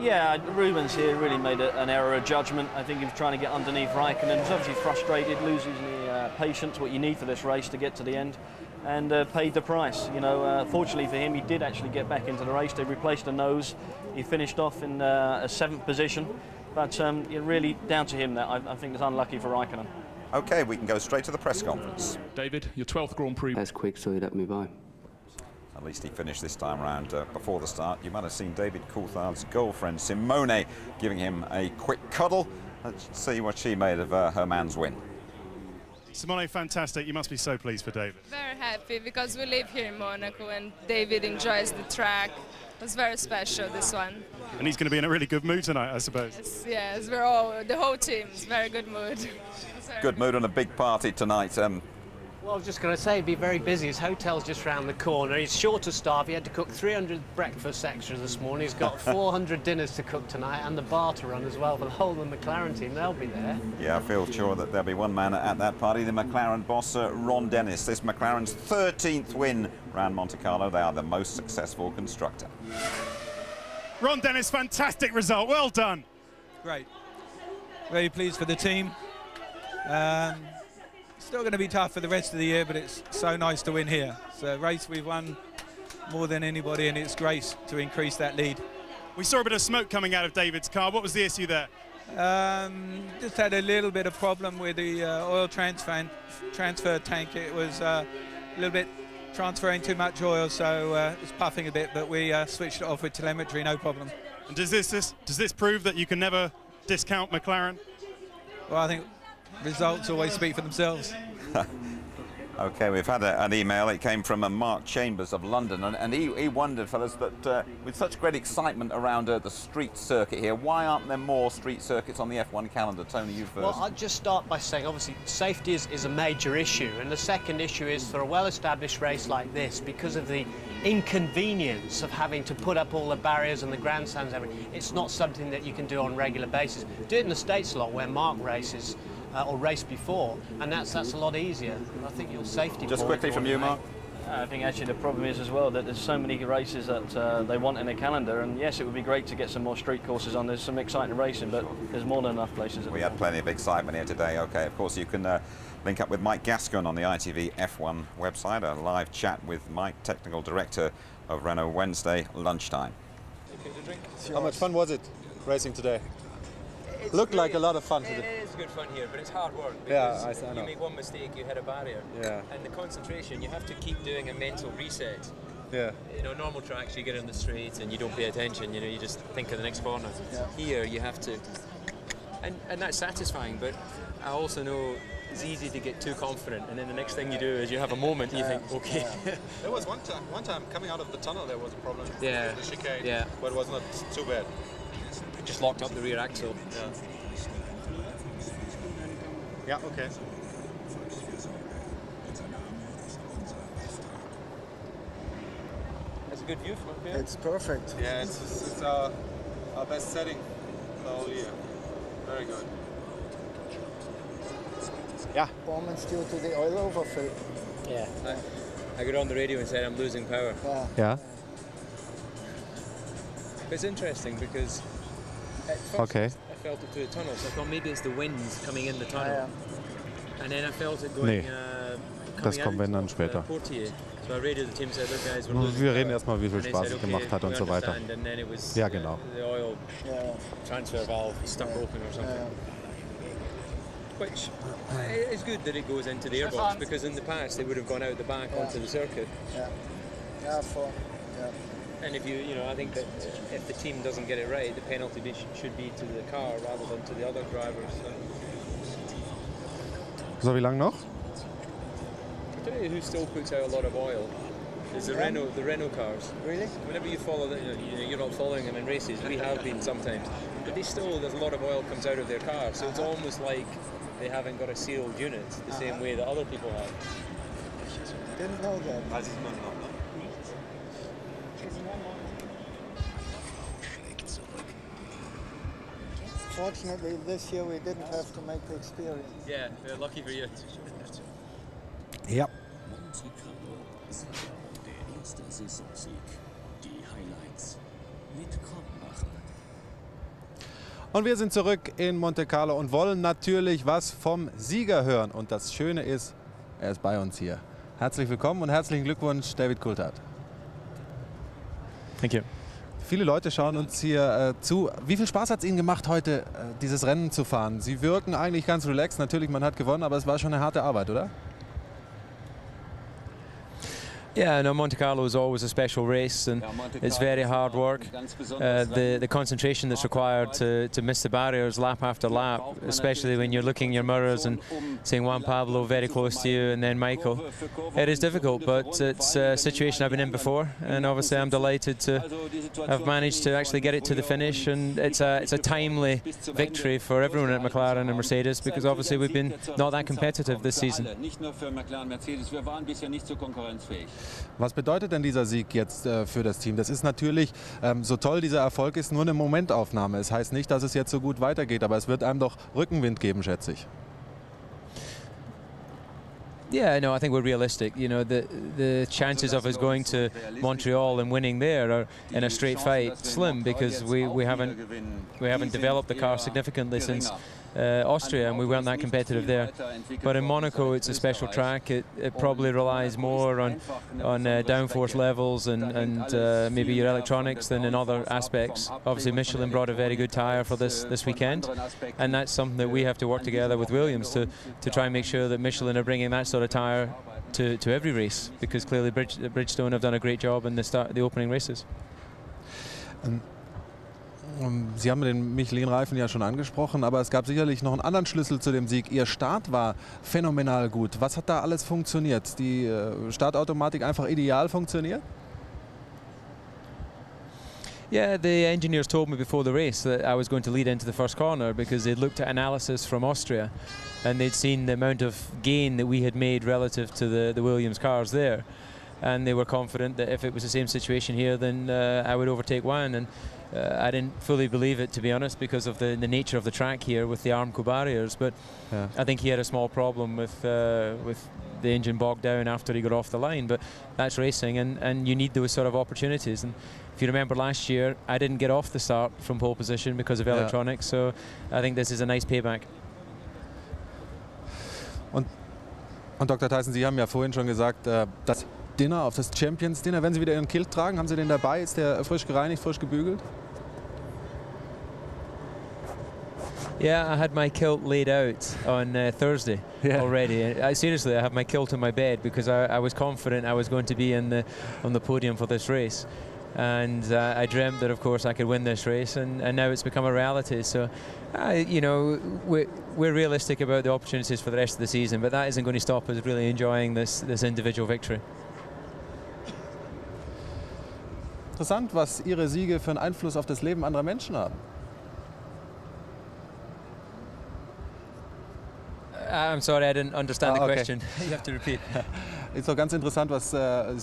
Yeah, Rubens here really made an error of judgment. I think he was trying to get underneath Räikkönen. He was obviously frustrated, loses the patience, what you need for this race to get to the end, and paid the price. You know, fortunately for him, he did actually get back into the race. They replaced the nose. He finished off in a 7th position, but really down to him that I think it's unlucky for Räikkönen. OK, we can go straight to the press conference. David, your 12th Grand Prix. That's quick, so he let me by. At least he finished this time round before the start. You might have seen David Coulthard's girlfriend Simone giving him a quick cuddle. Let's see what she made of her man's win. Simone, fantastic. You must be so pleased for David. Very happy because we live here in Monaco and David enjoys the track. It was very special, this one. And he's going to be in a really good mood tonight, I suppose. Yes, the whole team is very good mood. Good mood and a big party tonight. Well, I was just going to say, he'd be very busy. His hotel's just round the corner. He's short of staff. He had to cook 300 breakfast extras this morning. He's got 400 dinners to cook tonight and the bar to run as well for the whole of the McLaren team. They'll be there. Yeah, I feel sure that there'll be one man at that party, the McLaren boss, Ron Dennis. This McLaren's 13th win round Monte Carlo. They are the most successful constructor. Ron Dennis, fantastic result. Well done. Great. Very pleased for the team. Still going to be tough for the rest of the year, but it's so nice to win here. It's a race we've won more than anybody, and it's great to increase that lead. We saw a bit of smoke coming out of David's car. What was the issue there? Just had a little bit of problem with the oil transfer tank. It was a little bit transferring too much oil, so it was puffing a bit, but we switched it off with telemetry, no problem. And does this prove that you can never discount McLaren? Well, I think results always speak for themselves. OK, we've had an email. It came from Mark Chambers of London, and he wondered, fellas, that with such great excitement around the street circuit here, why aren't there more street circuits on the F1 calendar? Tony, you first. Well, I'll just start by saying, obviously, safety is a major issue, and the second issue is for a well-established race like this, because of the inconvenience of having to put up all the barriers and the grandstands and everything, it's not something that you can do on a regular basis. Do it in the States a lot, where Mark races, or raced before, and that's a lot easier. I think your safety. Just quickly from you, Mark. I think actually the problem is as well that there's so many races that they want in a calendar, and yes, it would be great to get some more street courses on. There's some exciting racing, but there's more than enough places. We had plenty of excitement here today. OK, of course, you can link up with Mike Gascoigne on the ITV F1 website, a live chat with Mike, technical director of Renault, Wednesday lunchtime. How much fun was it racing today? Looked like a lot of fun today. It is good fun here, but it's hard work. Yeah, I know. You make one mistake, you hit a barrier. Yeah. And the concentration, you have to keep doing a mental reset. Yeah. You know, normal tracks, you get on the straight and you don't pay attention, you know, you just think of the next corner. Yeah. Here, you have to... And that's satisfying, but I also know it's easy to get too confident, and then the next thing you do is you have a moment and you think, okay. Yeah. There was one time coming out of the tunnel there was a problem. Yeah. The chicane, yeah. but it was not too bad. just locked up the rear axle. Yeah, okay. That's a good view from up here. It's perfect. Yeah, it's our best setting the whole year. Very good. Yeah. Performance due to the oil overfill. Yeah. I got on the radio and said I'm losing power. Yeah. It's interesting because at first Okay. I felt it through the tunnel, so I thought maybe it's the winds coming in the tunnel. And then I felt it going das kommen wir dann später. Portier. So I radioed the team, said, look guys, we're losing Wir power. reden erstmal, wie viel And they Spaß said, es gemacht hat we und so weiter. understand. And then it was Ja, genau. the oil transfer valve stuck open or something. Which is good that it goes into the airbox, because in the past they would have gone out the back onto the circuit. And if you know, I think that if the team doesn't get it right, the penalty should be to the car rather than to the other drivers. So, wie lange noch? I tell you who still puts out a lot of oil is the Renault cars. Really? Whenever you follow them, you're not following them in races. We have been sometimes, but there's a lot of oil comes out of their car, so it's almost like they haven't got a sealed unit the same way that other people have. Didn't know that. Fortunately, this year we didn't have to make the experience. Yeah, lucky for you. Ja. Der erste Saisonsieg. Die Highlights mit Kottmacher. Und wir sind zurück in Monte Carlo und wollen natürlich was vom Sieger hören. Und das Schöne ist, er ist bei uns hier. Herzlich willkommen und herzlichen Glückwunsch, David Coulthard. Thank you. Viele Leute schauen uns hier zu. Wie viel Spaß hat es Ihnen gemacht, heute dieses Rennen zu fahren? Sie wirken eigentlich ganz relaxed. Natürlich, man hat gewonnen, aber es war schon eine harte Arbeit, oder? Yeah, no, Monte Carlo is always a special race, and it's very hard work. The concentration that's required to miss the barriers lap after lap, especially when you're looking in your mirrors and seeing Juan Pablo very close to you and then Michael. It is difficult, but it's a situation I've been in before, and obviously I'm delighted to have managed to actually get it to the finish, and it's a timely victory for everyone at McLaren and Mercedes, because obviously we've been not that competitive this season. Was bedeutet denn dieser Sieg jetzt für das Team? Das ist natürlich, so toll dieser Erfolg ist, nur eine Momentaufnahme. Es heißt nicht, dass es jetzt so gut weitergeht, aber es wird einem doch Rückenwind geben, schätze ich. Yeah, no, I think we're realistic. You know, the chances of us going to Montreal and winning there are in a straight fight slim, because we haven't developed the car significantly since Austria, and we weren't that competitive there. But in Monaco, it's a special track. It probably relies more on downforce levels and maybe your electronics than in other aspects. Obviously, Michelin brought a very good tyre for this weekend, and that's something that we have to work together with Williams to try and make sure that Michelin are bringing that sort of tyre to every race, because clearly Bridgestone have done a great job in the opening races. Sie haben den Michelin-Reifen ja schon angesprochen, aber es gab sicherlich noch einen anderen Schlüssel zu dem Sieg. Ihr Start war phänomenal gut. Was hat da alles funktioniert? Die Startautomatik einfach ideal funktioniert? Yeah, the engineers told me before the race that I was going to lead into the first corner, because they'd looked at analysis from Austria and they'd seen the amount of gain that we had made relative to the Williams cars there. And they were confident that if it was the same situation here, then I would overtake Juan. And I didn't fully believe it, to be honest, because of the nature of the track here with the Armco barriers. But yeah. I think he had a small problem with the engine bogged down after he got off the line. But that's racing, and you need those sort of opportunities. And if you remember last year, I didn't get off the start from pole position because of electronics. So I think this is a nice payback. Und Dr. Tyson, Sie haben ja vorhin schon gesagt, das Dinner, auf das Champions Dinner, wenn Sie wieder Ihren Kilt tragen, haben Sie den dabei? Ist der frisch gereinigt, frisch gebügelt? Yeah, I had my kilt laid out on Thursday already. Seriously, I have my kilt in my bed because I was confident I was going to be on the podium for this race. And I dreamt that, of course, I could win this race, and now it's become a reality. So, you know, we're realistic about the opportunities for the rest of the season, but that isn't going to stop us really enjoying this individual victory. Interessant, was Ihre Siege für einen Einfluss auf das Leben anderer Menschen haben. I'm sorry, I didn't understand the okay. question. You have to repeat. Ist doch ganz interessant, was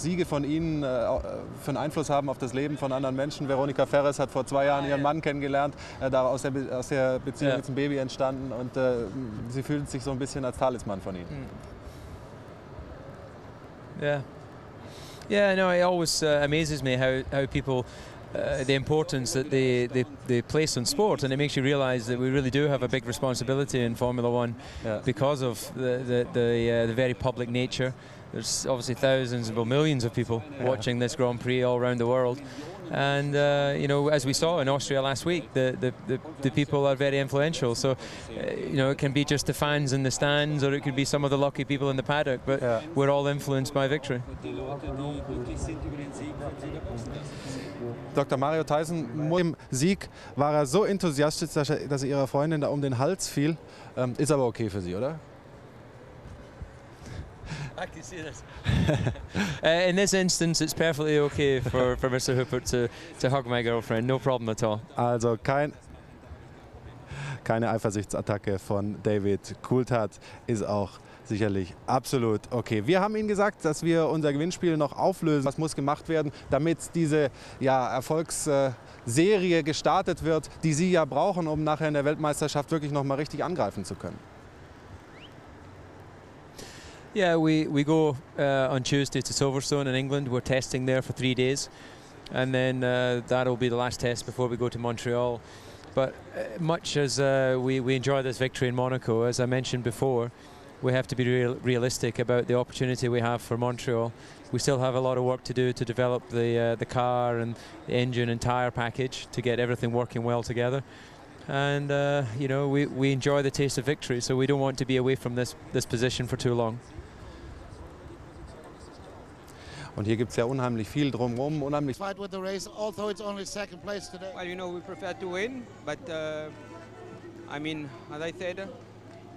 Siege von Ihnen für einen Einfluss haben auf das Leben von anderen Menschen. Veronika Ferres hat vor 2 Jahren ihren Mann kennengelernt, aus der Beziehung ist ein Baby entstanden und sie fühlt sich so ein bisschen als Talisman von Ihnen. Yeah, no, it always amazes me how people, the importance that they place on sport, and it makes you realise that we really do have a big responsibility in Formula One because of the very public nature. There's obviously thousands, well, millions of people watching this Grand Prix all around the world. And you know, as we saw in Austria last week, the people are very influential. So you know, it can be just the fans in the stands, or it could be some of the lucky people in the paddock. But we're all influenced by victory. Dr. Mario Tyson, im Sieg war er so enthusiastisch, dass er ihrer Freundin da um den Hals fiel. Ist aber okay für Sie, oder? I can see this. In this instance, it's perfectly okay for Mr. Hooper to hug my girlfriend. No problem at all. Also keine Eifersuchtsattacke von David Coulthard ist auch sicherlich absolut okay. Wir haben Ihnen gesagt, dass wir unser Gewinnspiel noch auflösen. Was muss gemacht werden, damit diese Erfolgsserie gestartet wird, die Sie ja brauchen, um nachher in der Weltmeisterschaft wirklich noch mal richtig angreifen zu können? Yeah, we go on Tuesday to Silverstone in England. We're testing there for 3 days, and then that'll be the last test before we go to Montreal. But much as we enjoy this victory in Monaco, as I mentioned before, we have to be realistic about the opportunity we have for Montreal. We still have a lot of work to do to develop the car and the engine and tyre package to get everything working well together. And you know, we enjoy the taste of victory, so we don't want to be away from this position for too long. Und hier gibt es ja unheimlich viel drumherum, unheimlich. Fight with the race, although it's only second place today. Well, you know, we prefer to win, but I mean, as I said,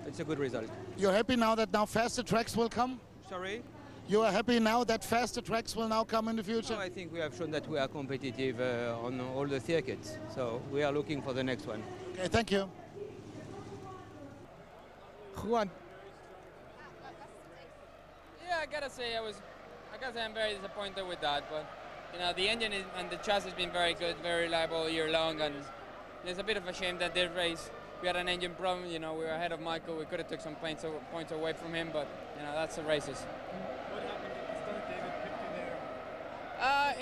it's a good result. You're happy now that faster tracks will come? Sorry? You are happy now that faster tracks will now come in the future? Well, I think we have shown that we are competitive on all the circuits, so we are looking for the next one. Okay, thank you. Juan. Yeah, I gotta say I'm very disappointed with that, but you know, the engine and the chassis has been very good, very reliable all year long, and it's a bit of a shame that this race we had an engine problem. You know, we were ahead of Michael. We could have took some points away from him, but you know, that's the races. What happened at the start, David? Picked you there?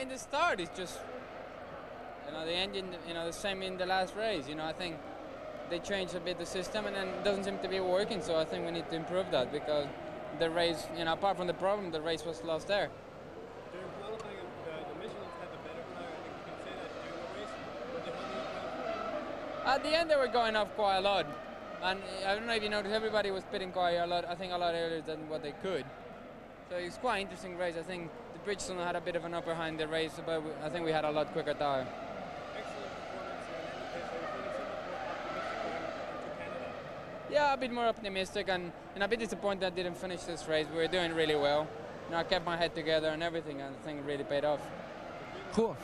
In the start, it's just, you know, the engine, you know, the same in the last race. You know, I think they changed a bit the system, and then it doesn't seem to be working. So I think we need to improve that, because the race, you know, apart from the problem, the race was lost there. During qualifying, the Michelins had the better car. I think you can say that during the race. But they held you up. At the end, they were going off quite a lot, and I don't know if you noticed, everybody was pitting quite a lot. I think a lot earlier than what they could. So it's quite an interesting race. I think the Bridgestone had a bit of an upper hand in the race, but I think we had a lot quicker tire. Yeah, a bit more optimistic, and a bit disappointed I didn't finish this race. We were doing really well. You know, I kept my head together and everything, and I think it really paid off. Cool.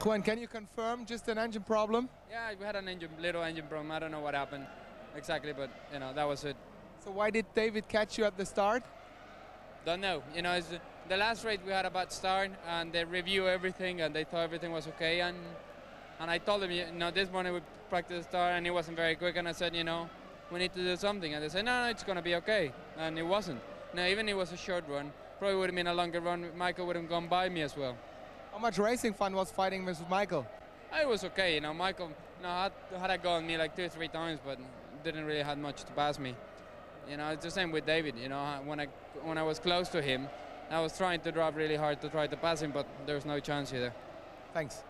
Juan, can you confirm just an engine problem? Yeah, we had a little engine problem. I don't know what happened exactly, but you know, that was it. So why did David catch you at the start? Don't know. You know, the last race we had a bad start, and they review everything, and they thought everything was okay, and I told them, you know, this morning we practiced the start and it wasn't very quick, and I said, you know, we need to do something. And they said, no, it's going to be okay. And it wasn't. Now, even if it was a short run, probably would have been a longer run, Michael would have gone by me as well. How much racing fun was fighting with Michael? It was okay, you know, Michael, you know, had a go on me like 2 or 3 times, but didn't really have much to pass me. You know, it's the same with David, you know, when I was close to him, I was trying to drive really hard to try to pass him, but there was no chance either. Thanks.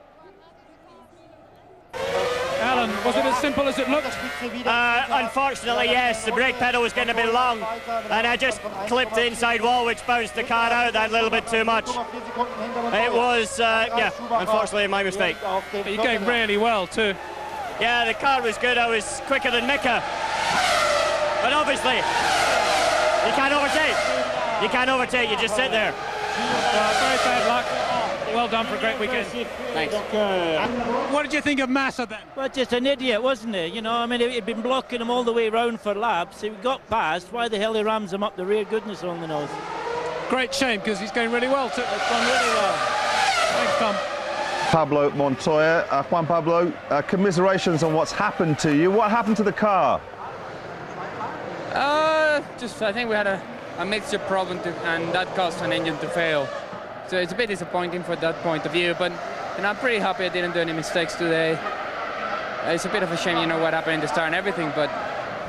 Alan, was it as simple as it looked? Unfortunately, yes. The brake pedal was getting a bit long, and I just clipped the inside wall, which bounced the car out that little bit too much. It was, yeah, unfortunately my mistake. But you're going really well too. Yeah, the car was good. I was quicker than Mika, but obviously you can't overtake. You can't overtake, you just sit there. Very bad luck. Well done for a great weekend. Thanks. What did you think of Massa then? Well, just an idiot, wasn't he? You know, I mean, he'd been blocking him all the way round for laps. He got past. Why the hell he rams him up the rear? Goodness only knows. Great shame, because he's going really well too. It's gone really well. Thanks, Tom. Pablo Montoya. Juan Pablo, commiserations on what's happened to you. What happened to the car? I think we had a mixture problem and that caused an engine to fail. So it's a bit disappointing for that point of view, but I'm pretty happy I didn't do any mistakes today. It's a bit of a shame, you know, what happened in the start and everything, but,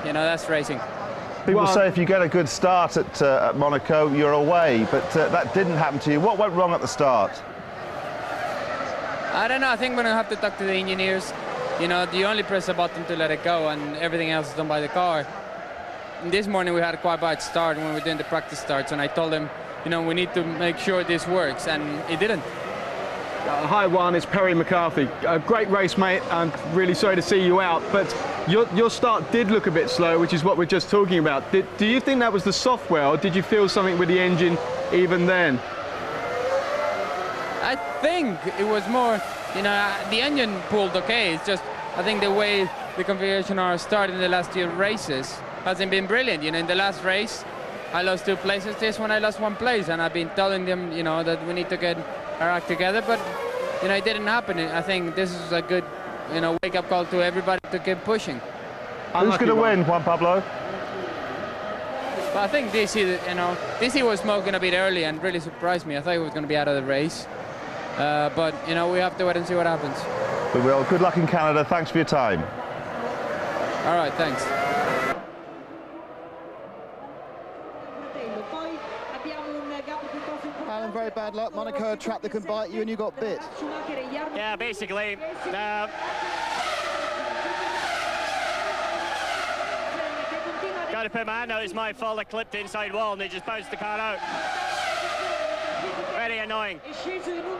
you know, that's racing. People say if you get a good start at Monaco, you're away, but that didn't happen to you. What went wrong at the start? I don't know, I think we're going to have to talk to the engineers. You know, you only press a button to let it go and everything else is done by the car. And this morning we had a quite bad start when we were doing the practice starts, and I told them, you know, we need to make sure this works, and it didn't. Hi Juan, it's Perry McCarthy. Great race, mate. I'm really sorry to see you out, but your start did look a bit slow, which is what we're just talking about. Do you think that was the software, or did you feel something with the engine even then? I think it was more, you know, the engine pulled okay. It's just, I think the way the configuration are started in the last few races hasn't been brilliant. You know, in the last race, I lost 2 places. This one I lost 1 place, and I've been telling them, you know, that we need to get our act together, but, you know, it didn't happen. I think this is a good, you know, wake-up call to everybody to keep pushing. Who's going to win, Juan Pablo? But I think DC, you know, DC was smoking a bit early and really surprised me. I thought he was going to be out of the race. But, you know, we have to wait and see what happens. We will. Good luck in Canada. Thanks for your time. All right, thanks. Alan, very bad luck. Monaco, a track that can bite you, and you got bit. Yeah, basically. Got to put my hand out. It's my fault. I clipped the inside wall and they just bounced the car out. Very annoying.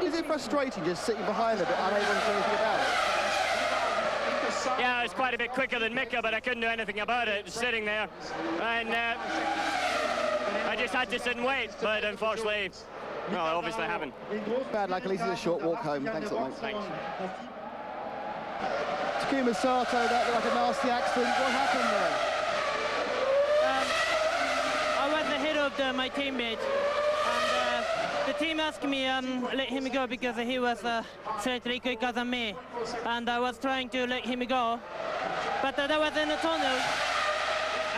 Is it frustrating just sitting behind them, but unable to do anything about it? Yeah, it's quite a bit quicker than Mika, but I couldn't do anything about it. Just sitting there, and I just had to sit and wait. But unfortunately, no, I obviously haven't. Bad luck. At least it's a short walk home. Thanks a lot, mate. Thanks. Takuma Sato, that looked like a nasty accident. What happened there? I was ahead of my teammate, and the team asked me let him go because he was slightly quicker than me, and I was trying to let him go, but that was in a tunnel,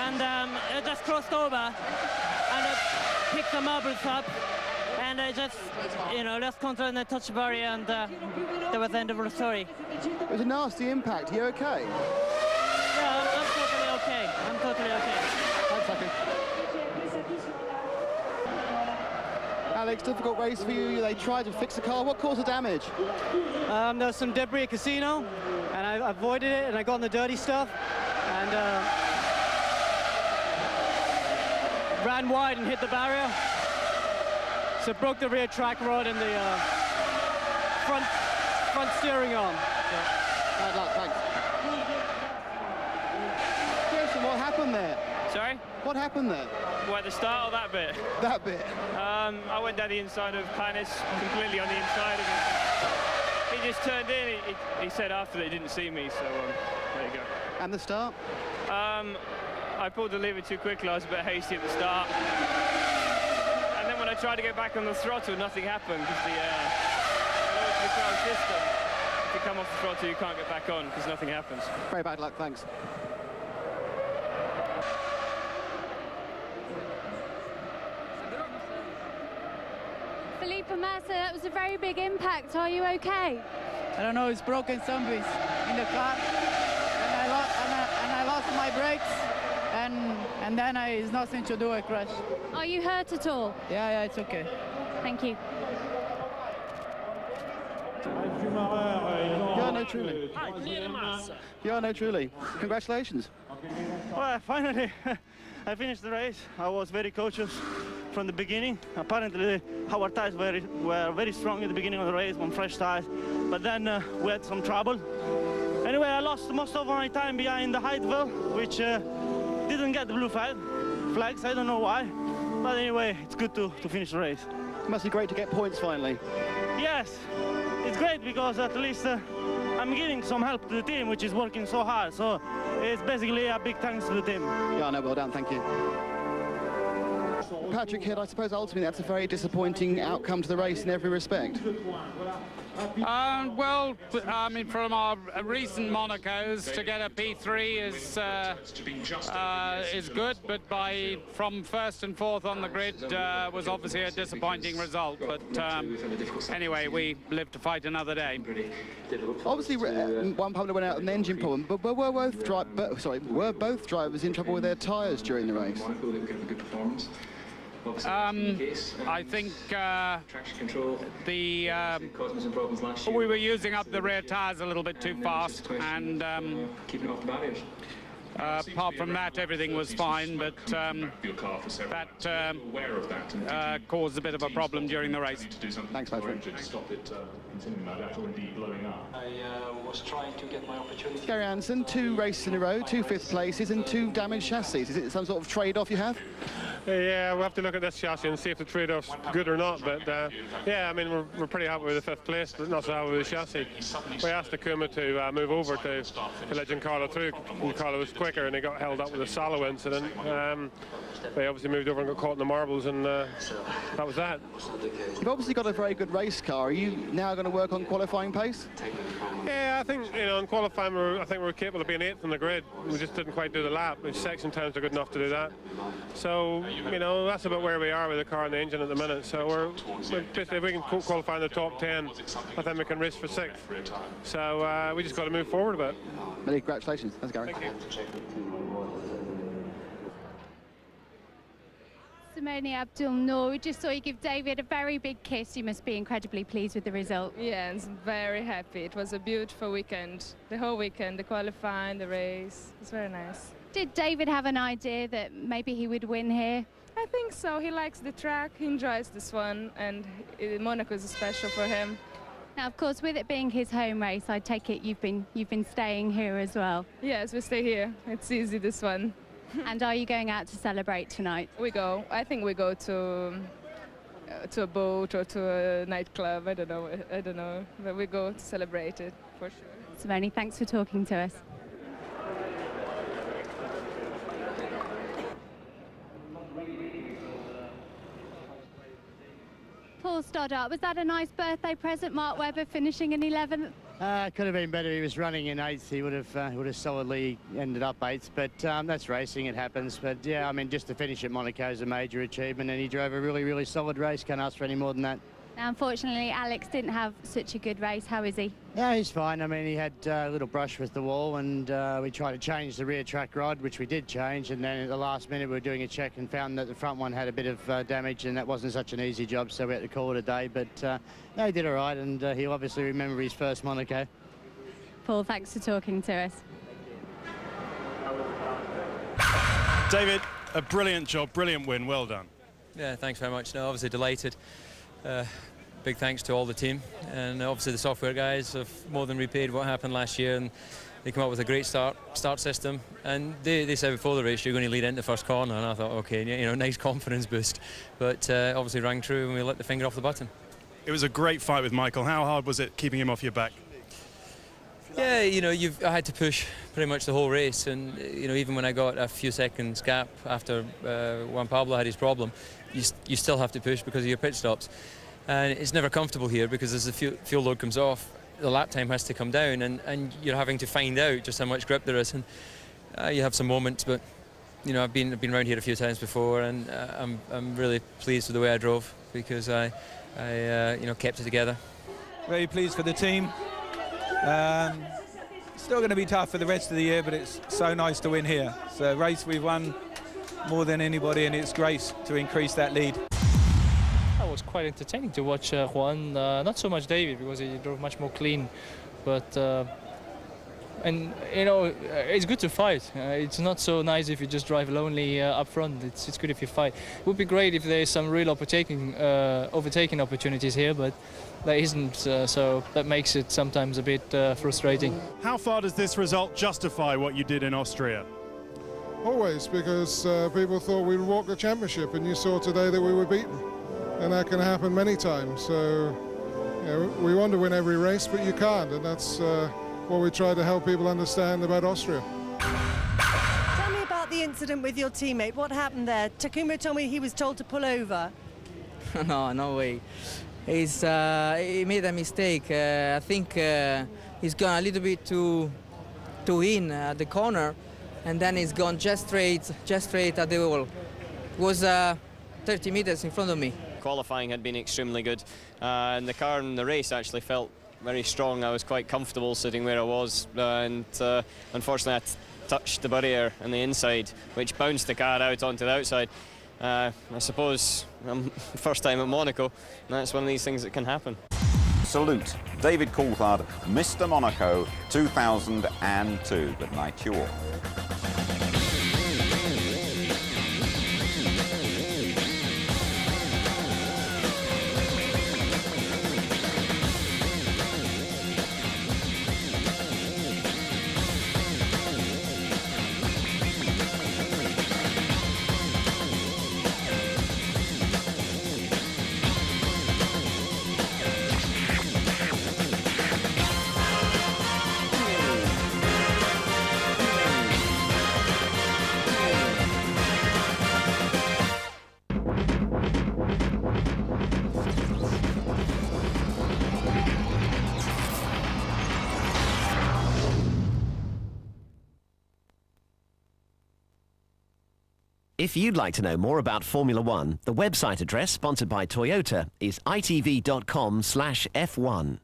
and I just crossed over, and I picked the marbles up, and I just, you know, lost control and I touched the barrier, and that was the end of the story. It was a nasty impact. Are you okay? Yeah, I'm totally okay. I'm totally okay. Thanks, Lucky. Alex, difficult race for you. They tried to fix the car. What caused the damage? There was some debris at Casino, and I avoided it, and I got on the dirty stuff, and ran wide and hit the barrier. So broke the rear track rod and the front steering arm. Bad luck, thanks. Jason, what happened there? Sorry? What happened there? What, the start or that bit? That bit. I went down the inside of Panis, completely on the inside of him. He just turned in. He said after that he didn't see me, so there you go. And the start? I pulled the lever too quickly. I was a bit hasty at the start. And then when I tried to get back on the throttle, nothing happened because the control system, if you come off the throttle, you can't get back on because nothing happens. Very bad luck, thanks. Felipe Massa, that was a very big impact. Are you okay? I don't know, it's broken something in the car, and I lost my brakes, and then it's nothing to do, I crashed. Are you hurt at all? Yeah, it's okay. Thank you. Yeah, no, truly. Yeah, no, truly. Congratulations. Well, finally, I finished the race. I was very cautious from the beginning. Apparently, our tires were very strong at the beginning of the race on fresh tires, but then we had some trouble. Anyway, I lost most of my time behind the Heideville, which didn't get the blue flags. I don't know why. But anyway, it's good to finish the race. It must be great to get points finally. Yes, it's great because at least I'm giving some help to the team, which is working so hard. So it's basically a big thanks to the team. Yeah, no, well done, thank you. Patrick Hill, I suppose ultimately that's a very disappointing outcome to the race in every respect. Well, I mean, from our recent Monacos, to get a P3 is good, but from first and fourth on the grid was obviously a disappointing result. But anyway, we live to fight another day. Obviously, one Pablo went out with an engine problem, but were both drivers in trouble with their tyres during the race? I think we were using up the rear tyres a little bit too fast, and apart from that, everything was fine, but that caused a bit of a problem during the race. Thanks, Patrick. I was trying to get my opportunity. Gary Anderson, 2 races in a row, 2 fifth places and 2 damaged chassis. Is it some sort of trade-off you have? Yeah, we'll have to look at this chassis and see if the trade-off's good or not. But yeah, I mean, we're pretty happy with the 5th place, but not so happy with the chassis. We asked Takuma to move over to let Giancarlo through. Giancarlo was quicker and he got held up with a Salo incident. They obviously moved over and got caught in the marbles, and that was that. You've obviously got a very good race car. Are you now going to work on qualifying pace? Yeah, I think, in qualifying, I think we're capable of being 8th on the grid. We just didn't quite do the lap. The section times are good enough to do that. So, that's about where we are with the car and the engine at the minute. So we're basically, if we can qualify in the top 10, I think we can race for 6th. So we just got to move forward a bit. Many congratulations. Thanks, Gary. Thank you. Simone Abdul-Noor, we just saw you give David a very big kiss. You must be incredibly pleased with the result. Yeah, I'm very happy. It was a beautiful weekend. The whole weekend, the qualifying, the race. It was very nice. Did David have an idea that maybe he would win here? I think so. He likes the track, he enjoys this one, and Monaco is special for him. Now, of course, with it being his home race, I take it you've been staying here as well. Yes, we stay here. It's easy, this one. And are you going out to celebrate tonight? We go. I think we go to a boat or to a nightclub. I don't know. But we go to celebrate it for sure. Simone, thanks for talking to us. Paul Stoddart, was that a nice birthday present? Mark Webber finishing in 11th? Could have been better. He was running in 8th. He would have solidly ended up 8th. But that's racing. It happens. But yeah, I mean, just to finish at Monaco is a major achievement, and he drove a really, really solid race. Can't ask for any more than that. Now, unfortunately, Alex didn't have such a good race. How is he? Yeah, he's fine. I mean, he had a little brush with the wall, and we tried to change the rear track rod, which we did change, and then at the last minute we were doing a check and found that the front one had a bit of damage, and that wasn't such an easy job, so we had to call it a day. But no, he did all right, and he'll obviously remember his first Monaco. Paul, thanks for talking to us. David, a brilliant job, brilliant win, well done. Yeah, thanks very much. No, obviously delighted. Big thanks to all the team, and obviously the software guys have more than repaid what happened last year, and they came up with a great start system, and they said before the race you're going to lead into the first corner, and I thought, okay, nice confidence boost, but obviously rang true and we let the finger off the button. It was a great fight with Michael. How hard was it keeping him off your back? Yeah, I had to push pretty much the whole race, and even when I got a few seconds gap after Juan Pablo had his problem, you still have to push because of your pit stops. And it's never comfortable here because as the fuel load comes off, the lap time has to come down, and you're having to find out just how much grip there is. And you have some moments, but I've been around here a few times before, and I'm really pleased with the way I drove because I kept it together. Very pleased for the team. Still going to be tough for the rest of the year, but it's so nice to win here. It's a race we've won more than anybody, and it's great to increase that lead. It was quite entertaining to watch Juan, not so much David because he drove much more clean, but it's good to fight. It's not so nice if you just drive lonely up front. It's good if you fight. It would be great if there's some real overtaking opportunities here, but there isn't, so that makes it sometimes a bit frustrating. How far does this result justify what you did in Austria? always, because people thought we would walk the championship, and you saw today that we were beaten, and that can happen many times. So you know, we want to win every race, but you can't, and that's what we try to help people understand about Austria. Tell me about the incident with your teammate. What happened there? Takuma told me he was told to pull over. No way. He made a mistake. I think he's gone a little bit too in at the corner, and then he's gone just straight at the wall. It was 30 meters in front of me. Qualifying had been extremely good, and the car in the race actually felt very strong. I was quite comfortable sitting where I was, and unfortunately I touched the barrier on the inside, which bounced the car out onto the outside. I suppose first time at Monaco, and that's one of these things that can happen. Salute David Coulthard, Mr. Monaco 2002. Good night to you all. If you'd like to know more about Formula One, the website address sponsored by Toyota is itv.com/F1.